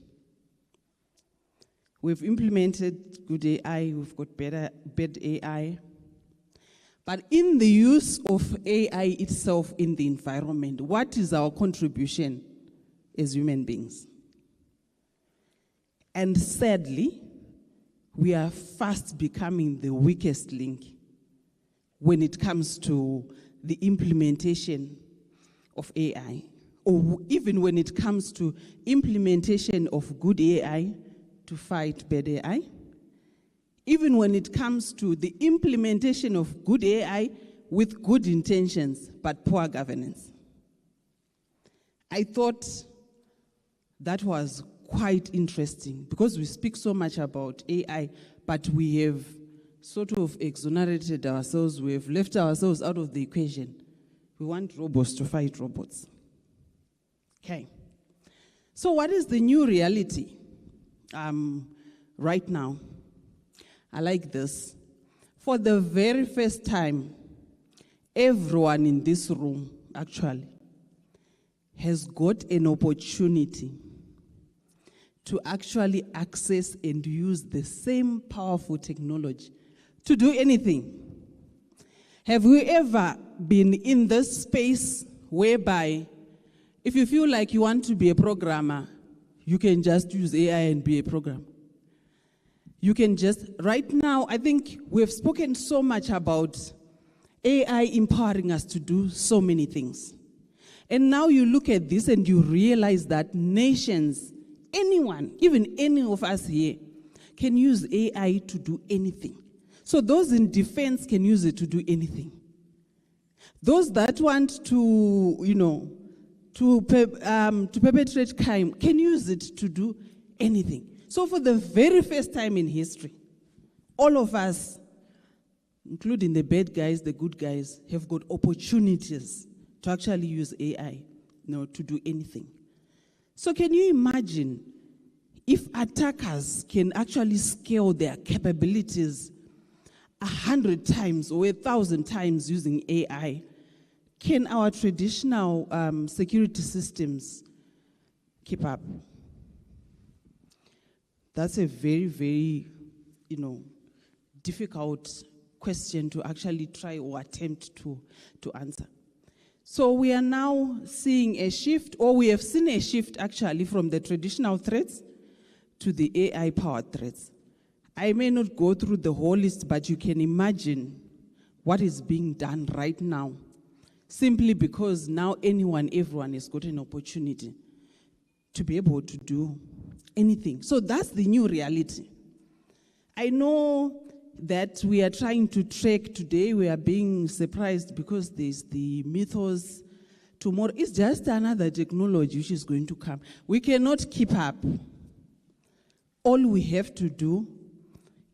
We've implemented good AI, we've got bad AI. But in the use of AI itself in the environment, what is our contribution as human beings? And sadly, we are fast becoming the weakest link when it comes to the implementation of AI, or even when it comes to implementation of good AI to fight bad AI, even when it comes to the implementation of good AI with good intentions but poor governance. I thought that was quite interesting because we speak so much about AI, but we have sort of exonerated ourselves, we have left ourselves out of the equation. We want robots to fight robots. Okay. So what is the new reality right now? I like this. For the very first time, everyone in this room actually has got an opportunity to actually access and use the same powerful technology to do anything. Have you ever been in this space whereby if you feel like you want to be a programmer, you can just use AI and be a programmer? You can just, right now, I think we've spoken so much about AI empowering us to do so many things. And now you look at this and you realize that nations, anyone, even any of us here, can use AI to do anything. So those in defense can use it to do anything. Those that want to, to perpetrate crime can use it to do anything. So for the very first time in history, all of us, including the bad guys, the good guys, have got opportunities to actually use AI, to do anything. So can you imagine if attackers can actually scale their capabilities 100 times or 1,000 times using AI? Can our traditional security systems keep up? That's a very, very, difficult question to actually try or attempt to answer. So we are now seeing a shift, or we have seen a shift actually from the traditional threats to the AI-powered threats. I may not go through the whole list, but you can imagine what is being done right now, simply because now everyone has got an opportunity to be able to do anything. So that's the new reality. I know that we are trying to track today, we are being surprised because there's the mythos. Tomorrow is just another technology which is going to come. We cannot keep up. All we have to do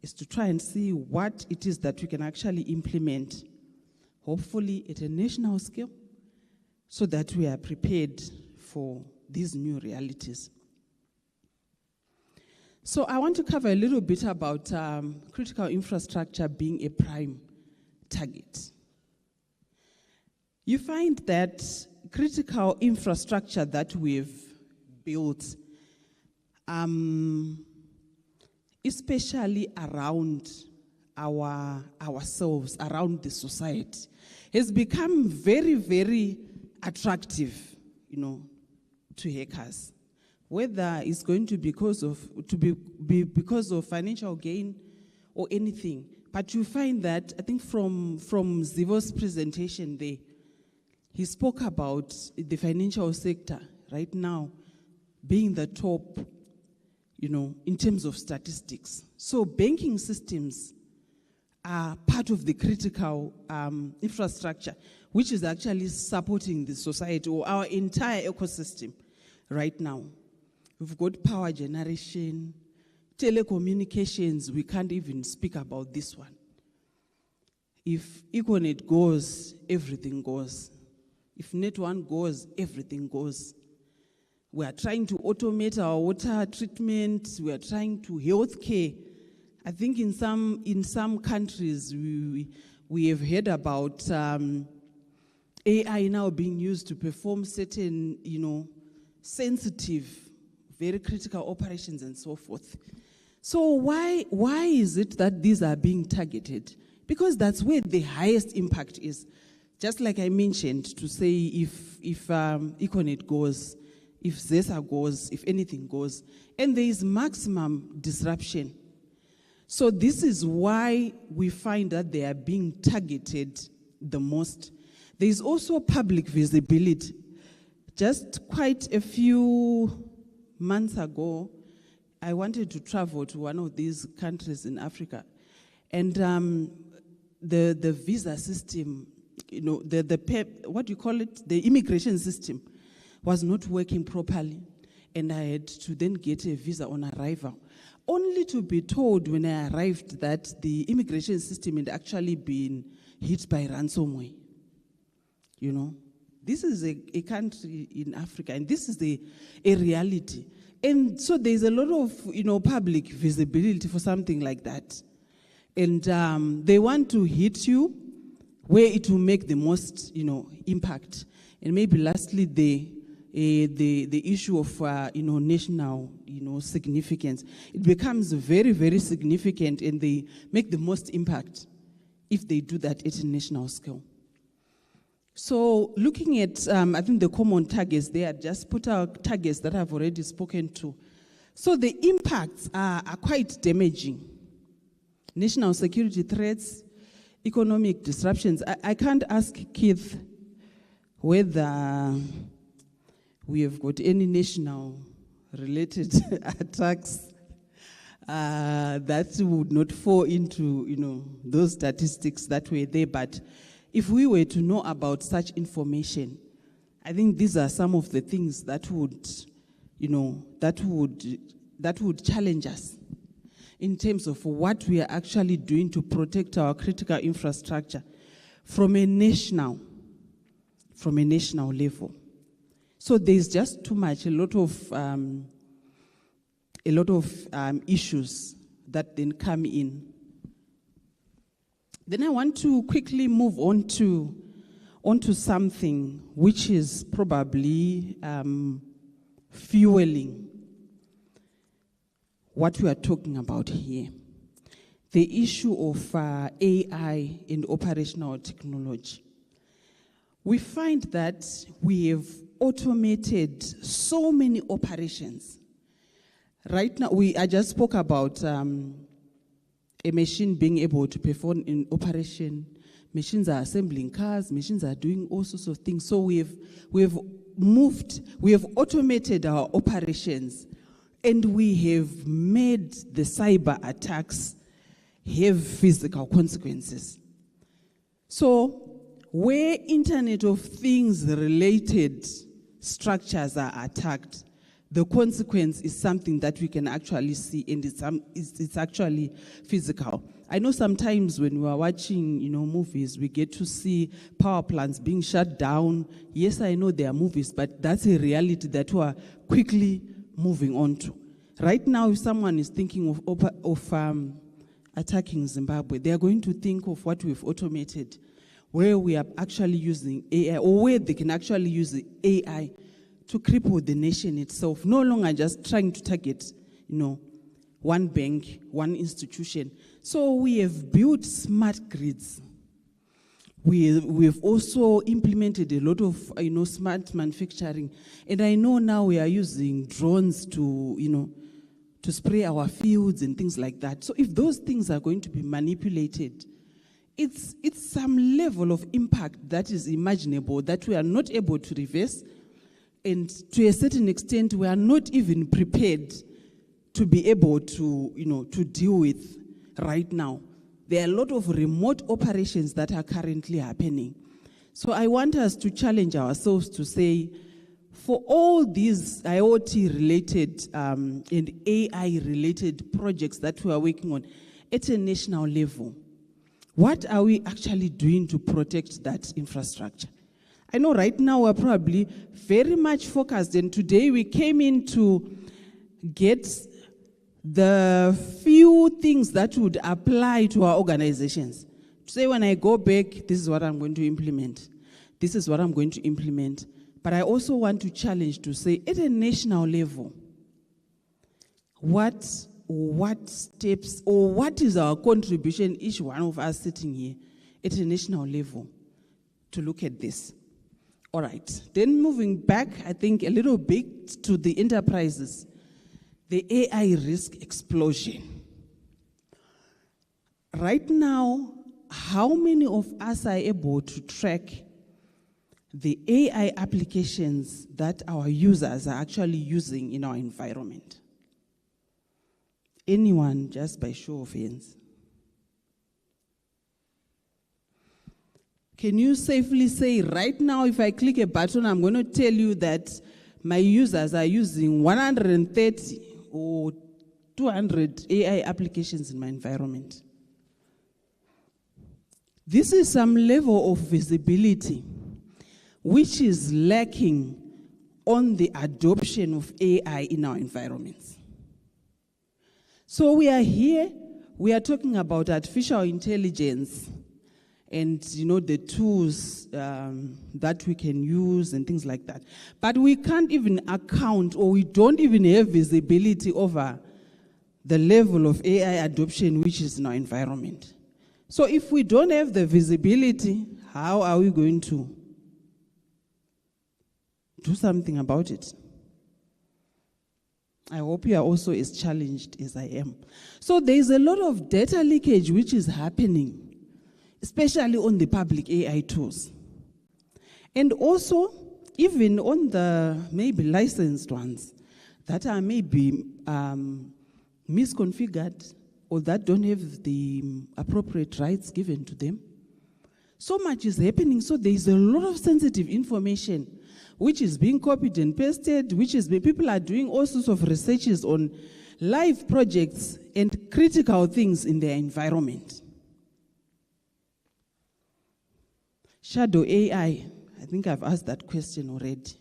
is to try and see what it is that we can actually implement, hopefully at a national scale, so that we are prepared for these new realities. So I want to cover a little bit about critical infrastructure being a prime target. You find that critical infrastructure that we've built, especially around ourselves, around the society, has become very, very attractive, to hackers. Whether it's going to be because of financial gain or anything. But you find that, I think from Zivo's presentation there, he spoke about the financial sector right now being the top, in terms of statistics. So banking systems are part of the critical infrastructure, which is actually supporting the society or our entire ecosystem right now. We've got power generation, telecommunications, we can't even speak about this one. If Econet goes, everything goes. If Net One goes, everything goes. We are trying to automate our water treatment, we are trying to healthcare. I think in some countries we have heard about AI now being used to perform certain, sensitive, very critical operations and so forth. So why is it that these are being targeted? Because that's where the highest impact is. Just like I mentioned, to say if Econet goes, if ZESA goes, if anything goes, and there is maximum disruption. So this is why we find that they are being targeted the most. There is also public visibility. Just quite a few months ago, I wanted to travel to one of these countries in Africa, and the visa system, the immigration system was not working properly, and I had to then get a visa on arrival, only to be told when I arrived that the immigration system had actually been hit by ransomware. This is a country in Africa, and this is a reality. And so there's a lot of, public visibility for something like that. And they want to hit you where it will make the most, impact. And maybe lastly, the issue of, national, significance. It becomes very, very significant, and they make the most impact if they do that at a national scale. So looking at, I think the common targets there, just put out targets that I've already spoken to. So the impacts are quite damaging. National security threats, economic disruptions. I can't ask Keith whether we have got any national related attacks that would not fall into, those statistics that were there. But if we were to know about such information, I think these are some of the things that would, that would challenge us in terms of what we are actually doing to protect our critical infrastructure from a national level. So there's just too much, a lot of issues that then come in. Then I want to quickly move onto something which is probably fueling what we are talking about here. The issue of AI and operational technology. We find that we have automated so many operations. Right now, I just spoke about a machine being able to perform an operation. Machines are assembling cars, machines are doing all sorts of things. So we have automated our operations, and we have made the cyber attacks have physical consequences. So where Internet of Things related structures are attacked, the consequence is something that we can actually see, and it's actually physical. I know sometimes when we are watching, movies, we get to see power plants being shut down. Yes, I know they are movies, but that's a reality that we are quickly moving on to. Right now, if someone is thinking of attacking Zimbabwe, they are going to think of what we've automated, where we are actually using AI, or where they can actually use the AI to cripple the nation itself, no longer just trying to target, one bank, one institution. So we have built smart grids. We have also implemented a lot of, smart manufacturing. And I know now we are using drones to spray our fields and things like that. So if those things are going to be manipulated, it's some level of impact that is imaginable that we are not able to reverse. And to a certain extent, we are not even prepared to be able to, to deal with right now. There are a lot of remote operations that are currently happening. So I want us to challenge ourselves to say, for all these IoT-related and AI-related projects that we are working on at a national level, what are we actually doing to protect that infrastructure? I know right now we're probably very much focused, and today we came in to get the few things that would apply to our organizations. To say, when I go back, this is what I'm going to implement. This is what I'm going to implement. But I also want to challenge to say, at a national level, what steps, or what is our contribution, each one of us sitting here, at a national level, to look at this? All right. Then moving back, I think, a little bit to the enterprises, the AI risk explosion. Right now, how many of us are able to track the AI applications that our users are actually using in our environment? Anyone, just by show of hands? Can you safely say, right now, if I click a button, I'm going to tell you that my users are using 130 or 200 AI applications in my environment? This is some level of visibility which is lacking on the adoption of AI in our environments. So we are here, we are talking about artificial intelligence and the tools that we can use and things like that. But we can't even account, or we don't even have visibility over the level of AI adoption which is in our environment. So if we don't have the visibility, how are we going to do something about it? I hope you are also as challenged as I am. So there is a lot of data leakage which is happening, especially on the public AI tools. And also, even on the maybe licensed ones that are maybe misconfigured or that don't have the appropriate rights given to them. So much is happening, so there is a lot of sensitive information which is being copied and pasted, people are doing all sorts of researches on live projects and critical things in their environment. Shadow AI, I think I've asked that question already.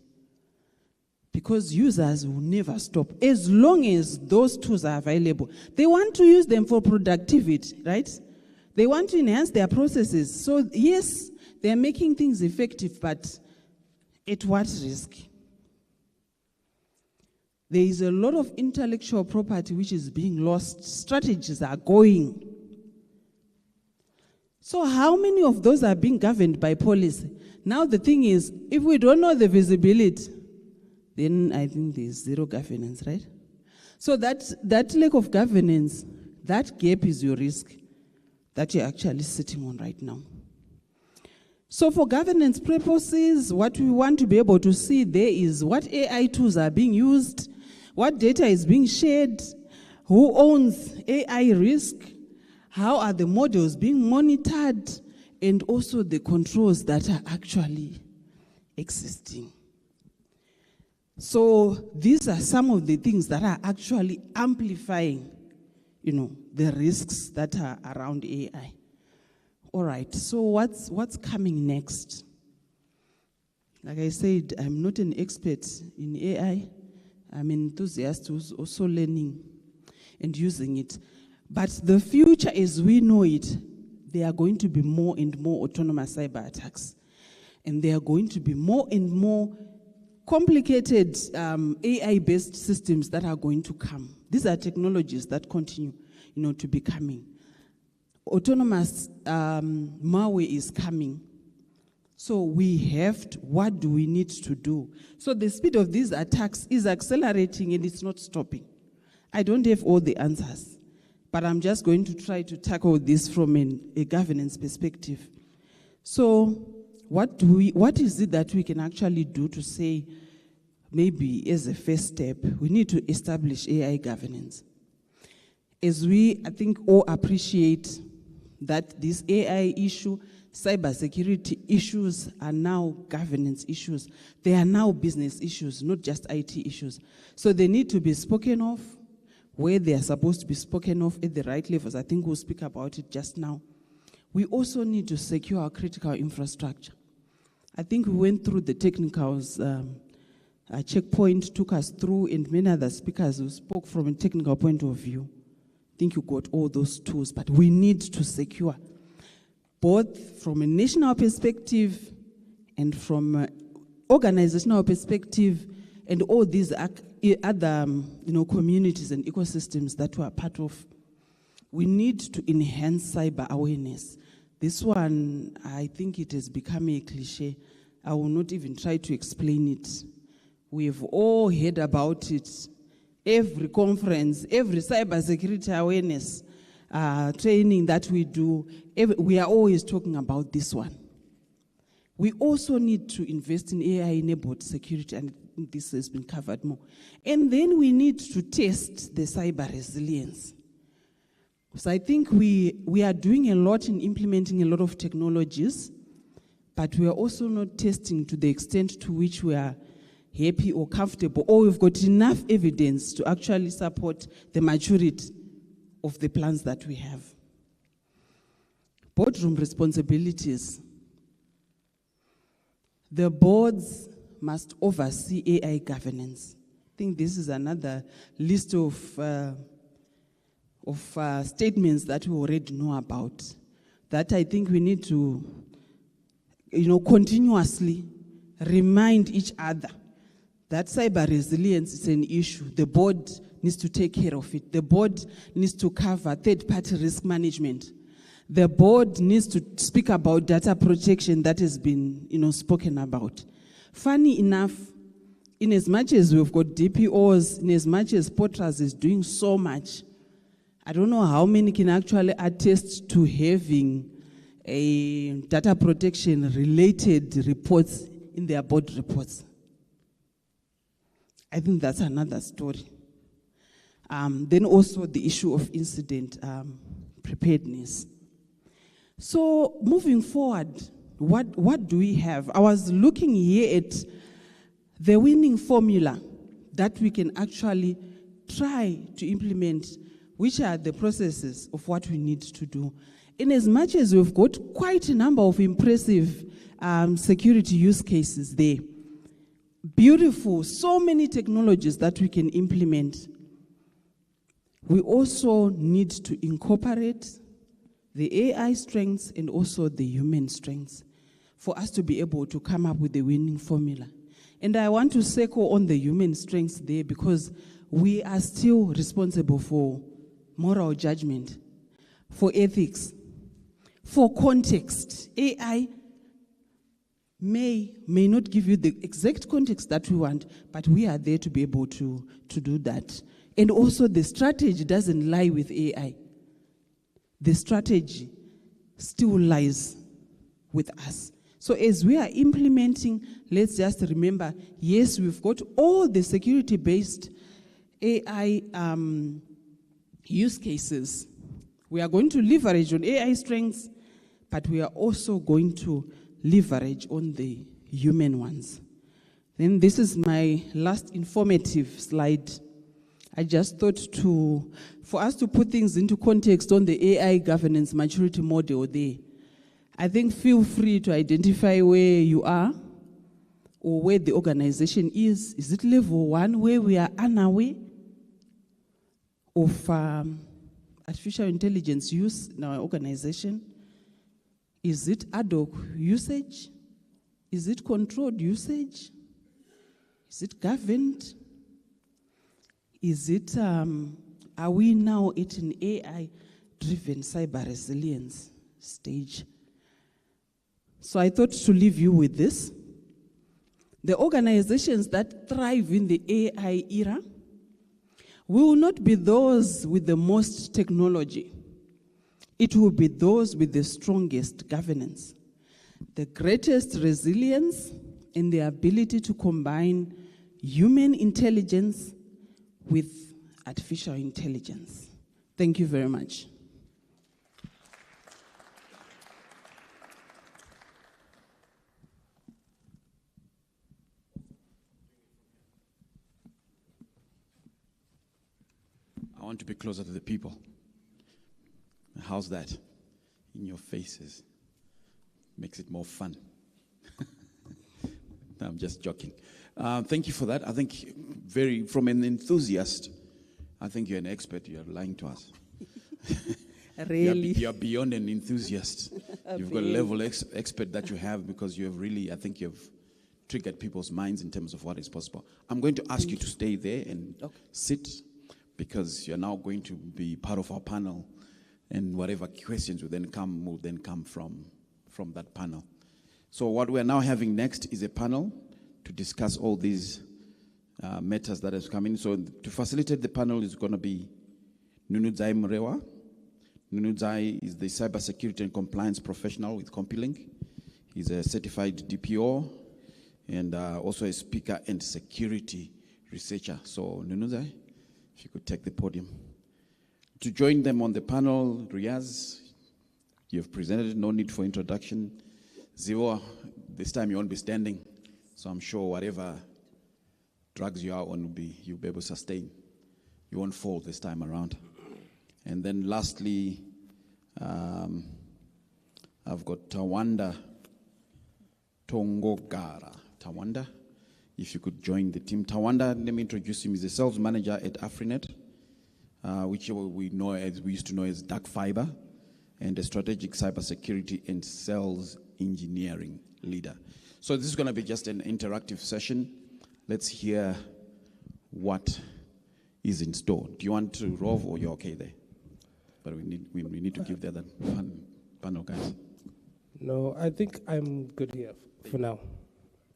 Because users will never stop. As long as those tools are available, they want to use them for productivity, right? They want to enhance their processes. So yes, they're making things effective, but at what risk? There is a lot of intellectual property which is being lost. Strategies are going. So how many of those are being governed by policy? Now the thing is, if we don't know the visibility, then I think there's zero governance, right? So that lack of governance, that gap is your risk that you're actually sitting on right now. So for governance purposes, what we want to be able to see there is what AI tools are being used, what data is being shared, who owns AI risk, how are the models being monitored, and also the controls that are actually existing. So these are some of the things that are actually amplifying, the risks that are around AI. All right, so what's coming next? Like I said, I'm not an expert in AI. I'm an enthusiast who's also learning and using it. But the future as we know it, there are going to be more and more autonomous cyber attacks. And there are going to be more and more complicated AI-based systems that are going to come. These are technologies that continue, to be coming. Autonomous malware is coming. So what do we need to do? So the speed of these attacks is accelerating and it's not stopping. I don't have all the answers, but I'm just going to try to tackle this from a governance perspective. So what is it that we can actually do to say, maybe as a first step, we need to establish AI governance? As I think, all appreciate that this AI issue, cybersecurity issues are now governance issues. They are now business issues, not just IT issues. So they need to be spoken of where they are supposed to be spoken of at the right levels. I think we'll speak about it just now. We also need to secure our critical infrastructure. I think we went through the technicals. Checkpoint took us through, and many other speakers who spoke from a technical point of view. I think you got all those tools, but we need to secure, both from a national perspective and from an organizational perspective, and all these other communities and ecosystems that we are part of. We need to enhance cyber awareness. This one, I think it has become a cliche. I will not even try to explain it. We've all heard about it. Every conference, every cybersecurity awareness training that we do, we are always talking about this one. We also need to invest in AI-enabled security, and this has been covered more. And then we need to test the cyber resilience. So I think we are doing a lot in implementing a lot of technologies, but we are also not testing to the extent to which we are happy or comfortable, or we've got enough evidence to actually support the maturity of the plans that we have. Boardroom responsibilities. The boards must oversee AI governance. I think this is another list of statements that we already know about, that I think we need to, continuously remind each other that cyber resilience is an issue. The board needs to take care of it. The board needs to cover third-party risk management. The board needs to speak about data protection that has been, spoken about. Funny enough, in as much as we've got DPOs, in as much as Potras is doing so much, I don't know how many can actually attest to having a data protection related reports in their board reports. I think that's another story. Then also the issue of incident preparedness. So moving forward, what do we have? I was looking here at the winning formula that we can actually try to implement, which are the processes of what we need to do. In as much as we've got quite a number of impressive security use cases there, beautiful, so many technologies that we can implement, we also need to incorporate the AI strengths and also the human strengths for us to be able to come up with the winning formula. And I want to circle on the human strengths there because we are still responsible for moral judgment, for ethics, for context. AI may not give you the exact context that we want, but we are there to be able to do that. And also the strategy doesn't lie with AI. The strategy still lies with us. So as we are implementing, let's just remember, yes, we've got all the security-based AI use cases. We are going to leverage on AI strengths, but we are also going to leverage on the human ones. Then this is my last informative slide. I just thought for us to put things into context on the AI governance maturity model there. I think feel free to identify where you are or where the organization is. Is it level 1 where we are unaware of artificial intelligence use in our organization? Is it ad hoc usage? Is it controlled usage? Is it governed? Is it, are we now at an AI-driven cyber resilience stage? So I thought to leave you with this. The organizations that thrive in the AI era will not be those with the most technology. It will be those with the strongest governance, the greatest resilience, and the ability to combine human intelligence with artificial intelligence. Thank you very much.
I want to be closer to the people. How's that? In your faces. Makes it more fun. No, I'm just joking. Thank you for that. I think from an enthusiast, I think you're an expert. You're lying to us.
Really?
You're beyond an enthusiast. You've got a level expert that you have because you have really, I think you've triggered people's minds in terms of what is possible. I'm going to ask you to stay there and sit because you're now going to be part of our panel, and whatever questions will then come from that panel. So what we're now having next is a panel to discuss all these matters that has come in. So to facilitate the panel is going to be Nunudzai Mrewa. Nunudzai is the cybersecurity and compliance professional with CompuLink. He's a certified DPO and also a speaker and security researcher. So Nunudzai, if you could take the podium. To join them on the panel, Riaz, you've presented, no need for introduction. Ziwa, this time you won't be standing, so I'm sure whatever drugs you are on, you'll be able to sustain. You won't fall this time around. And then lastly, I've got Tawanda Tongogara. Tawanda, if you could join the team. Tawanda, let me introduce him. He's a sales manager at Afrinet, which we used to know as Dark Fiber, and a strategic cybersecurity and sales engineering leader. So this is going to be just an interactive session. Let's hear what is in store. Do you want to rove or you're okay there? But we need to give the other one panel guys?
No, I think I'm good here for now.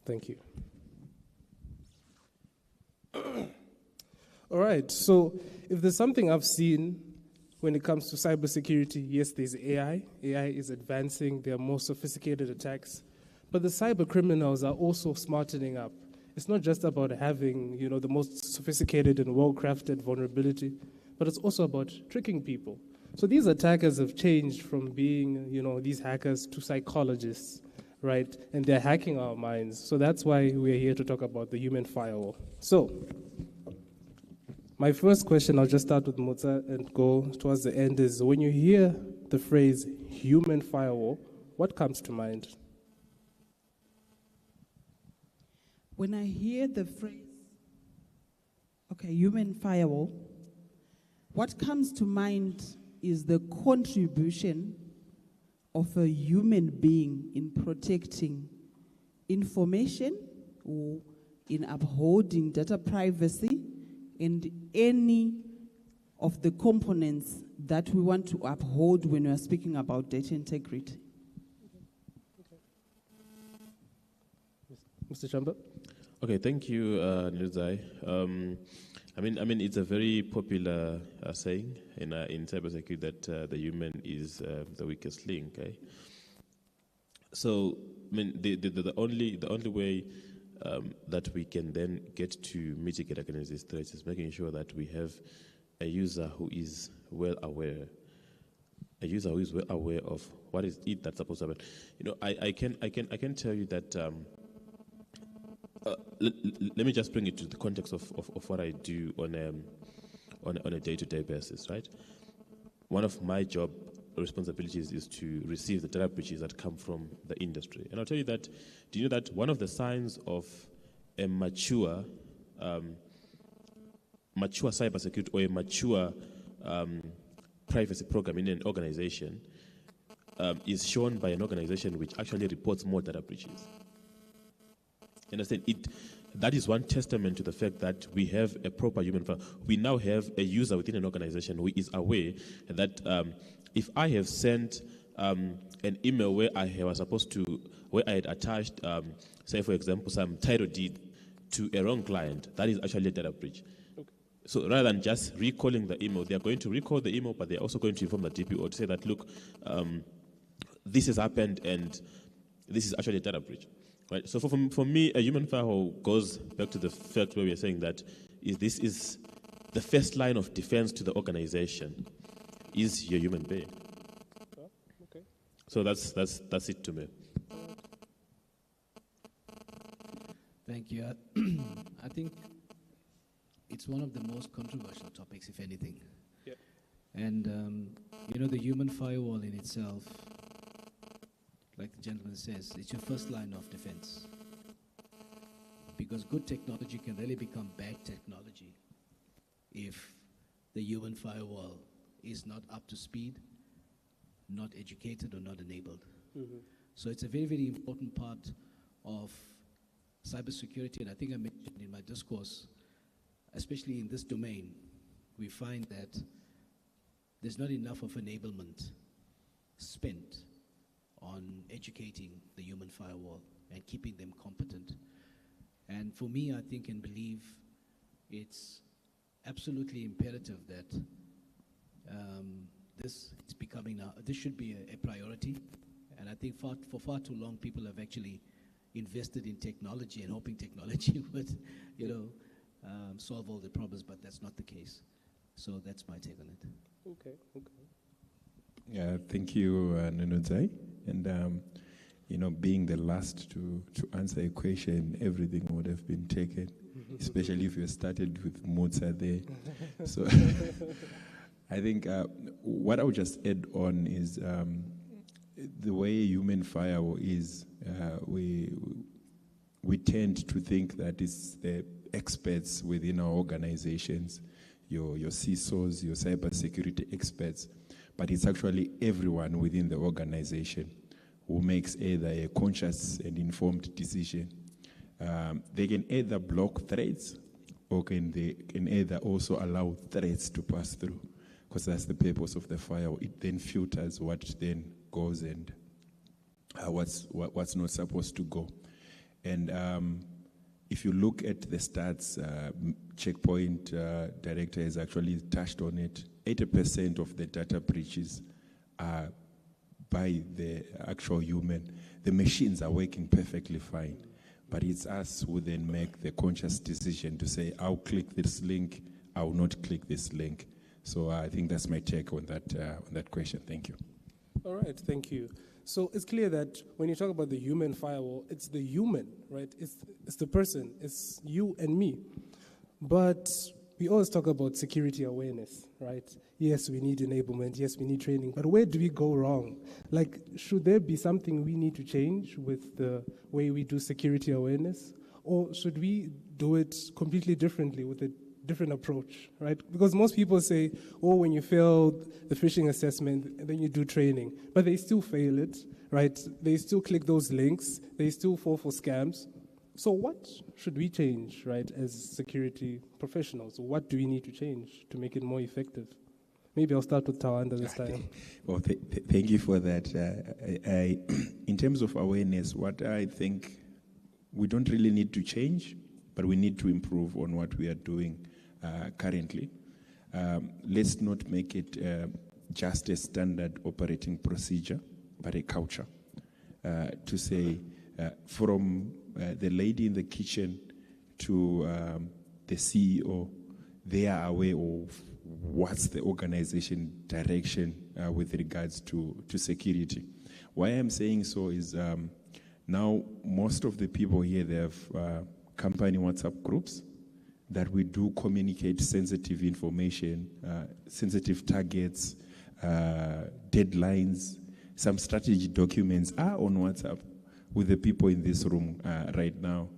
Thank you. All right, so if there's something I've seen when it comes to cybersecurity, yes, there's AI. AI is advancing. There are more sophisticated attacks. But the cyber criminals are also smartening up. It's not just about having, the most sophisticated and well-crafted vulnerability, but it's also about tricking people. So these attackers have changed from being, these hackers to psychologists, right? And they're hacking our minds. So that's why we're here to talk about the human firewall. So my first question, I'll just start with Mutsa and go towards the end, is when you hear the phrase human firewall, what comes to mind?
When I hear the phrase, human firewall, what comes to mind is the contribution of a human being in protecting information or in upholding data privacy and any of the components that we want to uphold when we are speaking about data integrity.
Mr. Chamba?
Okay, thank you, Nilzai. I mean, it's a very popular saying in cybersecurity that the human is the weakest link. Okay? So, I mean, the only way that we can then get to mitigate against these threats is making sure that we have a user who is well aware. A user who is well aware of what is it that's supposed to happen. I can tell you that. Let me just bring it to the context of what I do on a day-to-day basis, right? One of my job responsibilities is to receive the data breaches that come from the industry. And I'll tell you that, do you know that one of the signs of a mature cybersecurity or a mature privacy program in an organization is shown by an organization which actually reports more data breaches? Understand it? That is one testament to the fact that we have a proper human firewall. We now have a user within an organization who is aware that if I have sent an email where I had attached, say for example, some title deed to a wrong client, that is actually a data breach. Okay. So rather than just recalling the email, they are going to recall the email, but they are also going to inform the DPO to say that, look, this has happened and this is actually a data breach. Right. So for me, a human firewall goes back to the fact where we are saying that this is the first line of defense to the organization is your human being.
Oh, okay.
So that's it to me.
Thank you. I think it's one of the most controversial topics, if anything.
Yep.
And the human firewall in itself, like the gentleman says, it's your first line of defense. Because good technology can really become bad technology if the human firewall is not up to speed, not educated, or not enabled.
Mm-hmm.
So it's a very, very important part of cybersecurity, and I think I mentioned in my discourse, especially in this domain, we find that there's not enough of enablement spent on educating the human firewall and keeping them competent. And for me, I think and believe it's absolutely imperative that this should be a priority. And I think for far too long, people have actually invested in technology and hoping technology would, solve all the problems, but that's not the case. So that's my take on it.
Okay.
Yeah, thank you, Nunuzai. And, being the last to answer a question, everything would have been taken, especially if you started with Mutsa there. So I think what I would just add on is the way human firewall is, we tend to think that it's the experts within our organizations, your CISOs, your cybersecurity experts, but it's actually everyone within the organization who makes either a conscious and informed decision. They can either block threats or they can either also allow threats to pass through, because that's the purpose of the firewall. It then filters what then goes and what's not supposed to go. And if you look at the stats, Checkpoint director has actually touched on it. 80% of the data breaches are by the actual human. The machines are working perfectly fine, but it's us who then make the conscious decision to say, I'll click this link, I'll not click this link. So I think that's my take on that question. Thank you.
All right, thank you. So it's clear that when you talk about the human firewall, it's the human, right? It's the person, it's you and me. But we always talk about security awareness, right? Yes, we need enablement, yes, we need training, but where do we go wrong? Like, should there be something we need to change with the way we do security awareness? Or should we do it completely differently with a different approach, right? Because most people say, oh, when you fail the phishing assessment, and then you do training, but they still fail it, right? They still click those links, they still fall for scams. So what should we change, right, as security professionals? What do we need to change to make it more effective? Maybe I'll start with Tawanda this time.
Well, thank you for that. In terms of awareness, what I think we don't really need to change, but we need to improve on what we are doing currently. Let's not make it just a standard operating procedure, but a culture. To say, from the lady in the kitchen to the CEO, they are aware of what's the organization direction with regards to security. Why I'm saying so is now most of the people here, they have company WhatsApp groups that we do communicate sensitive information, sensitive targets, deadlines. Some strategy documents are on WhatsApp with the people in this room right now.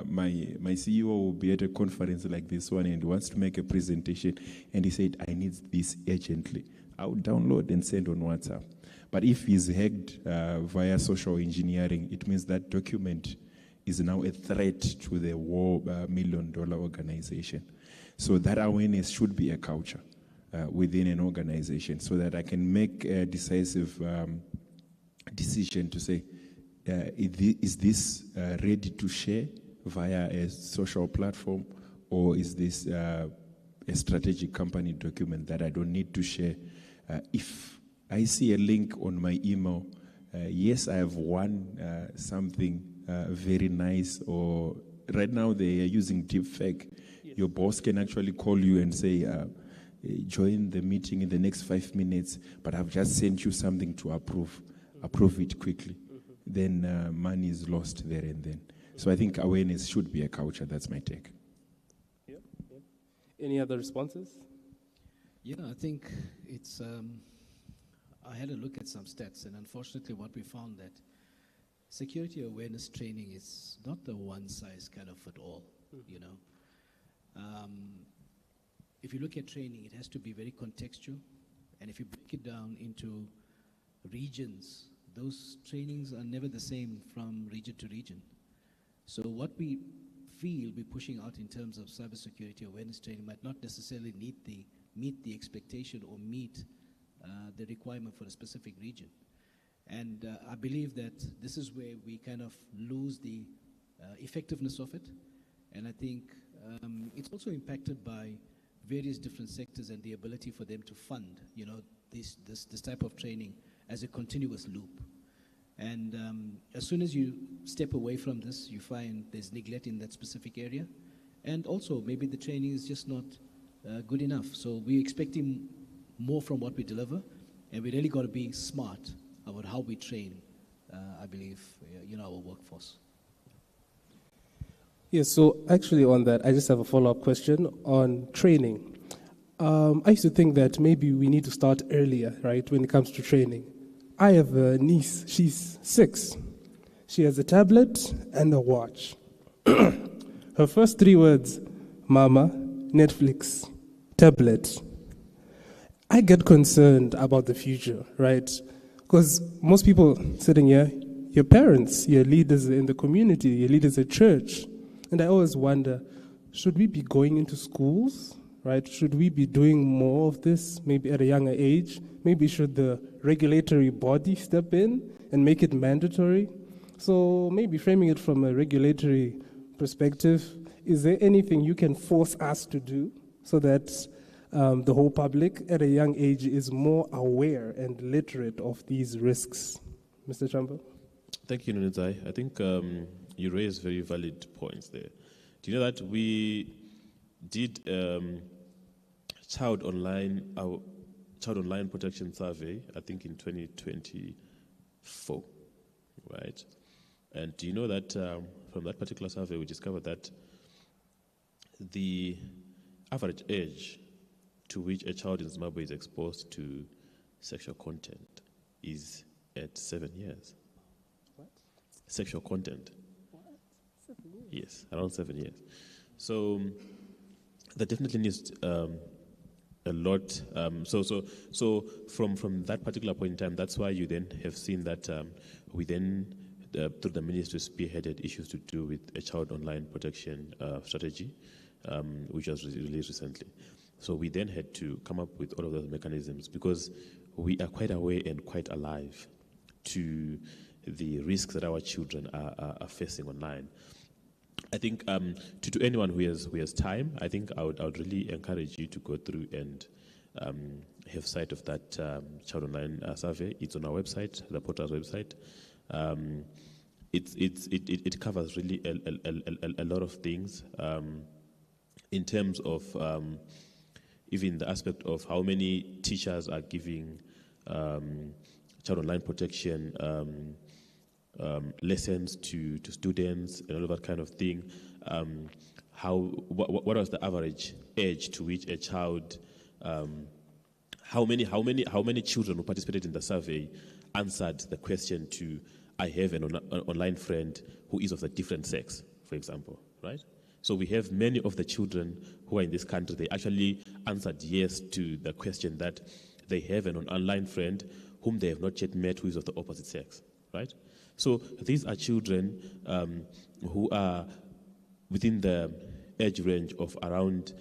My CEO will be at a conference like this one and wants to make a presentation, and he said, I need this urgently. I'll download and send on WhatsApp. But if he's hacked via social engineering, it means that document is now a threat to the $1 million organization. So that awareness should be a culture within an organization, so that I can make a decisive decision to say, is this ready to share via a social platform, or is this a strategic company document that I don't need to share? If I see a link on my email, yes, I have won something very nice, or right now they are using deepfake. Yes. Your boss can actually call you and say, join the meeting in the next 5 minutes, but I've just sent you something to approve. Approve it quickly. Then money is lost there and then. So I think awareness should be a culture. That's my take.
Yeah. Any other responses?
Yeah, I think it's, I had a look at some stats, and unfortunately what we found that security awareness training is not the one size kind of fit all, you know. If you look at training, it has to be very contextual, and if you break it down into regions, those trainings are never the same from region to region. So what we feel we're pushing out in terms of cybersecurity awareness training might not necessarily meet the expectation or meet the requirement for a specific region. And I believe that this is where we kind of lose the effectiveness of it. And I think it's also impacted by various different sectors and the ability for them to fund, you know, this type of training as a continuous loop. And as soon as you step away from this, you find there's neglect in that specific area. And also, maybe the training is just not good enough. So we're expecting more from what we deliver, and we really got to be smart about how we train, I believe, you know, our workforce.
Yes, so actually on that, I just have a follow-up question on training. I used to think that maybe we need to start earlier, right, when it comes to training. I have a niece, she's 6. She has a tablet and a watch. Her first 3 words, Mama, Netflix, tablet. I get concerned about the future, right? Because most people sitting here, your parents, your leaders in the community, your leaders at church. And I always wonder, should we be going into schools right? Should we be doing more of this, maybe at a younger age? Maybe should the regulatory body step in and make it mandatory? So maybe framing it from a regulatory perspective, is there anything you can force us to do so that the whole public at a young age is more aware and literate of these risks? Mr. Chamba?
Thank you, Nunzai. I think you raised very valid points there. Do you know that we did child online protection survey, I think in 2024, right? And do you know that from that particular survey, we discovered that the average age to which a child in Zimbabwe is exposed to sexual content is at 7 years.
What?
Sexual content.
What? 7 years?
Yes, around 7 years. So that definitely needs a lot. So from that particular point in time, that's why you then have seen that we then, through the ministry, spearheaded issues to do with a child online protection strategy, which was released recently. So we then had to come up with all of those mechanisms because we are quite aware and quite alive to the risks that our children are facing online. I think to anyone who has time, I think I would really encourage you to go through and have sight of that child online survey. It's on our website, the portal's website. It covers really a lot of things in terms of even the aspect of how many teachers are giving child online protection lessons to students and all of that kind of thing. What was the average age to which a child? How many children who participated in the survey answered the question to I have an online friend who is of a different sex, for example, right? So we have many of the children who are in this country, they actually answered yes to the question that they have an online friend whom they have not yet met who is of the opposite sex, right? So these are children who are within the age range of around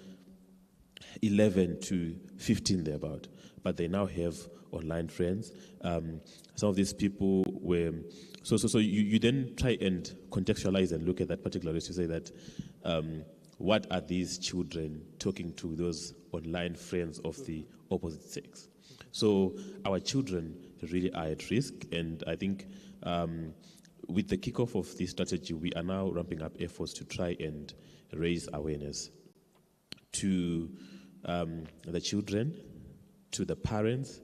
11 to 15 thereabout, but they now have online friends. Some of these people were, so you then try and contextualize and look at that particular risk to say that what are these children talking to those online friends of the opposite sex? So our children really are at risk, and I think with the kickoff of this strategy, we are now ramping up efforts to try and raise awareness to the children, to the parents,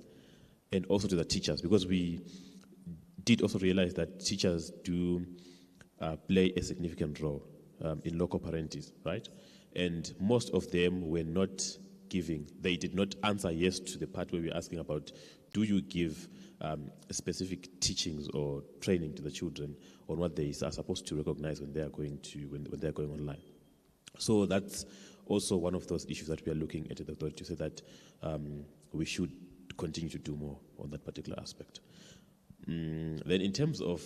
and also to the teachers, because we did also realize that teachers do play a significant role in local parenting, right? And most of them were not giving, they did not answer yes to the part where we're asking about, do you give specific teachings or training to the children on what they are supposed to recognize when they are going online? So that's also one of those issues that we are looking at the authority to say that we should continue to do more on that particular aspect. Then in terms of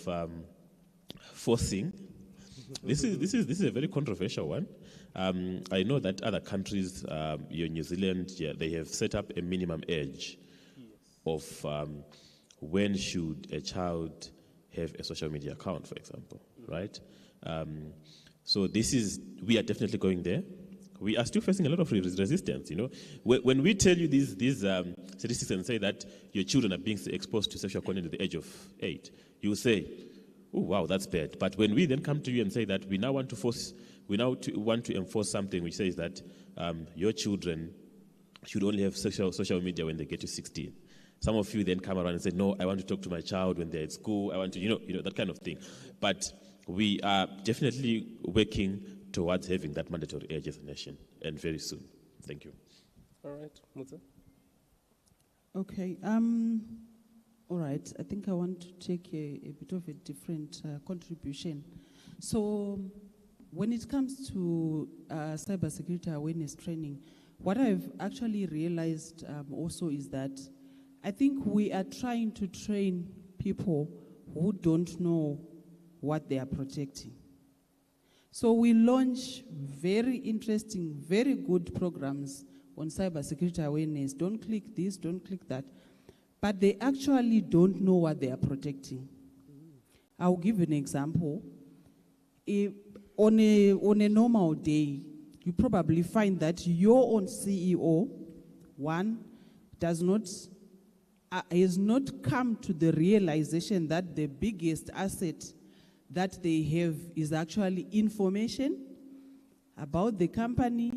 forcing, this is a very controversial one. I know that other countries, New Zealand, they have set up a minimum age of when should a child have a social media account, for example, right? So we are definitely going there. We are still facing a lot of resistance, you know. When we tell you these statistics and say that your children are being exposed to sexual content at the age of 8, you say, oh, wow, that's bad. But when we then come to you and say that we now want to enforce something which says that your children should only have social media when they get to 16. Some of you then come around and say, no, I want to talk to my child when they're at school. I want to, you know, that kind of thing. But we are definitely working towards having that mandatory age as a nation, and very soon. Thank you.
All right, Mutede.
Okay. All right. I think I want to take a bit of a different contribution. So, when it comes to cybersecurity awareness training, what I've actually realized also is that I think we are trying to train people who don't know what they are protecting. So we launch very interesting, very good programs on cybersecurity awareness. Don't click this, don't click that. But they actually don't know what they are protecting. I'll give you an example. On a normal day, you probably find that your own CEO, has not come to the realization that the biggest asset that they have is actually information about the company.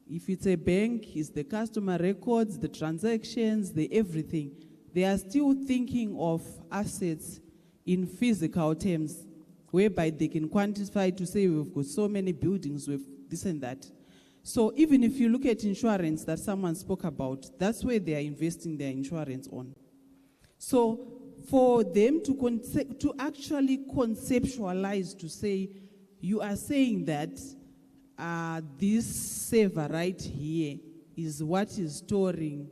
If it's a bank, it's the customer records, the transactions, the everything. They are still thinking of assets in physical terms, whereby they can quantify to say we've got so many buildings with this and that. So even if you look at insurance that someone spoke about, that's where they are investing their insurance on. So for them to actually conceptualize, to say, you are saying that this server right here is what is storing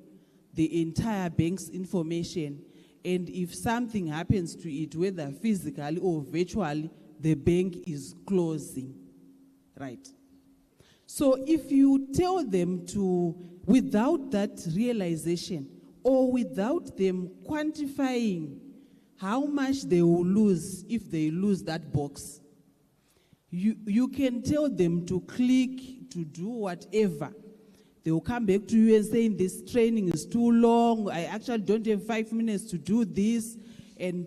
the entire bank's information, and if something happens to it, whether physically or virtually, the bank is closing, right? So if you tell them to, without that realization, or without them quantifying how much they will lose if they lose that box, you can tell them to click, to do whatever. They will come back to you and saying, this training is too long, I actually don't have 5 minutes to do this. And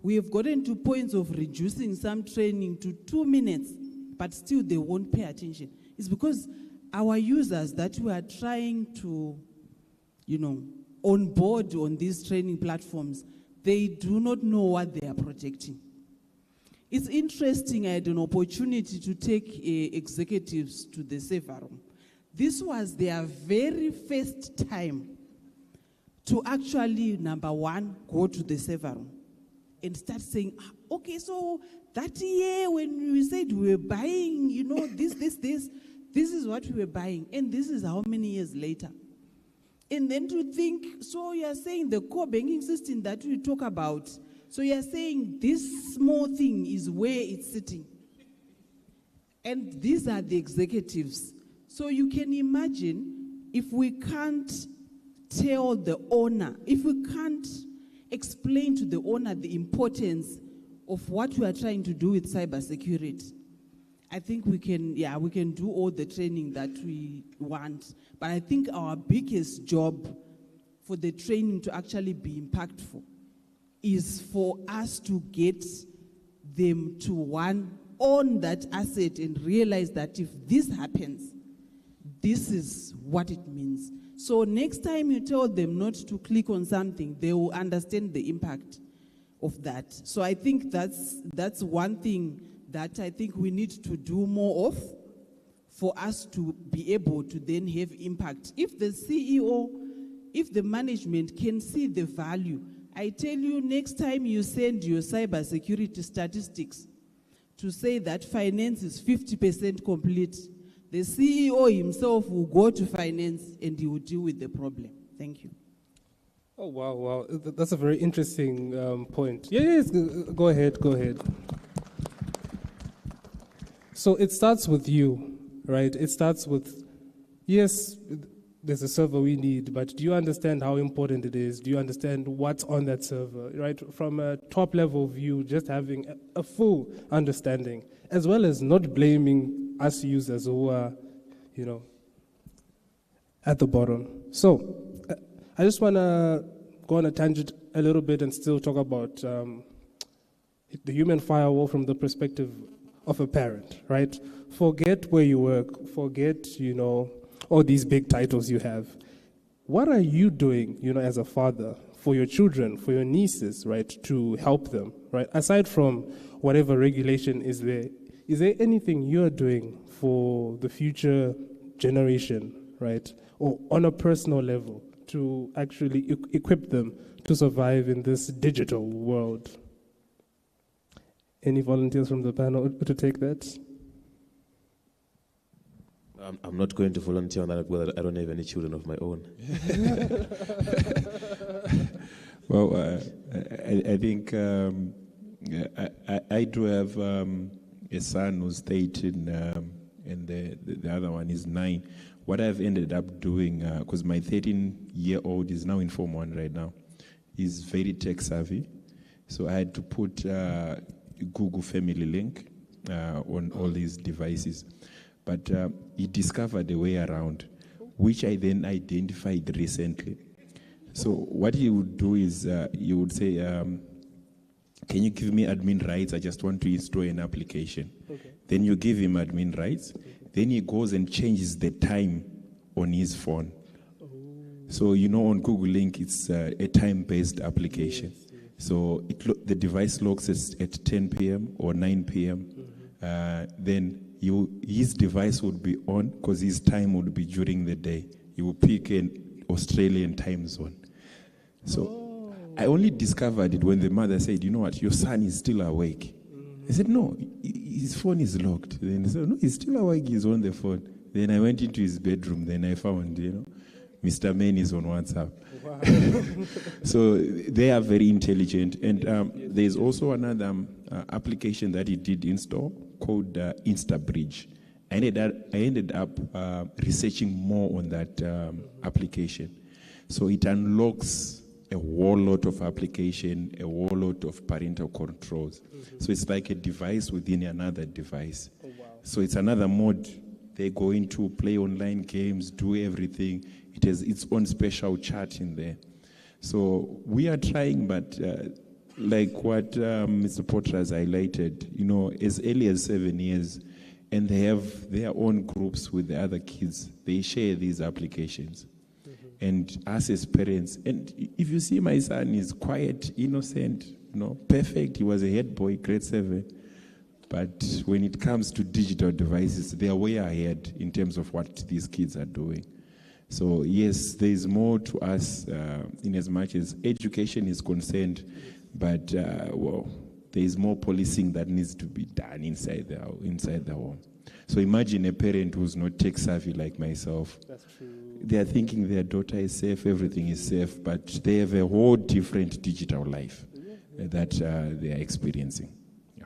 we have gotten to points of reducing some training to 2 minutes, but still they won't pay attention. It's because our users that we are trying to, onboard on these training platforms, they do not know what they are protecting. It's interesting, I had an opportunity to take executives to the server room. This was their very first time to actually, number one, go to the server room and start saying, okay, so that year when we said we were buying, this is what we were buying, and this is how many years later. And then to think, so you are saying the core banking system that we talk about, so you are saying this small thing is where it's sitting. And these are the executives. So you can imagine if we can't tell the owner, if we can't explain to the owner the importance of what we are trying to do with cybersecurity, I think we can do all the training that we want. But I think our biggest job for the training to actually be impactful is for us to get them to own that asset and realize that if this happens, this is what it means. So next time you tell them not to click on something, they will understand the impact of that. So I think that's one thing that I think we need to do more of for us to be able to then have impact. If the CEO, if the management can see the value, I tell you, next time you send your cybersecurity statistics to say that finance is 50% complete, the CEO himself will go to finance and he will deal with the problem. Thank you.
Oh, wow. That's a very interesting point. Yes, go ahead. So it starts with you, right? It starts with, yes, there's a server we need, but do you understand how important it is? Do you understand what's on that server, right? From a top level view, just having a full understanding, as well as not blaming us users who are, at the bottom. So I just want to go on a tangent a little bit and still talk about the human firewall from the perspective of a parent, right? Forget where you work, forget, all these big titles you have. What are you doing, as a father, for your children, for your nieces, right, to help them, right? Aside from whatever regulation is there anything you're doing for the future generation, right? Or on a personal level to actually equip them to survive in this digital world? Any volunteers from the panel to take that?
I'm not going to volunteer on that because I don't have any children of my own.
Well, I think I do have a son who stayed and the other one is 9. What I've ended up doing, because my 13-year-old is now in Form 1 right now, he's very tech savvy. So I had to put Google Family Link on all these devices. But he discovered a way around, which I then identified recently. So what he would do is he would say, can you give me admin rights? I just want to install an application. Okay. Then you give him admin rights. Okay. Then he goes and changes the time on his phone. Oh. So, on Google Link, it's a time-based application. Yes, yes. So the device locks at 10 p.m. or 9 p.m. Mm-hmm. Then his device would be on because his time would be during the day. He will pick an Australian time zone. So I only discovered it when the mother said, you know what, your son is still awake. Mm-hmm. I said, no, his phone is locked. Then he said, no, he's still awake, he's on the phone. Then I went into his bedroom, then I found, Mr. Man is on WhatsApp. Wow. So they are very intelligent. And there's also another application that he did install called InstaBridge. I ended up researching more on that application. So it unlocks a whole lot of application, a whole lot of parental controls. Mm-hmm. So it's like a device within another device. Oh, wow. So it's another mode. They go into play online games, do everything. It has its own special chat in there. So we are trying, but like what Mr. Potter has highlighted, as early as 7 years, and they have their own groups with the other kids. They share these applications. And us as parents, and if you see my son is quiet, innocent, perfect. He was a head boy, grade 7. But when it comes to digital devices, they are way ahead in terms of what these kids are doing. So yes, there is more to us in as much as education is concerned, but there is more policing that needs to be done inside the home. So imagine a parent who's not tech savvy like myself. That's true. They are thinking their daughter is safe, everything is safe, but they have a whole different digital life that they are experiencing. Yeah.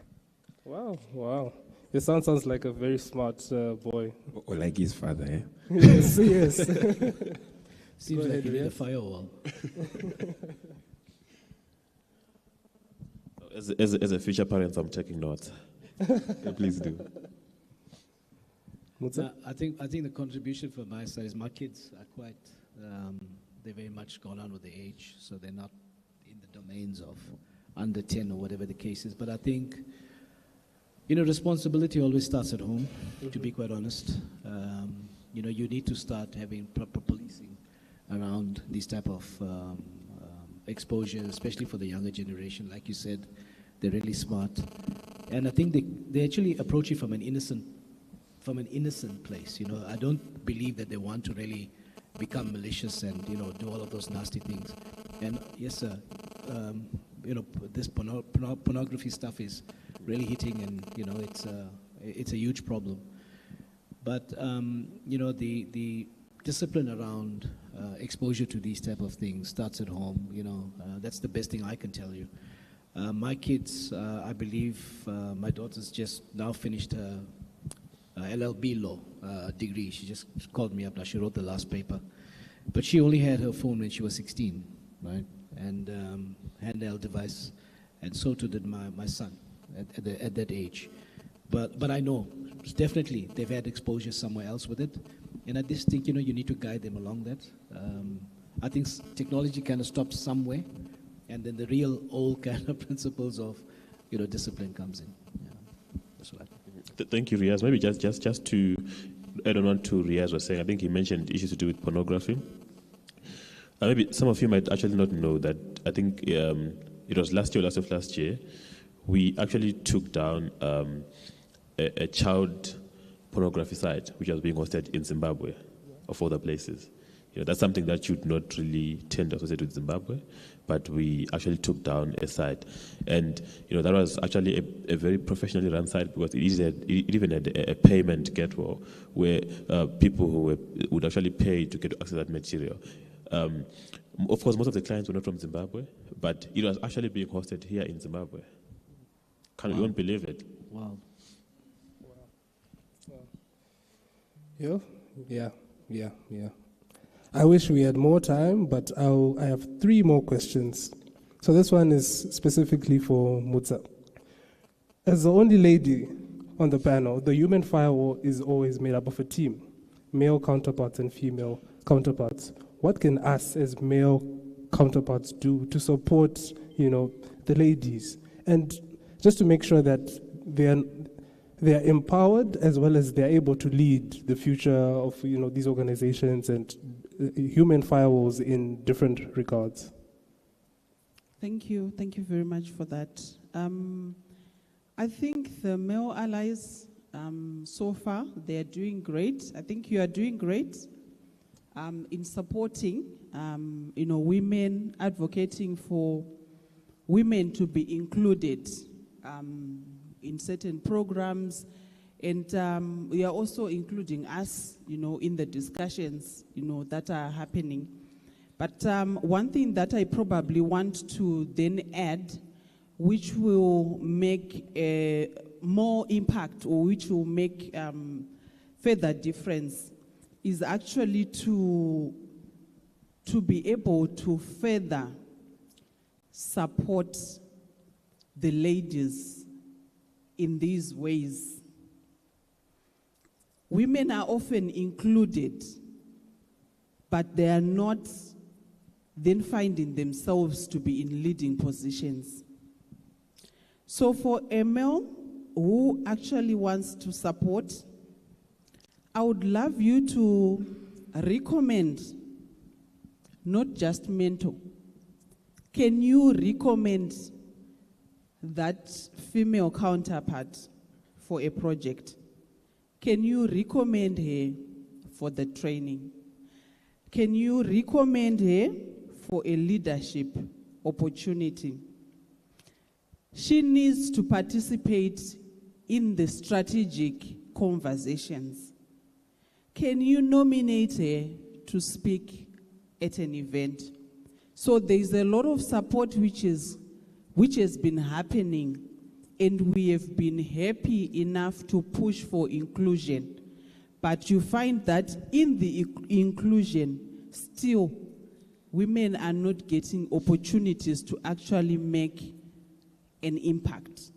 Wow. Your son sounds like a very smart boy.
Or like his father, eh?
Yes.
Seems like you need a firewall.
As a future parent, I'm taking notes.
Please do.
I think the contribution from my side is my kids are quite, they're very much gone on with the age, so they're not in the domains of under 10 or whatever the case is. But I think, responsibility always starts at home, to be quite honest. You need to start having proper policing around these type of exposure, especially for the younger generation. Like you said, they're really smart. And I think they actually approach it from an innocent place. I don't believe that they want to really become malicious and do all of those nasty things. And yes, sir, this pornography stuff is really hitting, and it's a huge problem. But the discipline around exposure to these type of things starts at home. That's the best thing I can tell you. My kids, I believe, my daughter's just now finished her LLB law degree. She just called me up now. She wrote the last paper. But she only had her phone when she was 16, right? And handheld device. And so too did my son at that age. But I know, definitely, they've had exposure somewhere else with it. And I just think, you need to guide them along that. I think technology kind of stops somewhere. And then the real old kind of principles of, discipline comes in. Yeah. That's what I think.
Thank you, Riaz. Maybe just to add on what to Riaz was saying, I think he mentioned issues to do with pornography. Maybe some of you might actually not know that I think it was last year, we actually took down a child pornography site which was being hosted in Zimbabwe, of other places. That's something that should not really tend to associate with Zimbabwe, but we actually took down a site. And, that was actually a very professionally run site because it even had a payment gateway where people who would actually pay to get access to that material. Of course, most of the clients were not from Zimbabwe, but it was actually being hosted here in Zimbabwe. You won't believe it.
Wow.
Yeah. I wish we had more time, but I have 3 more questions. So this one is specifically for Mutsa. As the only lady on the panel, the human firewall is always made up of a team, male counterparts and female counterparts. What can us as male counterparts do to support, the ladies, and just to make sure that they are empowered as well as they are able to lead the future of these organizations and human firewalls in different regards?
Thank you very much for that. I think the male allies so far they are doing great. I think you are doing great in supporting women, advocating for women to be included in certain programs, and we are also including us, in the discussions, that are happening. But one thing that I probably want to then add, which will make a more impact or which will make further difference, is actually to be able to further support the ladies in these ways. Women are often included, but they are not then finding themselves to be in leading positions. So for a male who actually wants to support, I would love you to recommend, not just mentor. Can you recommend that female counterpart for a project? Can you recommend her for the training? Can you recommend her for a leadership opportunity? She needs to participate in the strategic conversations. Can you nominate her to speak at an event? So there's a lot of support which has been happening, and we have been happy enough to push for inclusion. But you find that in the inclusion, still, women are not getting opportunities to actually make an impact.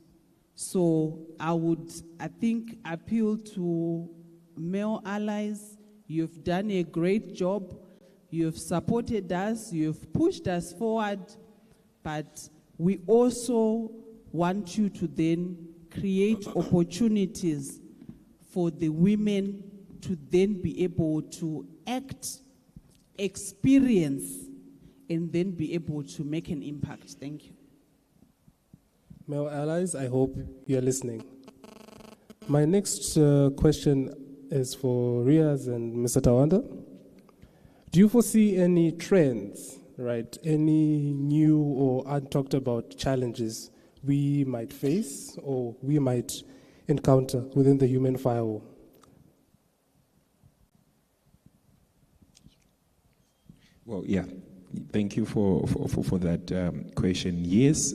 So I think, appeal to male allies. You've done a great job. You've supported us. You've pushed us forward. But we also want you to then create opportunities for the women to then be able to act, experience, and then be able to make an impact. Thank you.
Male allies, I hope you're listening. My next question is for Riaz and Mr. Tawanda. Do you foresee any trends, right? Any new or untalked about challenges we might face or we might encounter within the human firewall?
Well, yeah. Thank you for that question. Yes,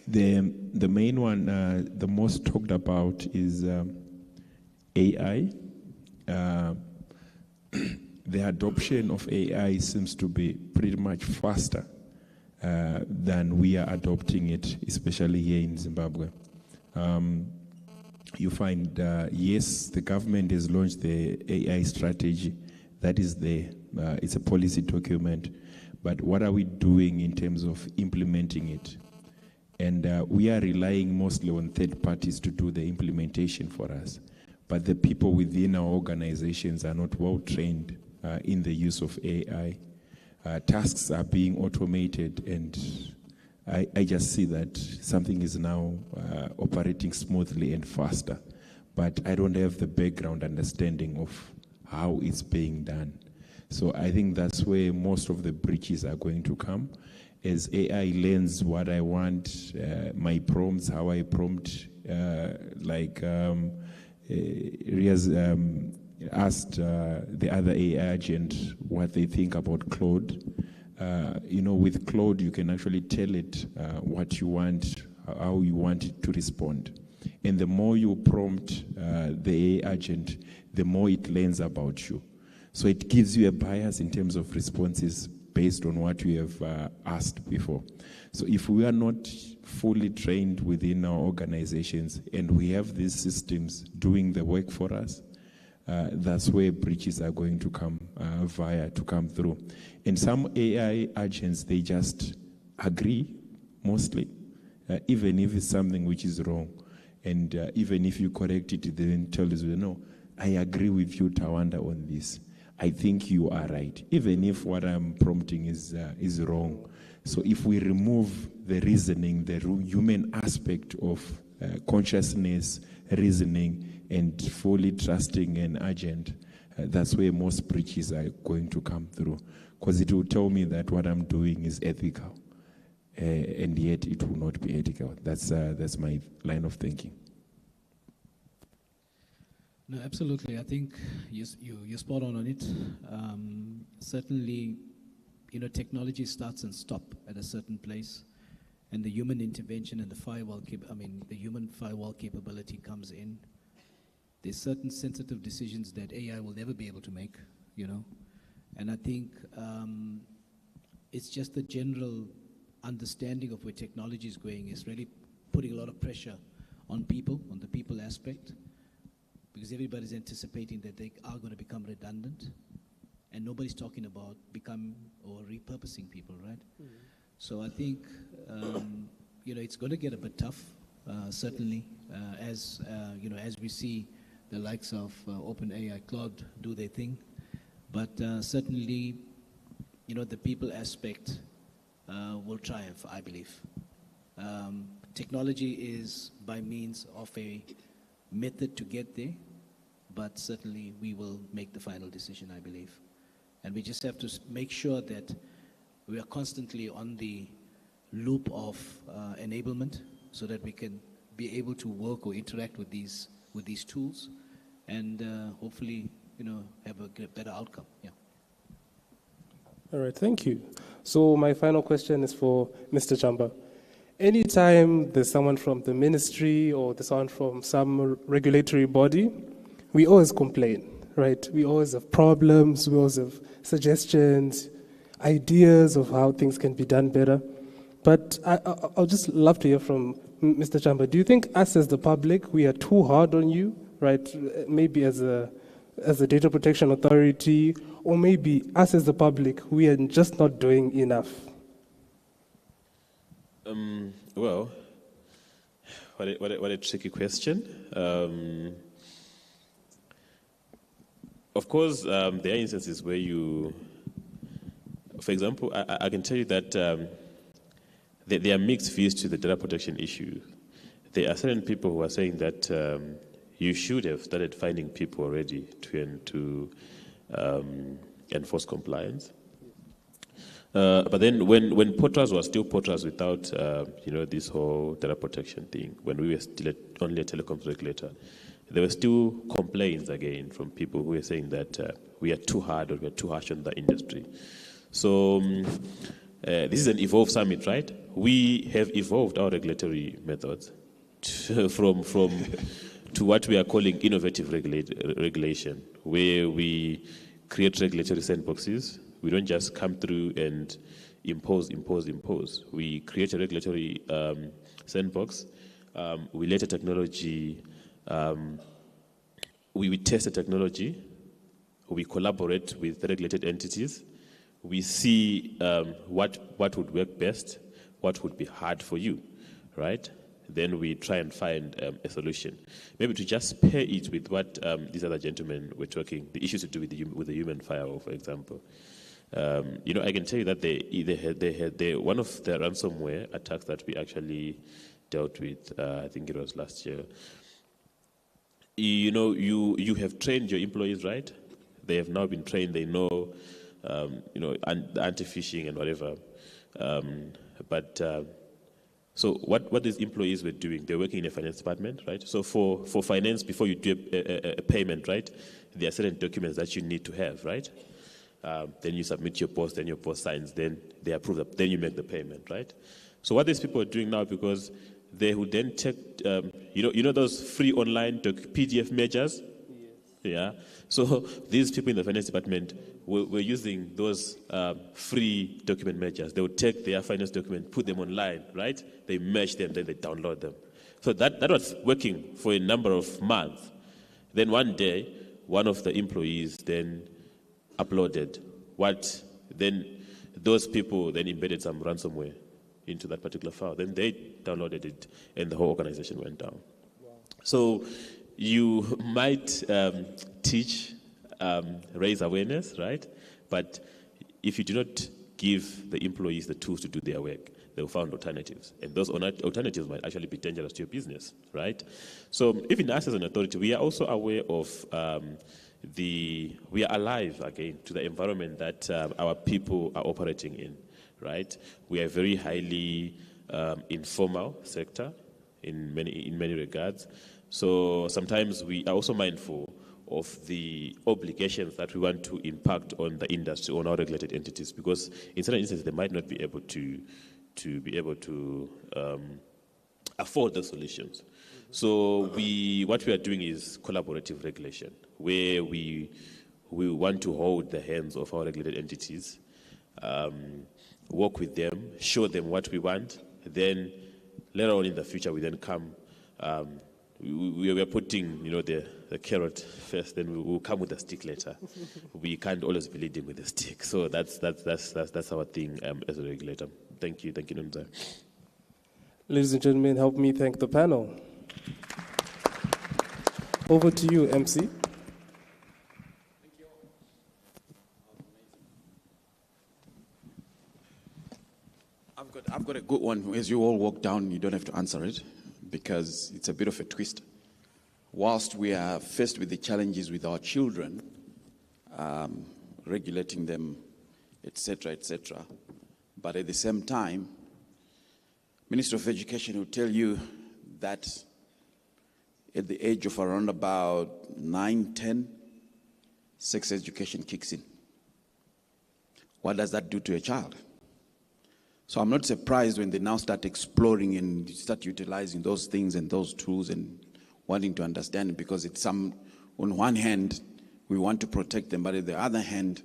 the main one, the most talked about is AI. The adoption of AI seems to be pretty much faster than we are adopting it, especially here in Zimbabwe. You find, yes, the government has launched the AI strategy. That is it's a policy document. But what are we doing in terms of implementing it? And we are relying mostly on third parties to do the implementation for us. But the people within our organizations are not well trained in the use of AI. Tasks are being automated, and I just see that something is now operating smoothly and faster. But I don't have the background understanding of how it's being done. So I think that's where most of the breaches are going to come. As AI learns what I want, my prompts, how I prompt, Riaz asked the other AI agent what they think about Claude. With Claude, you can actually tell it what you want, how you want it to respond. And the more you prompt the AI agent, the more it learns about you. So it gives you a bias in terms of responses based on what you have asked before. So if we are not fully trained within our organizations and we have these systems doing the work for us, that's where breaches are going to come through. And some AI agents, they just agree, mostly, even if it's something which is wrong. And even if you correct it, they then tell you, no, I agree with you, Tawanda, on this. I think you are right, even if what I'm prompting is wrong. So if we remove the reasoning, the human aspect of consciousness, reasoning, and fully trusting an agent, that's where most breaches are going to come through. Because it will tell me that what I'm doing is ethical, and yet it will not be ethical. That's my line of thinking.
No, absolutely. I think you're spot on it. Certainly, technology starts and stops at a certain place, and the human intervention and the human firewall capability comes in. There's certain sensitive decisions that AI will never be able to make, and I think it's just the general understanding of where technology is going is really putting a lot of pressure on people, on the people aspect, because everybody's anticipating that they are going to become redundant, and nobody's talking about becoming or repurposing people, right? Mm-hmm. So I think, it's going to get a bit tough, certainly, as we see the likes of OpenAI, Cloud do their thing. But certainly, the people aspect will triumph, I believe. Technology is by means of a method to get there, but certainly we will make the final decision, I believe. And we just have to make sure that we are constantly on the loop of enablement so that we can be able to work or interact with these tools and hopefully, have a better outcome. Yeah.
All right, thank you. So my final question is for Mr. Chamba. Anytime there's someone from the ministry or there's someone from some regulatory body, we always complain, right? We always have problems, we always have suggestions, ideas of how things can be done better. But I'll just love to hear from Mr. Chamba. Do you think us as the public, we are too hard on you, right? Maybe as a data protection authority, or maybe us as the public, we are just not doing enough?
Well, what a tricky question. Of course, there are instances where for example, I can tell you that there are mixed views to the data protection issue. There are certain people who are saying that you should have started finding people already to enforce compliance. But then when portals were still portals without, this whole data protection thing, when we were still only a telecoms regulator, there were still complaints again from people who were saying that we are too hard or we are too harsh on the industry. So this is an Evolve Summit, right? We have evolved our regulatory methods to what we are calling innovative regulation, where we create regulatory sandboxes. We don't just come through and impose. We create a regulatory sandbox. We let a technology, we test the technology. We collaborate with the regulated entities. We see what would work best, what would be hard for you, right? Then we try and find a solution. Maybe to just pair it with what these other gentlemen were talking, the issues to do with the human firewall, for example. I can tell you that they had one of the ransomware attacks that we actually dealt with. I think it was last year. You have trained your employees, right? They have now been trained. They know, anti-phishing and whatever. So what these employees were doing, they're working in a finance department, right? So for finance, before you do a payment, right, there are certain documents that you need to have, right? Then you submit your post, then your post signs, then they approve it, then you make the payment, right? So what these people are doing now, because they would then check, you know those free online PDF measures? Yeah. So these people in the finance department were using those free document measures. They would take their finance document, put them online, right? They merge them, then they download them. So that was working for a number of months. Then one day, one of the employees then uploaded what, then those people then embedded some ransomware into that particular file. Then they downloaded it, and the whole organization went down. Wow. So you might teach, raise awareness, right? But if you do not give the employees the tools to do their work, they will find alternatives. And those alternatives might actually be dangerous to your business, right? So even us as an authority, we are also aware of we are alive again to the environment that our people are operating in, right? We are a very highly informal sector in many regards. So sometimes we are also mindful of the obligations that we want to impact on the industry, on our regulated entities, because in certain instances they might not be able to afford the solutions. So what we are doing is collaborative regulation, where we want to hold the hands of our regulated entities, work with them, show them what we want. Then later on in the future, we then come. We are putting, the carrot first. Then we will come with the stick later. We can't always be leading with the stick. So that's our thing as a regulator. Thank you, Nunza.
Ladies and gentlemen, help me thank the panel. Over to you, MC.
I've got a good one. As you all walk down, you don't have to answer it, because it's a bit of a twist. Whilst we are faced with the challenges with our children, regulating them, etc., but at the same time, Minister of Education will tell you that at the age of around about 9, 10, sex education kicks in. What does that do to a child? So I'm not surprised when they now start exploring and start utilizing those things and those tools and wanting to understand it, because on one hand, we want to protect them, but on the other hand,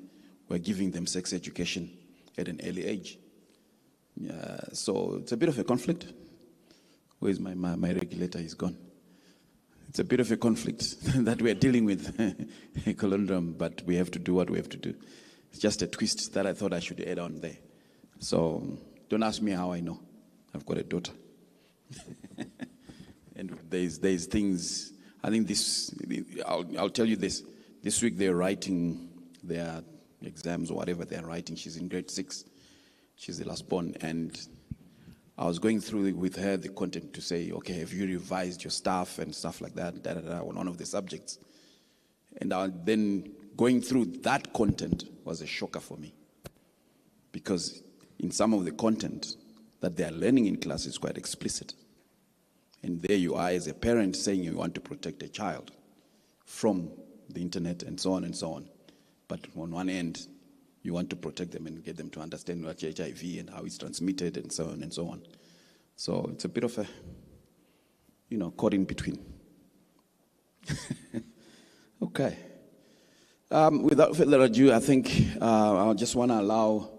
we're giving them sex education at an early age. So it's a bit of a conflict. Where's my regulator? He's gone. It's a bit of a conflict that we're dealing with, a conundrum, but we have to do what we have to do. It's just a twist that I thought I should add on there. So don't ask me how I know. I've got a daughter. And there's things, I think I'll tell you this. This week they're writing their exams or whatever they're writing. She's in grade 6. She's the last born. And I was going through with her the content to say, okay, have you revised your stuff and stuff like that, on one of the subjects. And then going through that content was a shocker for me. Because in some of the content that they are learning in class is quite explicit. And there you are as a parent saying you want to protect a child from the internet and so on and so on. But on one end, you want to protect them and get them to understand what HIV and how it's transmitted and so on and so on. So it's a bit of a, caught in between. Okay. Without further ado, I think I just want to allow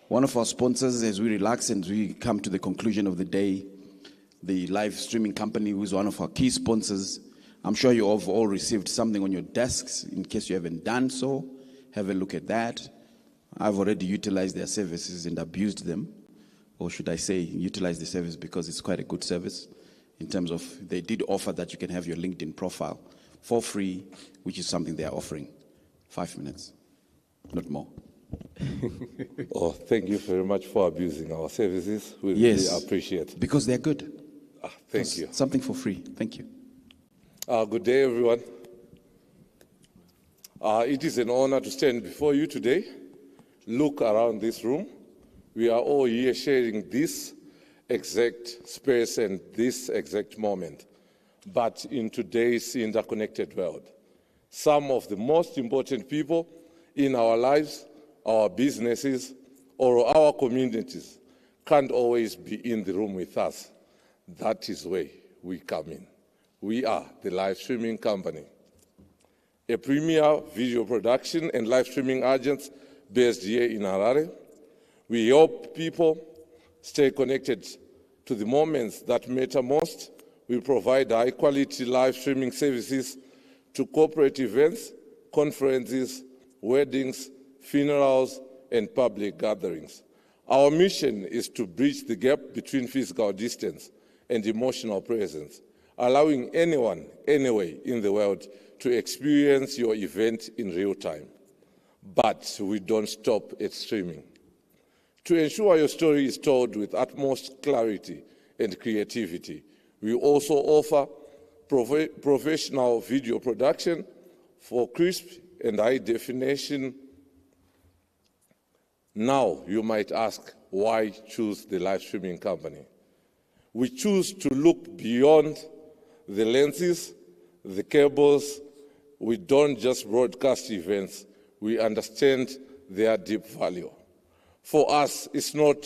one of our sponsors, as we relax and we come to the conclusion of the day, the live streaming company, who is one of our key sponsors. I'm sure you have all received something on your desks. In case you haven't done so, have a look at that. I've already utilized their services and abused them. Or should I say, utilize the service, because it's quite a good service in terms of they did offer that you can have your LinkedIn profile for free, which is something they are offering. 5 minutes, not more.
Oh, thank you very much for abusing our services. We really appreciate it.
Because they're good.
Thank you.
Something for free. Thank you.
Good day, everyone. It is an honor to stand before you today. Look around this room. We are all here sharing this exact space and this exact moment. But in today's interconnected world, some of the most important people in our lives, our businesses, or our communities can't always be in the room with us. That is where we come in. We are the live streaming company, a premier video production and live streaming agent based here in Harare. We help people stay connected to the moments that matter most. We provide high-quality live streaming services to corporate events, conferences, weddings, funerals, and public gatherings. Our mission is to bridge the gap between physical distance and emotional presence, allowing anyone, anywhere in the world to experience your event in real time. But we don't stop at streaming. To ensure your story is told with utmost clarity and creativity, we also offer professional video production for crisp and high definition. Now you might ask, why choose the live streaming company? We choose to look beyond the lenses, the cables. We don't just broadcast events, we understand their deep value. For us, it's not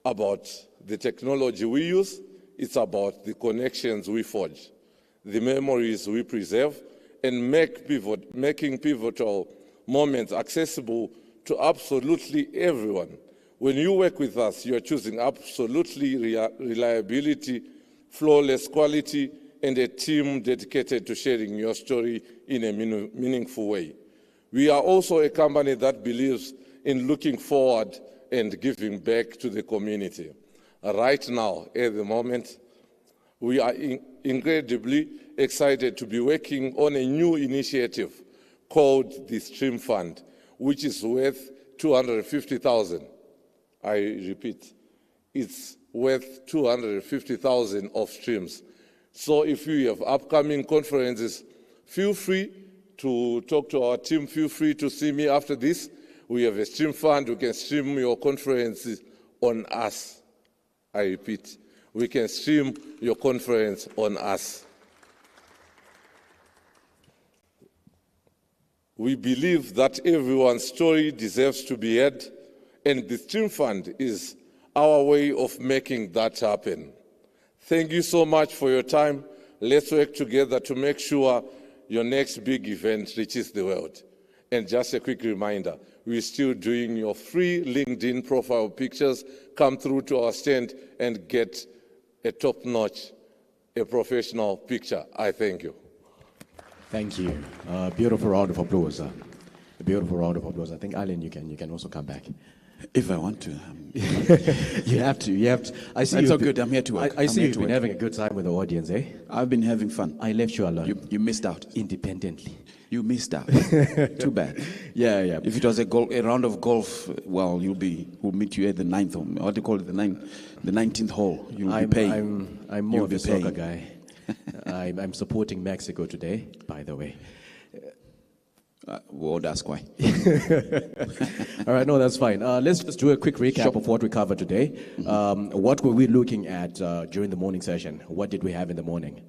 about the technology we use, it's about the connections we forge, the memories we preserve, and making pivotal moments accessible to absolutely everyone. When you work with us, you are choosing absolutely reliability, flawless quality, and a team dedicated to sharing your story in a meaningful way. We are also a company that believes in looking forward and giving back to the community. Right now, at the moment, we are incredibly excited to be working on a new initiative called the Stream Fund, which is worth 250,000. I repeat, it's worth 250,000 of streams. So if you have upcoming conferences, feel free to talk to our team, feel free to see me after this. We have a stream fund, we can stream your conferences on us. I repeat, we can stream your conference on us. We believe that everyone's story deserves to be heard, and the Stream Fund is our way of making that happen. Thank you so much for your time. Let's work together to make sure your next big event reaches the world. And just a quick reminder, we're still doing your free LinkedIn profile pictures. Come through to our stand and get a top-notch, a professional picture. I thank you.
Thank you. Beautiful round of applause. A beautiful round of applause. I think, Alan, you can also come back.
If I want to.
You have to. I see.
It's all good. I'm here to work.
I see you've been having a good time with the audience, eh?
I've been having fun.
I left you alone.
You missed out.
Independently.
You missed out. Too bad.
Yeah.
If it was a round of golf, well, we'll meet you at the 9th, or what do you call it, the 19th hole. You'll be paying.
I'm more of a soccer guy. I'm supporting Mexico today, by the way.
Won't ask why.
All right, no, that's fine. Let's just do a quick recap of what we covered today. What were we looking at during the morning session? What did we have in the morning?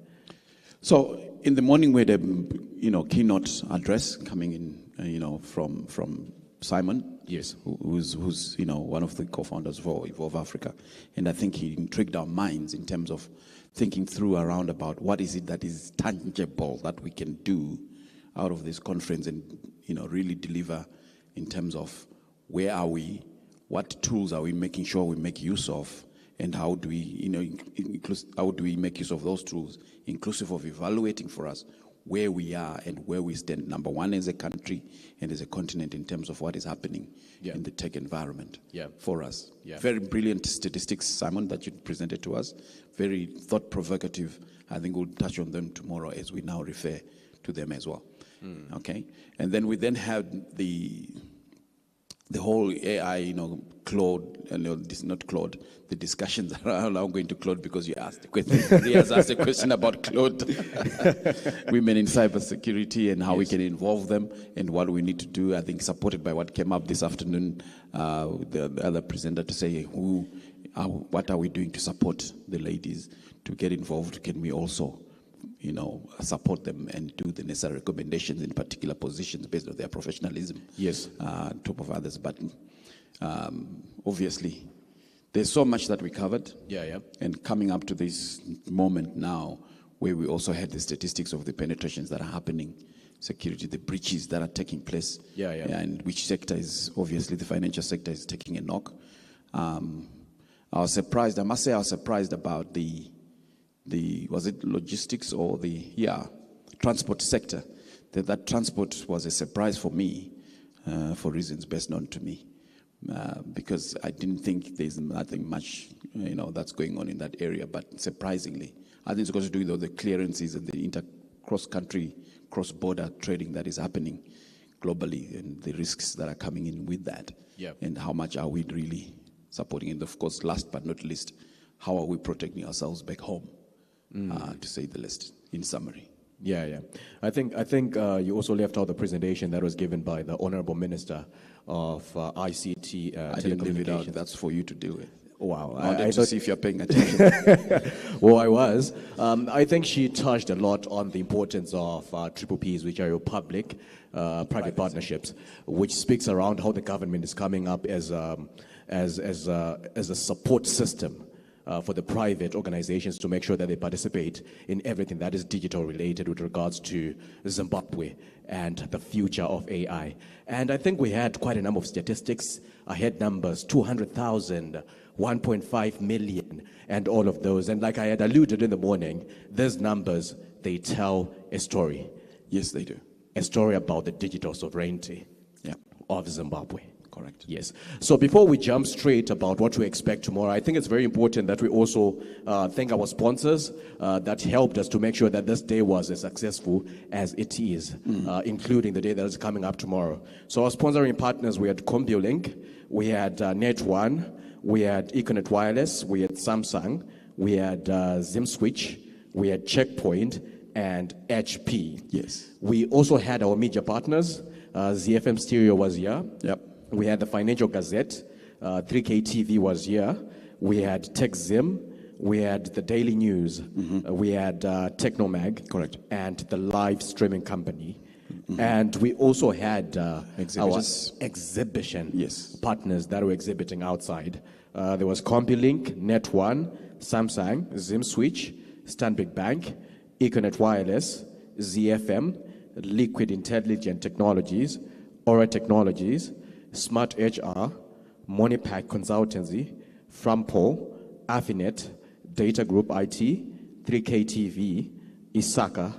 So in the morning we had a keynote address coming in from Simon.
Yes.
Who's one of the co-founders for Evolve Africa, and I think he intrigued our minds in terms of thinking through around about what is it that is tangible that we can do out of this conference and really deliver in terms of where are we, what tools are we making sure we make use of, and how do we make use of those tools, inclusive of evaluating for us where we are and where we stand, number one as a country and as a continent in terms of what is happening in the tech environment for us.
Yeah.
Very brilliant statistics, Simon, that you presented to us. Very thought-provocative. I think we'll touch on them tomorrow as we now refer to them as well. Okay, and then we had the whole AI, Claude, this not Claude. The discussions are now going to Claude because you asked the question. He has asked a question about Claude, women in cybersecurity and how we can involve them and what we need to do. I think supported by what came up this afternoon, the other presenter to say what are we doing to support the ladies to get involved? Can we also support them and do the necessary recommendations in particular positions based on their professionalism.
Yes.
Top of others. But obviously, there's so much that we covered.
Yeah.
And coming up to this moment now, where we also had the statistics of the penetrations that are happening, security, the breaches that are taking place.
Yeah.
And which sector is, obviously, the financial sector is taking a knock. I was surprised, I must say I was surprised about the was it logistics or transport sector. That transport was a surprise for me, for reasons best known to me. Because I didn't think there's nothing much, that's going on in that area. But surprisingly, I think it's got to do with the clearances and the cross-country, cross-border trading that is happening globally, and the risks that are coming in with that.
Yeah.
And how much are we really supporting? And of course, last but not least, how are we protecting ourselves back home, to say the least, in summary.
Yeah. I think you also left out the presentation that was given by the Honorable Minister of ICT
I didn't leave it out.
Telecommunications.
That's for you to deal with.
Wow.
I wanted to see if you're paying attention.
Well, I was. I think she touched a lot on the importance of triple Ps, which are your public-private partnerships, which speaks around how the government is coming up as a support system for the private organizations to make sure that they participate in everything that is digital related with regards to Zimbabwe and the future of AI. And I think we had quite a number of statistics. I had numbers, 200,000, 1.5 million, and all of those. And like I had alluded in the morning, those numbers, they tell a story.
Yes, they do.
A story about the digital sovereignty of Zimbabwe.
Correct.
Yes. So before we jump straight about what we expect tomorrow, I think it's very important that we also thank our sponsors that helped us to make sure that this day was as successful as it is, including the day that is coming up tomorrow. So our sponsoring partners, we had CompuLink, we had Net1, we had Econet Wireless, we had Samsung, we had ZimSwitch, we had Checkpoint, and HP.
Yes.
We also had our media partners. ZFM Stereo was here.
Yep.
We had the Financial Gazette, 3K TV was here. We had TechZim, we had the Daily News, we had Technomag,
correct,
and the live streaming company. And we also had our exhibition partners that were exhibiting outside. There was CompuLink, Net1, Samsung, ZimSwitch, Stanbic Bank, Econet Wireless, ZFM, Liquid Intelligent Technologies, Aura Technologies, Smart HR, Monipack Consultancy, Frampo, Affinet, Data Group IT, 3K TV, Isaka,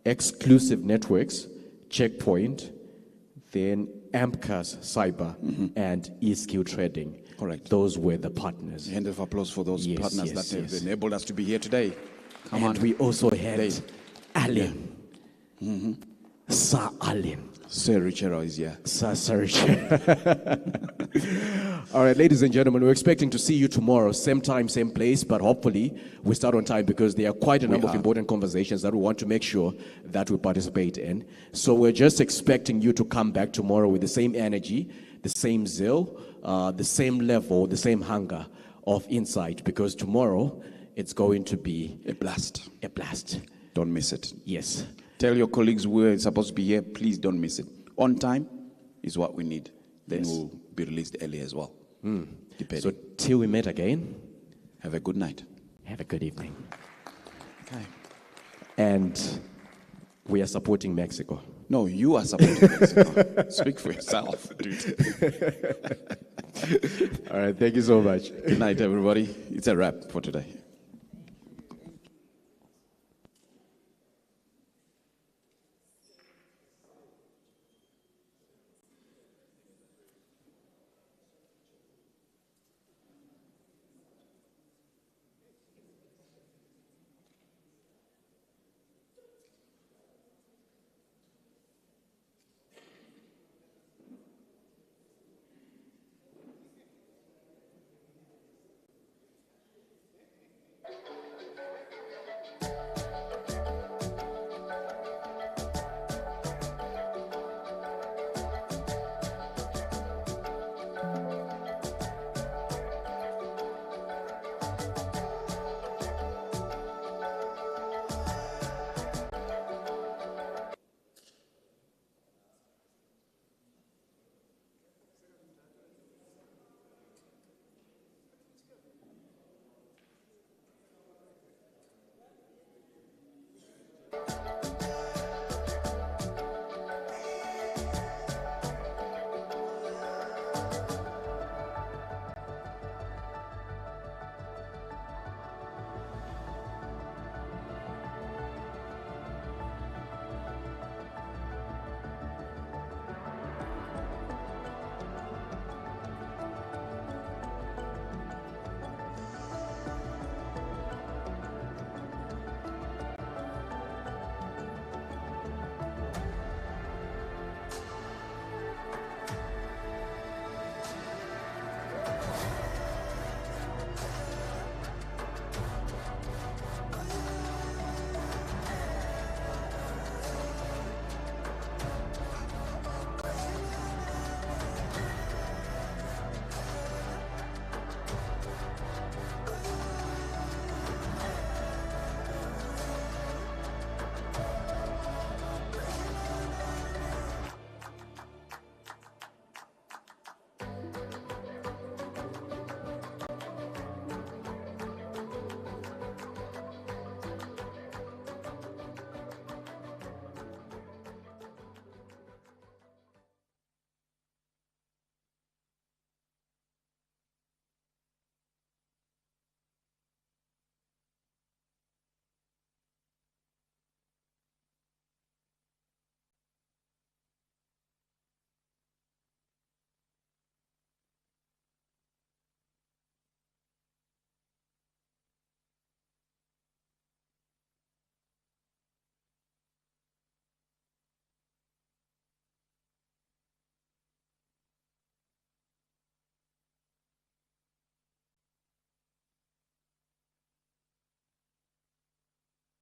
Exclusive Networks, Checkpoint, then Ampcas Cyber, and eSkill Trading.
Correct.
Those were the partners.
Hand of applause for those partners that have enabled us to be here today. Come on.
And we also had Alan. Sir Alan.
Sir Richard is here.
Sir Richard. All right, ladies and gentlemen, we're expecting to see you tomorrow, same time, same place, but hopefully we start on time because there are quite a number of important conversations that we want to make sure that we participate in. So we're just expecting you to come back tomorrow with the same energy, the same zeal, the same level, the same hunger of insight, because tomorrow it's going to be
a blast.
A blast.
Don't miss it.
Yes.
Tell your colleagues who are supposed to be here, please don't miss it. On time is what we need. Then we'll be released early as well.
So till we meet again,
have a good night.
Have a good evening.
Okay.
And we are supporting Mexico.
No, you are supporting Mexico. Speak for yourself, dude.
All right, thank you so much.
Good night, everybody. It's a wrap for today.